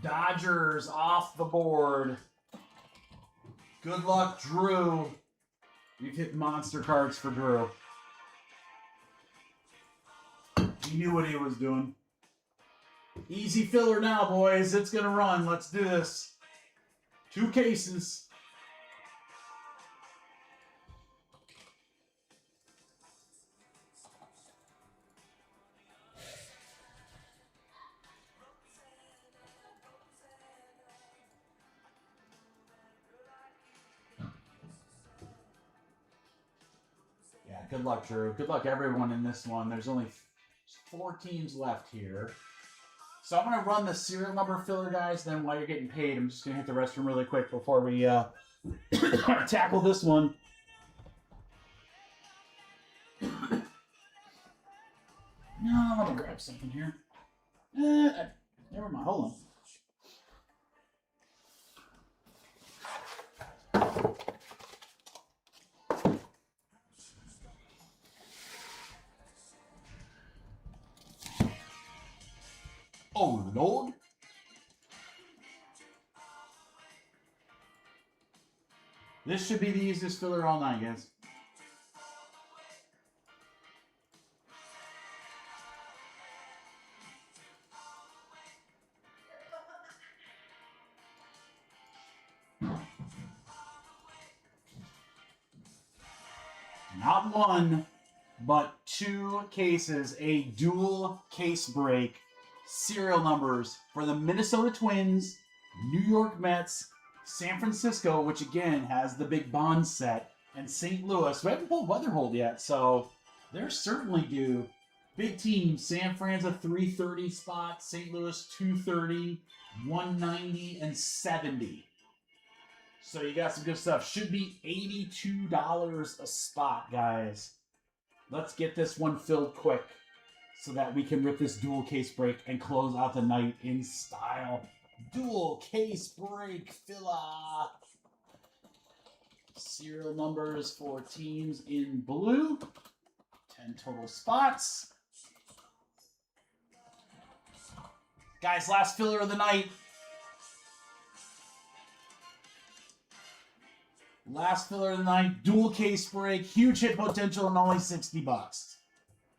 Dodgers off the board. Good luck, Drew. You've hit monster cards for Drew. He knew what he was doing. Easy filler now, boys. It's going to run. Let's do this. 2 cases. Yeah, good luck, Drew. Good luck, everyone, in this one. There's only 4 teams left here. So I'm going to run the serial number filler, guys. Then while you're getting paid, I'm just going to hit the restroom really quick before we tackle this one. No, let me grab something here. Never mind. Hold on. Oh, Lord. This should be the easiest filler all night, guys. Not 1, but 2 cases, a dual case break. Serial numbers for the Minnesota Twins, New York Mets, San Francisco, which again has the big bond set, and St. Louis. We haven't pulled Weatherhold yet, so they're certainly due. Big team, San Fran's a 330 spot, St. Louis 230, 190, and 70. So you got some good stuff. Should be $82 a spot, guys. Let's get this one filled quick so that we can rip this dual case break and close out the night in style. Dual case break filler. Serial numbers for teams in blue. 10 total spots. Guys, last filler of the night. Last filler of the night. Dual case break. Huge hit potential and only $60.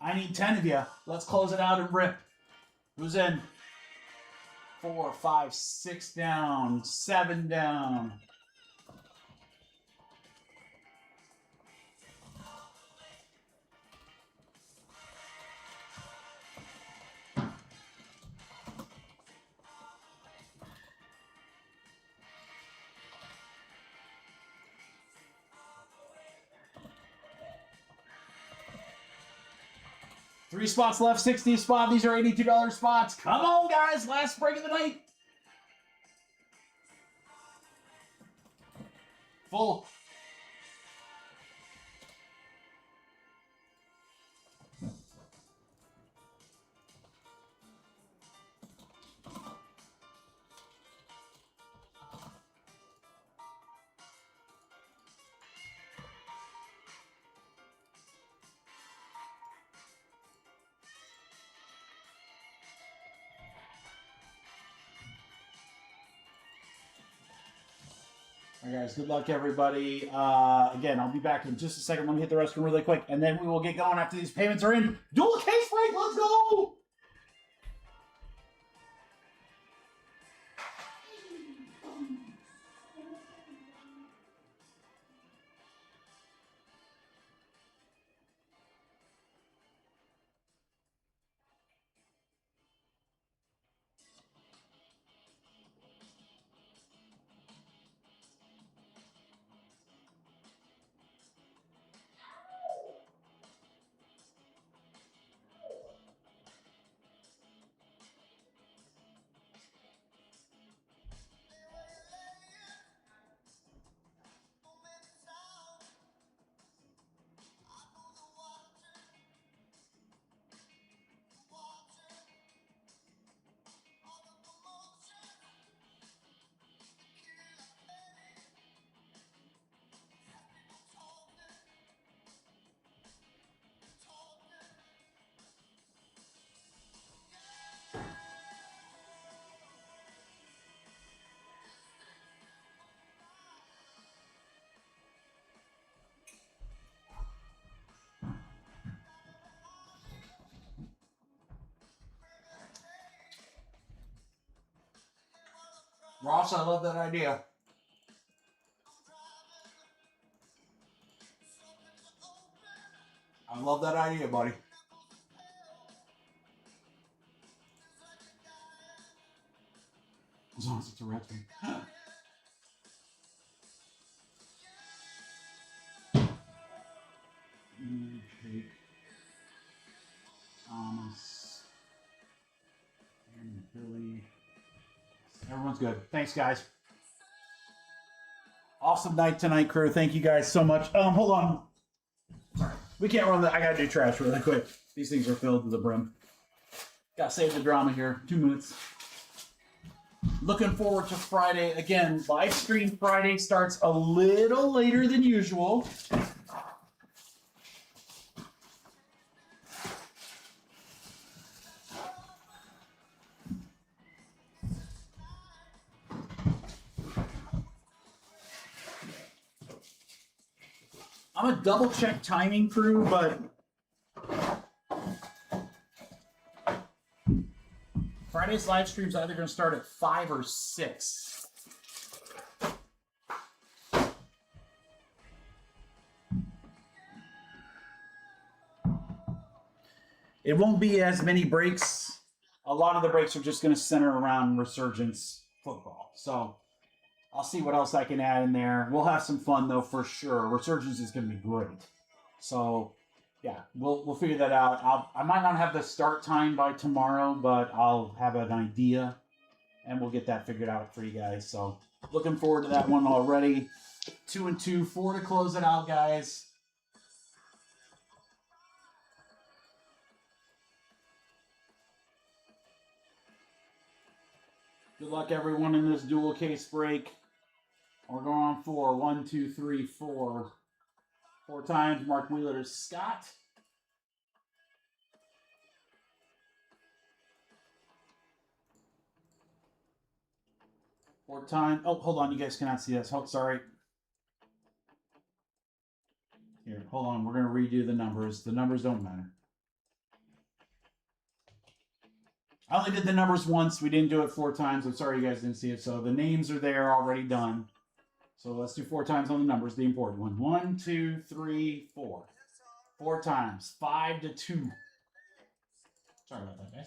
I need 10 of you. Let's close it out and rip. Who's in? 4, 5, 6 down. 7 down. Three spots left, 60 spot. These are $82 spots. Come on, guys. Last break of the night. Full. All right, guys, good luck, everybody. Again, I'll be back in just a second. Let me hit the restroom really quick, and then we will get going after these payments are in. Dual case break, let's go! Ross, I love that idea. I love that idea, buddy. As long as it's a red one. Jake, Thomas, and Billy. Everyone's good. Thanks, guys. Awesome night tonight, crew. Thank you guys so much. Hold on. Sorry. We can't run the... I gotta do trash really quick. These things are filled to the brim. Gotta save the drama here. 2 minutes. Looking forward to Friday. Again, live stream Friday starts a little later than usual. I'm a double check timing crew, but Friday's live stream's either going to start at 5 or 6. It won't be as many breaks. A lot of the breaks are just going to center around Resurgence football. So I'll see what else I can add in there. We'll have some fun, though, for sure. Resurgence is going to be great. So, yeah, we'll figure that out. I might not have the start time by tomorrow, but I'll have an idea, and we'll get that figured out for you guys. So, looking forward to that one already. 2 and 2, 4 to close it out, guys. Good luck, everyone, in this dual case break. We're going on 4. 1, 2, 3, 4. 4 times. Mark Wheeler to Scott. Four times. Oh, hold on. You guys cannot see this. Oh, sorry. Here, hold on. We're going to redo the numbers. The numbers don't matter. I only did the numbers once. We didn't do it 4 times. I'm sorry you guys didn't see it. So the names are there already done. So let's do 4 times on the numbers, the important one. 1, 2, 3, 4. 4 times. 5 to 2. Sorry about that, guys.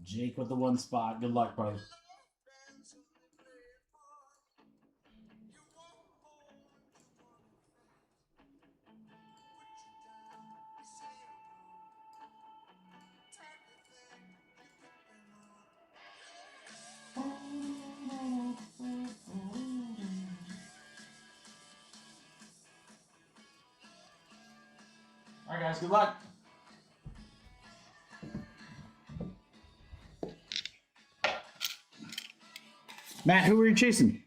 Jake with the 1 spot. Good luck, brother. All right, guys, good luck. Matt, who are you chasing?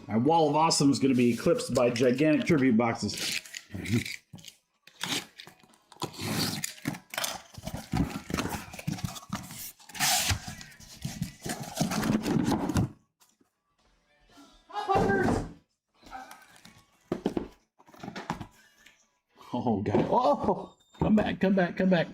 My wall of awesome is going to be eclipsed by gigantic tribute boxes. Oh, God. Oh, come back, come back, come back.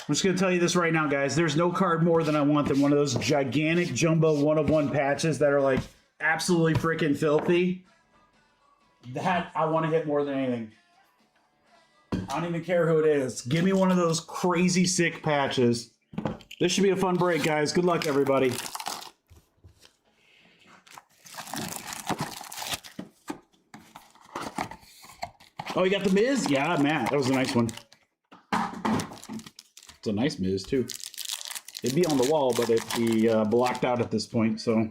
I'm just going to tell you this right now, guys. There's no card more than I want than one of those gigantic jumbo 1-of-1 patches that are like absolutely freaking filthy. That I want to hit more than anything. I don't even care who it is. Give me one of those crazy sick patches. This should be a fun break, guys. Good luck, everybody. Oh, you got the Miz? Yeah, Matt. That was a nice one. It's a nice Miz, too. It'd be on the wall, but it'd be blocked out at this point, so.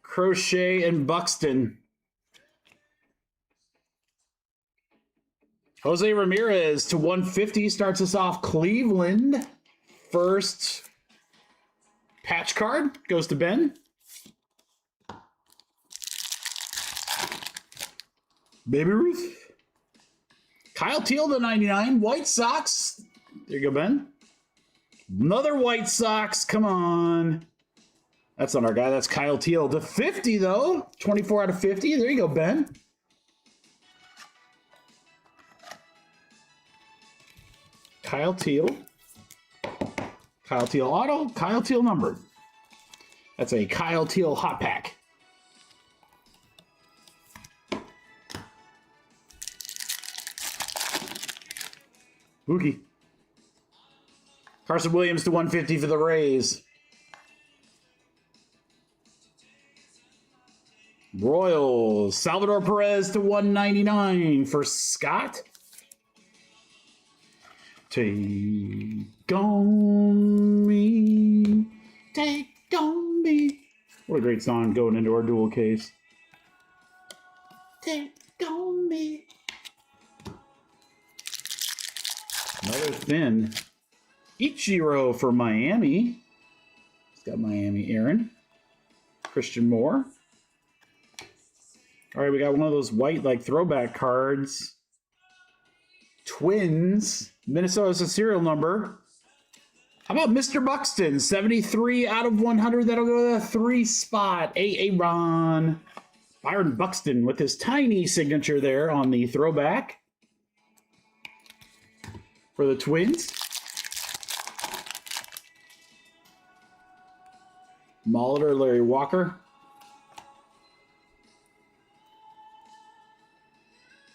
Crochet and Buxton. Jose Ramirez to 150 starts us off. Cleveland. First patch card goes to Ben. Baby Ruth. Kyle Teal to 99. White Sox. There you go, Ben. Another White Sox. Come on. That's not our guy. That's Kyle Teal to 50, though. 24 out of 50. There you go, Ben. Kyle Teal. Kyle Teal auto. Kyle Teal numbered. That's a Kyle Teal hot pack. Boogie. Carson Williams to 150 for the Rays. Royals. Salvador Perez to 199 for Scott. Take on me. Take on me. What a great song going into our dual case. Take on me. Another thin. Ichiro for Miami. He's got Miami Aaron. Christian Moore. All right, we got one of those white, like, throwback cards. Twins. Minnesota's a serial number. How about Mr. Buxton? 73 out of 100. That'll go to the 3 spot. Aaron. Byron Buxton with his tiny signature there on the throwback. For the Twins. Molitor, Larry Walker.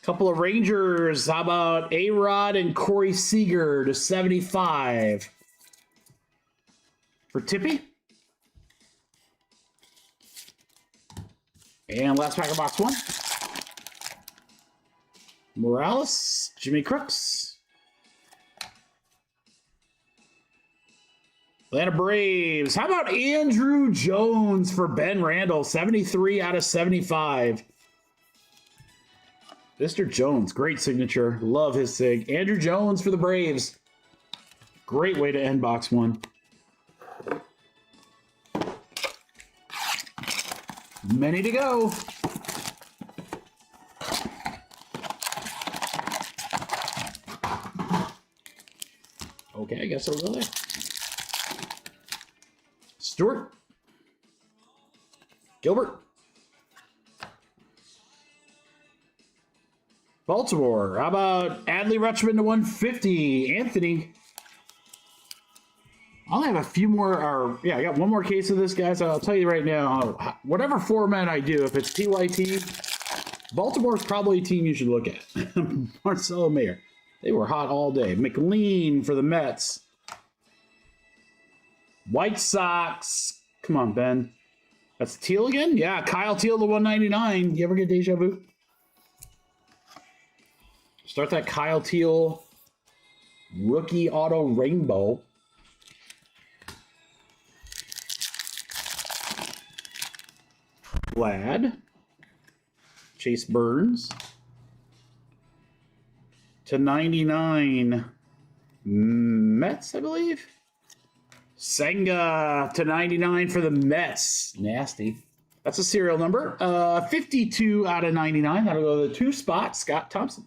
Couple of Rangers. How about A-Rod and Corey Seager to 75 for Tippy. And last pack of box 1. Morales, Jimmy Crooks. Atlanta Braves. How about Andrew Jones for Ben Randall? 73 out of 75. Mr. Jones, great signature. Love his sig. Andrew Jones for the Braves. Great way to end box 1. Many to go. Okay, I guess I'll go there. Stewart. Gilbert. Baltimore. How about Adley Rutschman to 150? Anthony. I'll have a few more, or yeah, I got one more case of this, guys. I'll tell you right now, whatever format I do, if it's PYT, Baltimore's probably a team you should look at. Marcelo Mayer. They were hot all day. McLean for the Mets. White Sox. Come on, Ben. That's Teal again? Yeah, Kyle Teal to 199. You ever get deja vu? Start that Kyle Teal rookie auto rainbow. Vlad. Chase Burns. To 99. Mets, I believe. Senga to 99 for the Mets. Nasty. That's a serial number. 52 out of 99. That'll go to the 2 spot. Scott Thompson.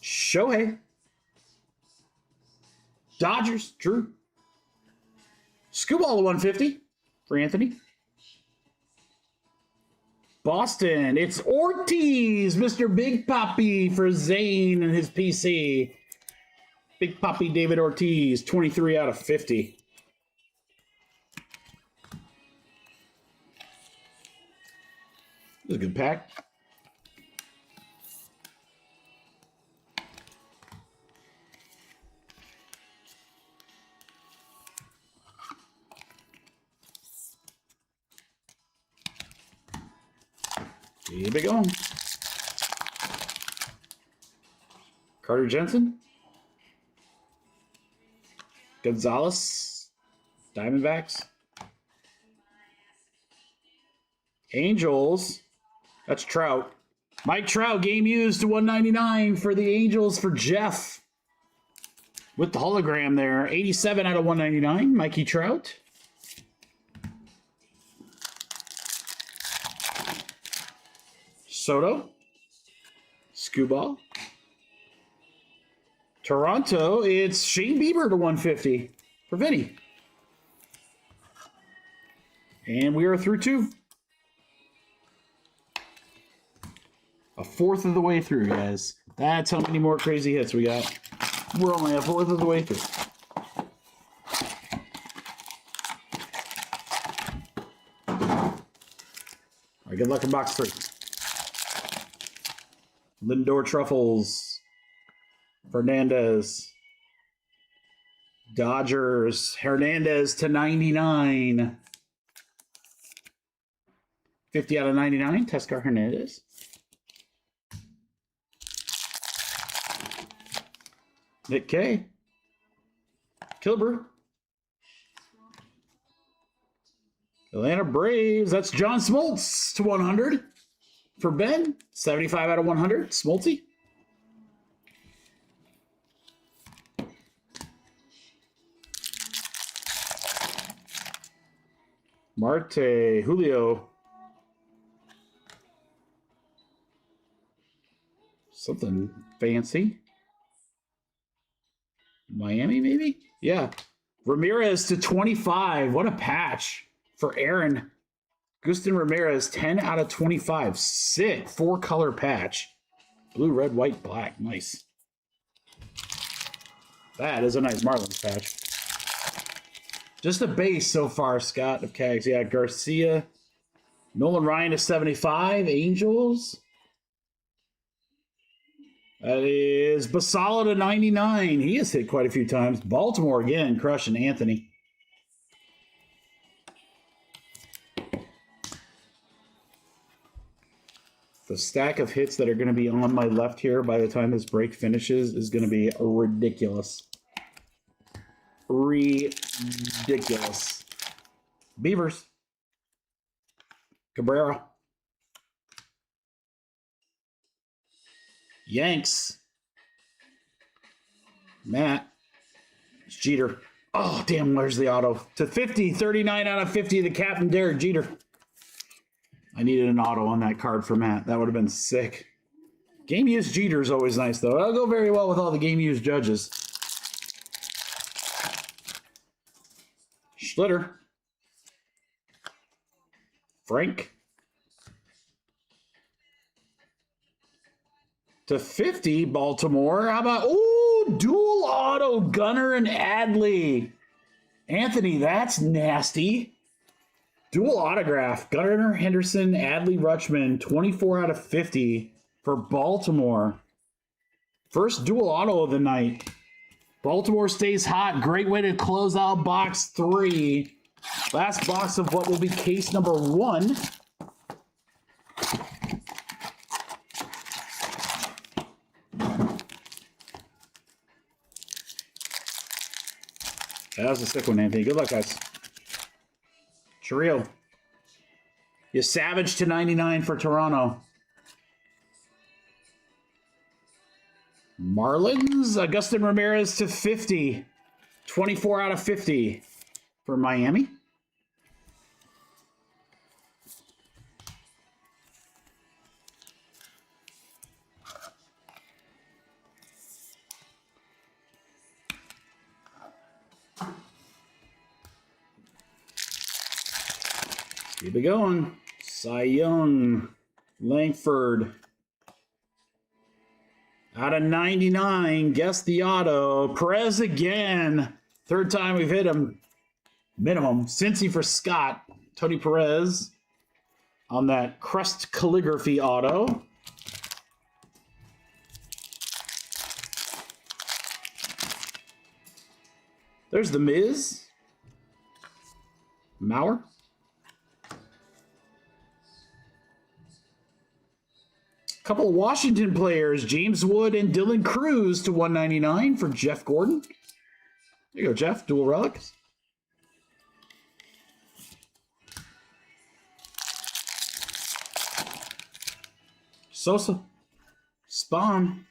Shohei. Dodgers. Drew. Scooball to 150 for Anthony. Boston. It's Ortiz. Mr. Big Papi for Zane and his PC. Big Papi David Ortiz. 23 out of 50. This is a good pack. Keep it going. Carter Jensen. Gonzalez. Diamondbacks. Angels. That's Trout. Mike Trout, game used to 199 for the Angels for Jeff. With the hologram there. 87 out of 199. Mikey Trout. Soto. Scuba. Toronto, it's Shane Bieber to 150 for Vinny. And we are through 2. A fourth of the way through, guys. That's how many more crazy hits we got. We're only a fourth of the way through. All right, good luck in box 3. Lindor Truffles. Fernandez. Dodgers. Hernandez to 99. 50 out of 99. Teoscar Hernandez. Nick K. Kilber. Atlanta Braves. That's John Smoltz to 100 for Ben. 75 out of 100. Smoltzy. Marte. Julio. Something fancy. Miami, maybe? Yeah. Ramirez to 25. What a patch for Aaron. Gustin Ramirez, 10 out of 25. Sick. 4-color patch. Blue, red, white, black. Nice. That is a nice Marlins patch. Just the base so far, Scott of Cags. Yeah, Garcia. Nolan Ryan to 75. Angels. That is Basala to 99. He has hit quite a few times. Baltimore again, crushing Anthony. The stack of hits that are going to be on my left here by the time this break finishes is going to be ridiculous. Ridiculous. Beavers. Cabrera. Yanks. Matt. It's Jeter. Oh, damn, where's the auto? To 50, 39 out of 50, the captain, Derek Jeter. I needed an auto on that card for Matt. That would have been sick. Game use Jeter is always nice, though. That'll go very well with all the game use judges. Schlitter. Frank. To 50, Baltimore. How about, ooh, dual auto, Gunnar and Adley. Anthony, that's nasty. Dual autograph, Gunnar Henderson, Adley Rutschman, 24 out of 50 for Baltimore. First dual auto of the night. Baltimore stays hot. Great way to close out box 3. Last box of what will be case number 1. That was a sick one, Anthony. Good luck, guys. Chiriel. You Savage to 99 for Toronto. Marlins. Augustin Ramirez to 50. 24 out of 50 for Miami. Keep it going. Cy Young. Langford. Out of 99. Guess the auto. Perez again. Third time we've hit him. Minimum. Cincy for Scott. Tony Perez. On that crust calligraphy auto. There's the Miz. Mauer. Couple of Washington players, James Wood and Dylan Cruz to 199 for Jeff Gordon. There you go, Jeff. Dual relics. Sosa. Spawn.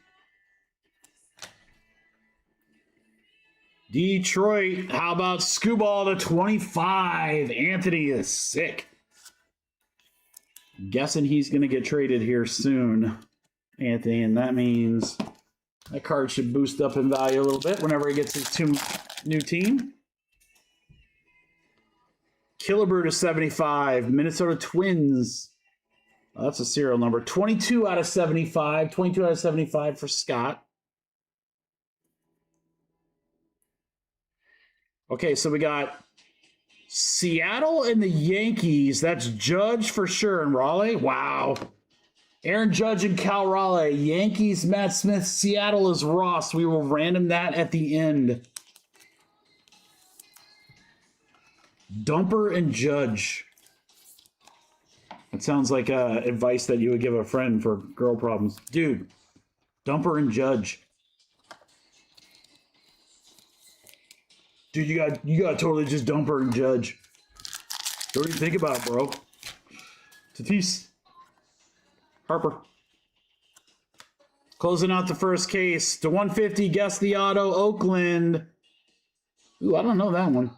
Detroit. How about Scooball to 25? Anthony is sick. Guessing he's going to get traded here soon, Anthony, and that means that card should boost up in value a little bit whenever he gets his new team. Killebrew to 75. Minnesota Twins. Oh, that's a serial number. 22 out of 75. 22 out of 75 for Scott. Okay, so we got Seattle and the Yankees. That's Judge for sure. And Raleigh. Wow. Aaron Judge and Cal Raleigh. Yankees, Matt Smith. Seattle is Ross. We will random that at the end. Dumper and Judge. That sounds like advice that you would give a friend for girl problems. Dude, Dumper and Judge. Dude, you got totally just Dumper and Judge. What do you think about it, bro? Tatis. Harper. Closing out the first case. To 150, guess the auto. Oakland. Ooh, I don't know that one.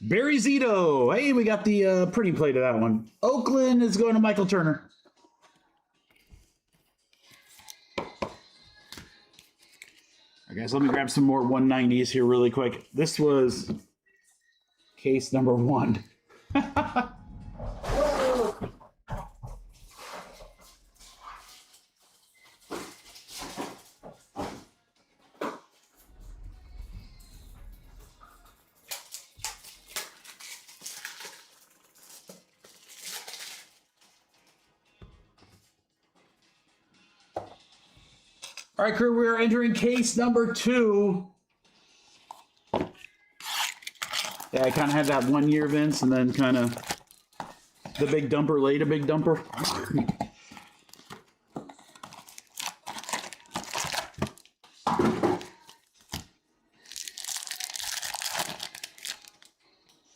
Barry Zito. Hey, we got the pretty plate of that one. Oakland is going to Michael Turner. All right, guys, let me grab some more 190s here really quick. This was case number 1. All right, crew, we are entering case number 2. Yeah, I kind of had that 1 year, Vince, and then kind of the big dumper laid a big dumper.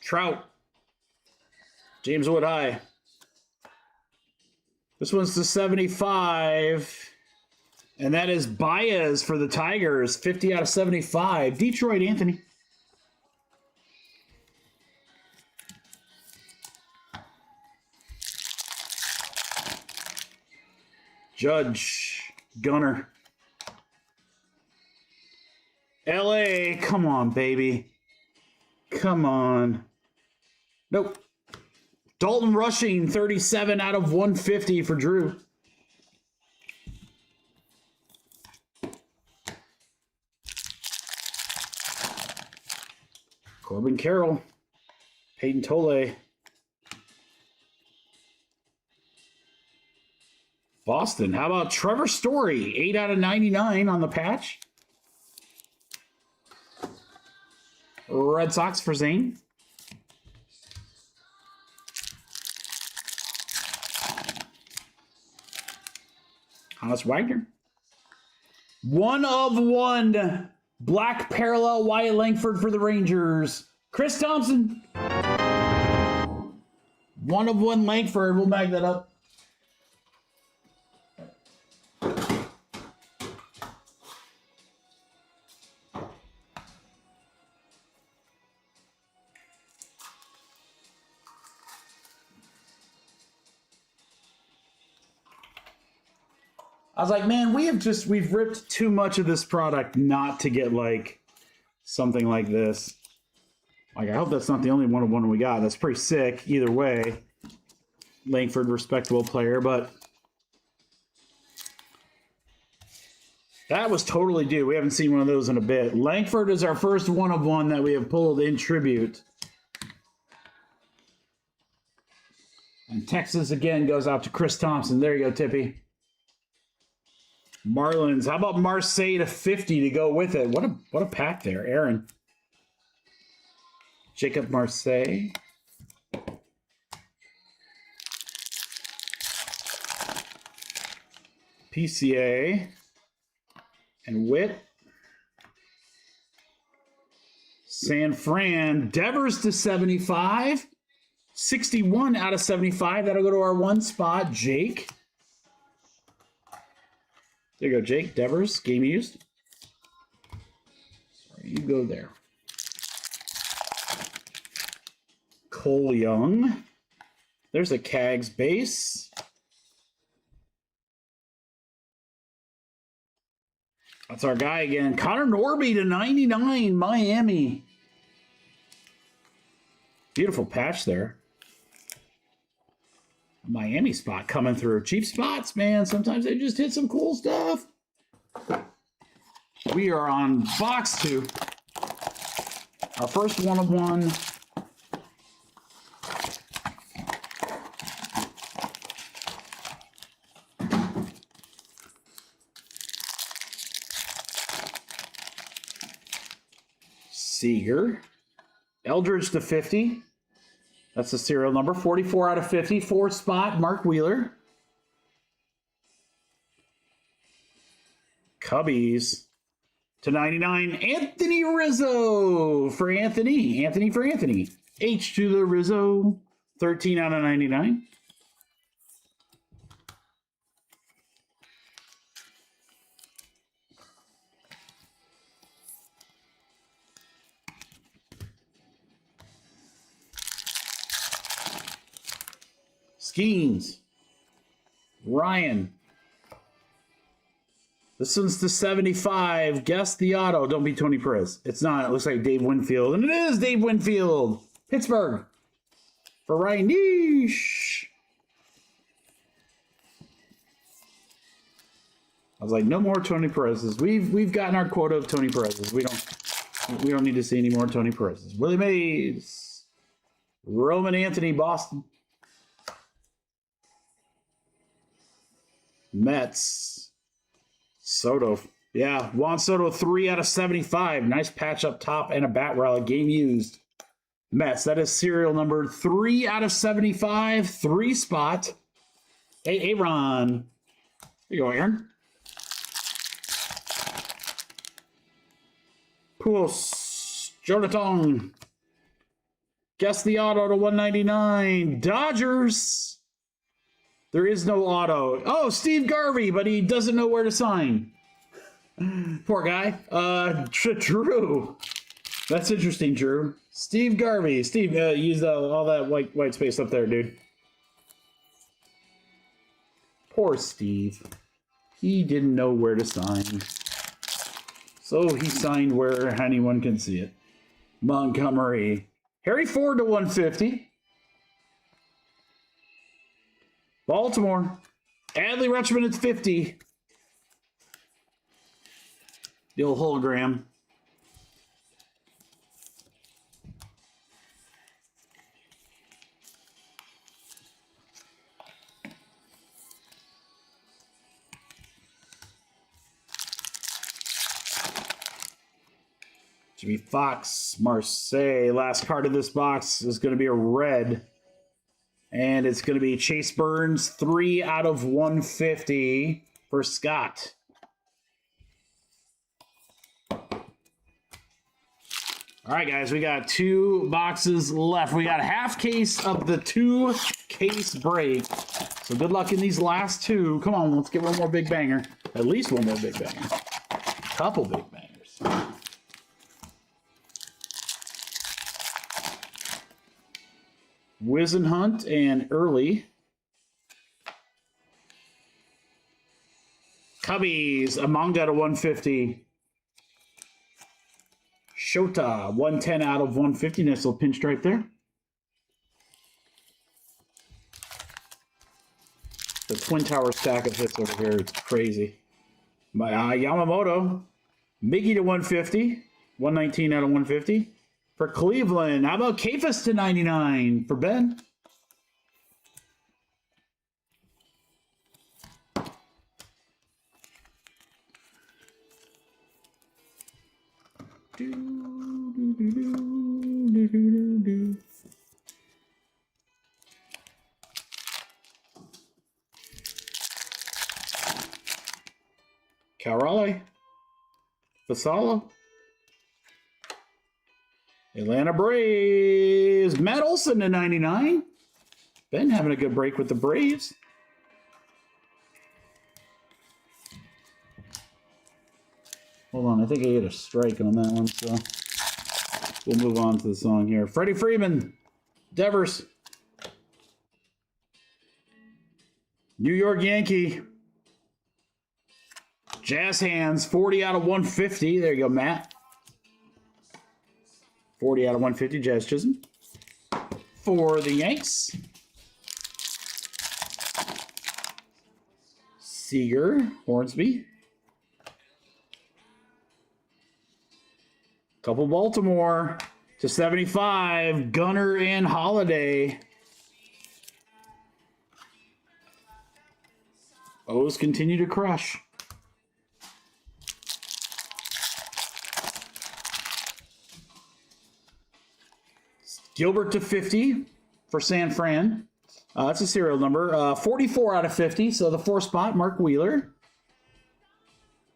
Trout. James Wood High. This one's to 75. And that is Baez for the Tigers, 50 out of 75. Detroit, Anthony. Judge, Gunner. LA, come on, baby. Come on. Nope. Dalton Rushing, 37 out of 150 for Drew. Corbin Carroll, Peyton Tolle, Boston. How about Trevor Story, 8 out of 99 on the patch. Red Sox for Zane. Hannes Wagner. 1 of 1. Black parallel Wyatt Langford for the Rangers. Chris Thompson. 1 of 1 Langford. We'll bag that up. I was like, man, we've ripped too much of this product not to get like something like this. Like, I hope that's not the only 1 of 1 we got. That's pretty sick either way. Langford, respectable player, but that was totally due. We haven't seen one of those in a bit. Langford is our first 1 of 1 that we have pulled in tribute. And Texas again goes out to Chris Thompson. There you go, Tippy. Marlins. How about Marseille to 50 to go with it? What a pack there, Aaron. Jacob Marseille. PCA. And Witt. San Fran. Devers to 75. 61 out of 75. That'll go to our 1 spot. Jake. There you go, Jake. Devers, game used. Sorry, you go there. Cole Young. There's a Cags base. That's our guy again. Connor Norby to 99, Miami. Beautiful patch there. Miami spot coming through. Cheap spots, man. Sometimes they just hit some cool stuff. We are on box 2. Our first one-of-one. Seager. Eldridge to 50. That's the serial number. 44 out of 50. 4 spot. Mark Wheeler. Cubbies to 99. Anthony Rizzo for Anthony. Anthony for Anthony. H to the Rizzo. 13 out of 99. Skeens. Ryan. This one's to 75. Guess the auto. Don't be Tony Perez. It's not. It looks like Dave Winfield. And it is Dave Winfield. Pittsburgh. For Ryan Nish. I was like, no more Tony Perez's. We've gotten our quota of Tony Perez's. We don't need to see any more Tony Perez's. Willie Mays. Roman Anthony, Boston. Mets. Soto. Yeah, Juan Soto, 3 out of 75. Nice patch up top and a bat rally. Game used. Mets. That is serial number 3 out of 75. 3 spot. Hey, Aaron. There you go, Aaron. Puos. Jonathan. Guess the auto to 199. Dodgers. There is no auto. Oh, Steve Garvey, but he doesn't know where to sign. Poor guy. Drew. That's interesting, Drew. Steve Garvey. Steve, use all that white space up there, dude. Poor Steve. He didn't know where to sign. So he signed where anyone can see it. Montgomery. Harry Ford to 150. Baltimore. Adley Rutschman at 50. The old hologram. Jimmy Fox, Marseille. Last card of this box is going to be a red. And it's going to be Chase Burns, 3 out of 150 for Scott. All right, guys, we got 2 boxes left. We got a half case of the 2-case break. So good luck in these last 2. Come on, let's get one more big banger. At least one more big banger. Couple big bangers. Wisenhunt and Early. Cubbies, Amanga to 150. Shota, 110 out of 150. Nice little pinstripe there. The Twin Tower stack of hits over here. It's crazy. Yamamoto, Miggy to 150. 119 out of 150. For Cleveland, how about Kafis to 99 for Ben? Cal Raleigh, Fasalo. Atlanta Braves, Matt Olson to 99. Ben having a good break with the Braves. Hold on, I think I get a strike on that one, so we'll move on to the song here. Freddie Freeman, Devers. New York Yankee. Jazz Hands, 40 out of 150. There you go, Matt. 40 out of 150, Jazz Chisholm. For the Yanks. Seager, Hornsby. Couple Baltimore to 75. Gunner and Holiday. O's continue to crush. Gilbert to 50 for San Fran. That's a serial number. 44 out of 50, so the 4 spot, Mark Wheeler.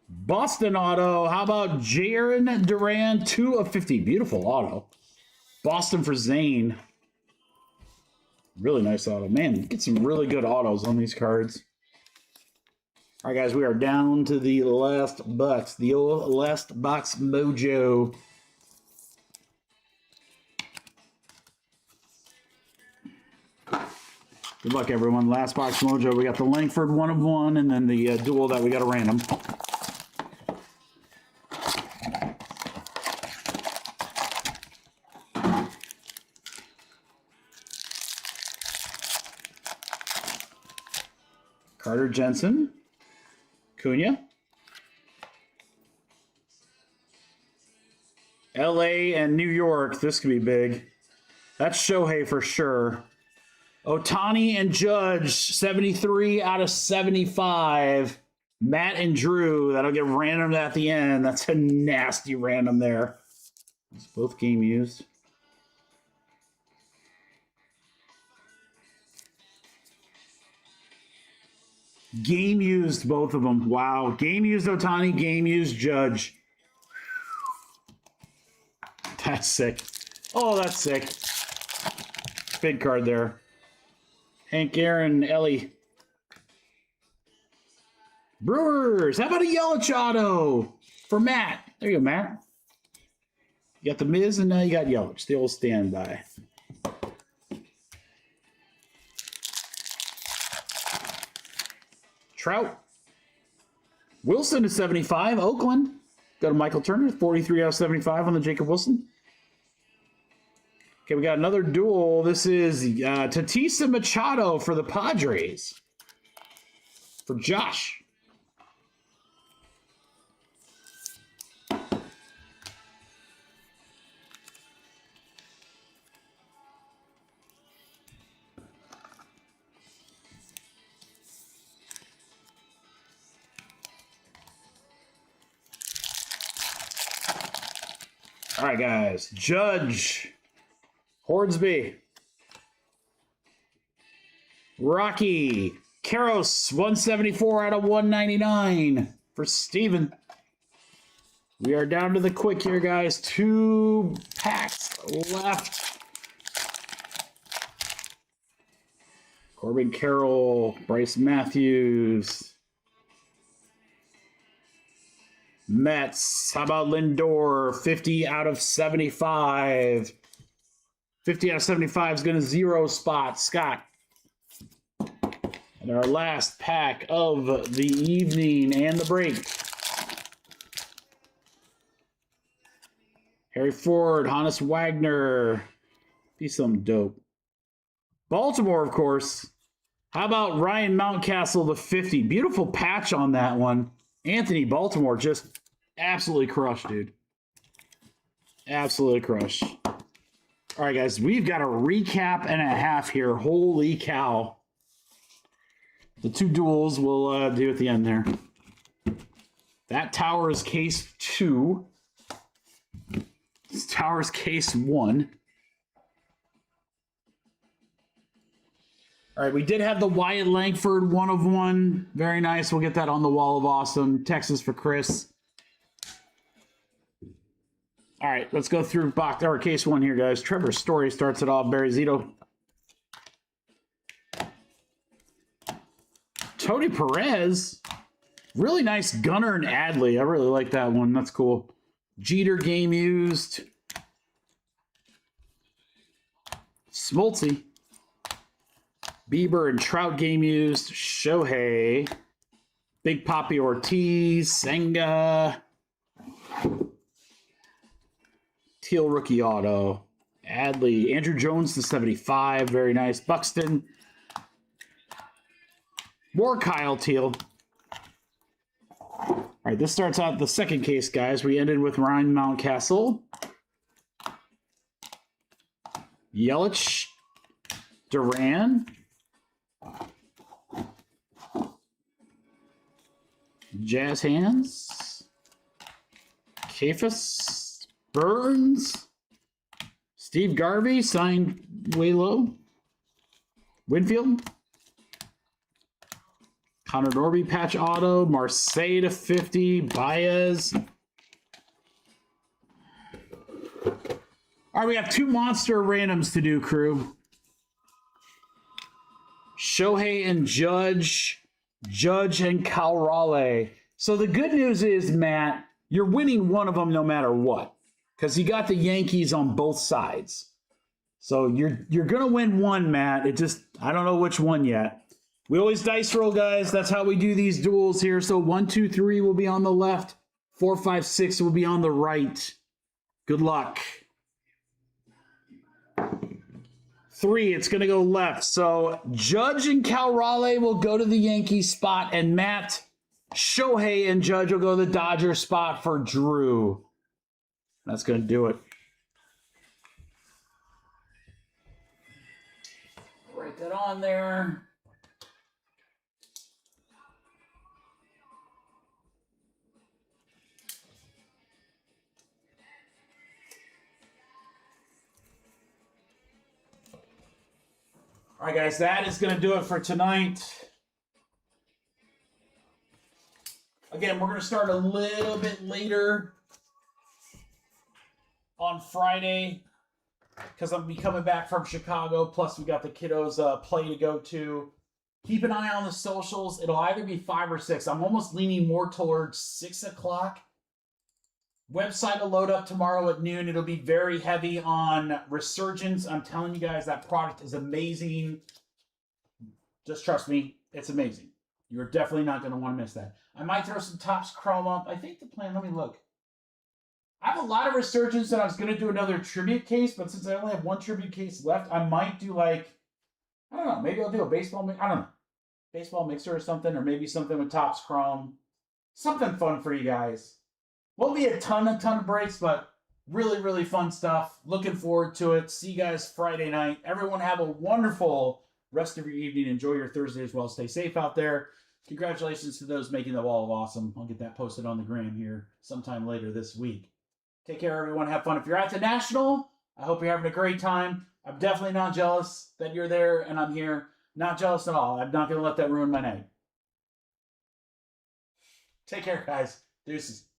Boston auto. How about Jaron Duran, 2 of 50. Beautiful auto. Boston for Zane. Really nice auto. Man, get some really good autos on these cards. All right, guys, we are down to the last box. The old last box mojo. Good luck, everyone. Last box mojo. We got the Langford 1 of 1, and then the duel that we got a random. Carter Jensen. Cunha. LA and New York. This could be big. That's Shohei for sure. Ohtani and Judge, 73 out of 75. Matt and Drew, that'll get random at the end. That's a nasty random there. It's both game used. Game used, both of them. Wow. Game used Ohtani, game used Judge. That's sick. Oh, that's sick. Big card there. Hank Aaron, Ellie. Brewers. How about a Yelich auto for Matt? There you go, Matt. You got the Miz and now you got Yelich. The old standby. Trout. Wilson to 75. Oakland. Go to Michael Turner. 43 out of 75 on the Jacob Wilson. Okay, we got another duel. This is Tatis Machado for the Padres. For Josh. All right, guys. Judge. Hornsby. Rocky. Karros, 174 out of 199 for Steven. We are down to the quick here, guys. 2 packs left. Corbin Carroll, Bryce Matthews. Mets. How about Lindor? 50 out of 75. 50 out of 75 is going to 0 spot. Scott. And our last pack of the evening and the break. Harry Ford, Hannes Wagner. Be something dope. Baltimore, of course. How about Ryan Mountcastle, the 50? Beautiful patch on that one. Anthony, Baltimore, just absolutely crushed, dude. Absolutely crushed. All right, guys, we've got a recap and a half here. Holy cow. The 2 duels we'll do at the end there. That tower is case 2. This tower is case 1. All right, we did have the Wyatt Langford 1 of 1. Very nice. We'll get that on the wall of awesome. Texas for Chris. All right, let's go through case 1 here, guys. Trevor Story starts it off. Barry Zito. Tony Perez. Really nice Gunner and Adley. I really like that one. That's cool. Jeter game used. Smoltzy. Bieber and Trout game used. Shohei. Big Papi Ortiz. Senga. Teal rookie auto. Adley. Andrew Jones to 75. Very nice. Buxton. More Kyle Teal. All right, this starts out the second case, guys. We ended with Ryan Mountcastle. Yelich. Duran. Jazz Hands. Kafis. Burns. Steve Garvey signed way low. Winfield. Connor Norby patch auto. Marseille to 50. Baez. All right, we have 2 monster randoms to do, crew. Shohei and Judge. Judge and Cal Raleigh. So the good news is, Matt, you're winning one of them no matter what, because you got the Yankees on both sides. So you're gonna win one, Matt. I don't know which one yet. We always dice roll, guys. That's how we do these duels here. So 1, 2, 3 will be on the left. 4, 5, 6 will be on the right. Good luck. 3, it's going to go left. So Judge and Cal Raleigh will go to the Yankee spot, and Matt, Shohei, and Judge will go to the Dodger spot for Drew. That's going to do it. Write that on there. All right, guys, that is going to do it for tonight. Again, we're going to start a little bit later on Friday because I'm going to be coming back from Chicago. Plus, we got the kiddos' play to go to. Keep an eye on the socials. It'll either be 5 or 6. I'm almost leaning more towards 6 o'clock. Website will load up tomorrow at noon. It'll be very heavy on Resurgence. I'm telling you guys, that product is amazing. Just trust me, it's amazing. You're definitely not going to want to miss that. I might throw some Topps Chrome up. I think the plan, let me look. I have a lot of Resurgence that I was going to do another tribute case, but since I only have 1 tribute case left, I might do I don't know, maybe I'll do a baseball, I don't know. Baseball mixer or something, or maybe something with Topps Chrome. Something fun for you guys. Won't be a ton of breaks, but really, really fun stuff. Looking forward to it. See you guys Friday night. Everyone have a wonderful rest of your evening. Enjoy your Thursday as well. Stay safe out there. Congratulations to those making the Wall of Awesome. I'll get that posted on the gram here sometime later this week. Take care, everyone. Have fun. If you're at the National, I hope you're having a great time. I'm definitely not jealous that you're there and I'm here. Not jealous at all. I'm not going to let that ruin my night. Take care, guys. Deuces.